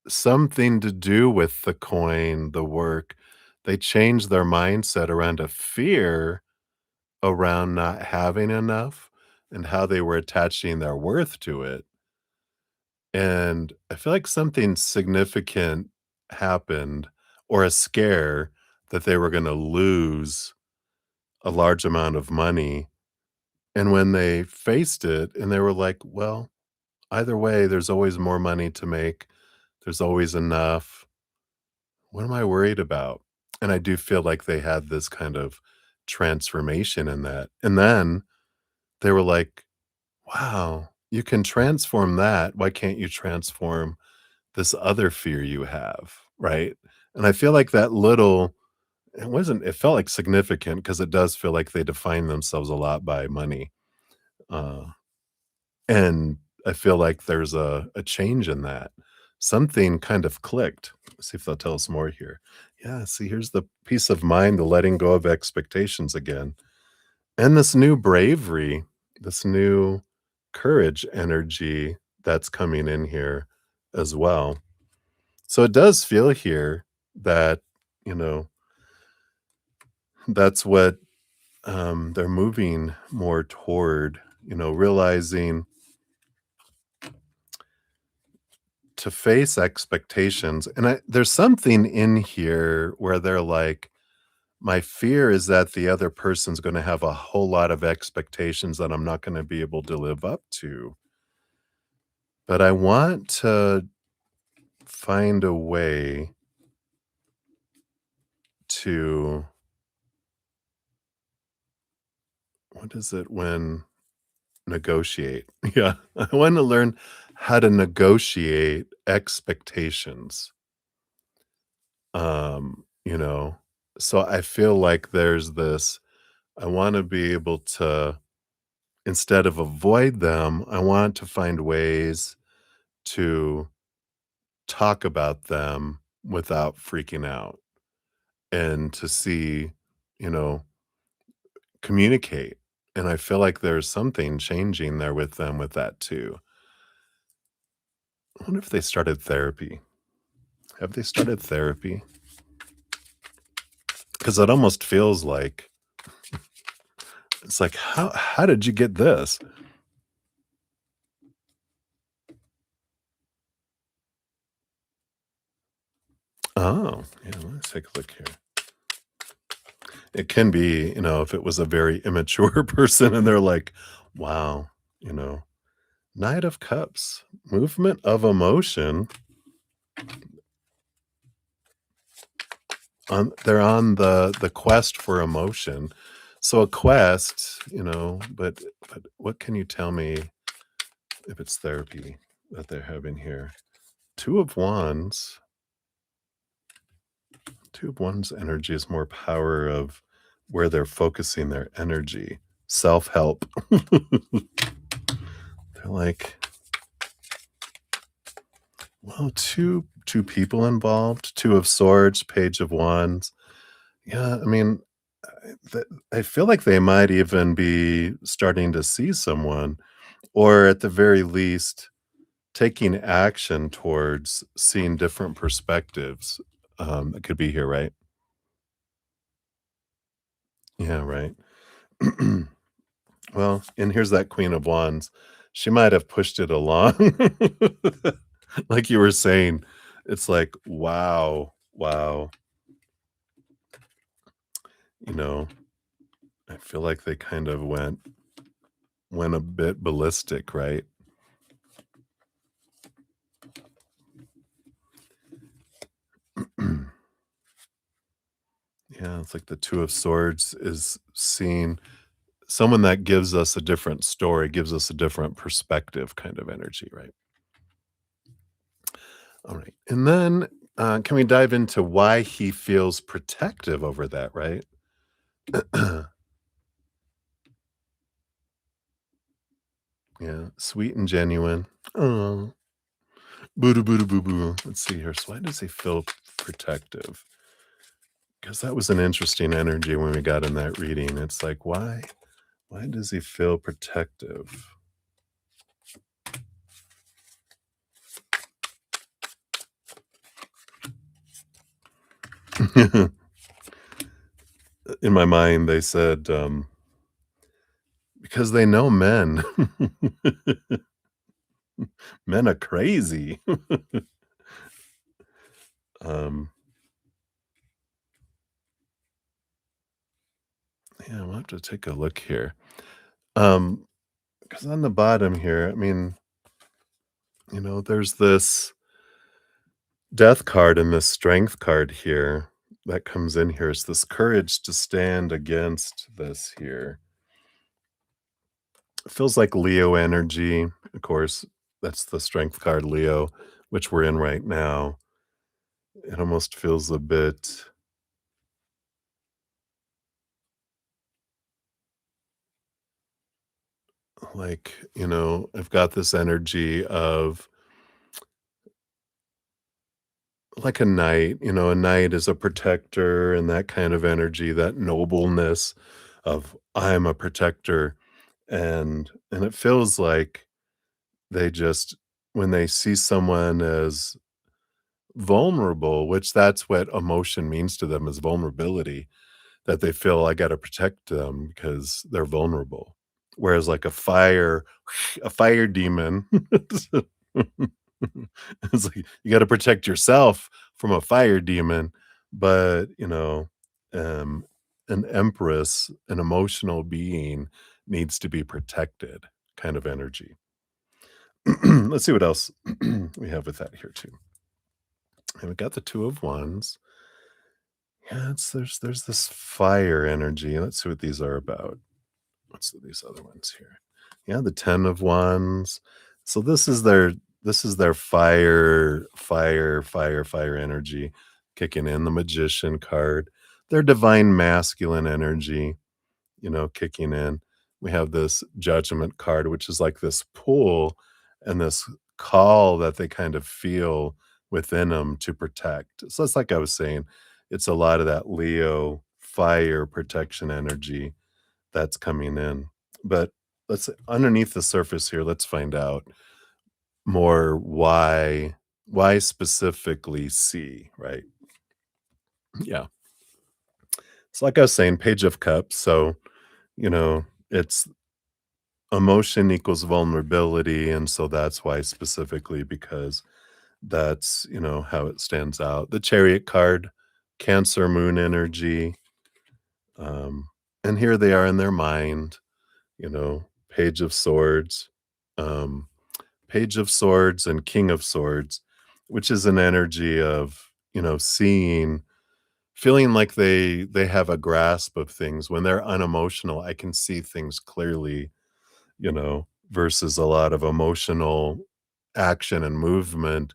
something to do with the coin, the work, they changed their mindset around a fear around not having enough and how they were attaching their worth to it. And I feel like something significant happened, or a scare that they were gonna lose a large amount of money. And when they faced it and they were like, "Well, either way, there's always more money to make. There's always enough. What am I worried about?" And I do feel like they had this kind of transformation in that. And then they were like, "Wow, you can transform that. Why can't you transform this other fear you have?" Right? And I feel like that little, it felt like significant because it does feel like they define themselves a lot by money. Uh, and I feel like there's a change in that. Something kind of clicked. Let's see if they'll tell us more here. Yeah, see, here's the peace of mind, the letting go of expectations again. And this new bravery, this new courage energy that's coming in here as well. So it does feel here that, you know, that's what they're moving more toward, realizing to face expectations. And there's something in here where they're like, my fear is that the other person's going to have a whole lot of expectations that I'm not going to be able to live up to. But I want to find a way to, what is it when negotiate? Yeah, I want to learn how to negotiate expectations. You know, so I feel like there's this, I want to be able to, instead of avoid them, I want to find ways to talk about them without freaking out. and to see, you know, communicate. And I feel like there's something changing there with them with that too. I wonder if they started therapy. Have they started therapy? Because it almost feels like it's like, how did you get this? Oh, yeah, let's take a look here. It can be, if it was a very immature person and they're like, wow, you know, Knight of Cups, movement of emotion. They're on the quest for emotion. So a quest, but what can you tell me if it's therapy that they're having here? Two of Wands. Two of Wands energy is more power of where they're focusing their energy. Self-help. They're like, well, two people involved, Two of Swords, Page of Wands. Yeah, I mean, I feel like they might even be starting to see someone, or at the very least, taking action towards seeing different perspectives. That could be here, right? Yeah, right. Well, and here's that Queen of Wands. She might have pushed it along. Like you were saying, it's like, wow, wow. You know, I feel like they kind of went a bit ballistic, right? Yeah, it's like the Two of Swords is seeing someone that gives us a different story, gives us a different perspective kind of energy, right? All right. And then can we dive into why he feels protective over that, right? Yeah, sweet and genuine. Oh, boo doo boo doo boo boo. Let's see here. So why does he feel protective? Because that was an interesting energy when we got in that reading. It's like, why? Why does he feel protective? In my mind, they said, because they know men. Men are crazy. um, yeah, we'll have to take a look here. Um, because on the bottom here, I mean, there's this death card and this strength card here that comes in here. It's this courage to stand against this here. It feels like Leo energy. Of course, that's the strength card, Leo, which we're in right now. It almost feels a bit like, I've got this energy of like a knight. A knight is a protector and that kind of energy, that nobleness of I'm a protector. And it feels like they just when they see someone as vulnerable, which that's what emotion means to them is vulnerability, that they feel I gotta protect them because they're vulnerable. Whereas like a fire demon, it's like you gotta protect yourself from a fire demon, but, um, an empress, an emotional being needs to be protected kind of energy. Let's see what else we have with that here too. And we got the Two of Wands. Yeah, there's this fire energy. Let's see what these are about. What's these other ones here? Yeah, the 10 of Wands. So this is their fire energy kicking in. The Magician card. Their divine masculine energy, kicking in. We have this Judgment card, which is like this pull and this call that they kind of feel within them to protect. So it's like I was saying, it's a lot of that Leo fire protection energy that's coming in. But let's underneath the surface here, let's find out more why specifically C, right? Yeah. It's like I was saying, Page of Cups. So, it's emotion equals vulnerability. And so that's why specifically because that's, how it stands out. The Chariot card, Cancer moon energy. Um, and here they are in their mind, Page of Swords, um, Page of Swords and King of Swords, which is an energy of, seeing, feeling like they have a grasp of things. When they're unemotional, I can see things clearly, versus a lot of emotional action and movement.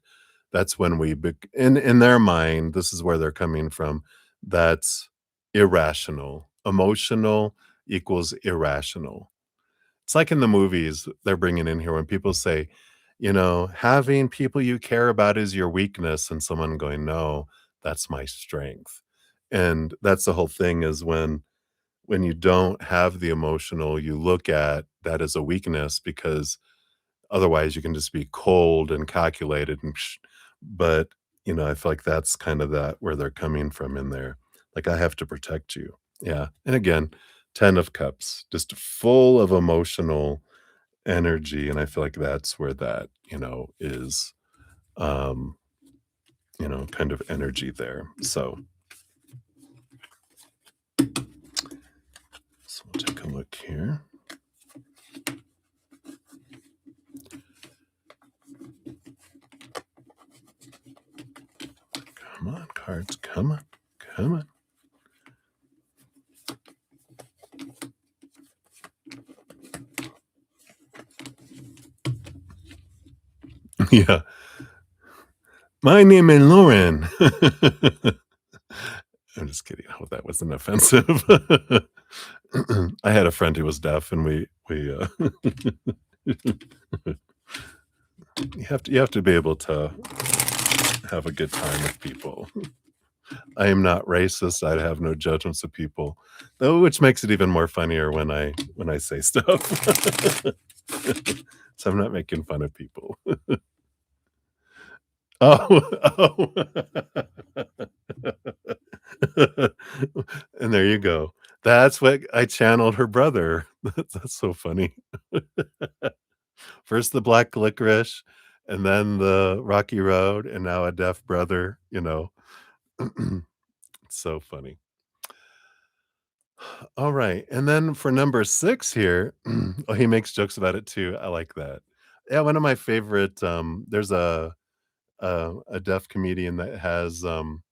That's when in their mind, this is where they're coming from. That's irrational. Emotional equals irrational. It's like in the movies they're bringing in here when people say, having people you care about is your weakness, and someone going, no, that's my strength. And that's the whole thing is when you don't have the emotional, you look at that as a weakness because otherwise you can just be cold and calculated but, I feel like that's kind of that where they're coming from in there. Like, I have to protect you. Yeah. And again, 10 of cups, just full of emotional energy. And I feel like that's where that, is, um, kind of energy there. So we'll take a look here. Come on, cards. Come on. Come on. Yeah. My name is Lauren. I'm just kidding. I hope that wasn't offensive. I had a friend who was deaf, and we you have to be able to have a good time with people. I am not racist. I have no judgments of people, though, which makes it even more funnier when I say stuff. So I'm not making fun of people. Oh, oh. And there you go. That's what I channeled her brother. That's so funny. First the black licorice, and then the rocky road, and now a deaf brother. It's so funny. All right, and then for number 6 here, oh, he makes jokes about it too. I like that. Yeah, one of my favorite, there's a deaf comedian that has, um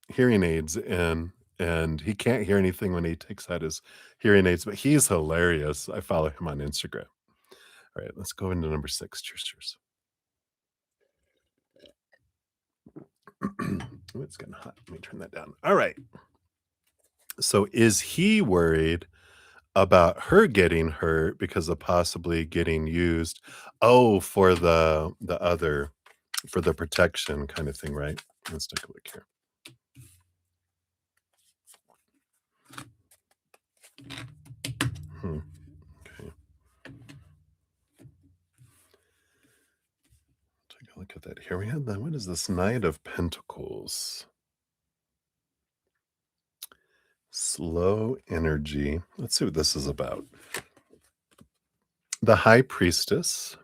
hearing aids in, and he can't hear anything when he takes out his hearing aids, but he's hilarious. I follow him on Instagram. All right, let's go into number 6. Cheers, cheers. Ooh, it's getting hot. Let me turn that down. All right. So is he worried about her getting hurt because of possibly getting used? Oh, for the other for the protection kind of thing, right? Let's take a look here. Hmm. Okay. Take a look at that. Here we have what is this? Knight of Pentacles. Slow energy. Let's see what this is about. The High Priestess.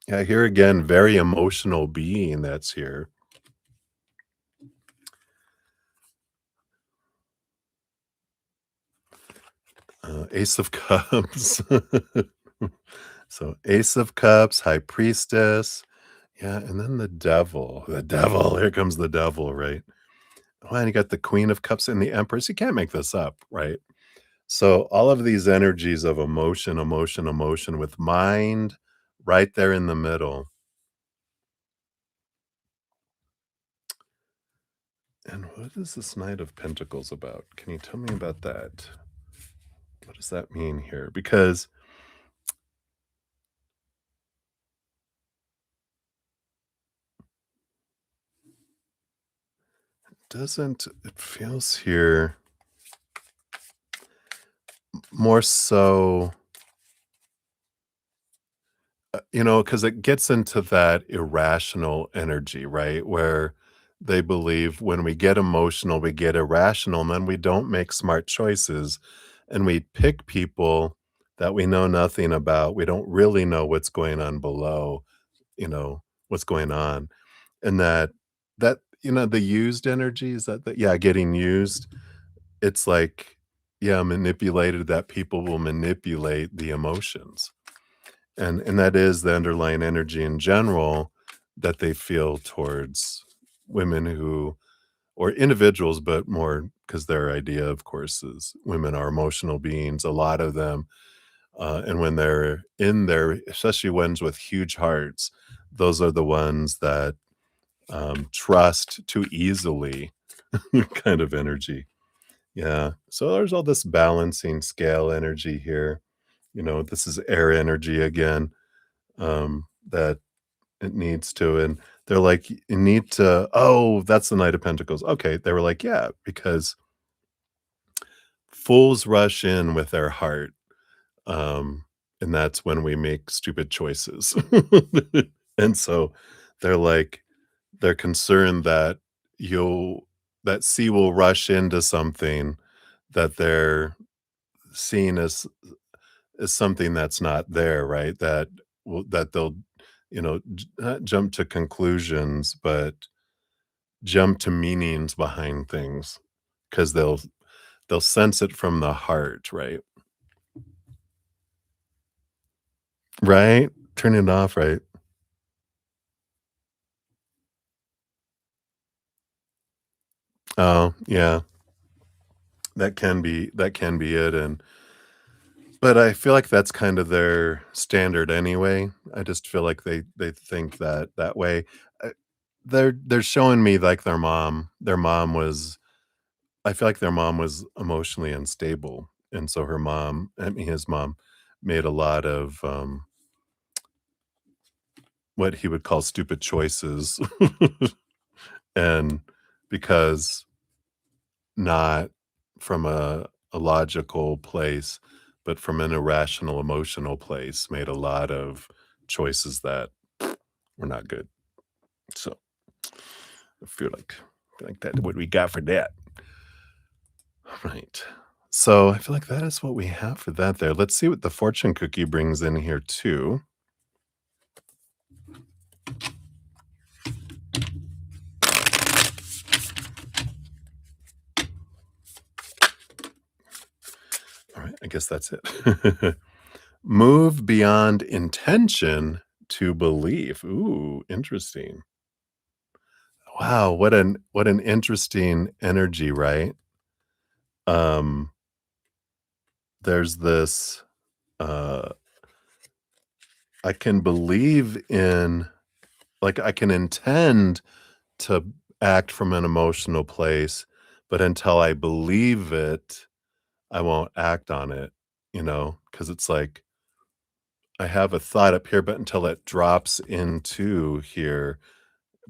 Yeah, here again, very emotional being that's here. Ace of Cups. So Ace of Cups, High Priestess. Yeah, and then the Devil. The Devil. Here comes the Devil, right? Oh, and you got the Queen of Cups and the Empress. You can't make this up, right? So all of these energies of emotion, emotion, emotion with mind right there in the middle. And what is this Knight of Pentacles about? Can you tell me about that? What does that mean here? Because Doesn't it feels here more so, because it gets into that irrational energy, right? Where they believe when we get emotional, we get irrational, and then we don't make smart choices, and we pick people that we know nothing about. We don't really know what's going on below, what's going on. And the used energy, is that yeah, getting used, it's like, yeah, manipulated, that people will manipulate the emotions. And that is the underlying energy in general that they feel towards women who, or individuals, but more because their idea, of course, is women are emotional beings, a lot of them, and when they're in there, especially ones with huge hearts, those are the ones that, trust too easily, kind of energy. Yeah, so there's all this balancing scale energy here, this is air energy again, that it needs to, and they're like, "You need to." "Oh, that's the Knight of Pentacles." Okay, they were like, "Yeah," because fools rush in with their heart, um, and that's when we make stupid choices. And so they're like they're concerned that you'll that sea will rush into something that they're seeing as something that's not there, right? That they'll, not jump to conclusions, but jump to meanings behind things, because they'll sense it from the heart, right? Right? Turn it off, right? Oh, yeah. That can be it, and but I feel like that's kind of their standard anyway. I just feel like they think that way. Uh, they're showing me, like, their mom was, I feel like their mom was emotionally unstable, and so his mom made a lot of, what he would call stupid choices, and because not from a logical place, but from an irrational emotional place, made a lot of choices that were not good. So, I feel like that what we got for that. Right. So, I feel like that is what we have for that there. Let's see what the fortune cookie brings in here too. Alright, I guess that's it. Move beyond intention to belief. Ooh, interesting. Wow, what an interesting energy, right? Um, there's this, uh, I can believe in, like, I can intend to act from an emotional place, but until I believe it, I won't act on it, because it's like I have a thought up here, but until it drops into here,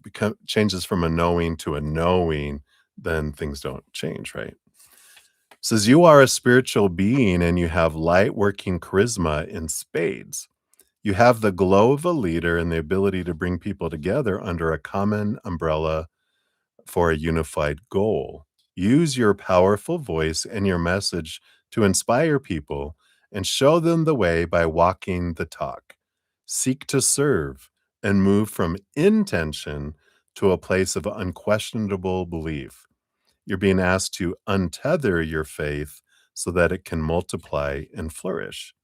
become changes from a knowing to a knowing, then things don't change, right? Says you are a spiritual being and you have light working charisma in spades. You have the glow of a leader and the ability to bring people together under a common umbrella for a unified goal. Use your powerful voice and your message to inspire people and show them the way by walking the talk. Seek to serve and move from intention to a place of unquestionable belief. You're being asked to untether your faith so that it can multiply and flourish.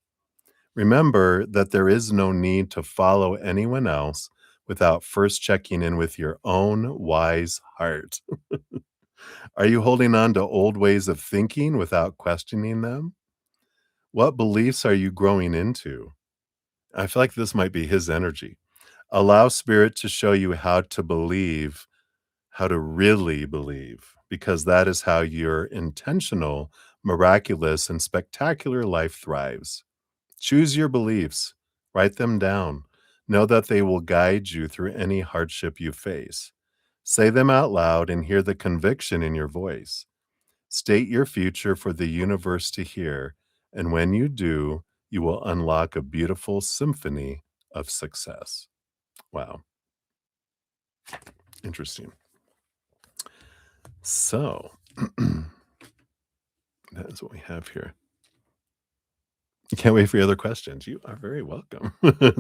Remember that there is no need to follow anyone else without first checking in with your own wise heart. Are you holding on to old ways of thinking without questioning them? What beliefs are you growing into? I feel like this might be his energy. Allow spirit to show you how to believe, how to really believe, because that is how your intentional, miraculous, and spectacular life thrives. Choose your beliefs, write them down. Know that they will guide you through any hardship you face. Say them out loud and hear the conviction in your voice. State your future for the universe to hear, and when you do, you will unlock a beautiful symphony of success. Wow, interesting. So, that is what we have here. Can't wait for your other questions. You are very welcome.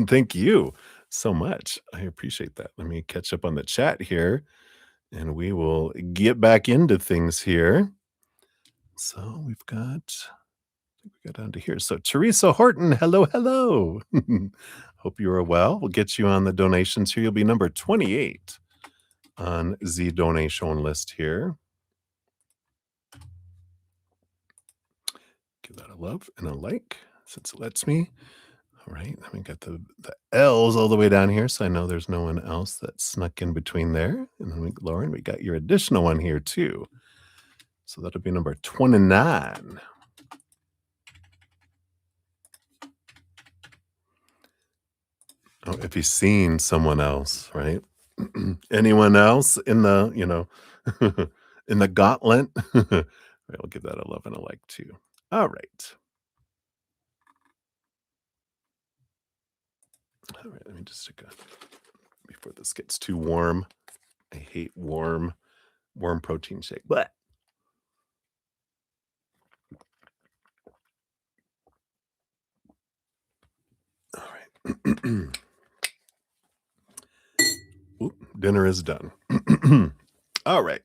Thank you so much. I appreciate that. Let me catch up on the chat here and we will get back into things here. So we got down to here. So Teresa Horton, hello, hello. Hope you are well. We'll get you on the donations here. You'll be number 28 on the donation list here. Give that a love and a like since it lets me. All right, then we got the L's all the way down here, so I know there's no one else that snuck in between there. And then Lauren, we got your additional one here too. So that'll be number 29. Oh, if he's seen someone else, right? Anyone else in the, in the gauntlet? Right, I'll give that a love and a like too. All right. All right, let me just take a before this gets too warm. I hate warm protein shake. But all right. Oop, dinner is done. All right.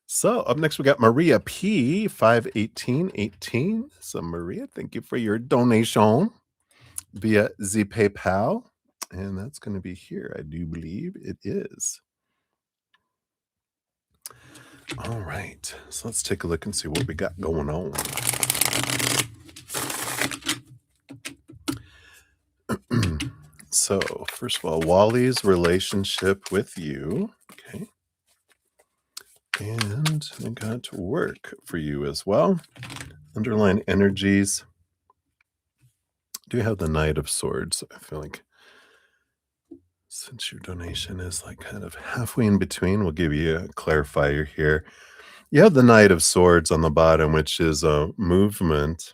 So up next, we got Maria P. 51818. So Maria, thank you for your donation via the PayPal. And that's going to be here. I do believe it is. All right. So let's take a look and see what we got going on. So, first of all, Wally's relationship with you. Okay. And I got work for you as well. Underline energies. Do you have the Knight of Swords? I feel like since your donation is like kind of halfway in between, we'll give you a clarifier here. You have the Knight of Swords on the bottom, which is a movement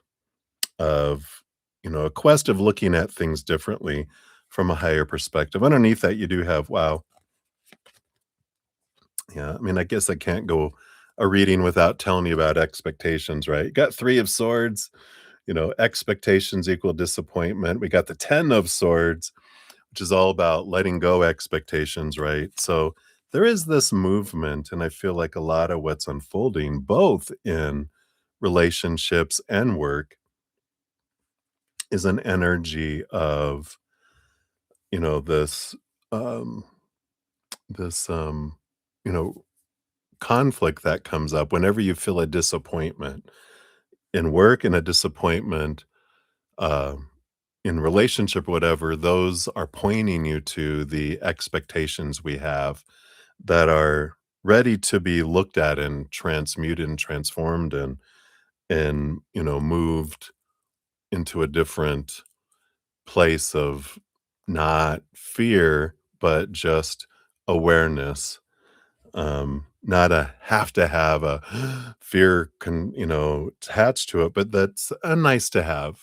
of, a quest of looking at things differently from a higher perspective. Underneath that, you do have, wow. Yeah, I mean, I guess I can't go a reading without telling you about expectations, right? You got 3 of Swords, expectations equal disappointment. We got the 10 of Swords, which is all about letting go expectations, right? So there is this movement, and I feel like a lot of what's unfolding, both in relationships and work, is an energy of, this, um, this, you know, conflict that comes up whenever you feel a disappointment in work and a disappointment, uh, in relationship, whatever, those are pointing you to the expectations we have that are ready to be looked at and transmuted and transformed and moved into a different place of not fear, but just awareness. Not a have to have a fear attached to it, but that's a nice to have,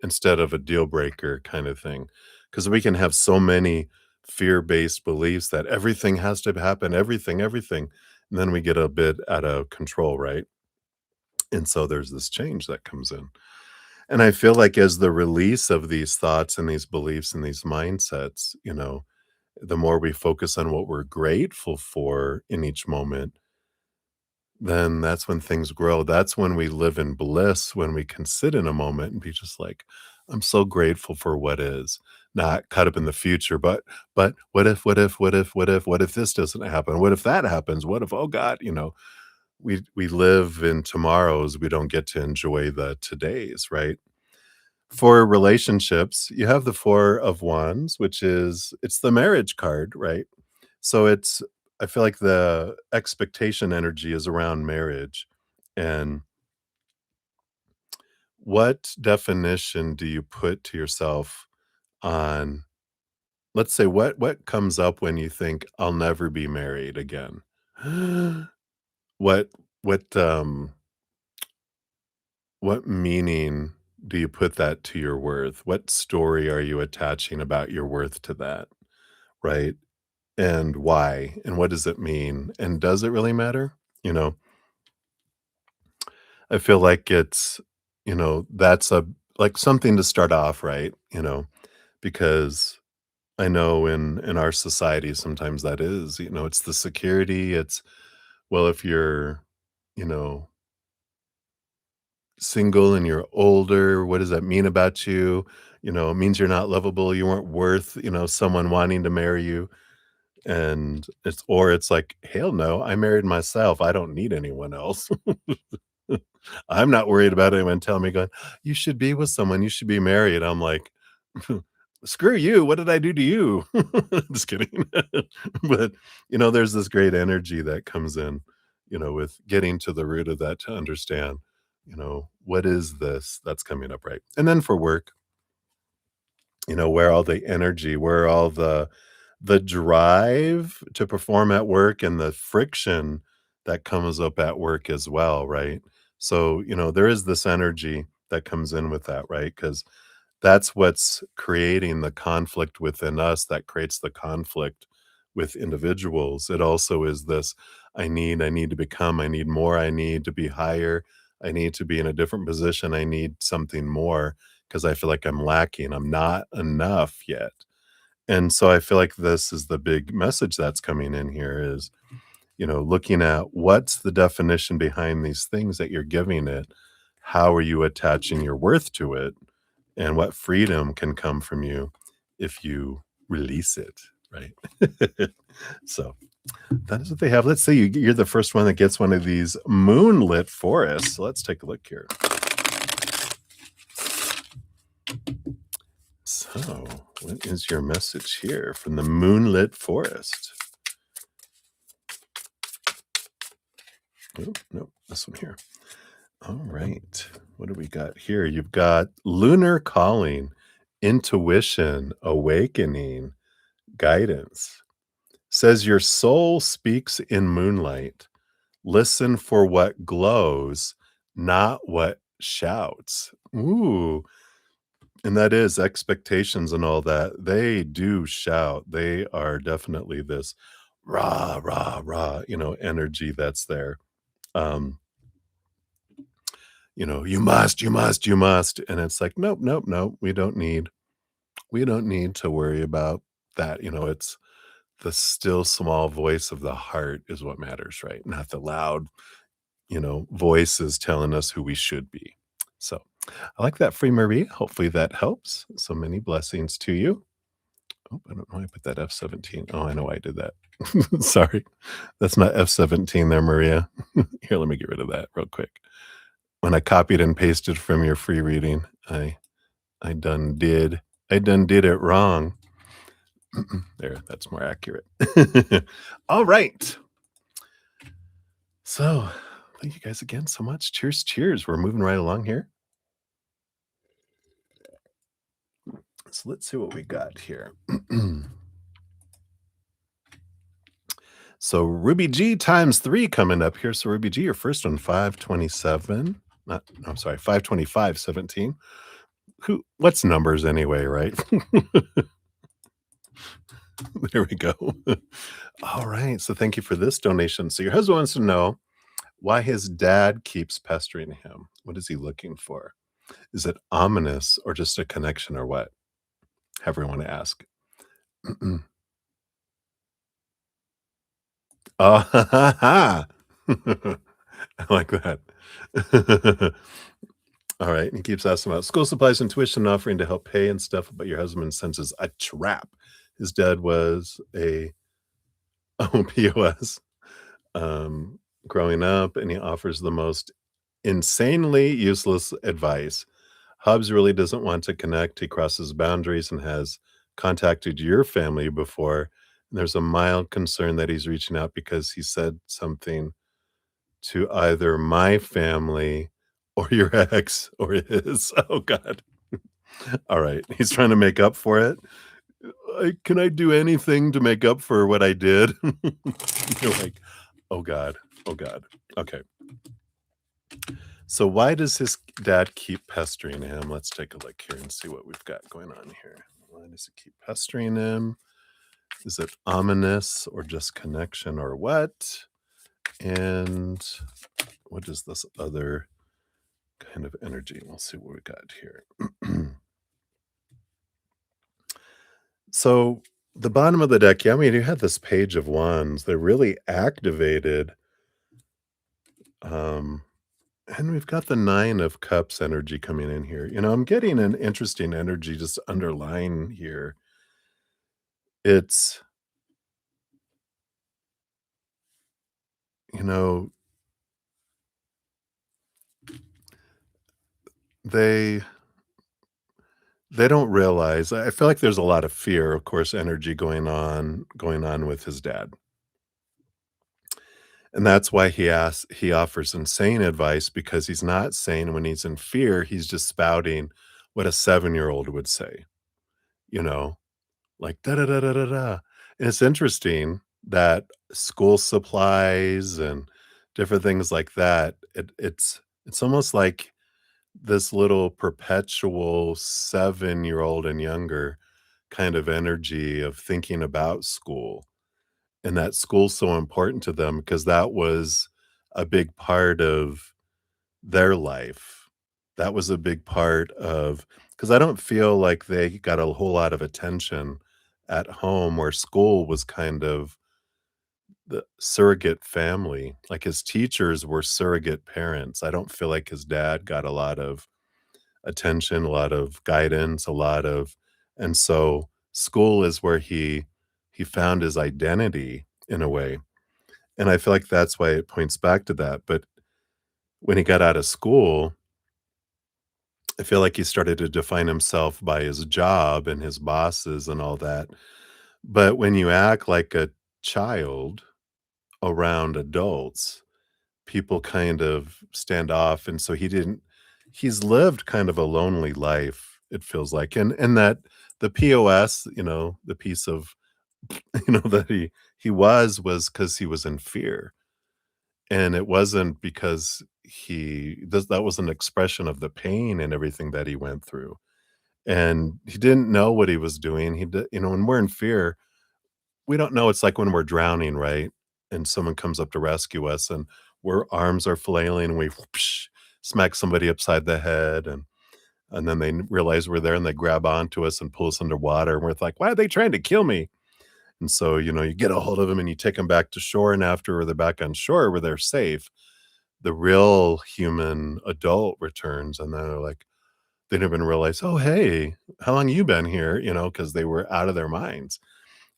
instead of a deal breaker kind of thing. Because we can have so many fear-based beliefs that everything has to happen, everything, and then we get a bit out of control, right? And so there's this change that comes in. And I feel like as the release of these thoughts and these beliefs and these mindsets, the more we focus on what we're grateful for in each moment, then that's when things grow. That's when we live in bliss, when we can sit in a moment and be just like, I'm so grateful for what is, not caught up in the future, but what if this doesn't happen? What if that happens? What if, oh God, we live in tomorrows, we don't get to enjoy the todays, right? For relationships, you have the 4 of Wands, which is it's the marriage card, right? So it's I feel like the expectation energy is around marriage. And what definition do you put to yourself on let's say what comes up when you think, "I'll never be married again?" What what what meaning do you put that to your worth? What story are you attaching about your worth to that, right? And why? And what does it mean? And does it really matter? You know, I feel like it's, that's a like something to start off, right? Because I know in our society sometimes that is, it's the security, it's well, if you're, you know, single and you're older, what does that mean about you? It means you're not lovable, you weren't worth, someone wanting to marry you. And it's like, hell no, I married myself. I don't need anyone else. I'm not worried about anyone telling me going, you should be with someone, you should be married. I'm like, screw you. What did I do to you? Just kidding. But there's this great energy that comes in, with getting to the root of that to understand, what is this that's coming up, right? And then for work, where all the energy, where all the drive to perform at work and the friction that comes up at work as well, right? So, there is this energy that comes in with that, right? Because that's what's creating the conflict within us that creates the conflict with individuals. It also is this I need to become, I need more, I need to be higher, I need to be in a different position, I need something more because I feel like I'm lacking, I'm not enough yet. And so I feel like this is the big message that's coming in here is, looking at what's the definition behind these things that you're giving it? How are you attaching your worth to it? And what freedom can come from you if you release it, right? So that is what they have. Let's say you're the first one that gets one of these moonlit forests. So let's take a look here. So, what is your message here from the moonlit forest? Oh, no, this one here. All right. What do we got here? You've got lunar calling, intuition, awakening, guidance. Says your soul speaks in moonlight. Listen for what glows, not what shouts. Ooh, and that is expectations and all that. They do shout. They are definitely this rah, rah, rah, energy that's there. Um, you must, you must, you must. And it's like, nope, nope, nope. We don't need to worry about that. It's the still small voice of the heart is what matters, right? Not the loud, voices telling us who we should be. So I like that, Free Marie. Hopefully that helps. So many blessings to you. Oh, I don't know why I put that F-17. Oh, I know why I did that. Sorry. That's not F-17 there, Maria. Here, let me get rid of that real quick. When I copied and pasted from your free reading, I done did. I done did it wrong. There, that's more accurate. All right. So, thank you guys again so much. Cheers, cheers. We're moving right along here. So let's see what we got here. So Ruby G times 3 coming up here. So Ruby G, your first one, 527. Not, no, I'm sorry, 525.17. What's numbers anyway, right? There we go. All right. So thank you for this donation. So your husband wants to know why his dad keeps pestering him. What is he looking for? Is it ominous or just a connection or what? However you want to ask. Oh, ha, ha, ha. I like that. All right. He keeps asking about school supplies and tuition offering to help pay and stuff, but your husband senses a trap. His dad was a POS growing up, and he offers the most insanely useless advice. Hubs really doesn't want to connect. He crosses boundaries and has contacted your family before. There's a mild concern that he's reaching out because he said something to either my family or your ex or his. Oh God. All right. He's trying to make up for it. Can I do anything to make up for what I did?" You're like, "Oh god. Oh god." Okay. So why does his dad keep pestering him? Let's take a look here and see what we've got going on here. Why does he keep pestering him? Is it ominous or just connection or what? And what is this other kind of energy? We'll see what we got here. So the bottom of the deck, yeah, I mean, you had this page of wands. They're really activated. Um, and we've got the nine of cups energy coming in here. I'm getting an interesting energy just underlying here. It's, you know, they they don't realize. I feel like there's a lot of fear, of course, energy going on with his dad. And that's why he offers insane advice because he's not sane when he's in fear, he's just spouting what a 7-year-old would say, you know, like da da da da da da. And it's interesting that school supplies and different things like that, it's almost like this little perpetual 7-year-old and younger kind of energy of thinking about school, and that school's so important to them because that was a big part of their life. That was a big part of, because I don't feel like they got a whole lot of attention at home, where school was kind of the surrogate family. Like, his teachers were surrogate parents. I don't feel like his dad got a lot of attention, a lot of guidance, a lot of, and so school is where he found his identity in a way. And I feel like that's why it points back to that. But when he got out of school, I feel like he started to define himself by his job and his bosses and all that. But when you act like a child around adults, people kind of stand off. And so he's lived kind of a lonely life, it feels like. And that the POS, the piece of, that he was because he was in fear. And it wasn't because that was an expression of the pain and everything that he went through, and he didn't know what he was doing. When we're in fear, we don't know. It's like when we're drowning, right? And someone comes up to rescue us, and our arms are flailing, and we whoosh, smack somebody upside the head, and then they realize we're there, and they grab onto us and pull us underwater, and we're like, "Why are they trying to kill me?" And so, you get a hold of them and you take them back to shore, and after they're back on shore where they're safe, the real human adult returns, and they're like, they didn't even realize, "Oh, hey, how long you been here?" Because they were out of their minds.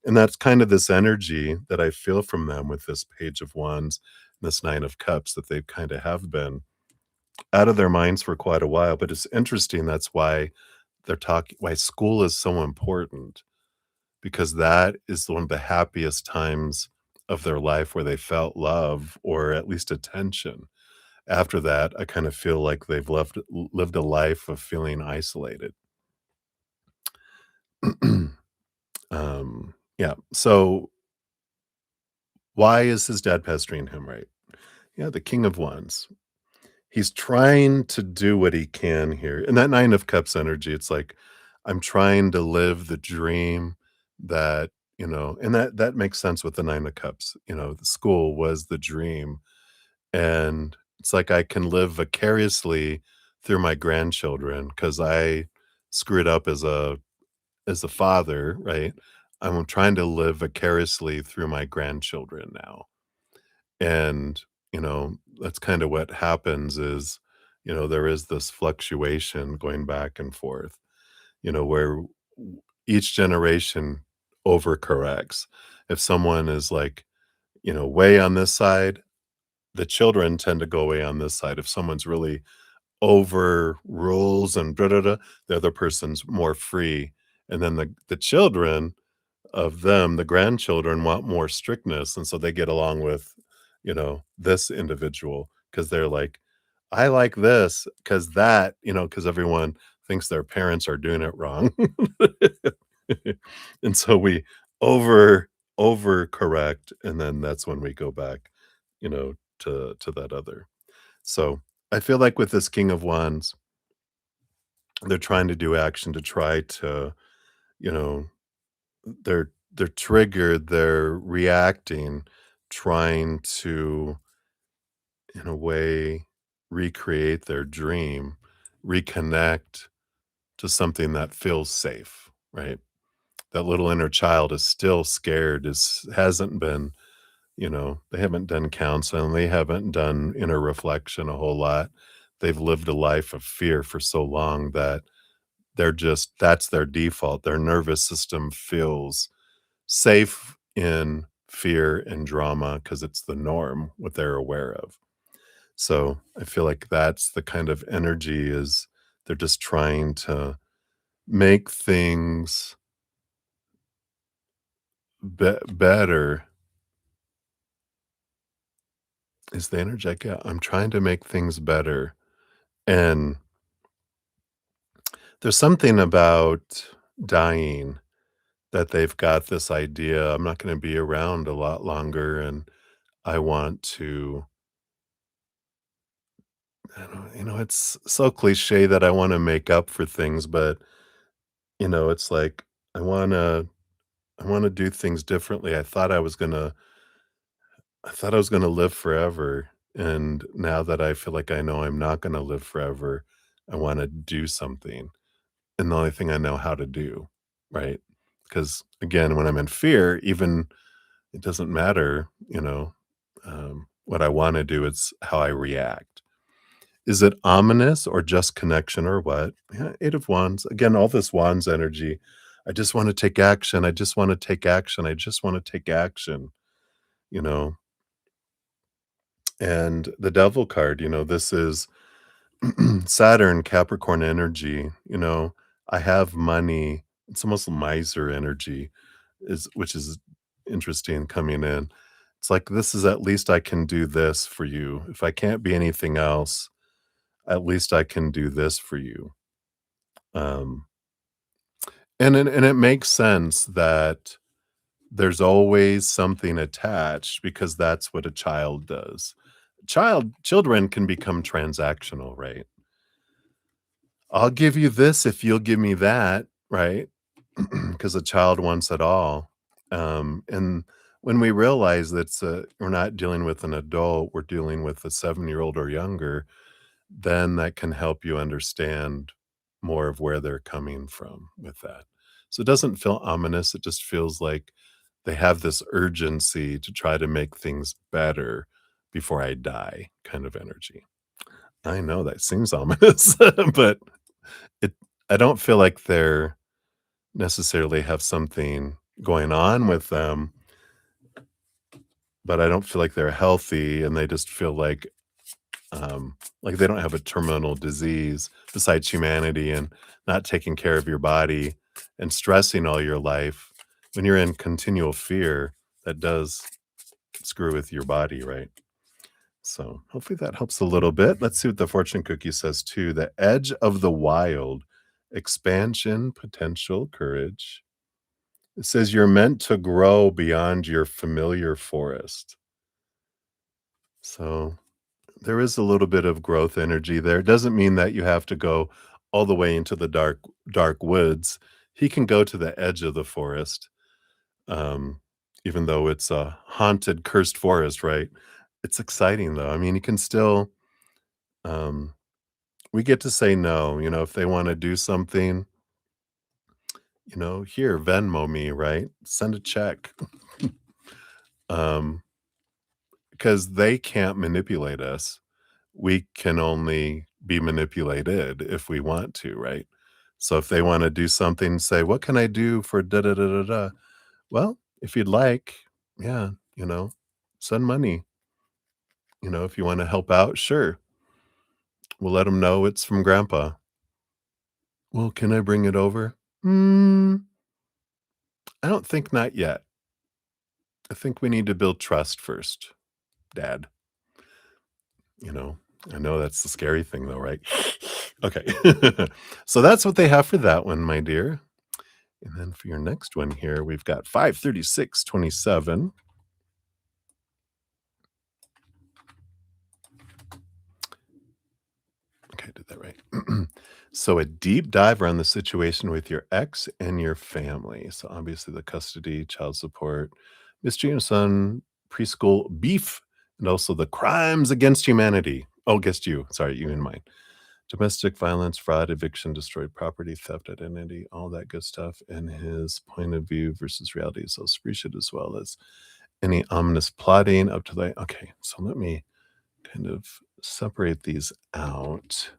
And that's kind of this energy that I feel from them with this Page of Wands, this Nine of Cups, that they kinda have been out of their minds for quite a while. But it's interesting, that's why why school is so important, because that is one of the happiest times of their life where they felt love or at least attention. After that, I kind of feel like they've lived a life of feeling isolated. Yeah, so why is his dad pestering him, right? Yeah, the King of Wands. He's trying to do what he can here. And that Nine of Cups energy, it's like, I'm trying to live the dream that, and that makes sense with the Nine of Cups. The school was the dream. And it's like I can live vicariously through my grandchildren because I screwed up as a father, right? I'm trying to live vicariously through my grandchildren now. And, that's kind of what happens is, there is this fluctuation going back and forth, where each generation overcorrects. If someone is like, way on this side, the children tend to go away on this side. If someone's really over rules and da da da, the other person's more free. And then the children of them, the grandchildren want more strictness, and so they get along with, this individual because they're like, "I like this because everyone thinks their parents are doing it wrong." And so we over overcorrect, and then that's when we go back, to that other. So, I feel like with this King of Wands, they're trying to do action to try to, you know, they're triggered, they're reacting, trying to, in a way, recreate their dream, reconnect to something that feels safe, right? That little inner child is still scared, is hasn't been, they haven't done counseling, they haven't done inner reflection a whole lot. They've lived a life of fear for so long that that's their default. Their nervous system feels safe in fear and drama because it's the norm, what they're aware of. So, I feel like that's the kind of energy is they're just trying to make things better is the energy I get. I'm trying to make things better, and there's something about dying that they've got this idea, I'm not gonna be around a lot longer, and I want to I don't it's so cliche that I wanna make up for things, but, it's like, I wanna I wanna do things differently. I thought I was gonna live forever, and now that I feel like I know I'm not gonna live forever, I wanna do something, and the only thing I know how to do, right? Because again, when I'm in fear, even it doesn't matter, what I wanna do, it's how I react. Is it ominous or just connection or what? Yeah, 8 of Wands. Again, all this Wands energy. I just wanna take action, I just wanna take action, I just wanna take action, you know? And the Devil card, this is Saturn, Capricorn energy, I have money. It's almost miser energy, is which is interesting coming in. It's like, this is at least I can do this for you. If I can't be anything else, at least I can do this for you. Um, and it makes sense that there's always something attached because that's what a child does. Children can become transactional, right? I'll give you this if you'll give me that, right? Because a child wants it all. And when we realize we're not dealing with an adult, we're dealing with a 7-year-old or younger, then that can help you understand more of where they're coming from with that. So it doesn't feel ominous. It just feels like they have this urgency to try to make things better before I die kind of energy. I know that seems ominous, but it I don't feel like they're necessarily have something going on with them, but I don't feel like they're healthy, and they just feel like they don't have a terminal disease besides humanity and not taking care of your body and stressing all your life. When you're in continual fear, that does screw with your body, right? So hopefully that helps a little bit. Let's see what the fortune cookie says too. The edge of the wild, expansion, potential, courage. It says you're meant to grow beyond your familiar forest. So there is a little bit of growth energy there. It doesn't mean that you have to go all the way into the dark woods. He can go to the edge of the forest, um, even though it's a haunted, cursed forest, right? It's exciting though. I mean, you can still um, we get to say no, if they wanna do something, "Here, Venmo me," right? Send a check. Um, because they can't manipulate us. We can only be manipulated if we want to, right? So if they wanna do something, say, "What can I do for da da da da da?" Well, if you'd like, yeah, send money. If you wanna help out, sure. We'll let them know it's from grandpa. "Well, can I bring it over?" "Mm, I don't think not yet. I think we need to build trust first, dad." You know? I know that's the scary thing though, right? Okay. So that's what they have for that one, my dear. And then for your next one here, we've got 53627. Okay, I did that right. So a deep dive around the situation with your ex and your family. So obviously the custody, child support, mistreating son, preschool beef, and also the crimes against humanity. Oh, against you. Sorry, you and mine. Domestic violence, fraud, eviction, destroyed property, theft, identity, all that good stuff, and his point of view versus reality is also appreciated, as well as any ominous plotting up to the okay. So let me kind of separate these out.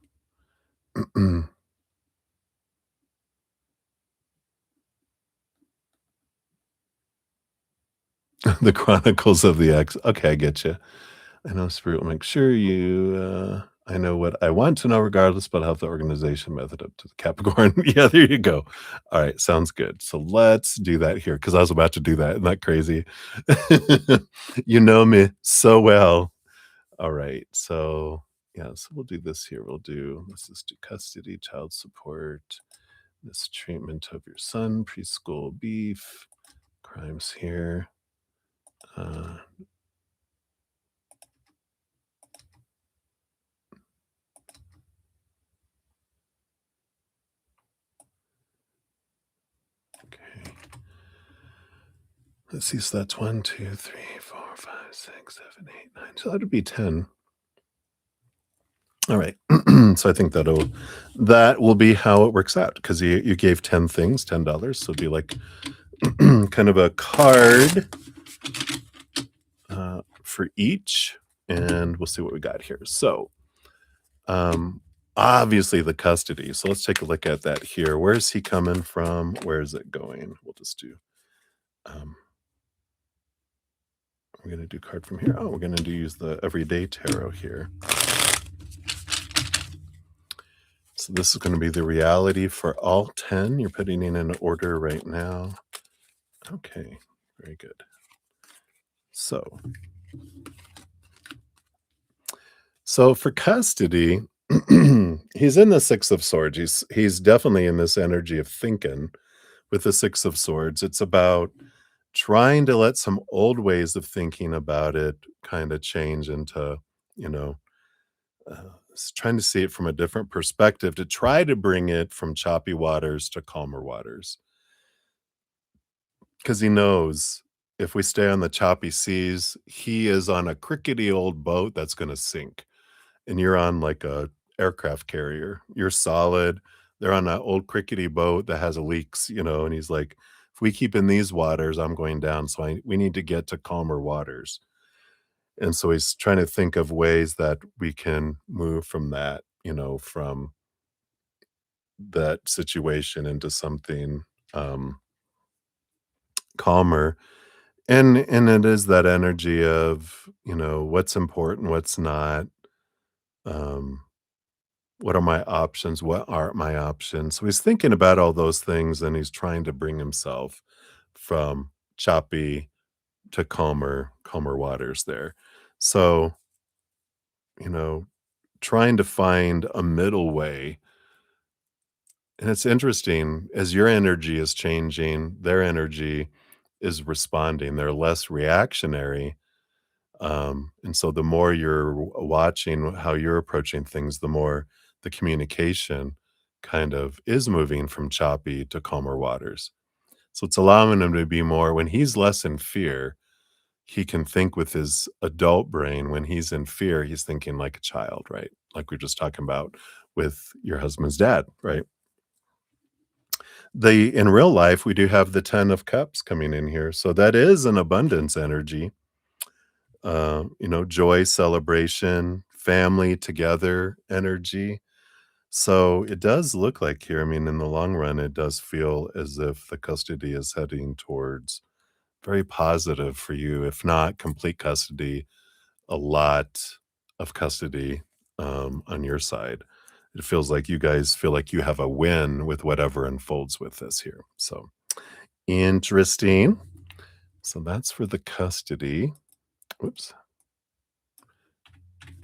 The Chronicles of the X. Okay, I get you. I know Spirit will make sure you, I know what I want to know regardless, but I'll have the organization method up to the Capricorn. Yeah, there you go. All right, sounds good. So let's do that here because I was about to do that. Isn't that crazy? You know me so well. All right, so yeah, so we'll do this here. Let's just do custody, child support, mistreatment of your son, preschool beef, crimes here. Uh, okay. Let's see, so that's 1, 2, 3, 4, 5, 6, 7, 8, 9. So that'd be 10. All right. So I think that will be how it works out because you gave 10 things, $10. So it'd be like kind of a card for each. And we'll see what we got here. So um obviously the custody. So let's take a look at that here. Where's he coming from? Where is it going? We'll just do um we're going to do card from here. Oh, we're going to use the everyday tarot here. So this is going to be the reality for all 10. You're putting in an order right now. Okay, very good. So for custody, he's in the Six of Swords. He's definitely in this energy of thinking with the Six of Swords. It's about trying to let some old ways of thinking about it kind of change into, you know, trying to see it from a different perspective to try to bring it from choppy waters to calmer waters. Because he knows if we stay on the choppy seas, he is on a crickety old boat that's gonna sink, and you're on, like, a aircraft carrier. You're solid. They're on that old crickety boat that has leaks, and he's like, "If we keep in these waters, I'm going down, so we need to get to calmer waters." And so he's trying to think of ways that we can move from that, from that situation into something, calmer. And it is that energy of, what's important, what's not, um, what are my options, what aren't my options? So he's thinking about all those things and he's trying to bring himself from choppy to calmer waters there. So, you know, trying to find a middle way. And it's interesting as your energy is changing, their energy is responding. They're less reactionary. And so the more you're watching how you're approaching things, the more the communication kind of is moving from choppy to calmer waters. So it's allowing him to be more, when he's less in fear, he can think with his adult brain. When he's in fear, he's thinking like a child, right? Like we are just talking about with your husband's dad, right? In real life, we do have the 10 of cups coming in here. So that is an abundance energy, joy, celebration, family together energy. So it does look like here, I mean, in the long run, it does feel as if the custody is heading towards very positive for you, if not complete custody, a lot of custody on your side. It feels like you guys feel like you have a win with whatever unfolds with this here. So interesting. So that's for the custody. Whoops.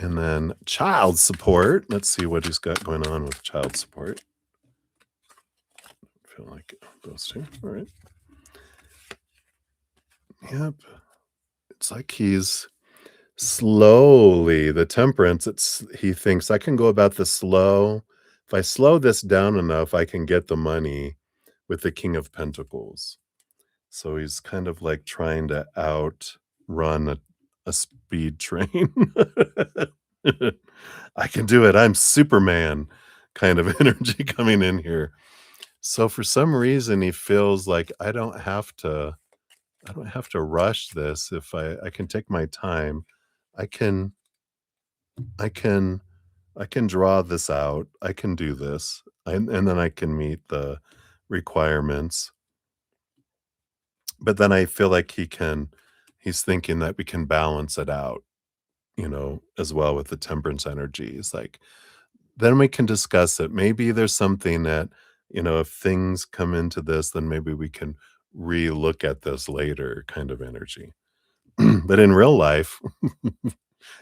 And then child support. Let's see what he's got going on with child support. feel like those two. All right. Yep. It's like he's slowly the temperance, he thinks, "I can go about this slow. If I slow this down enough, I can get the money," with the King of Pentacles. So he's kind of like trying to outrun a speed train. "I can do it. I'm Superman," kind of energy coming in here. So for some reason, he feels like, I don't have to rush this. If I can take my time. I can I can I can draw this out. I can do this. And then I can meet the requirements. But then I feel like he's thinking that we can balance it out, as well with the temperance energy. It's like, then we can discuss it. Maybe there's something that, if things come into this, then maybe we can re-look at this later kind of energy. But in real life,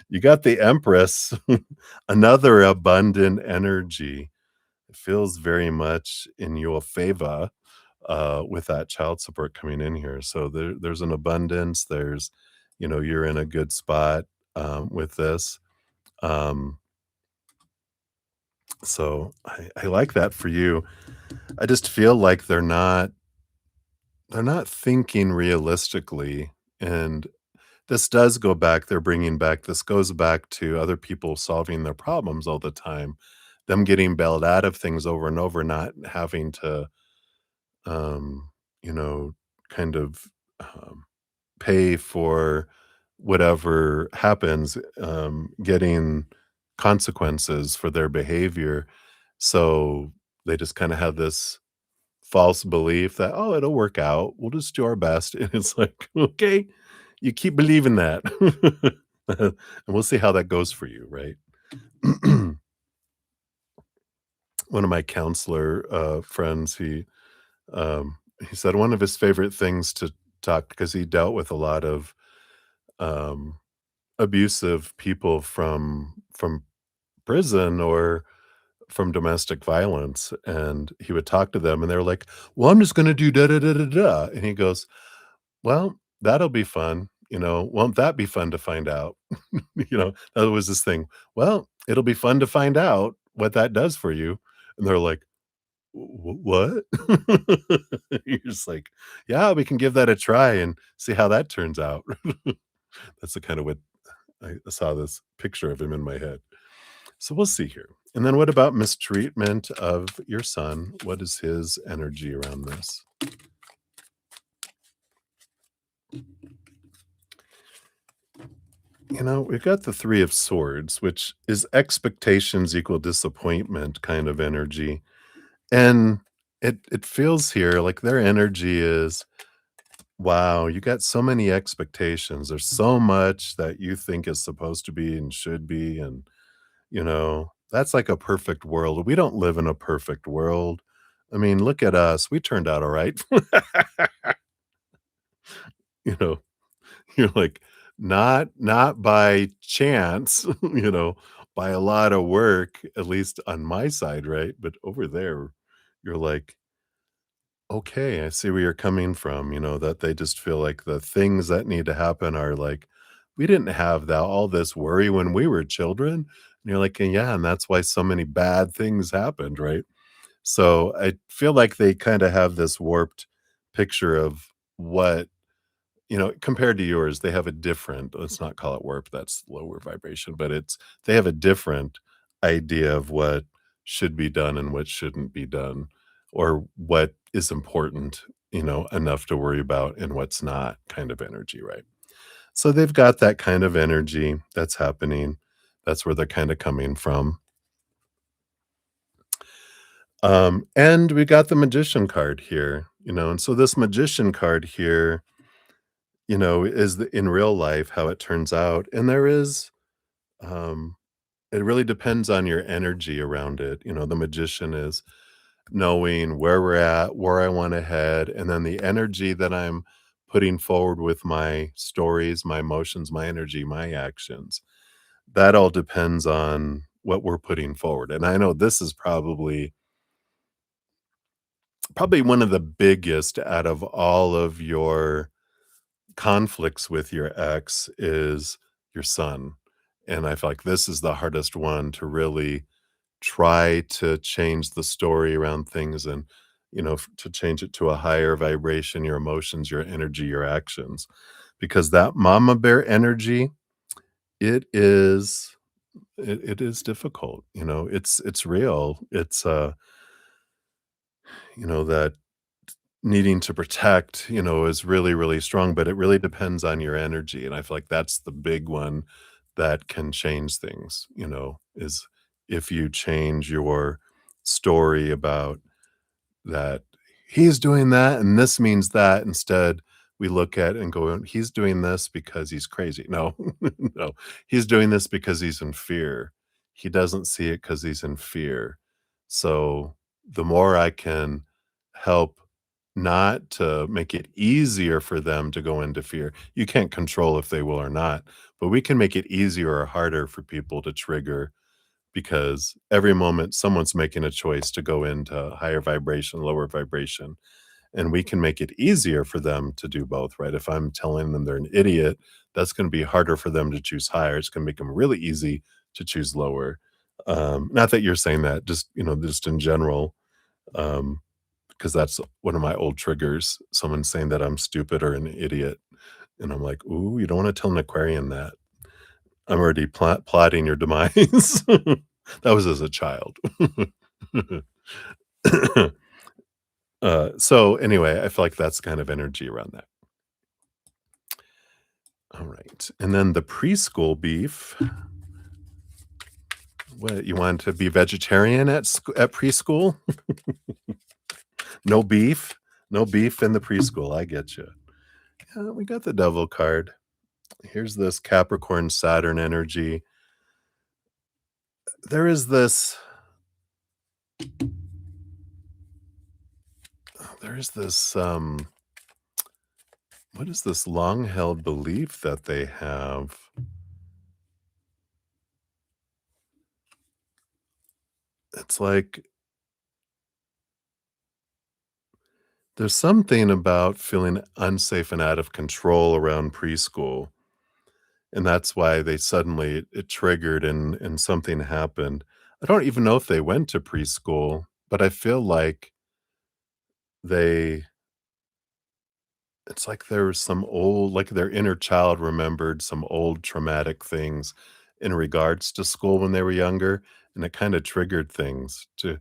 you got the Empress, another abundant energy. It feels very much in your favor with that child support coming in here. So there's an abundance. You're in a good spot with this. Um, so I like that for you. I just feel like they're not thinking realistically, and this does go back. They're bringing back. This goes back to other people solving their problems all the time, them getting bailed out of things over and over, not having to um, you know, kind of pay for whatever happens, getting consequences for their behavior. So they just kind of have this false belief that, oh, it'll work out. We'll just do our best. And it's like, okay, you keep believing that. And we'll see how that goes for you, right? One of my counselor friends, he said one of his favorite things to talk, because he dealt with a lot of um, abusive people from prison or from domestic violence, and he would talk to them, and they're like, "Well, I'm just going to do da da da da da," and he goes, "Well, that'll be fun." Won't that be fun to find out? That was this thing. Well, it'll be fun to find out what that does for you. And they're like, What?" You're just like, "Yeah, we can give that a try and see how that turns out." That's the kind of what I saw this picture of him in my head. So we'll see here. And then what about mistreatment of your son? What is his energy around this? We've got the 3 of Swords, which is expectations equal disappointment kind of energy. And it feels here like their energy is, wow, you got so many expectations. There's so much that you think is supposed to be and should be, and, that's like a perfect world. We don't live in a perfect world. I mean, look at us. We turned out all right. You know, you're like, not by chance, by a lot of work, at least on my side, right? But over there, you're like, okay, I see where you're coming from, that they just feel like the things that need to happen are like, we didn't have that all this worry when we were children. And you're like, yeah, and that's why so many bad things happened, right? So I feel like they kind of have this warped picture of what, compared to yours. They have a different, let's not call it warp, that's lower vibration, but they have a different idea of what should be done and what shouldn't be done, or what is important, enough to worry about and what's not kind of energy, right? So they've got that kind of energy that's happening. That's where they're kind of coming from. And we got the magician card here, and so this magician card here, is in real life how it turns out. And um, it really depends on your energy around it. The magician is knowing where we're at, where I want to head, and then the energy that I'm putting forward with my stories, my emotions, my energy, my actions. That all depends on what we're putting forward. And I know this is probably Probably one of the biggest out of all of your conflicts with your ex is your son, and I feel like this is the hardest one to really try to change the story around things and, to change it to a higher vibration, your emotions, your energy, your actions, because that mama bear energy, it is it is difficult, it's real. It's, that needing to protect, is really, really strong, but it really depends on your energy, and I feel like that's the big one that can change things, is if you change your story about that he's doing that and this means that. Instead, we look at and go, he's doing this because he's crazy. No, no, he's doing this because he's in fear. He doesn't see it because he's in fear. So the more I can help not to make it easier for them to go into fear, you can't control if they will or not, but we can make it easier or harder for people to trigger, because every moment someone's making a choice to go into higher vibration, lower vibration, and we can make it easier for them to do both, right? If I'm telling them they're an idiot, that's going to be harder for them to choose higher. It's going to make them really easy to choose lower. Not that you're saying that, just just in general, um, because that's one of my old triggers. Someone saying that I'm stupid or an idiot, and I'm like, "Ooh, you don't want to tell an Aquarian that." I'm already plotting your demise. That was as a child. So anyway, I feel like that's kind of energy around that. All right. And then the preschool beef. What, you want to be vegetarian at preschool? No beef? No beef in the preschool. I get you. Yeah, we got the devil card. Here's this Capricorn Saturn energy. There is this there's this what is this long held belief that they have? It's like there's something about feeling unsafe and out of control around preschool, and that's why they suddenly it triggered and something happened. I don't even know if they went to preschool, but I feel like they it's like there was some old, like their inner child remembered some old traumatic things in regards to school when they were younger, and it kinda triggered things to,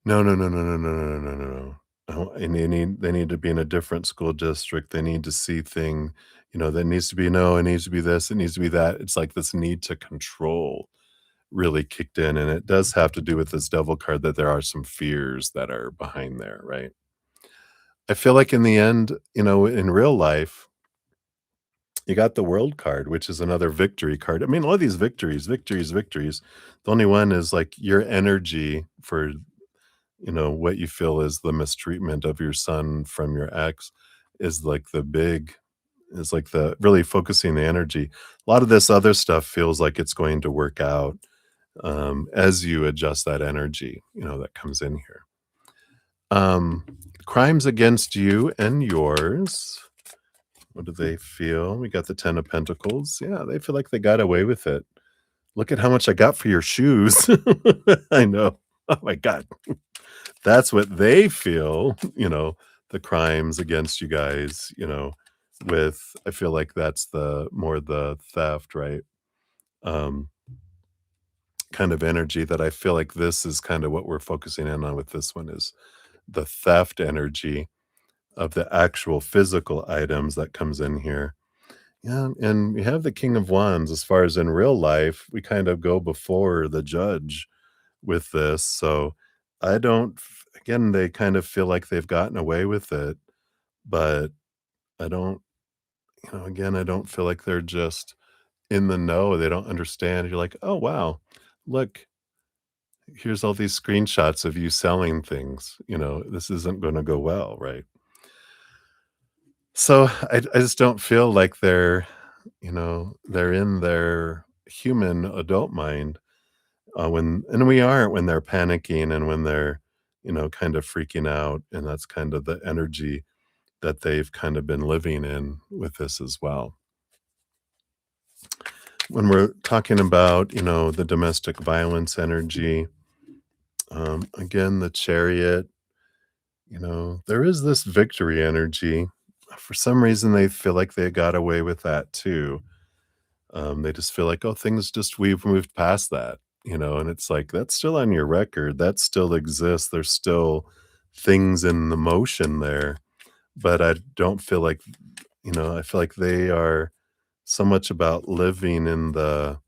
"No, no, no, no, no, no, no, no, no, no. Oh, and they need to be in a different school district. They need to see that needs to be no, it needs to be this, it needs to be that." It's like this need to control really kicked in, and it does have to do with this devil card that there are some fears that are behind there, right? I feel like in the end, in real life, you got the world card, which is another victory card. I mean, all these victories, victories, victories. The only one is like your energy for what you feel is the mistreatment of your son from your ex is like the really focusing the energy. A lot of this other stuff feels like it's going to work out as you adjust that energy, that comes in here. Um, Crimes against you and yours. What do they feel? We got the 10 of Pentacles. Yeah, they feel like they got away with it. Look at how much I got for your shoes. I know. Oh my God. That's what they feel, the crimes against you guys, with I feel like that's the more the theft, right? Um, Kind of energy that I feel like this is kind of what we're focusing in on with this one is the theft energy of the actual physical items that comes in here. Yeah, and we have the King of Wands as far as in real life, we kind of go before the judge with this. So I don't again, they kind of feel like they've gotten away with it, but I don't, again, I don't feel like they're just in the know. They don't understand. You're like, "Oh, wow. Look, here's all these screenshots of you selling things. This isn't going to go well, right?" So I just don't feel like they're in their human adult mind when and we aren't when they're panicking and when they're kind of freaking out, and that's kind of the energy that they've kind of been living in with this as well. When we're talking about, the domestic violence energy, again, the chariot, there is this victory energy. For some reason, they feel like they got away with that too. They just feel like, oh, we've moved past that, and it's like, that's still on your record. That still exists. There's still things in the motion there, but I don't feel like, I feel like they are so much about living in the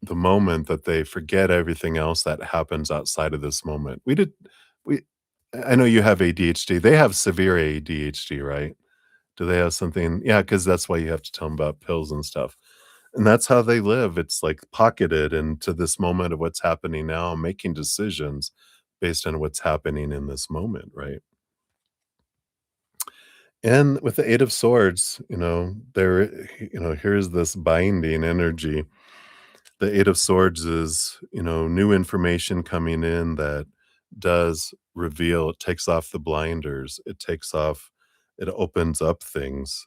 moment that they forget everything else that happens outside of this moment. We I know you have ADHD. They have severe ADHD, right? Do they have something? Yeah, because that's why you have to tell them about pills and stuff. And that's how they live. It's like pocketed into this moment of what's happening now, making decisions based on what's happening in this moment, right? And with the 8 of Swords, here's this binding energy. The 8 of Swords is, new information coming in that does reveal, it takes off the blinders, it opens up things,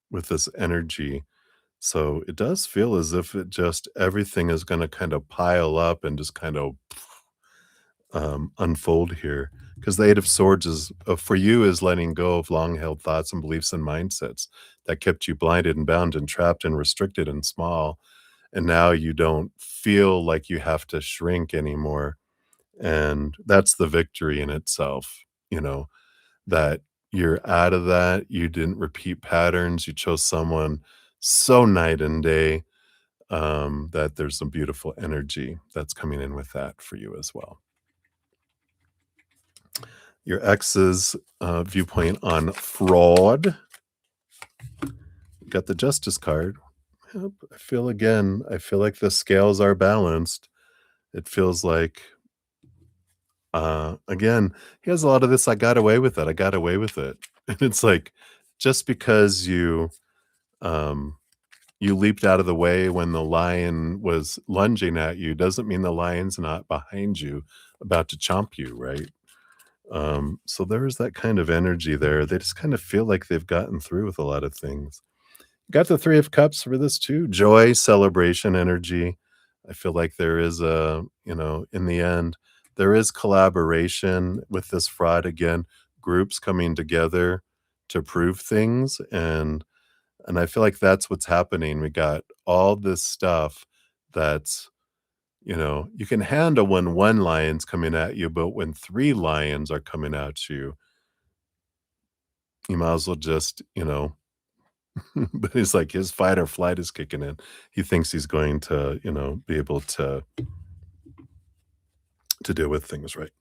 with this energy. So it does feel as if everything is gonna kind of pile up and just kind of unfold here, because the 8 of Swords is, for you, is letting go of long-held thoughts and beliefs and mindsets that kept you blinded and bound and trapped and restricted and small, and now you don't feel like you have to shrink anymore, and that's the victory in itself, that you're out of that, you didn't repeat patterns, you chose someone so night and day, that there's some beautiful energy that's coming in with that for you as well. Your ex's, viewpoint on fraud. You got the Justice card. Yep, I feel like the scales are balanced. It feels like, again, he has a lot of this, "I got away with it, I got away with it." And it's like, just because um, you leaped out of the way when the lion was lunging at you, doesn't mean the lion's not behind you, about to chomp you, right? So there is that kind of energy there. They just kind of feel like they've gotten through with a lot of things. Got the 3 of Cups for this too. Joy, celebration energy. I feel like there is in the end, there is collaboration with this fraud again, groups coming together to prove things, and I feel like that's what's happening. We got all this stuff that's, you can handle when one lion's coming at you, but when 3 lions are coming at you, you might as well just, but it's like his fight or flight is kicking in. He thinks he's going to, be able to deal with things, right?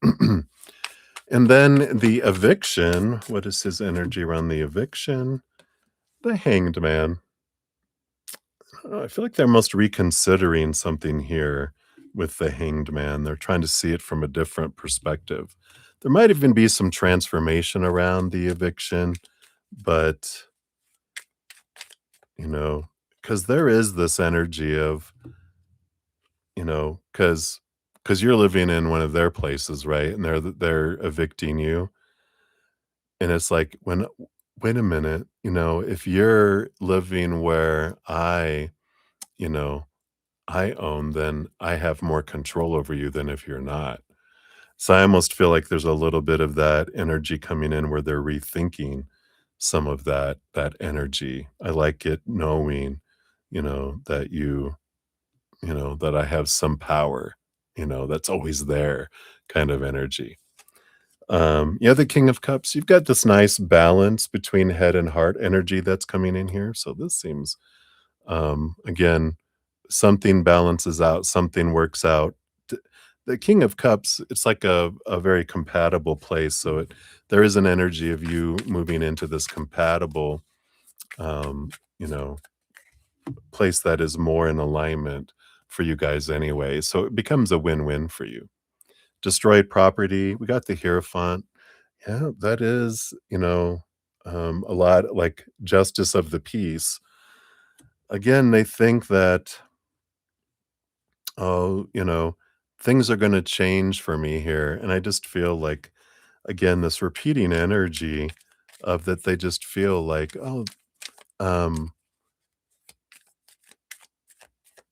And then the eviction, what is his energy around the eviction? The Hanged Man. I feel like they're almost reconsidering something here with the Hanged Man. They're trying to see it from a different perspective. There might even be some transformation around the eviction, but, you know, because there is this energy of, because you're living in one of their places, right? And they're evicting you, and it's like, wait a minute, if you're living where you know, I own, then I have more control over you than if you're not. So I almost feel like there's a little bit of that energy coming in where they're rethinking some of that energy. I like it knowing, that that I have some power, that's always there kind of energy. Yeah, the King of Cups, you've got this nice balance between head and heart energy that's coming in here. So this seems, again, something balances out, something works out. The King of Cups, it's like a very compatible place. So there is an energy of you moving into this compatible, um, you know, place that is more in alignment for you guys anyway. So it becomes a win-win for you. Destroyed property, we got the Hierophant. Yeah, that is, a lot like justice of the peace. Again, they think that, oh, things are gonna change for me here, and I just feel like, again, this repeating energy of that they just feel like, "Oh, um,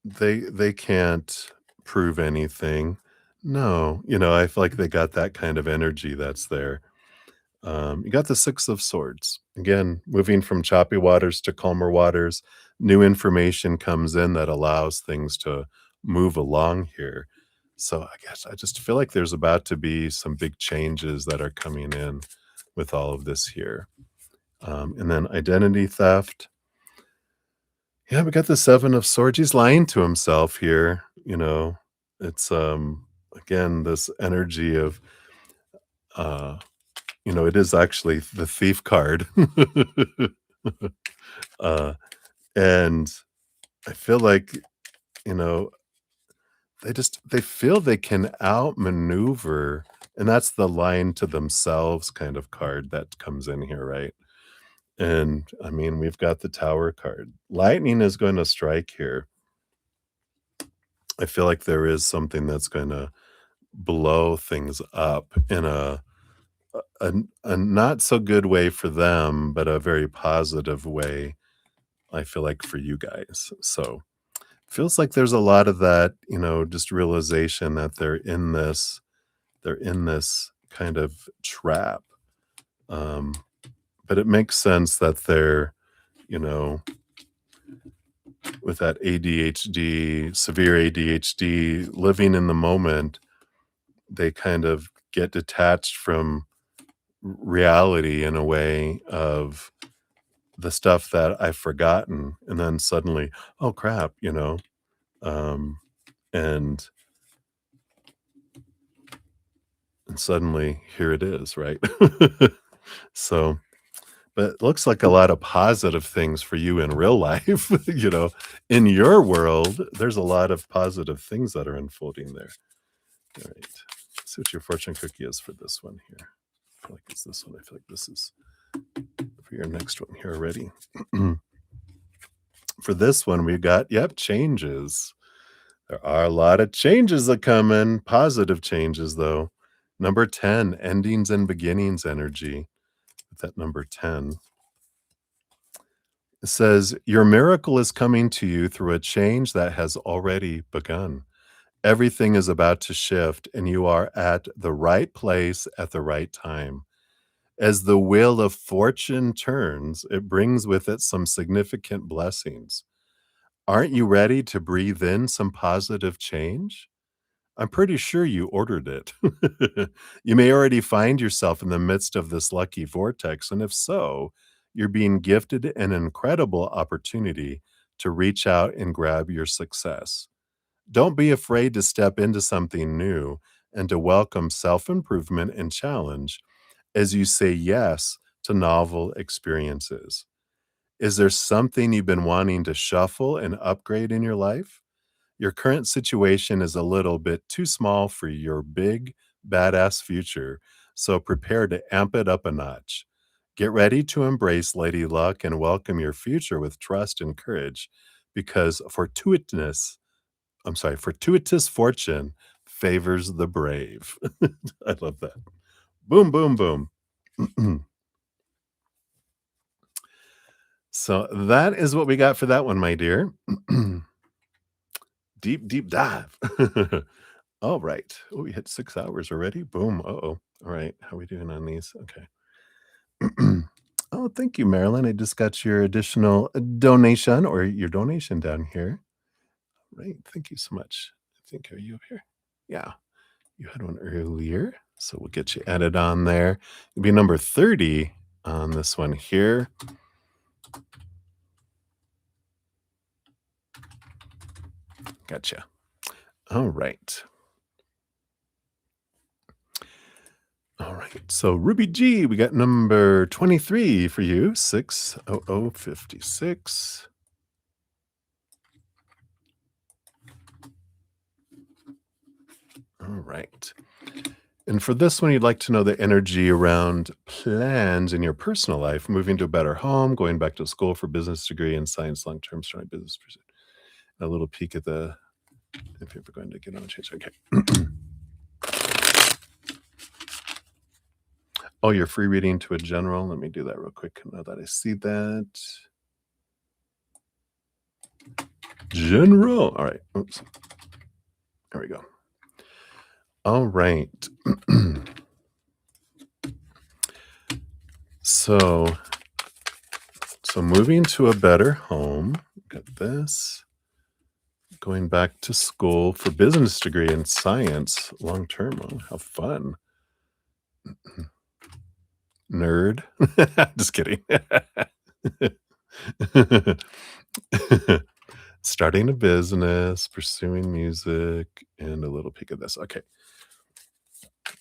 they can't prove anything." No, I feel like they got that kind of energy that's there. You got the Six of Swords. Again, moving from choppy waters to calmer waters, new information comes in that allows things to move along here. So I guess I just feel like there's about to be some big changes that are coming in with all of this here. And then identity theft. Yeah, we got the Seven of Swords. He's lying to himself here. It's again this energy of uh it is actually the thief card. uh and I feel like, you know, they feel they can outmaneuver, and that's the lying to themselves kind of card that comes in here, right? And I mean, we've got the Tower card. Lightning is going to strike here. I feel like there is something that's going to blow things up in a not so good way for them, but a very positive way, I feel like, for you guys. So feels like there's a lot of that, just realization that they're in this kind of trap. Um, but it makes sense that they're, you know, with that ADHD, severe ADHD, living in the moment, they kind of get detached from reality in a way of the stuff that I've forgotten. And then suddenly, oh crap. Um, and and suddenly here it is, right? So, but it looks like a lot of positive things for you in real life. In your world, there's a lot of positive things that are unfolding there. All right. Let's see what your fortune cookie is for this one here. I feel like it's this one. I feel like this is for your next one here already. For this one, we got, yep, changes. There are a lot of changes that come in, positive changes, though. Number 10, endings and beginnings energy. With that number 10, it says, your miracle is coming to you through a change that has already begun. Everything is about to shift, and you are at the right place at the right time. As the wheel of fortune turns, it brings with it some significant blessings. Aren't you ready to breathe in some positive change? I'm pretty sure you ordered it. You may already find yourself in the midst of this lucky vortex, and if so, you're being gifted an incredible opportunity to reach out and grab your success. Don't be afraid to step into something new and to welcome self improvement and challenge as you say yes to novel experiences. Is there something you've been wanting to shuffle and upgrade in your life? Your current situation is a little bit too small for your big, badass future, so prepare to amp it up a notch. Get ready to embrace Lady Luck and welcome your future with trust and courage because fortuitous fortune favors the brave. I love that. Boom, boom, boom. So that is what we got for that one, my dear. Deep, deep dive. All right. Oh, we hit 6 hours already. Boom. Uh-oh. All right. How are we doing on these? Okay. Oh, thank you, Marilyn. I just got your additional donation or your donation down here. Right. Thank you so much. I think, are you up here? Yeah. You had one earlier. So we'll get you added on there. It'll be number 30 on this one here. Gotcha. All right. All right. So Ruby G, we got number 23 for you. 60056. All right. And for this one, you'd like to know the energy around plans in your personal life, moving to a better home, going back to school for business degree and science long-term starting business pursuit. A little peek at the If you're going to get on a change, okay. Oh, you're free reading to a general. Let me do that real quick. Now that I see that. General. All right. Oops. There we go. All right. So, so moving to a better home. Got this. Going back to school for business degree in science long term. Oh, how fun. Nerd. Just kidding. Starting a business, pursuing music, and a little peek of this. Okay.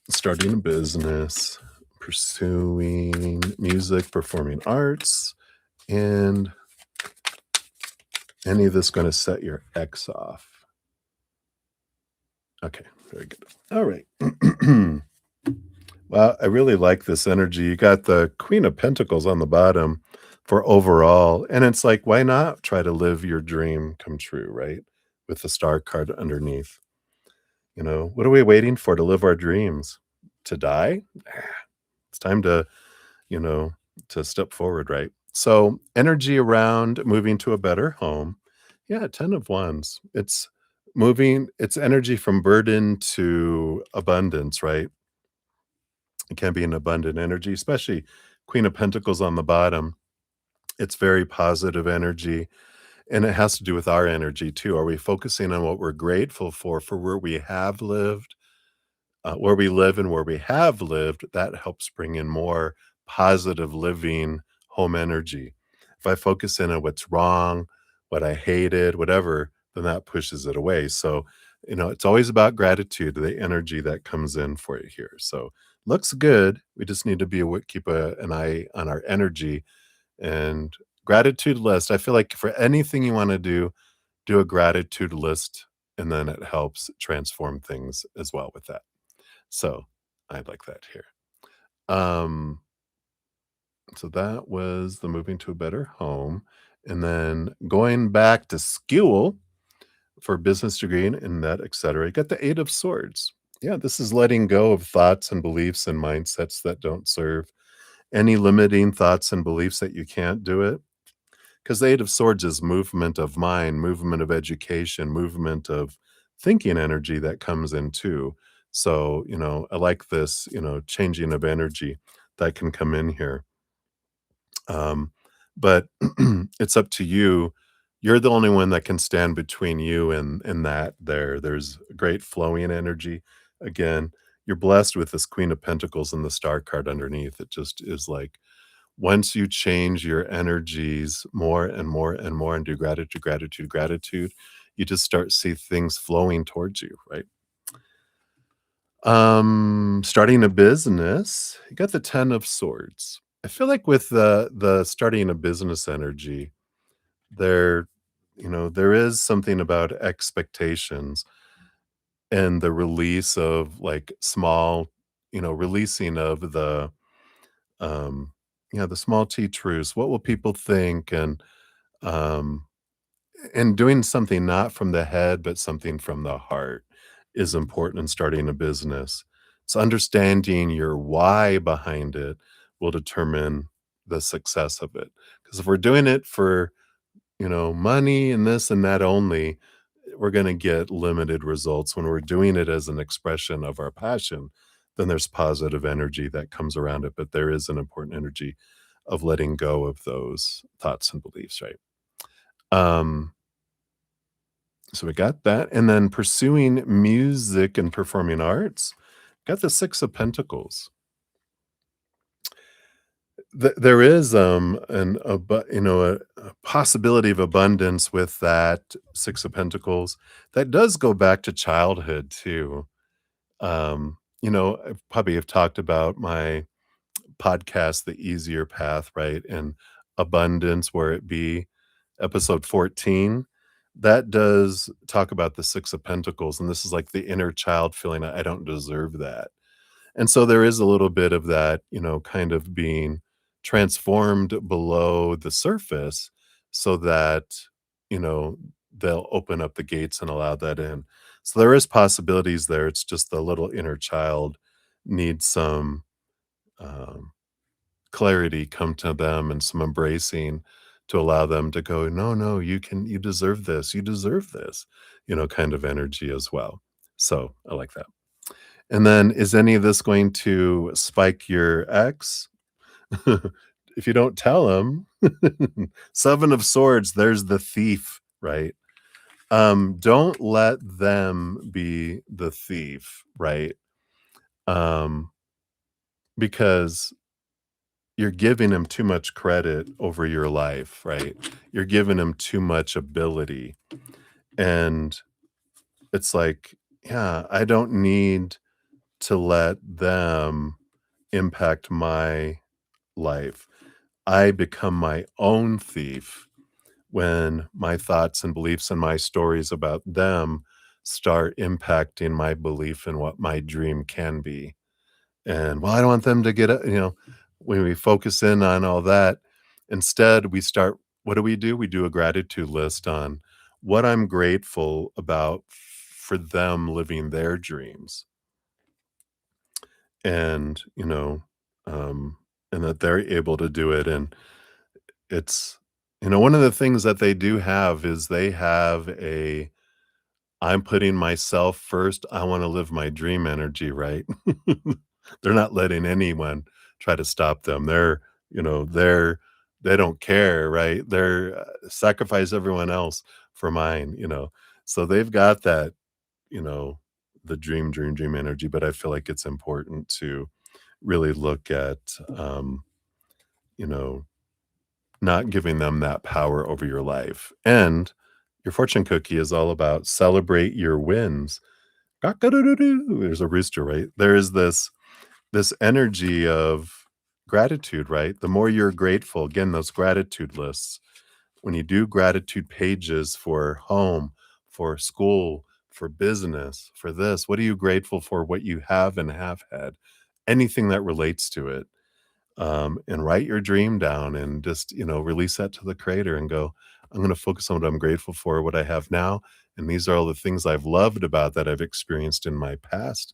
Starting a business, pursuing music, performing arts, and any of this going to set your X off. Okay, very good. All right. Well, I really like this energy. You got the Queen of Pentacles on the bottom for overall, and it's like, why not try to live your dream come true, right? With the star card underneath. You know, what are we waiting for to live our dreams? To die? It's time to, you know, to step forward, right? So, energy around moving to a better home. Yeah, 10 of wands. It's moving, it's energy from burden to abundance, right? It can be an abundant energy, especially Queen of Pentacles on the bottom. It's very positive energy, and it has to do with our energy too. Are we focusing on what we're grateful for where we have lived, where we live and where we have lived? That helps bring in more positive living home energy. If I focus in on what's wrong, what I hated, whatever, then that pushes it away. So, you know, it's always about gratitude, the energy that comes in for you here. So, looks good. We just need to be keep an eye on our energy and gratitude list. I feel like for anything you want to do a gratitude list, and then it helps transform things as well with that. So I like that here. Um, so that was the moving to a better home. And then going back to school for business degree and that, etc. You got the Eight of Swords. Yeah, this is letting go of thoughts and beliefs and mindsets that don't serve, any limiting thoughts and beliefs that you can't do it. Because the Eight of Swords is movement of mind, movement of education, movement of thinking energy that comes in too. So, you know, I like this, you know, changing of energy that can come in here. Um, but it's up to you. You're the only one that can stand between you and that there. There's great flowing energy. Again, you're blessed with this Queen of Pentacles and the Star card underneath. It just is like once you change your energies more and more and more and do gratitude, gratitude, gratitude, you just start see things flowing towards you, right? Starting a business, you got the 10 of swords. I feel like with the starting a business energy, there, you know, there is something about expectations and the release of like small, you know, releasing of the um yeah, the small t truths. What will people think? Um and doing something not from the head, but something from the heart is important in starting a business. So understanding your why behind it will determine the success of it. Because if we're doing it for, you know, money and this and that only, we're going to get limited results. When we're doing it as an expression of our passion, then there's positive energy that comes around it. But there is an important energy of letting go of those thoughts and beliefs, right? Um, so we got that. And then pursuing music and performing arts, got the Six of Pentacles. There is you know, a possibility of abundance with that Six of Pentacles. That does go back to childhood too. You know, I probably have talked about my podcast, The Easier Path, right? And abundance, where it be episode 14. That does talk about the Six of Pentacles. And this is like the inner child feeling, I don't deserve that. And so there is a little bit of that, you know, kind of being transformed below the surface so that, you know, they'll open up the gates and allow that in. So there is possibilities there. It's just the little inner child needs some um, clarity come to them and some embracing to allow them to go, no, no, you deserve this, you deserve this, kind of energy as well. So I like that. And then is any of this going to spike your ex? If you don't tell him, Seven of Swords, there's the thief, right? Don't let them be the thief, right? Um, because you're giving him too much credit over your life, right? You're giving him too much ability. And it's like, yeah, I don't need to let them impact my life. I become my own thief when my thoughts and beliefs and my stories about them start impacting my belief in what my dream can be. And, well, I don't want them to get when we focus in on all that, instead we start what do? We do a gratitude list on what I'm grateful about for them living their dreams and, um, and that they're able to do it. And it's, one of the things that they do have is they have a I'm putting myself first. I wanna live my dream energy, right? They're not letting anyone try to stop them. They don't care, right? They're sacrifice everyone else for mine. So they've got that, you know, the dream energy, but I feel like it's important to really look at, you know, not giving them that power over your life. And your fortune cookie is all about celebrate your wins. Cock-a-doodle-doo. There's a rooster, right? There is this energy of gratitude, right? The more you're grateful, again, those gratitude lists. When you do gratitude pages for home, for school, for business, for this, what are you grateful for? What you have and have had, anything that relates to it, and write your dream down and just release that to the creator and go, I'm going to focus on what I'm grateful for, what I have now, and these are all the things I've loved about that I've experienced in my past,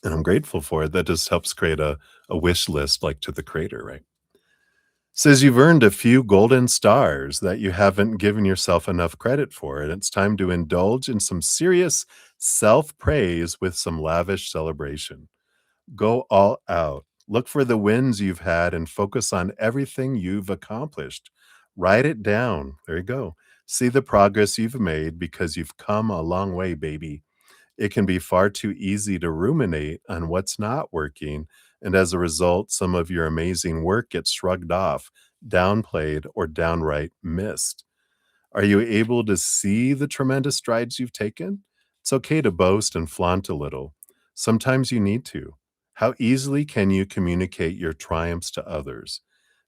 and I'm grateful for it. That just helps create a wish list, like, to the creator, right? Says you've earned a few golden stars that you haven't given yourself enough credit for, and it's time to indulge in some serious self-praise with some lavish celebration. Go all out. Look for the wins you've had and focus on everything you've accomplished. Write it down. There you go. See the progress you've made because you've come a long way, baby. It can be far too easy to ruminate on what's not working, and as a result, some of your amazing work gets shrugged off, downplayed, or downright missed. Are you able to see the tremendous strides you've taken? It's okay to boast and flaunt a little. Sometimes you need to. How easily can you communicate your triumphs to others?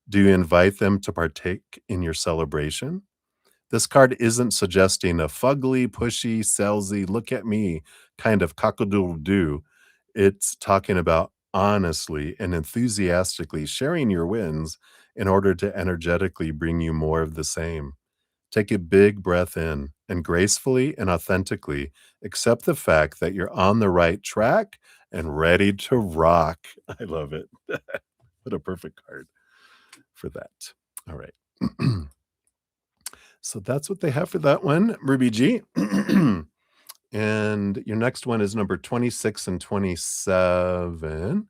Do you invite them to partake in your celebration? This card isn't suggesting a fugly, pushy, salesy, look at me kind of cock-a-doodle-doo. It's talking about honestly and enthusiastically sharing your wins in order to energetically bring you more of the same. Take a big breath in and gracefully and authentically accept the fact that you're on the right track and ready to rock. I love it. What a perfect card for that. All right. So that's what they have for that one, Ruby G. And your next one is number 26 and 27.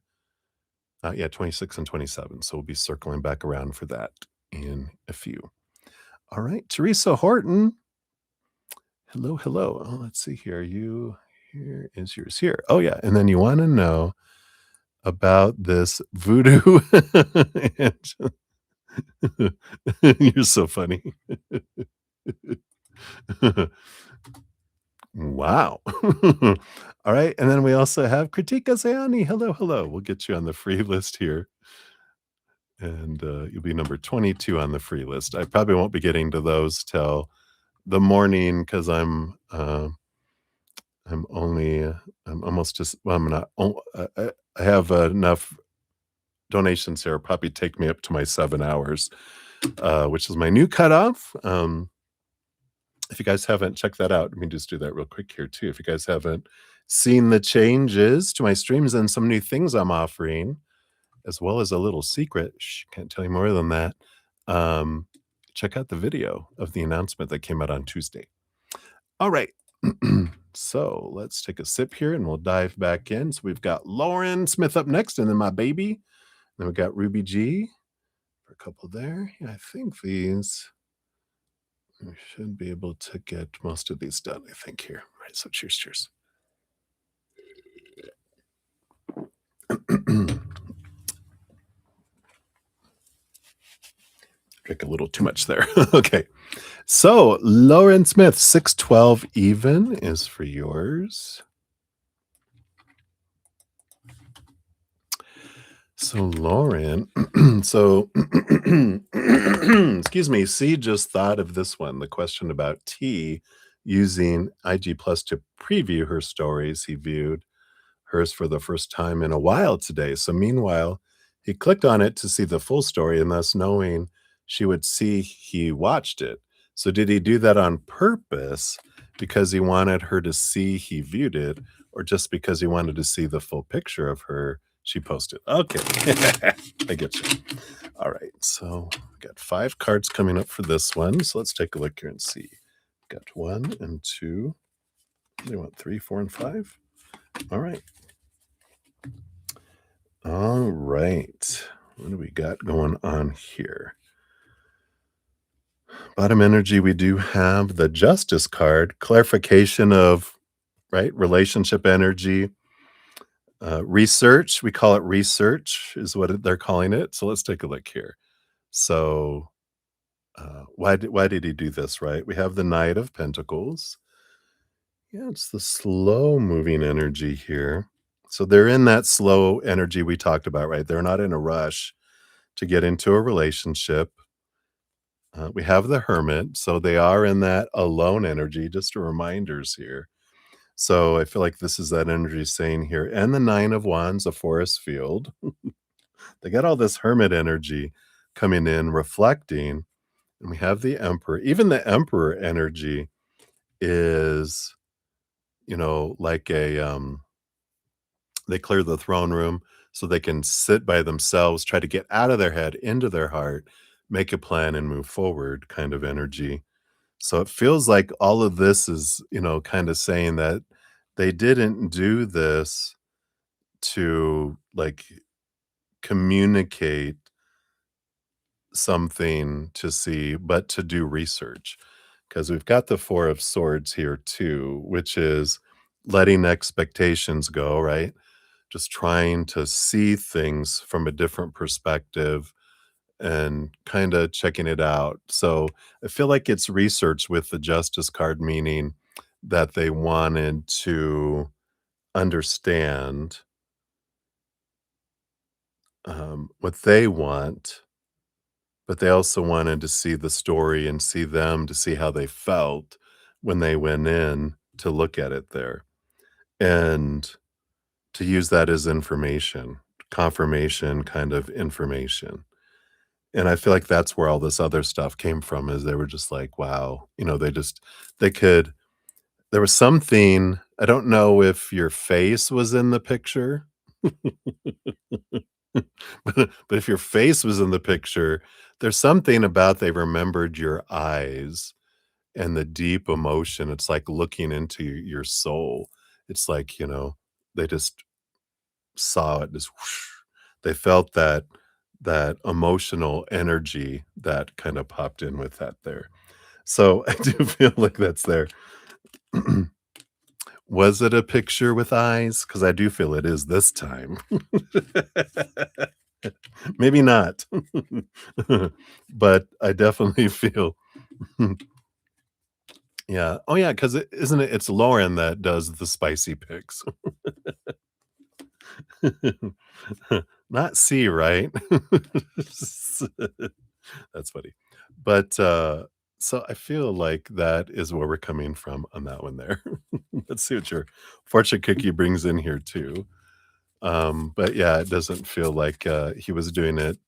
Yeah, 26 and 27. So we'll be circling back around for that in a few. All right, Teresa Horton. Hello, hello. Oh, let's see here. Here is yours here. Oh, yeah. And then you want to know about this voodoo. And- You're so funny. Wow. All right. And then we also have Kritika Sayani. Hello, hello. We'll get you on the free list here. And you'll be number 22 on the free list. I probably won't be getting to those till the morning because I'm only I'm almost just well, I'm not I have enough donations here probably take me up to my 7 hours, which is my new cutoff. If you guys haven't checked that out, let me just do that real quick here too. If you guys haven't seen the changes to my streams and some new things I'm offering, as well as a little secret, shh, can't tell you more than that. Um, Check out the video of the announcement that came out on Tuesday. All right. So let's take a sip here and we'll dive back in. So we've got Lauren Smith up next, and then my baby. Then we got Ruby G for a couple there. Yeah, I think these we should be able to get most of these done, I think, here. All right, so cheers, cheers. Drink a little too much there. Okay. So Lauren Smith, 612 even is for yours. So Lauren, so excuse me, C just thought of this one, the question about T using IG Plus to preview her stories. He viewed hers for the first time in a while today. So meanwhile, he clicked on it to see the full story and thus knowing she would see he watched it. So did he do that on purpose because he wanted her to see he viewed it, or just because he wanted to see the full picture of her she posted? Okay. I get you. All right. So we got 5 cards coming up for this one. So let's take a look here and see. Got 1 and 2. They want 3, 4, and 5. All right. All right. What do we got going on here? Bottom energy, we do have the Justice card, clarification of, right, relationship energy. Research, we call it research, is what they're calling it. So let's take a look here. So why did he do this, right? We have the Knight of Pentacles. Yeah, it's the slow moving energy here. So they're in that slow energy we talked about, right? They're not in a rush to get into a relationship. We have the Hermit, so they are in that alone energy, just a reminders here. So I feel like this is that energy saying here, and the 9 of Wands, a forest field. They got all this Hermit energy coming in, reflecting, and we have the Emperor. Even the Emperor energy is, like they clear the throne room so they can sit by themselves, try to get out of their head into their heart, make a plan and move forward kind of energy. So it feels like all of this is, kind of saying that they didn't do this to like communicate something to see, but to do research. Because we've got the 4 of Swords here too, which is letting expectations go, right? Just trying to see things from a different perspective and kind of checking it out. So I feel like it's research with the Justice card, meaning that they wanted to understand what they want, but they also wanted to see the story and see them to see how they felt when they went in to look at it there, and to use that as information, confirmation kind of information. And I feel like that's where all this other stuff came from, is they were just like, wow, they could there was something, I don't know if your face was in the picture, but if your face was in the picture, there's something about they remembered your eyes and the deep emotion. It's like looking into your soul. It's like, they just saw it, just whoosh. They felt that emotional energy that kind of popped in with that there. So I do feel like that's there. Was it a picture with eyes? Because I do feel it is this time. Maybe not. But I definitely feel yeah. Oh, yeah, 'cause isn't it it's Lauren that does the spicy pics. Not C, right? That's funny. But, so I feel like that is where we're coming from on that one there. Let's see what your fortune cookie brings in here too. But yeah, it doesn't feel like, he was doing it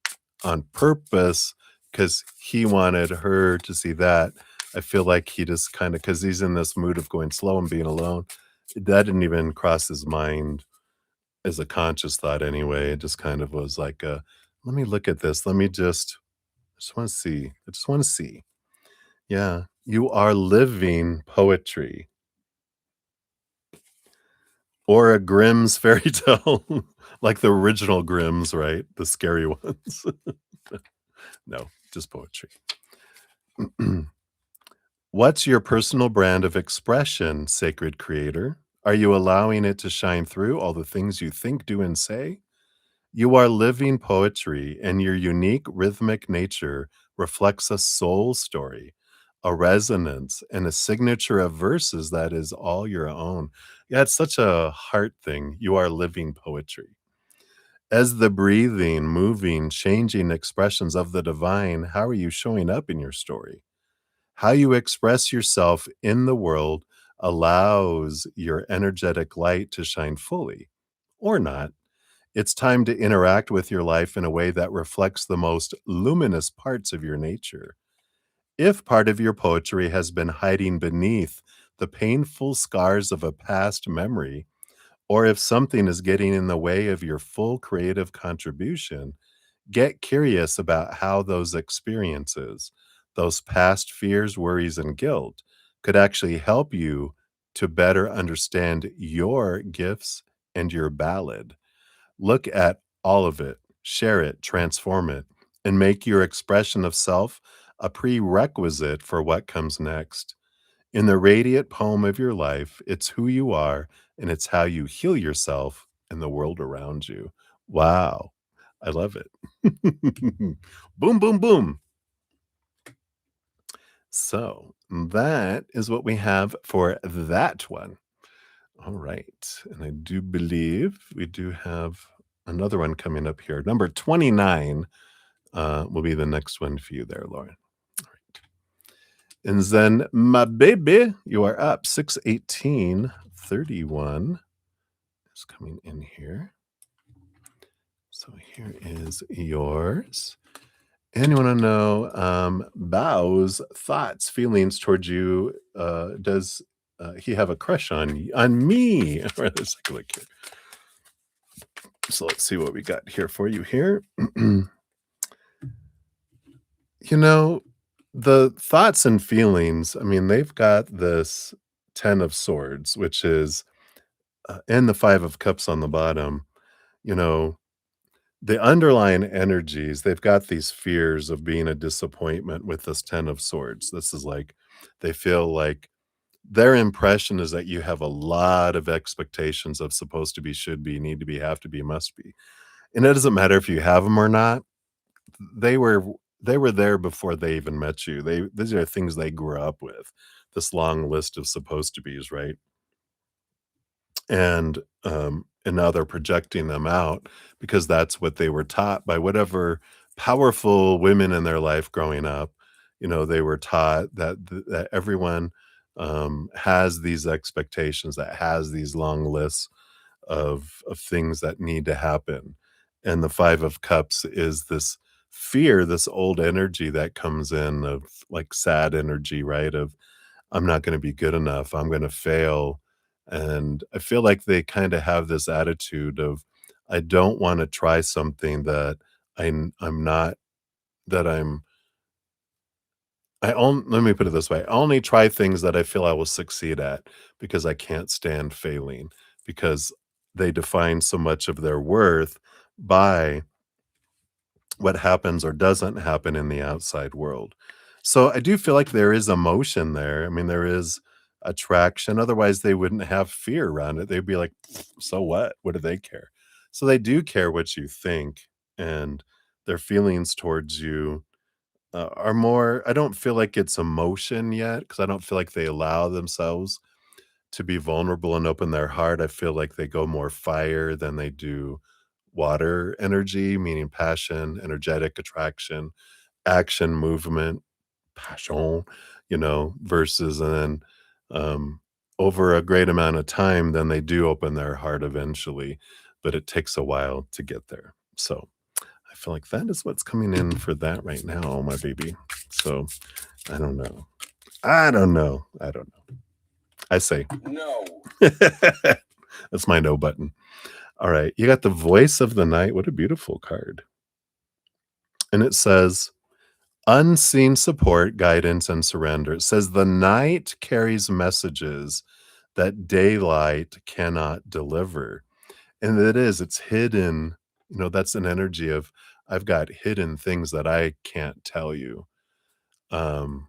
on purpose because he wanted her to see that, I feel like he just kinda, because he's in this mood of going slow and being alone, that didn't even cross his mind as a conscious thought anyway. It just kind of was like, "Let me look at this. Let me just wanna see. I just wanna see." Yeah. You are living poetry or a Grimm's fairy tale, like the original Grimm's, right? The scary ones. No, just poetry. What's your personal brand of expression, sacred creator? Are you allowing it to shine through all the things you think, do, and say? You are living poetry, and your unique rhythmic nature reflects a soul story, a resonance, and a signature of verses that is all your own. Yeah, it's such a heart thing. You are living poetry. As the breathing, moving, changing expressions of the divine, how are you showing up in your story? How you express yourself in the world allows your energetic light to shine fully or not. It's time to interact with your life in a way that reflects the most luminous parts of your nature. If part of your poetry has been hiding beneath the painful scars of a past memory, or if something is getting in the way of your full creative contribution, get curious about how those experiences, those past fears, worries, and guilt, could actually help you to better understand your gifts and your ballad. Look at all of it, share it, transform it, and make your expression of self a prerequisite for what comes next. In the radiant poem of your life, it's who you are and it's how you heal yourself and the world around you. Wow. I love it. Boom, boom, boom. So that is what we have for that one. All right. And I do believe we do have another one coming up here. Number 29 will be the next one for you there, Lauren. All right. And then, my baby, you are up. 61831 is coming in here. So here is yours. And you want to know Bao's thoughts, feelings towards you. Does he have a crush on me? All right, let's take a look here. So let's see what we got here for you here. You know, the thoughts and feelings, I mean, they've got this 10 of swords, which is and the 5 of cups on the bottom. You know, the underlying energies, they've got these fears of being a disappointment with this 10 of swords. This is like they feel like their impression is that you have a lot of expectations of supposed to be, should be, need to be, have to be, must be. And it doesn't matter if you have them or not. They were they were there before they even met you. These are things they grew up with. This long list of supposed to be's, right? And now they're projecting them out because that's what they were taught by whatever powerful women in their life growing up. You know, they were taught that everyone, has these expectations, that has these long lists of things that need to happen, and the 5 of cups is this fear, this old energy that comes in of, like, sad energy, right, of I'm not gonna be good enough, I'm gonna fail, and I feel like they kinda have this attitude of, I don't wanna try something that I'm not that I'm I on let me put it this way, I only try things that I feel I will succeed at because I can't stand failing, because they define so much of their worth by what happens or doesn't happen in the outside world. So I do feel like there is emotion there. I mean, there is attraction. Otherwise, they wouldn't have fear around it. They'd be like, so what? What do they care? So they do care what you think, and their feelings towards you are more. I don't feel like it's emotion yet because I don't feel like they allow themselves to be vulnerable and open their heart. I feel like they go more fire than they do water energy, meaning passion, energetic attraction, action, movement, passion, versus and then over a great amount of time, then they do open their heart eventually, but it takes a while to get there. So I feel like that is what's coming in for that right now, my baby. So I don't know. I don't know. I don't know. I say No. that's my no button. All right. You got the voice of the night. What a beautiful card. And it says, unseen support, guidance, and surrender. It says the night carries messages that daylight cannot deliver. And it is, it's hidden. That's an energy of I've got hidden things that I can't tell you. Um,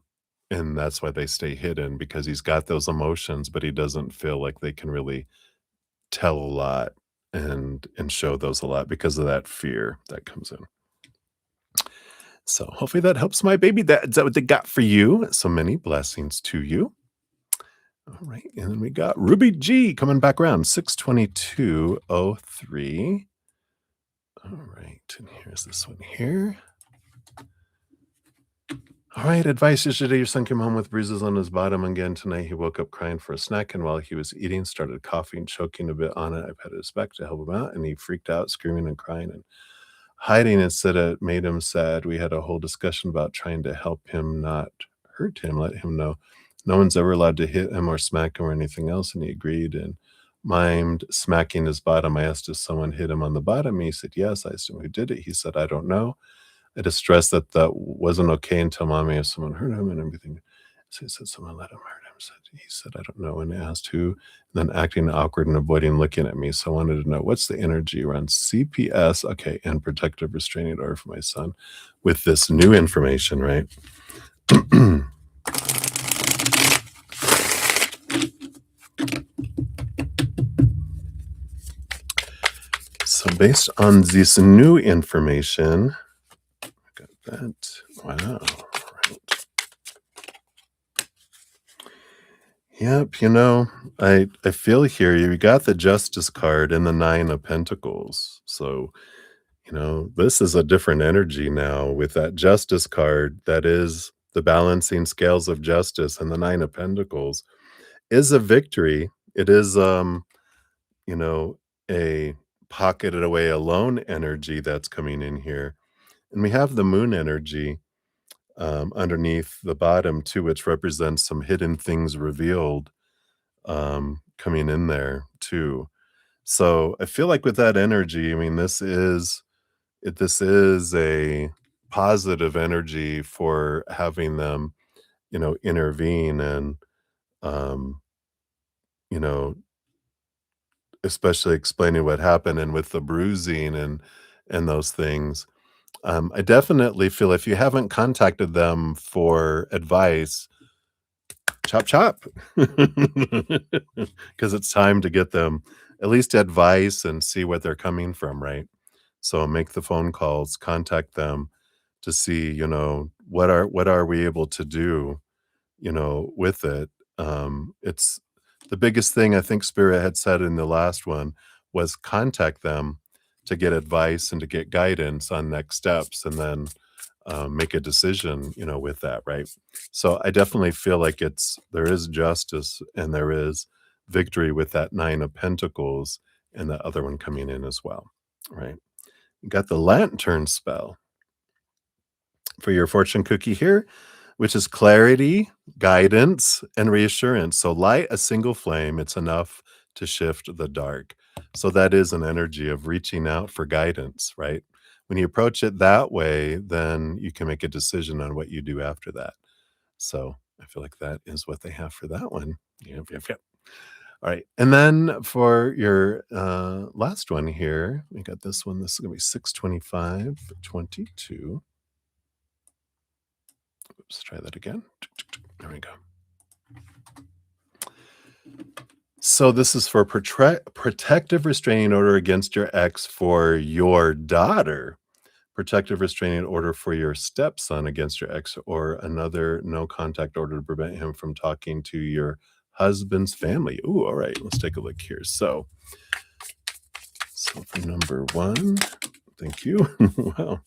and that's why they stay hidden because he's got those emotions, but he doesn't feel like they can really tell a lot and show those a lot because of that fear that comes in. So hopefully that helps my baby. Is that what they got for you? So many blessings to you. All right. And then we got Ruby G coming back around 62203. All right. And here's this one here. All right. Advice yesterday. Your son came home with bruises on his bottom again tonight. He woke up crying for a snack. And while he was eating, started coughing, choking a bit on it. I patted his back to help him out. And he freaked out, screaming and crying. And hiding instead it made him sad. We had a whole discussion about trying to help him not hurt him, let him know no one's ever allowed to hit him or smack him or anything else, and he agreed and mimed smacking his bottom. I asked if someone hit him on the bottom. He said yes. I asked him who did it. He said, I don't know. I just stressed that that wasn't okay until mommy if someone hurt him and everything. So he said someone let him hurt him. He said, I don't know, and asked who, and then acting awkward and avoiding looking at me. So I wanted to know what's the energy around CPS, okay, and protective restraining order for my son with this new information, right? So based on this new information, I got that. Wow. Right. Yep, I feel here you got the Justice card and the Nine of Pentacles. So, this is a different energy now with that Justice card that is the balancing scales of justice, and the Nine of Pentacles is a victory. It is you know, a pocketed away alone energy that's coming in here. And we have the moon energy underneath the bottom too, which represents some hidden things revealed coming in there too. So I feel like with that energy, I mean, this is a positive energy for having them, intervene and um, you know, especially explaining what happened and with the bruising and those things. I definitely feel if you haven't contacted them for advice, chop chop, because it's time to get them at least advice and see what they're coming from, right? So make the phone calls, contact them to see, what are we able to do, with it. It's the biggest thing I think Spirit had said in the last one was contact them to get advice and to get guidance on next steps, and then make a decision, with that, right? So I definitely feel like there is justice and there is victory with that Nine of Pentacles and the other one coming in as well, right? You got the Lantern spell for your fortune cookie here, which is clarity, guidance, and reassurance. So light a single flame, it's enough to shift the dark. So that is an energy of reaching out for guidance, right? When you approach it that way, then you can make a decision on what you do after that. So I feel like that is what they have for that one. Yep, yep, yep. All right. And then for your last one here, we got this one. This is going to be 62522. Let's try that again. There we go. So this is for protective restraining order against your ex for your daughter, protective restraining order for your stepson against your ex, or another no contact order to prevent him from talking to your husband's family. Ooh, all right. Let's take a look here. So for number one, thank you. Wow.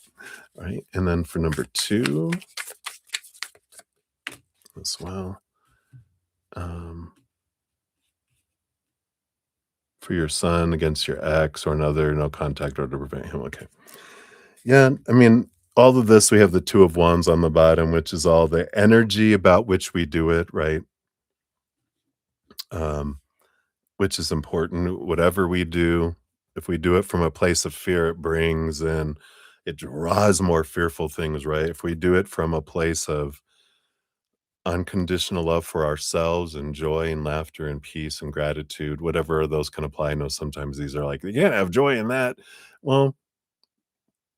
All right. And then for number two as well. For your son against your ex or another no contact order to prevent him. Okay. Yeah, I mean, all of this, we have the Two of Wands on the bottom, which is all the energy about which we do it, right? Um, which is important. Whatever we do, if we do it from a place of fear, it brings in, it draws more fearful things, right? If we do it from a place of unconditional love for ourselves and joy and laughter and peace and gratitude, whatever those can apply. I know sometimes these are like, you can't have joy in that. Well,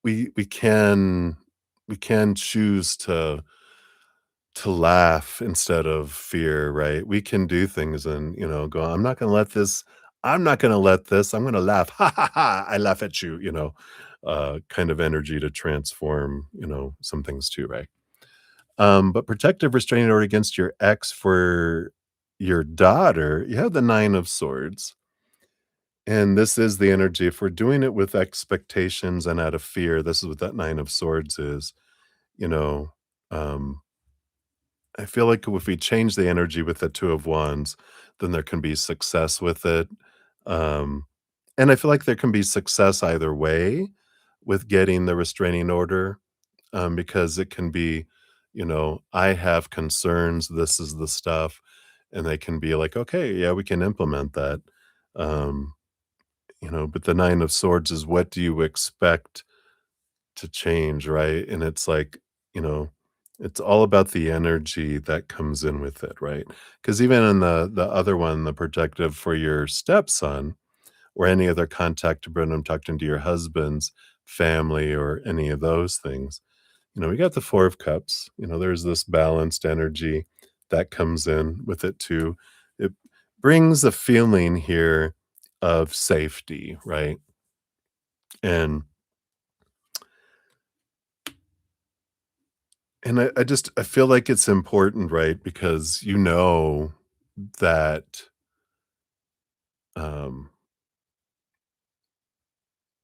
we we can choose to laugh instead of fear, right? We can do things and, go, I'm not gonna let this, I'm gonna laugh. Ha ha ha. I laugh at you, kind of energy to transform, some things too, right? But protective restraining order against your ex for your daughter, you have the Nine of Swords. And this is the energy. If we're doing it with expectations and out of fear, this is what that Nine of Swords is. You know, um, I feel like if we change the energy with the Two of Wands, then there can be success with it. Um, and I feel like there can be success either way with getting the restraining order, because it can be, I have concerns, this is the stuff, and they can be like, okay, yeah, we can implement that. Um, but the Nine of Swords is, what do you expect to change, right? And it's like, you know, it's all about the energy that comes in with it, right? Because even in the other one, the protective for your stepson or any other contact to bring him tucked into your husband's family or any of those things, we got the Four of Cups. There's this balanced energy that comes in with it too. It brings a feeling here of safety, right? And I feel like it's important, right? Because that um,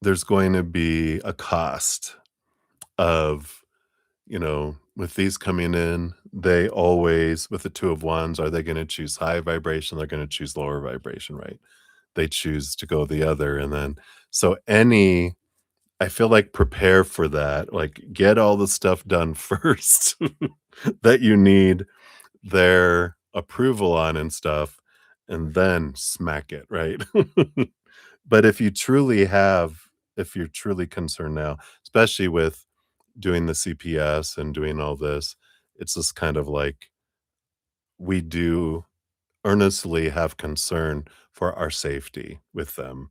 there's going to be a cost of, with these coming in, they always, with the Two of Wands, are they going to choose high vibration? They're going to choose lower vibration, right? They choose to go the other. And then, so I feel like prepare for that, like get all the stuff done first that you need their approval on and stuff, and then smack it, right? But if you're truly concerned now, especially with doing the CPS and doing all this, it's just kind of like we do earnestly have concern for our safety with them,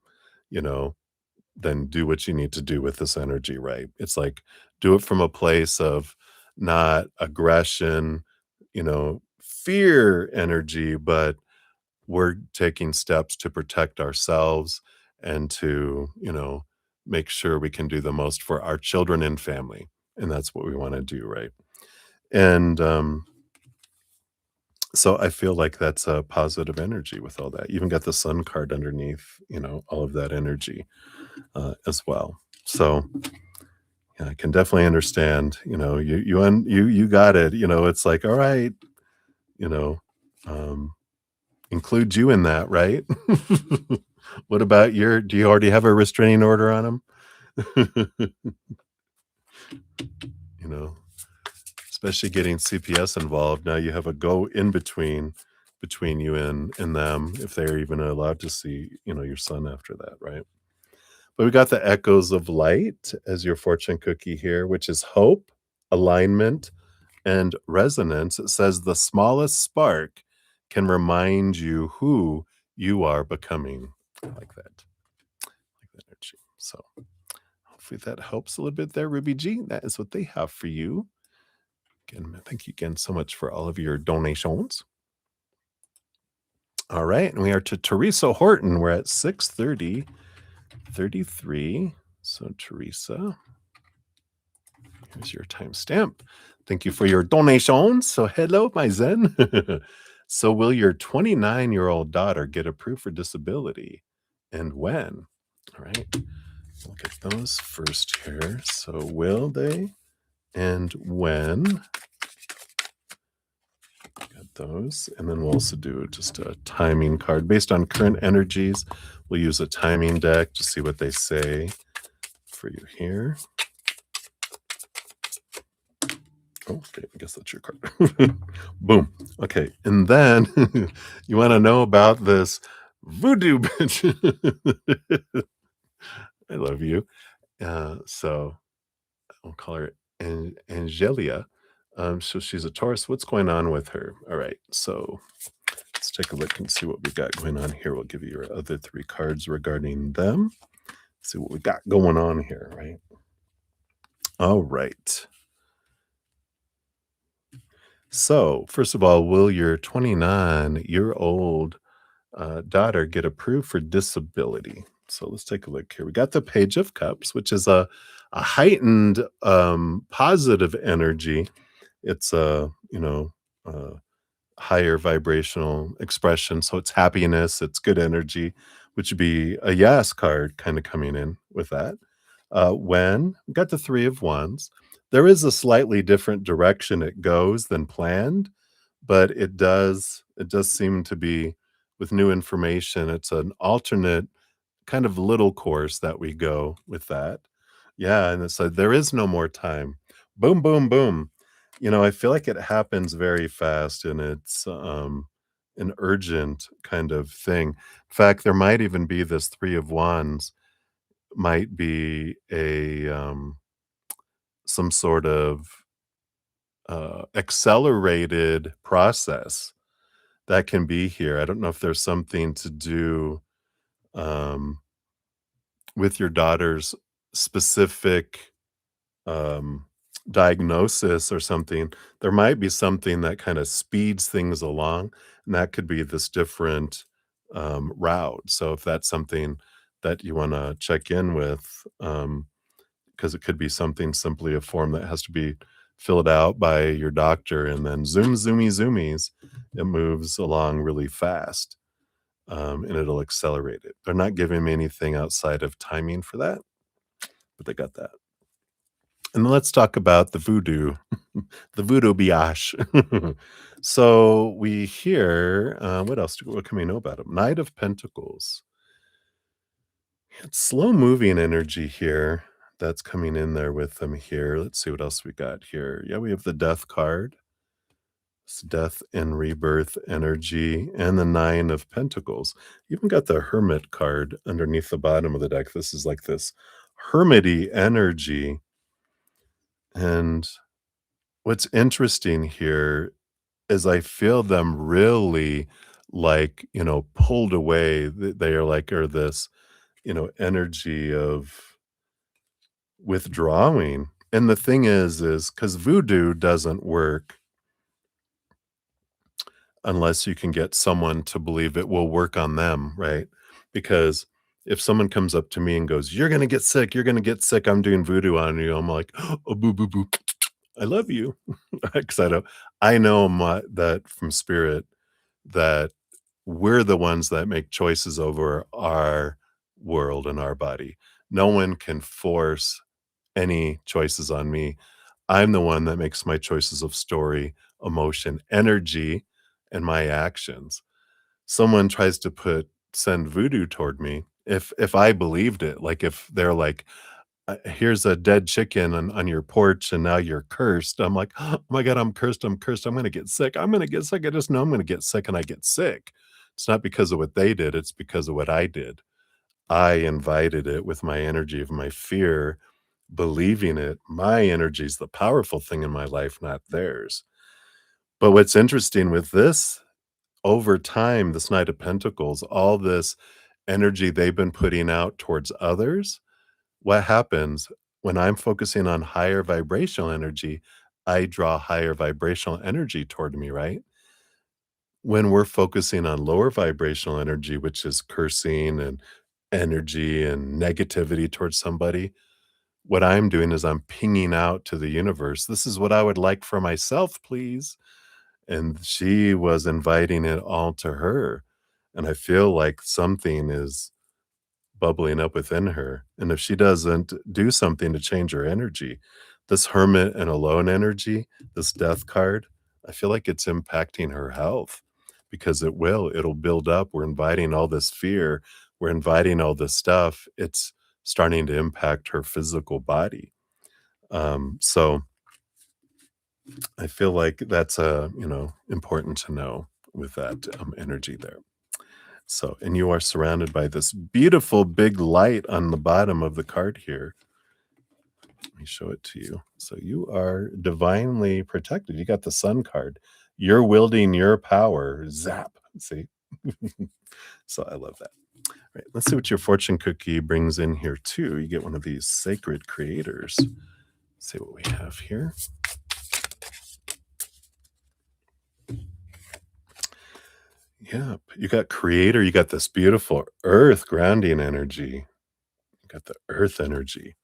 you know, then do what you need to do with this energy, right? It's like, do it from a place of not aggression, fear energy, but we're taking steps to protect ourselves and to, make sure we can do the most for our children and family. And that's what we want to do, right? And so I feel like that's a positive energy with all that. You even got the sun card underneath, all of that energy as well. So yeah, I can definitely understand. You got it. It's like, all right, you know, um, include you in that, right? What about do you already have a restraining order on him? you know, Especially getting CPS involved. Now you have a go in between you and them, if they're even allowed to see, your son after that, right? But we got the echoes of light as your fortune cookie here, which is hope, alignment, and resonance. It says the smallest spark can remind you who you are becoming. I like that. Like that energy. So hopefully that helps a little bit there, Ruby G. That is what they have for you. Again, thank you again so much for all of your donations. All right, and we are to Teresa Horton. We're at 6:30:33. So Teresa, here's your timestamp. Thank you for your donations. So hello, my Zen. So will your 29-year-old daughter get approved for disability, and when? All right, look at those first here. So will they and when? Got those. And then we'll also do just a timing card. Based on current energies, we'll use a timing deck to see what they say for you here. Oh, okay, I guess that's your card. Boom. Okay, and then you wanna know about this voodoo bitch. I love you. So I'll call her Angelia. So she's a Taurus. What's going on with her? All right, so let's take a look and see what we got going on here. We'll give you your other 3 cards regarding them. See what we got going on here, right? All right. So, first of all, will your 29-year-old daughter get approved for disability? So let's take a look here. We got the Page of Cups, which is a heightened positive energy. It's a, higher vibrational expression. So it's happiness, it's good energy, which would be a yes card kind of coming in with that. When we got the Three of Wands, there is a slightly different direction it goes than planned, but it does seem to be with new information. It's an alternate kind of little course that we go with that. Yeah, and it's like, there is no more time. Boom, boom, boom. I feel like it happens very fast and it's, an urgent kind of thing. In fact, there might even be this 3 of Wands might be some sort of, accelerated process that can be here. I don't know if there's something to do, um, with your daughter's specific um, diagnosis or something. There might be something that kind of speeds things along, and that could be this different route. So if that's something that you want to check in with, because it could be something simply a form that has to be filled out by your doctor, and then zoom, zoomy, zoomies, it moves along really fast, and it'll accelerate it. They're not giving me anything outside of timing for that, but they got that. And then let's talk about the voodoo, the voodoo biash. So we hear, what can we know about him? Knight of Pentacles. It's slow moving energy here that's coming in there with them here. Let's see what else we got here. Yeah, we have the Death card. It's death and rebirth energy, and the Nine of Pentacles. You even got the Hermit card underneath the bottom of the deck. This is like this hermity energy. And what's interesting here is I feel them really, like, pulled away. They are like, are this, energy of withdrawing. And the thing is because voodoo doesn't work unless you can get someone to believe it will work on them, right? Because if someone comes up to me and goes, "You're gonna get sick, you're gonna get sick, I'm doing voodoo on you," I'm like, "Oh, boo, boo, boo. I love you." 'Cause I know that from spirit that we're the ones that make choices over our world and our body. No one can force any choices on me. I'm the one that makes my choices of story, emotion, energy, and my actions. Someone tries to send voodoo toward me, if I believed it, like if they're like, here's a dead chicken on your porch and now you're cursed. I'm like, oh my God, I'm cursed. I'm cursed. I'm going to get sick. I'm going to get sick. I just know I'm going to get sick and I get sick. It's not because of what they did. It's because of what I did. I invited it with my energy of my fear, believing it. My energy is the powerful thing in my life, not theirs. But what's interesting with this, over time, this Knight of Pentacles, all this energy they've been putting out towards others, what happens when I'm focusing on higher vibrational energy, I draw higher vibrational energy toward me, right? When we're focusing on lower vibrational energy, which is cursing and energy and negativity towards somebody, what I'm doing is I'm pinging out to the universe, "This is what I would like for myself, please." And she was inviting it all to her. And I feel like something is bubbling up within her. And if she doesn't do something to change her energy, this hermit and alone energy, this death card, I feel like it's impacting her health because it'll build up. We're inviting all this fear, we're inviting all this stuff. It's starting to impact her physical body. So I feel like that's, important to know with that, energy there. So and you are surrounded by this beautiful big light on the bottom of the card here. Let me show it to you. So you are divinely protected. You got the sun card. You're wielding your power. Zap. See? So I love that. All right, let's see what your fortune cookie brings in here too. You get one of these sacred creators. Let's see what we have here. Yep. You got creator, you got this beautiful earth grounding energy. You got the earth energy.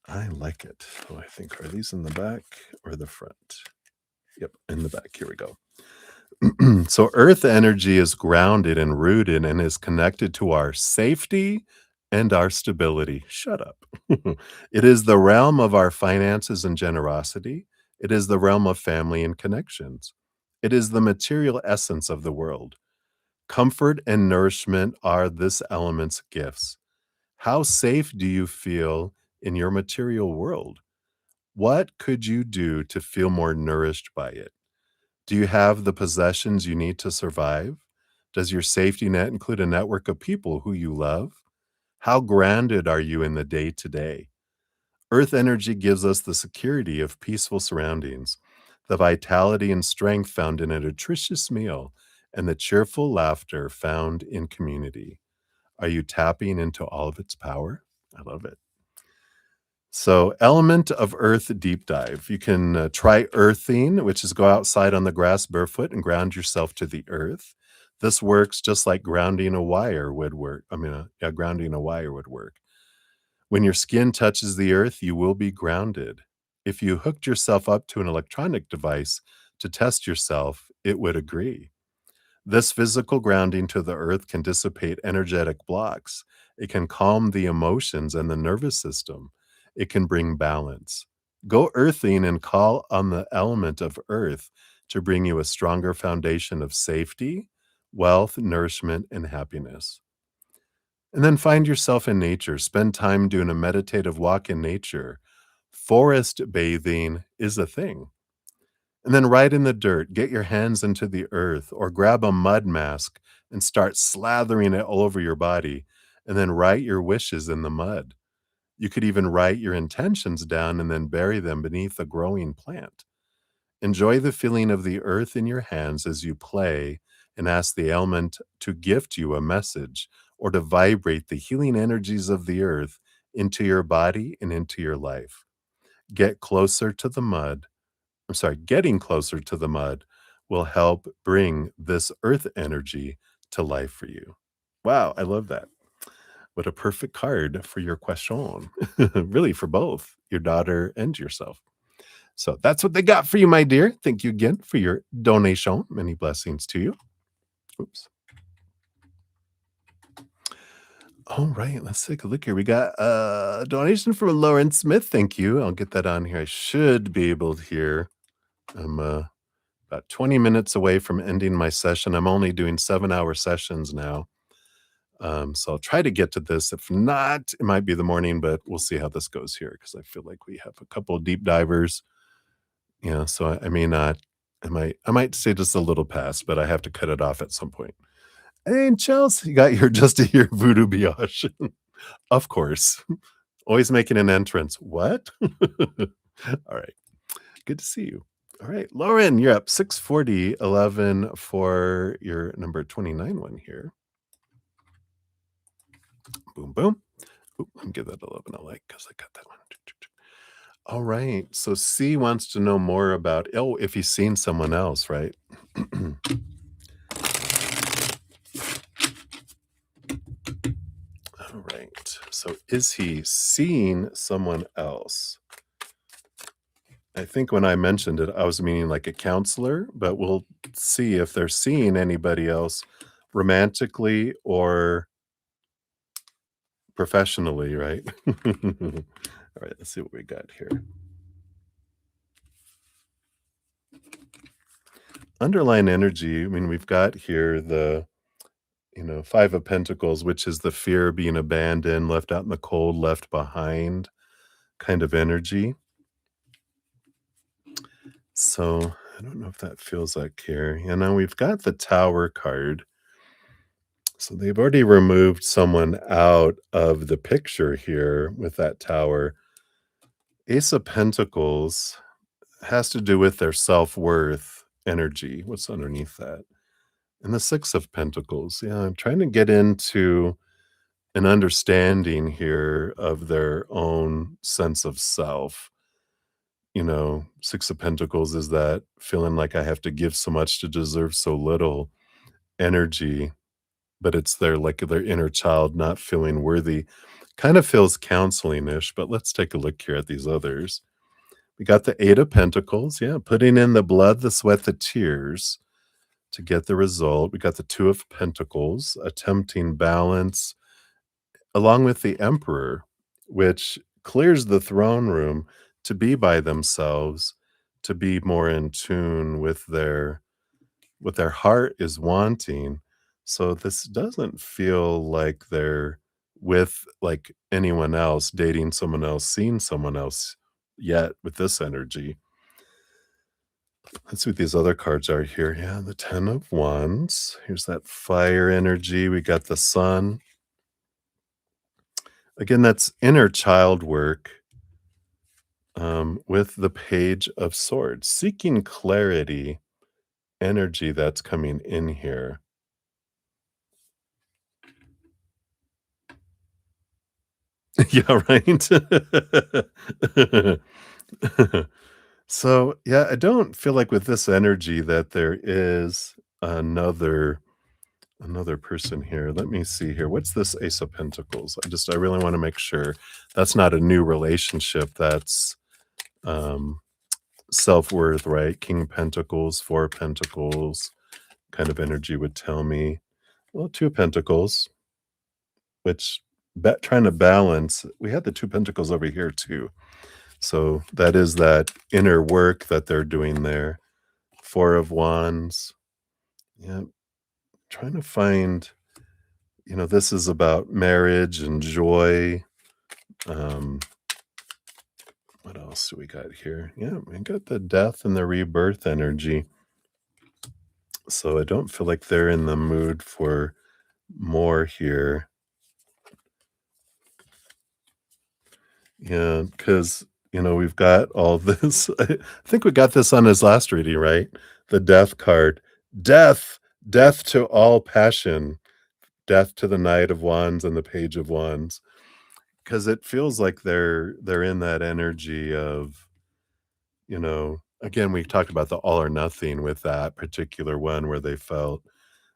I like it. Oh, I think are these in the back or the front? Yep, in the back. Here we go. So earth energy is grounded and rooted and is connected to our safety and our stability. Shut up. It is the realm of our finances and generosity. It is the realm of family and connections. It is the material essence of the world. Comfort and nourishment are this element's gifts. How safe do you feel in your material world? What could you do to feel more nourished by it? Do you have the possessions you need to survive? Does your safety net include a network of people who you love? How grounded are you in the day to day? Earth energy gives us the security of peaceful surroundings, the vitality and strength found in a nutritious meal, and the cheerful laughter found in community. Are you tapping into all of its power? I love it. So, element of earth deep dive. You can try earthing, which is go outside on the grass barefoot and ground yourself to the earth. This works just like grounding a wire would work. Yeah, grounding a wire would work. When your skin touches the earth, you will be grounded. If you hooked yourself up to an electronic device to test yourself, it would agree. This physical grounding to the earth can dissipate energetic blocks. It can calm the emotions and the nervous system. It can bring balance. Go earthing and call on the element of earth to bring you a stronger foundation of safety, wealth, nourishment, and happiness. And then find yourself in nature. Spend time doing a meditative walk in nature. Forest bathing is a thing. And then right in the dirt, get your hands into the earth or grab a mud mask and start slathering it all over your body. And then write your wishes in the mud. You could even write your intentions down and then bury them beneath a growing plant. Enjoy the feeling of the earth in your hands as you play and ask the element to gift you a message or to vibrate the healing energies of the earth into your body and into your life. Get closer to the mud Getting closer to the mud will help bring this earth energy to life for you. Wow, I love that. What a perfect card for your question. Really, for both your daughter and yourself. So that's what they got for you, my dear. Thank you again for your donation. Many blessings to you. Oops. All right, let's take a look here. We got a donation from Lauren Smith. Thank you. I'll get that on here. I should be able to hear. I'm about 20 minutes away from ending my session. I'm only doing 7-hour sessions now. So I'll try to get to this. If not, it might be the morning, but we'll see how this goes here because I feel like we have a couple of deep divers. Yeah, so I may not. I might say just a little past, but I have to cut it off at some point. And Chelsea, you got your just to hear voodoo biatch. Of course. Always making an entrance. What? All right. Good to see you. All right, Lauren, you're up 640, 11 for your number 29 one here. Boom, boom. Oop, let me give that 11 a like because I got that one. All right. So C wants to know more about, if he's seen someone else, right? All right. So is he seeing someone else? I think when I mentioned it, I was meaning like a counselor, but we'll see if they're seeing anybody else romantically or professionally, right? All right, let's see what we got here. Underlying energy, I mean, we've got here the, Five of Pentacles, which is the fear of being abandoned, left out in the cold, left behind kind of energy. So I don't know if that feels like here. You know, we've got the Tower card. So they've already removed someone out of the picture here with that Tower. Ace of Pentacles has to do with their self-worth energy. What's underneath that? And the Six of Pentacles. Yeah, I'm trying to get into an understanding here of their own sense of self. You know, Six of Pentacles is that feeling like I have to give so much to deserve so little energy, but it's their like their inner child not feeling worthy. Kind of feels counseling-ish, but let's take a look here at these others. We got the Eight of Pentacles, yeah, putting in the blood, the sweat, the tears to get the result. We got the Two of Pentacles, attempting balance, along with the Emperor, which clears the throne room to be by themselves, to be more in tune with their what their heart is wanting. So this doesn't feel like they're with like anyone else, dating someone else, seeing someone else yet with this energy. Let's see what these other cards are here. Yeah, the Ten of Wands. Here's that fire energy. We got the Sun. Again, that's inner child work with the Page of Swords, seeking clarity, energy that's coming in here. Yeah, right. So, yeah, I don't feel like with this energy that there is another person here. Let me see here. What's this Ace of Pentacles? I really want to make sure that's not a new relationship. That's um self-worth, right? King of Pentacles, Four of Pentacles kind of energy would tell me. Well, Two of Pentacles, which trying to balance. We had the Two Pentacles over here too. So that is that inner work that they're doing there. Four of Wands. Yeah, trying to find, this is about marriage and joy. Um, what else do we got here? Yeah, we got the death and the rebirth energy. So I don't feel like they're in the mood for more here. Yeah, because we've got all this. I think we got this on his last reading, right? The death card. Death, death to all passion, death to the Knight of Wands and the Page of Wands. Because it feels like they're in that energy of, again, we talked about the all or nothing with that particular one where they felt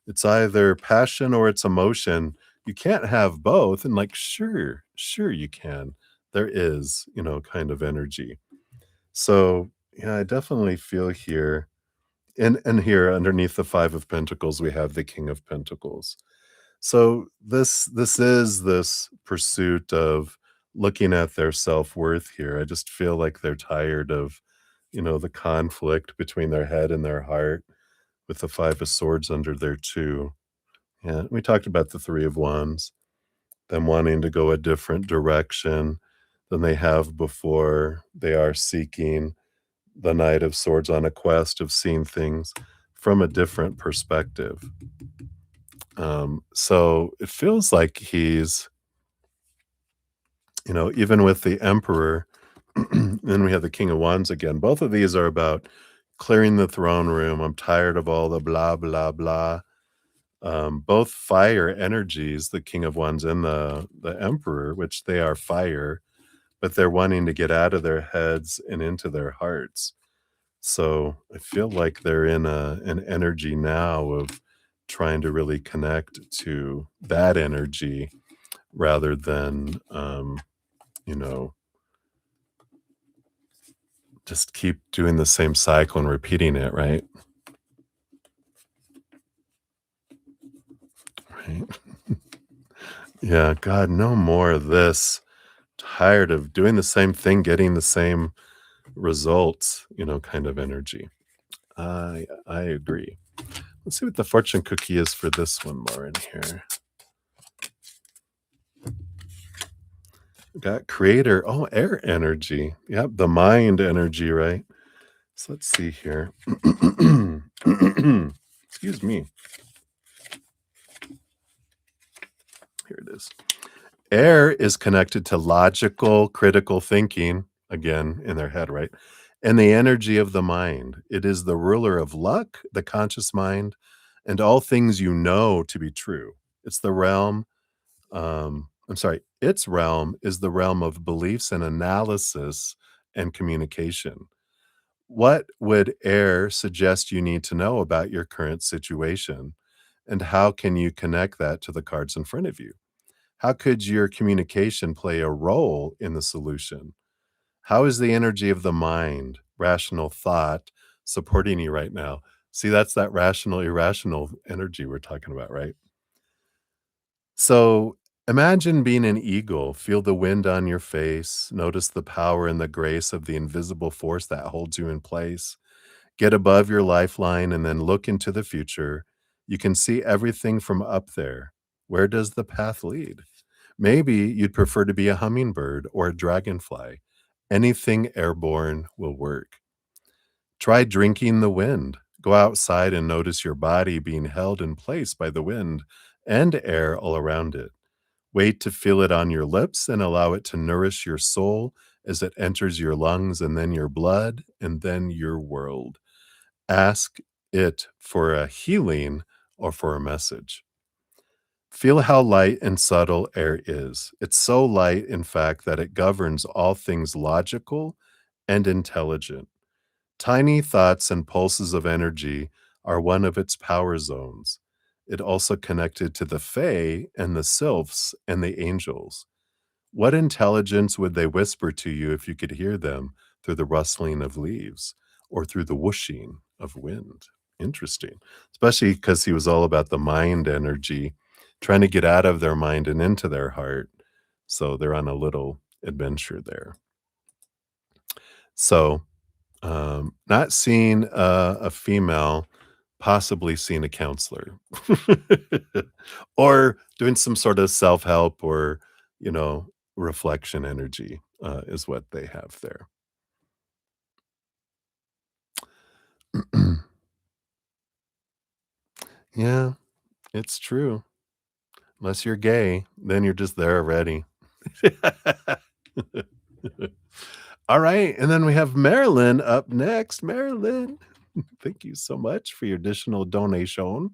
it's either passion or it's emotion. You can't have both. And like, sure you can. There is, kind of energy. So yeah, I definitely feel here. And here underneath the Five of Pentacles, we have the King of Pentacles. So this is this pursuit of looking at their self-worth here. I just feel like they're tired of, the conflict between their head and their heart with the Five of Swords under there too. Yeah, we talked about the Three of Wands, them wanting to go a different direction than they have before. They are seeking the Knight of Swords on a quest of seeing things from a different perspective. So it feels like he's, even with the Emperor, then we have the King of Wands again. Both of these are about clearing the throne room. I'm tired of all the blah, blah, blah. Both fire energies, the King of Wands and the Emperor, which they are fire, but they're wanting to get out of their heads and into their hearts. So I feel like they're in an energy now of trying to really connect to that energy rather than, you know, just keep doing the same cycle and repeating it, right? Right. Yeah, God, no more of this. Tired of doing the same thing, getting the same results, kind of energy. I agree. Let's see what the fortune cookie is for this one, Lauren, here. We got creator. Oh, air energy. Yep, the mind energy, right? So let's see here. Excuse me. Here it is. Air is connected to logical, critical thinking, again, in their head, right? And the energy of the mind. It is the ruler of luck, the conscious mind, and all things you know to be true. It's the realm, I'm sorry, its realm is the realm of beliefs and analysis and communication. What would air suggest you need to know about your current situation? And how can you connect that to the cards in front of you? How could your communication play a role in the solution? How is the energy of the mind, rational thought, supporting you right now? See, that's that rational, irrational energy we're talking about, right? So imagine being an eagle, feel the wind on your face, notice the power and the grace of the invisible force that holds you in place. Get above your lifeline and then look into the future. You can see everything from up there. Where does the path lead? Maybe you'd prefer to be a hummingbird or a dragonfly. Anything airborne will work. Try drinking the wind. Go outside and notice your body being held in place by the wind and air all around it. Wait to feel it on your lips and allow it to nourish your soul as it enters your lungs and then your blood and then your world. Ask it for a healing or for a message. Feel how light and subtle air is. It's so light, in fact, that it governs all things logical and intelligent. Tiny thoughts and pulses of energy are one of its power zones. It also connected to the Fae and the Sylphs and the angels. What intelligence would they whisper to you if you could hear them through the rustling of leaves or through the whooshing of wind? Interesting, especially because he was all about the mind energy, trying to get out of their mind and into their heart. So they're on a little adventure there. So, not seeing a female, possibly seeing a counselor, or doing some sort of self help or, you know, reflection energy is what they have there. Yeah, it's true. Unless you're gay, then you're just there already. All right, and then we have Marilyn up next. Marilyn, thank you so much for your additional donation.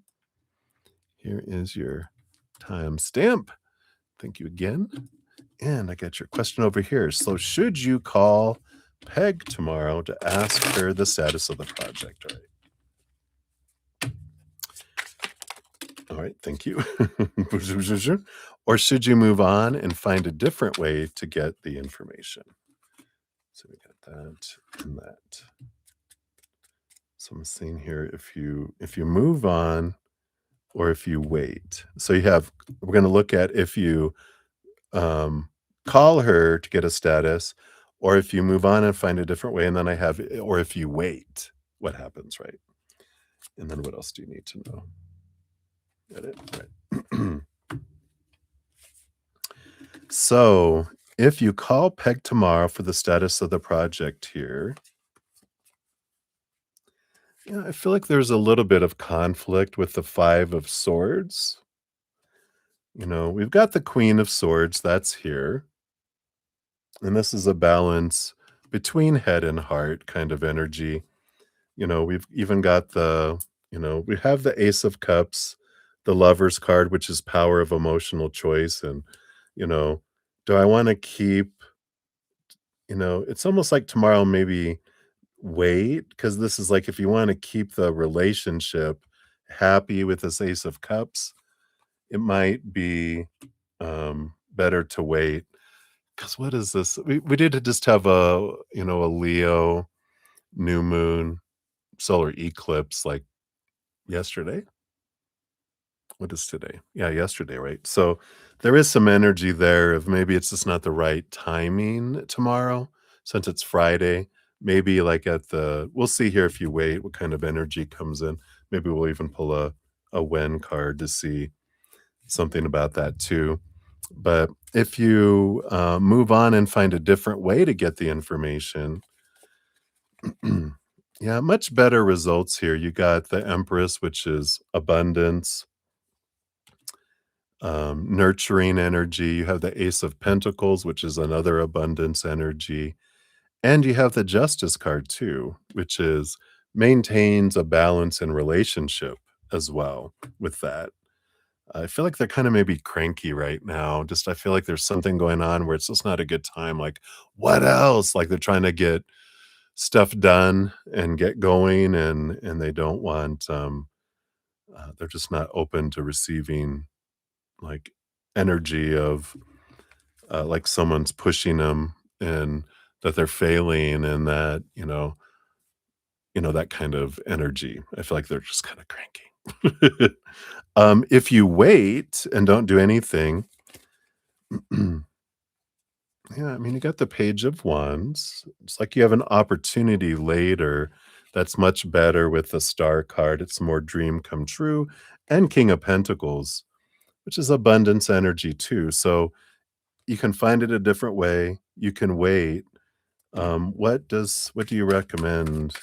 Here is your timestamp. Thank you again. And I got your question over here. So, should you call Peg tomorrow to ask her the status of the project? All right, thank you. Or should you move on and find a different way to get the information? So we got that and that. So I'm seeing here if you move on or if you wait. So you have we're going to look at if you um, call her to get a status, or if you move on and find a different way, and then I have, or if you wait, what happens, right? And then what else do you need to know? Got it? Right. So if you call Peg tomorrow for the status of the project here, yeah, I feel like there's a little bit of conflict with the Five of Swords. You know, we've got the Queen of Swords, that's here. And this is a balance between head and heart kind of energy. You know, we've even got we have the Ace of Cups, the Lover's card, which is power of emotional choice. And, you know, do I want to keep, it's almost like tomorrow, maybe wait, because this is like if you want to keep the relationship happy with this Ace of Cups, it might be better to wait. Because what is this? We did just have a Leo new moon solar eclipse like yesterday. What is today? Yeah, yesterday, right? So there is some energy there of maybe it's just not the right timing tomorrow since it's Friday. Maybe like we'll see here if you wait what kind of energy comes in. Maybe we'll even pull a when card to see something about that too. But if you move on and find a different way to get the information, Yeah, much better results here. You got the Empress, which is abundance, nurturing energy. You have the Ace of Pentacles, which is another abundance energy. And you have the Justice card too, which is maintains a balance in relationship as well with that. I feel like they're kinda maybe cranky right now. Just I feel like there's something going on where it's just not a good time, like, "What else?" Like, they're trying to get stuff done and get going, and they don't want, they're just not open to receiving, like, energy of, like, someone's pushing them and that they're failing and that, that kind of energy. I feel like they're just kinda cranky. If you wait and don't do anything, yeah, I mean, you got the Page of Wands. It's like you have an opportunity later that's much better with the Star card. It's more dream come true, and King of Pentacles, which is abundance energy too. So you can find it a different way. You can wait. What do you recommend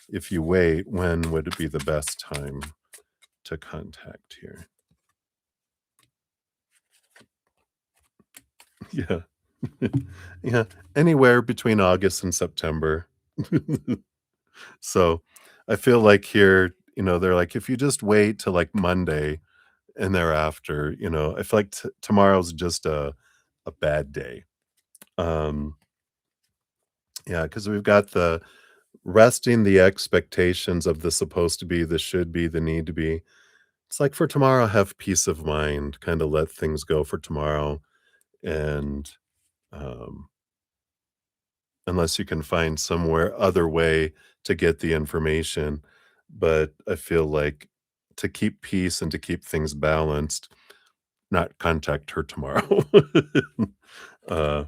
if you wait? When would it be the best time to contact here? Yeah. Yeah, anywhere between August and September. So, I feel like here, they're like, if you just wait till, like, Monday and thereafter, I feel like tomorrow's just a bad day. Um, yeah, because 'cause we've got the resting the expectations of the supposed to be, the should be, the need to be. It's like for tomorrow, have peace of mind, kinda let things go for tomorrow, and, um unless you can find somewhere other way to get the information, but I feel like to keep peace and to keep things balanced, not contact her tomorrow. Uh,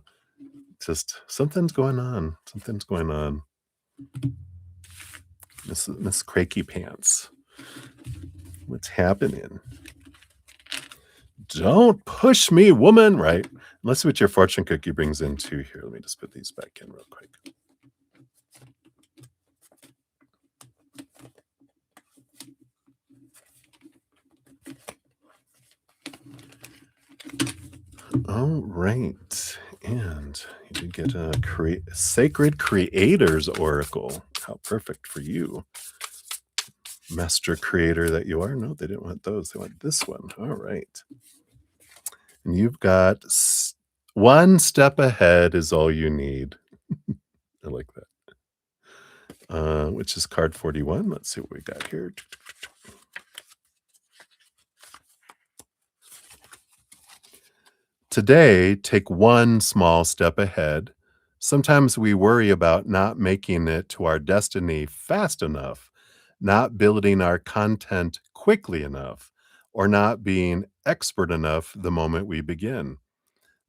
just something's going on. Miss Crakey Pants, what's happening? "Don't push me, woman," right? Let's see what your fortune cookie brings in too here. Let me just put these back in real quick. All right. And you did get a Sacred Creators Oracle. How perfect for you, master creator that you are. No, they didn't want those. They want this one. All right. And you've got one step ahead is all you need. I like that. Which is card 41. Let's see what we got here. Today, take one small step ahead. Sometimes we worry about not making it to our destiny fast enough, not building our content quickly enough, or not being expert enough the moment we begin.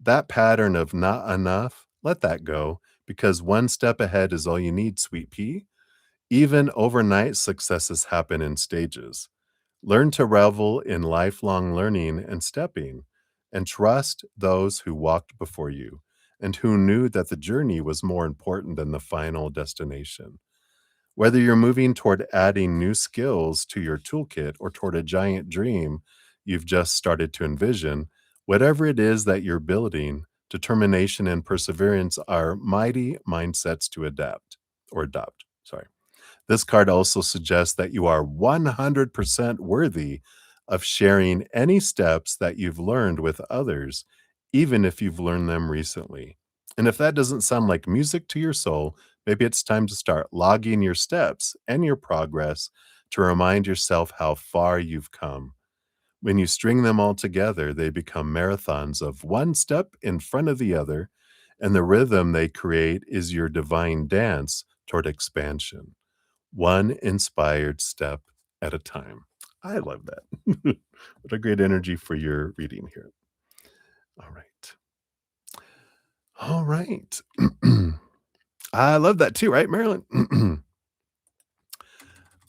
That pattern of not enough, let that go because one step ahead is all you need, sweet pea. Even overnight successes happen in stages. Learn to revel in lifelong learning and stepping, and trust those who walked before you and who knew that the journey was more important than the final destination. Whether you're moving toward adding new skills to your toolkit or toward a giant dream you've just started to envision, whatever it is that you're building, determination and perseverance are mighty mindsets to adapt or adopt. Sorry. This card also suggests that you are 100% worthy of sharing any steps that you've learned with others, even if you've learned them recently. And if that doesn't sound like music to your soul, maybe it's time to start logging your steps and your progress to remind yourself how far you've come. When you string them all together, they become marathons of one step in front of the other, and the rhythm they create is your divine dance toward expansion, one inspired step at a time. I love that. What a great energy for your reading here. All right. All right. I love that too, right, Marilyn?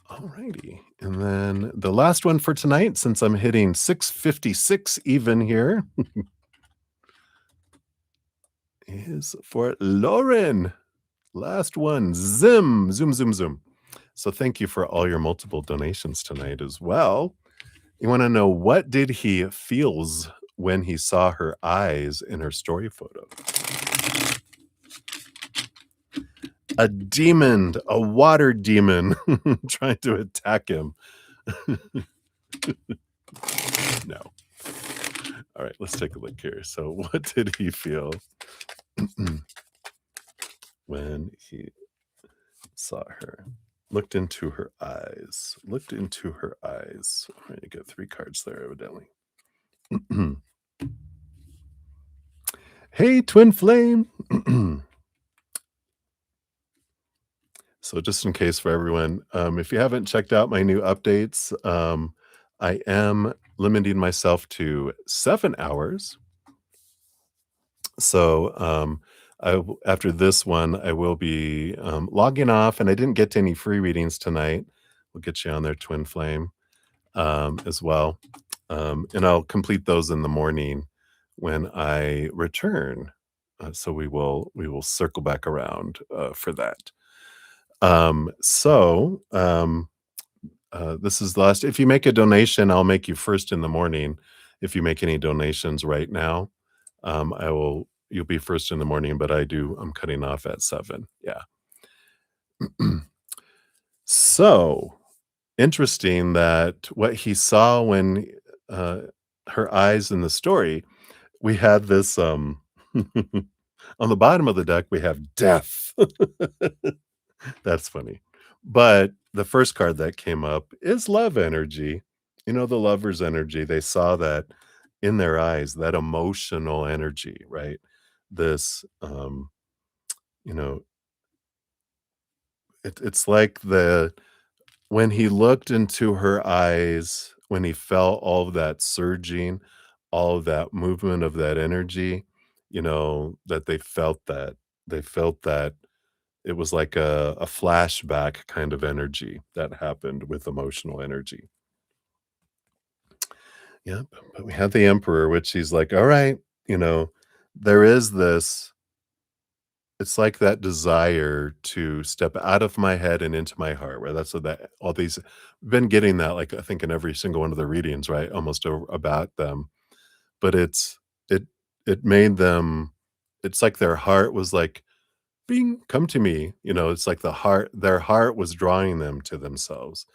All righty. And then the last one for tonight, since I'm hitting 6:56 even here, is for Lauren. Last one. Zim, zoom, zoom, zoom. So thank you for all your multiple donations tonight as well. You wanna know, what did he feels when he saw her eyes in her story photo? A demon, a water demon trying to attack him. No. All right, let's take a look here. So what did he feel when he saw her? Looked into her eyes. Looked into her eyes. I'm going to get 3 cards there, evidently. Hey, twin flame. So just in case for everyone, if you haven't checked out my new updates, I am limiting myself to 7 hours. So, after this one, I will be, logging off, and I didn't get to any free readings tonight. We'll get you on there, twin flame, as well. And I'll complete those in the morning when I return. So we will circle back around, for that. So, this is the last, if you make a donation, I'll make you first in the morning. If you make any donations right now, you'll be first in the morning, but I'm cutting off at 7. Yeah. So, interesting that what he saw when, uh, her eyes in the story, we had this, on the bottom of the deck, we have death. That's funny. But the first card that came up is love energy. You know, the lover's energy. They saw that in their eyes, that emotional energy, right? This, you know, it's like when he looked into her eyes, when he felt all of that surging, all of that movement of that energy, that they felt that it was like a flashback kind of energy that happened with emotional energy. Yep, but we had the emperor, which he's like, "All right, you know, there is this, it's like that desire to step out of my head and into my heart," where that's what that all these been getting that, like, I think in every single one of the readings, right, almost about them, but it it made them, it's like their heart was like, "Bing, come to me," it's like their heart was drawing them to themselves.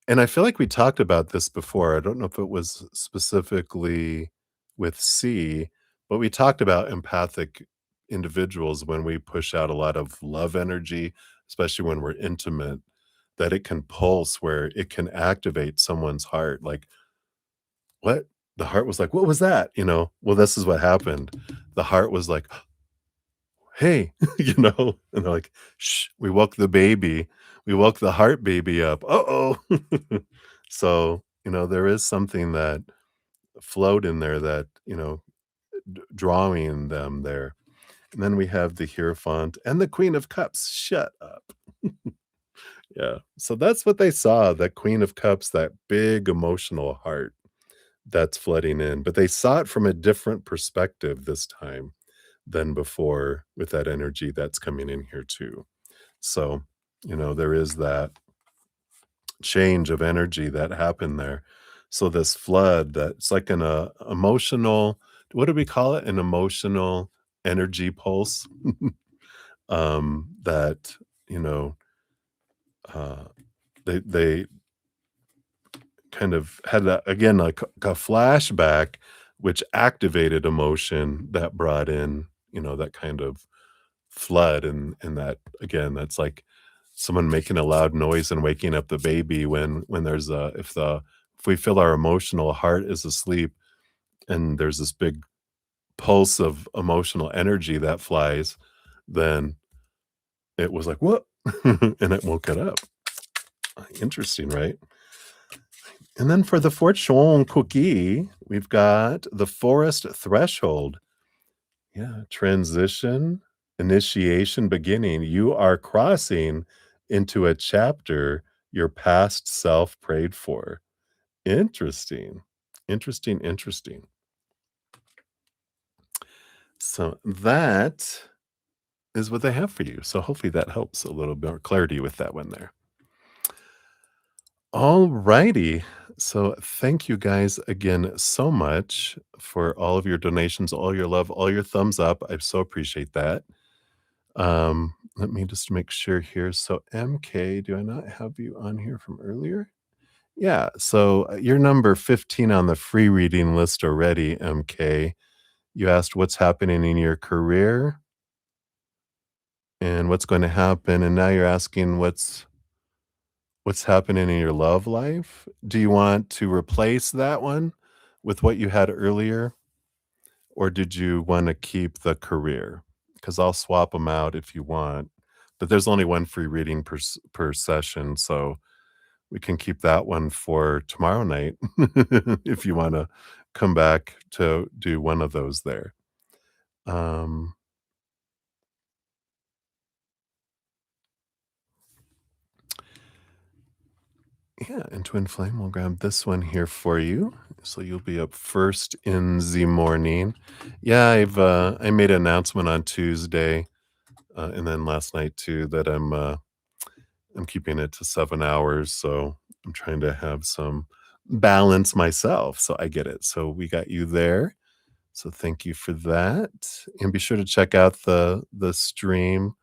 And I feel like we talked about this before. I don't know if it was specifically with C, but we talked about empathic individuals when we push out a lot of love energy, especially when we're intimate, that it can pulse where it can activate someone's heart. Like, what? The heart was like, "What was that?" Well, this is what happened. The heart was like, "Hey," and they're like, "Shh, we woke the baby. We woke the heart baby up. Uh-oh." So, there is something that flowed in there that, drawing them there. And then we have the Hierophant and the Queen of Cups. Shut up. Yeah. So that's what they saw, that Queen of Cups, that big emotional heart that's flooding in. But they saw it from a different perspective this time than before with that energy that's coming in here too. So, there is that change of energy that happened there. So this flood that's like an emotional, what do we call it? An emotional energy pulse. That, you know, uh they kind of had that again, like a flashback, which activated emotion that brought in, that kind of flood, and that again, that's like someone making a loud noise and waking up the baby when there's a if we feel our emotional heart is asleep and there's this big pulse of emotional energy that flies, then it was like, "What?" And it woke it up. Interesting, right? And then for the fortune cookie, we've got the forest threshold. Yeah, transition, initiation, beginning. You are crossing into a chapter your past self prayed for. Interesting. Interesting, interesting. So that is what they have for you. So hopefully that helps a little bit more clarity with that one there. All righty. So thank you guys again so much for all of your donations, all your love, all your thumbs up. I so appreciate that. Let me just make sure here. So MK, do I not have you on here from earlier? Yeah. So you're number 15 on the free reading list already, MK. You asked what's happening in your career and what's going to happen, and now you're asking what's happening in your love life? Do you want to replace that one with what you had earlier, or did you wanna keep the career? Because 'Cause I'll swap them out if you want, but there's only 1 free reading per session, so we can keep that one for tomorrow night if you wanna come back to do one of those there. Um, yeah, and Twin Flame, we'll grab this one here for you, so you'll be up first in the morning. Yeah, I made an announcement on Tuesday, and then last night too that I'm keeping it to 7 hours, so I'm trying to have some balance myself, so I get it. So we got you there, so thank you for that, and be sure to check out the stream,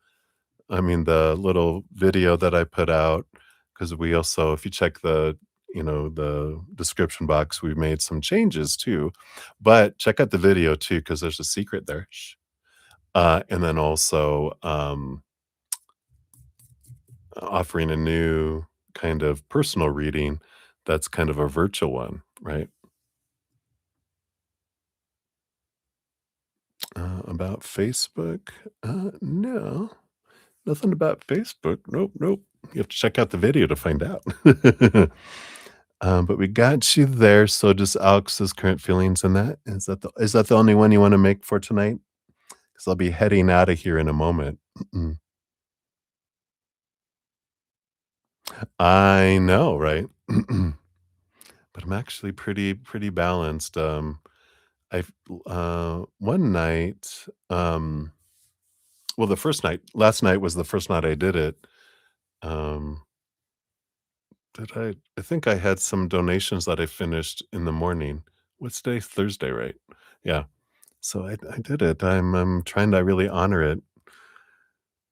I mean, the little video that I put out, because we also if you check the description box, we made some changes too, but check out the video too, because there's a secret there. Shh. And then also, offering a new kind of personal reading that's kind of a virtual one, right? About Facebook? No, nothing about Facebook. Nope, nope. You have to check out the video to find out. But we got you there. So just Alex's current feelings in that. Is that the only one you want to make for tonight? Because I'll be heading out of here in a moment. Mm. I know, right? But I'm actually pretty balanced. I've one night, well, the first night, last night was the first night I did it. Um, did I think I had some donations that I finished in the morning. What's today? Thursday, right? Yeah. So I did it. I'm trying to really honor it,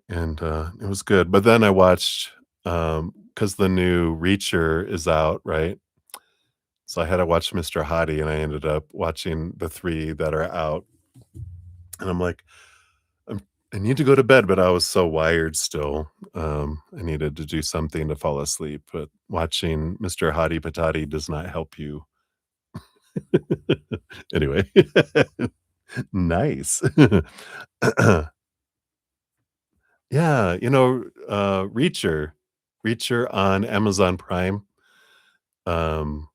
and it was good. But then I watched because the new Reacher is out, right? So I had to watch Mr. Hottie, and I ended up watching the 3 that are out, and I'm like, I'm I need to go to bed, but I was so wired still. I needed to do something to fall asleep, but watching Mr. Hottie Patati does not help you. Anyway, nice. Yeah, Reacher on Amazon Prime. Um,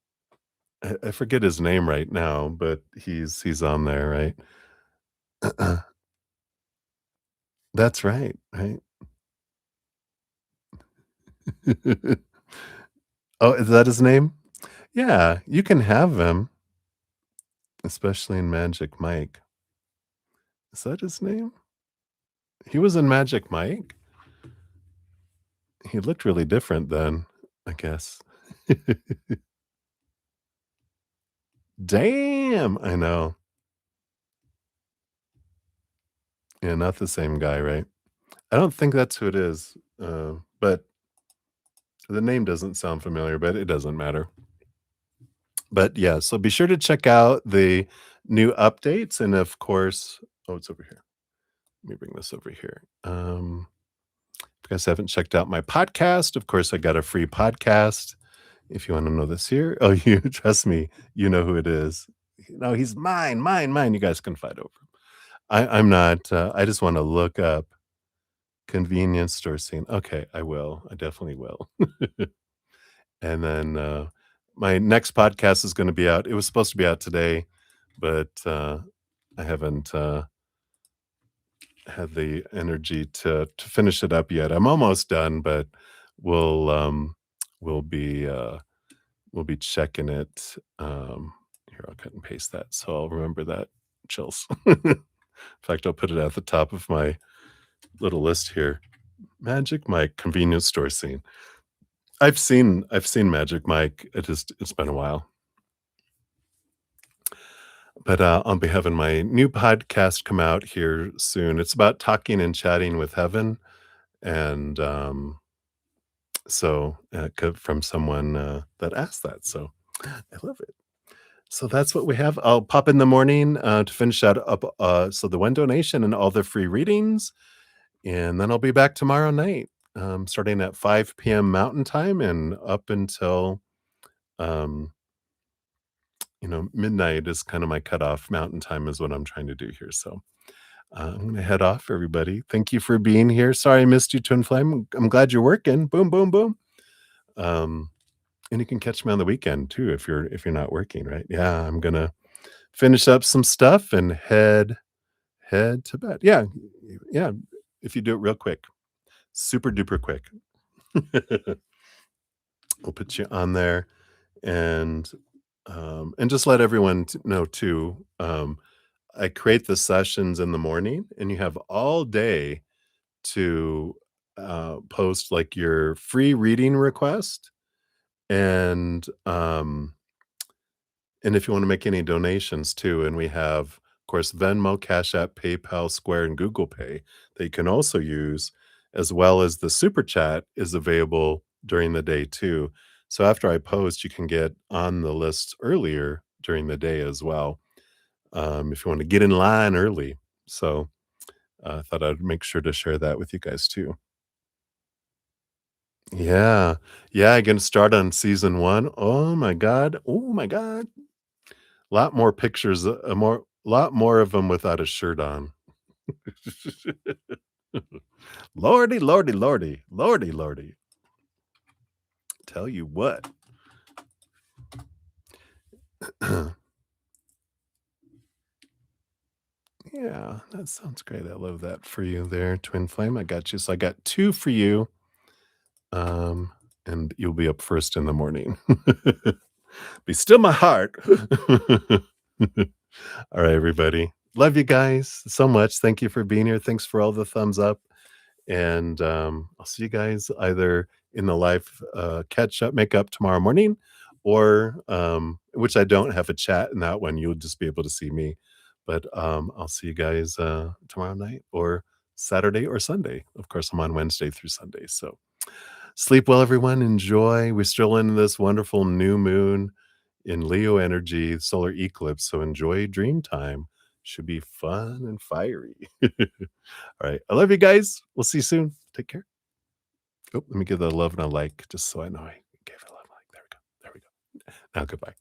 I forget his name right now, but he's on there, right? That's right, right? Oh, is that his name? Yeah, you can have him, especially in Magic Mike. Is that his name? He was in Magic Mike? He looked really different then, I guess. Damn! I know. Yeah, not the same guy, right? I don't think that's who it is, but the name doesn't sound familiar, but it doesn't matter. But yeah, so be sure to check out the new updates, and of course it's over here. Let me bring this over here. If you guys haven't checked out my podcast, of course, I got a free podcast. If you wanna know this here oh, you trust me, you know who it is. "No, he's mine, mine, mine." You guys can fight over him. I'm not, I just wanna look up convenience store scene. Okay, I will. I definitely will. And then, my next podcast is gonna be out it was supposed to be out today, but, I haven't, had the energy to finish it up yet. I'm almost done, but we'll, we'll be, uh we'll be checking it, here, I'll cut and paste that, so I'll remember that, chills. In fact, I'll put it at the top of my little list here. Magic Mike convenience store scene. I've seen Magic Mike. It's been a while. But, I'll be having my new podcast come out here soon. It's about talking and chatting with heaven, and, from someone, that asked that, so I love it. So that's what we have. I'll pop in the morning, to finish that up, so the one donation and all the free readings, and then I'll be back tomorrow night, starting at 5 p.m. Mountain Time and up until, um, midnight is kinda my cutoff. Mountain Time is what I'm trying to do here, so I'm gonna head off, everybody. Thank you for being here. Sorry I missed you, Twin Flame. I'm glad you're working. Boom, boom, boom. Um, and you can catch me on the weekend too if you're not working, right? Yeah, I'm gonna finish up some stuff and head to bed. Yeah, yeah. If you do it real quick, super duper quick, we'll put you on there and just let everyone know too. I create the sessions in the morning, and you have all day to, post, like, your free reading request, and, if you wanna make any donations too, and we have, of course, Venmo, Cash App, PayPal, Square, and Google Pay that you can also use, as well as the Super Chat is available during the day too. So after I post, you can get on the list earlier during the day as well, if you wanna get in line early. So, I thought I'd make sure to share that with you guys too. Yeah. Yeah, gonna start on season 1. Oh my god. Oh my god. Lot more pictures, lot more of them without a shirt on. Lordy, lordy, lordy. Lordy, lordy. Tell you what. Yeah, that sounds great. I love that for you there, Twin Flame. I got you. So I got 2 for you, um, and you'll be up first in the morning. Be still my heart. All right, everybody. Love you guys so much. Thank you for being here. Thanks for all the thumbs up. And I'll see you guys either in the live catch up, make up tomorrow morning, or which I don't have a chat in that one. You'll just be able to see me. But I'll see you guys tomorrow night or Saturday or Sunday. Of course, I'm on Wednesday through Sunday. So sleep well, everyone. Enjoy. We're still in this wonderful new moon in Leo energy, solar eclipse. So enjoy dream time. Should be fun and fiery. All right. I love you guys. We'll see you soon. Take care. Oh, let me give the love and a like just so I know I gave it a love and a like. There we go. There we go. Now goodbye.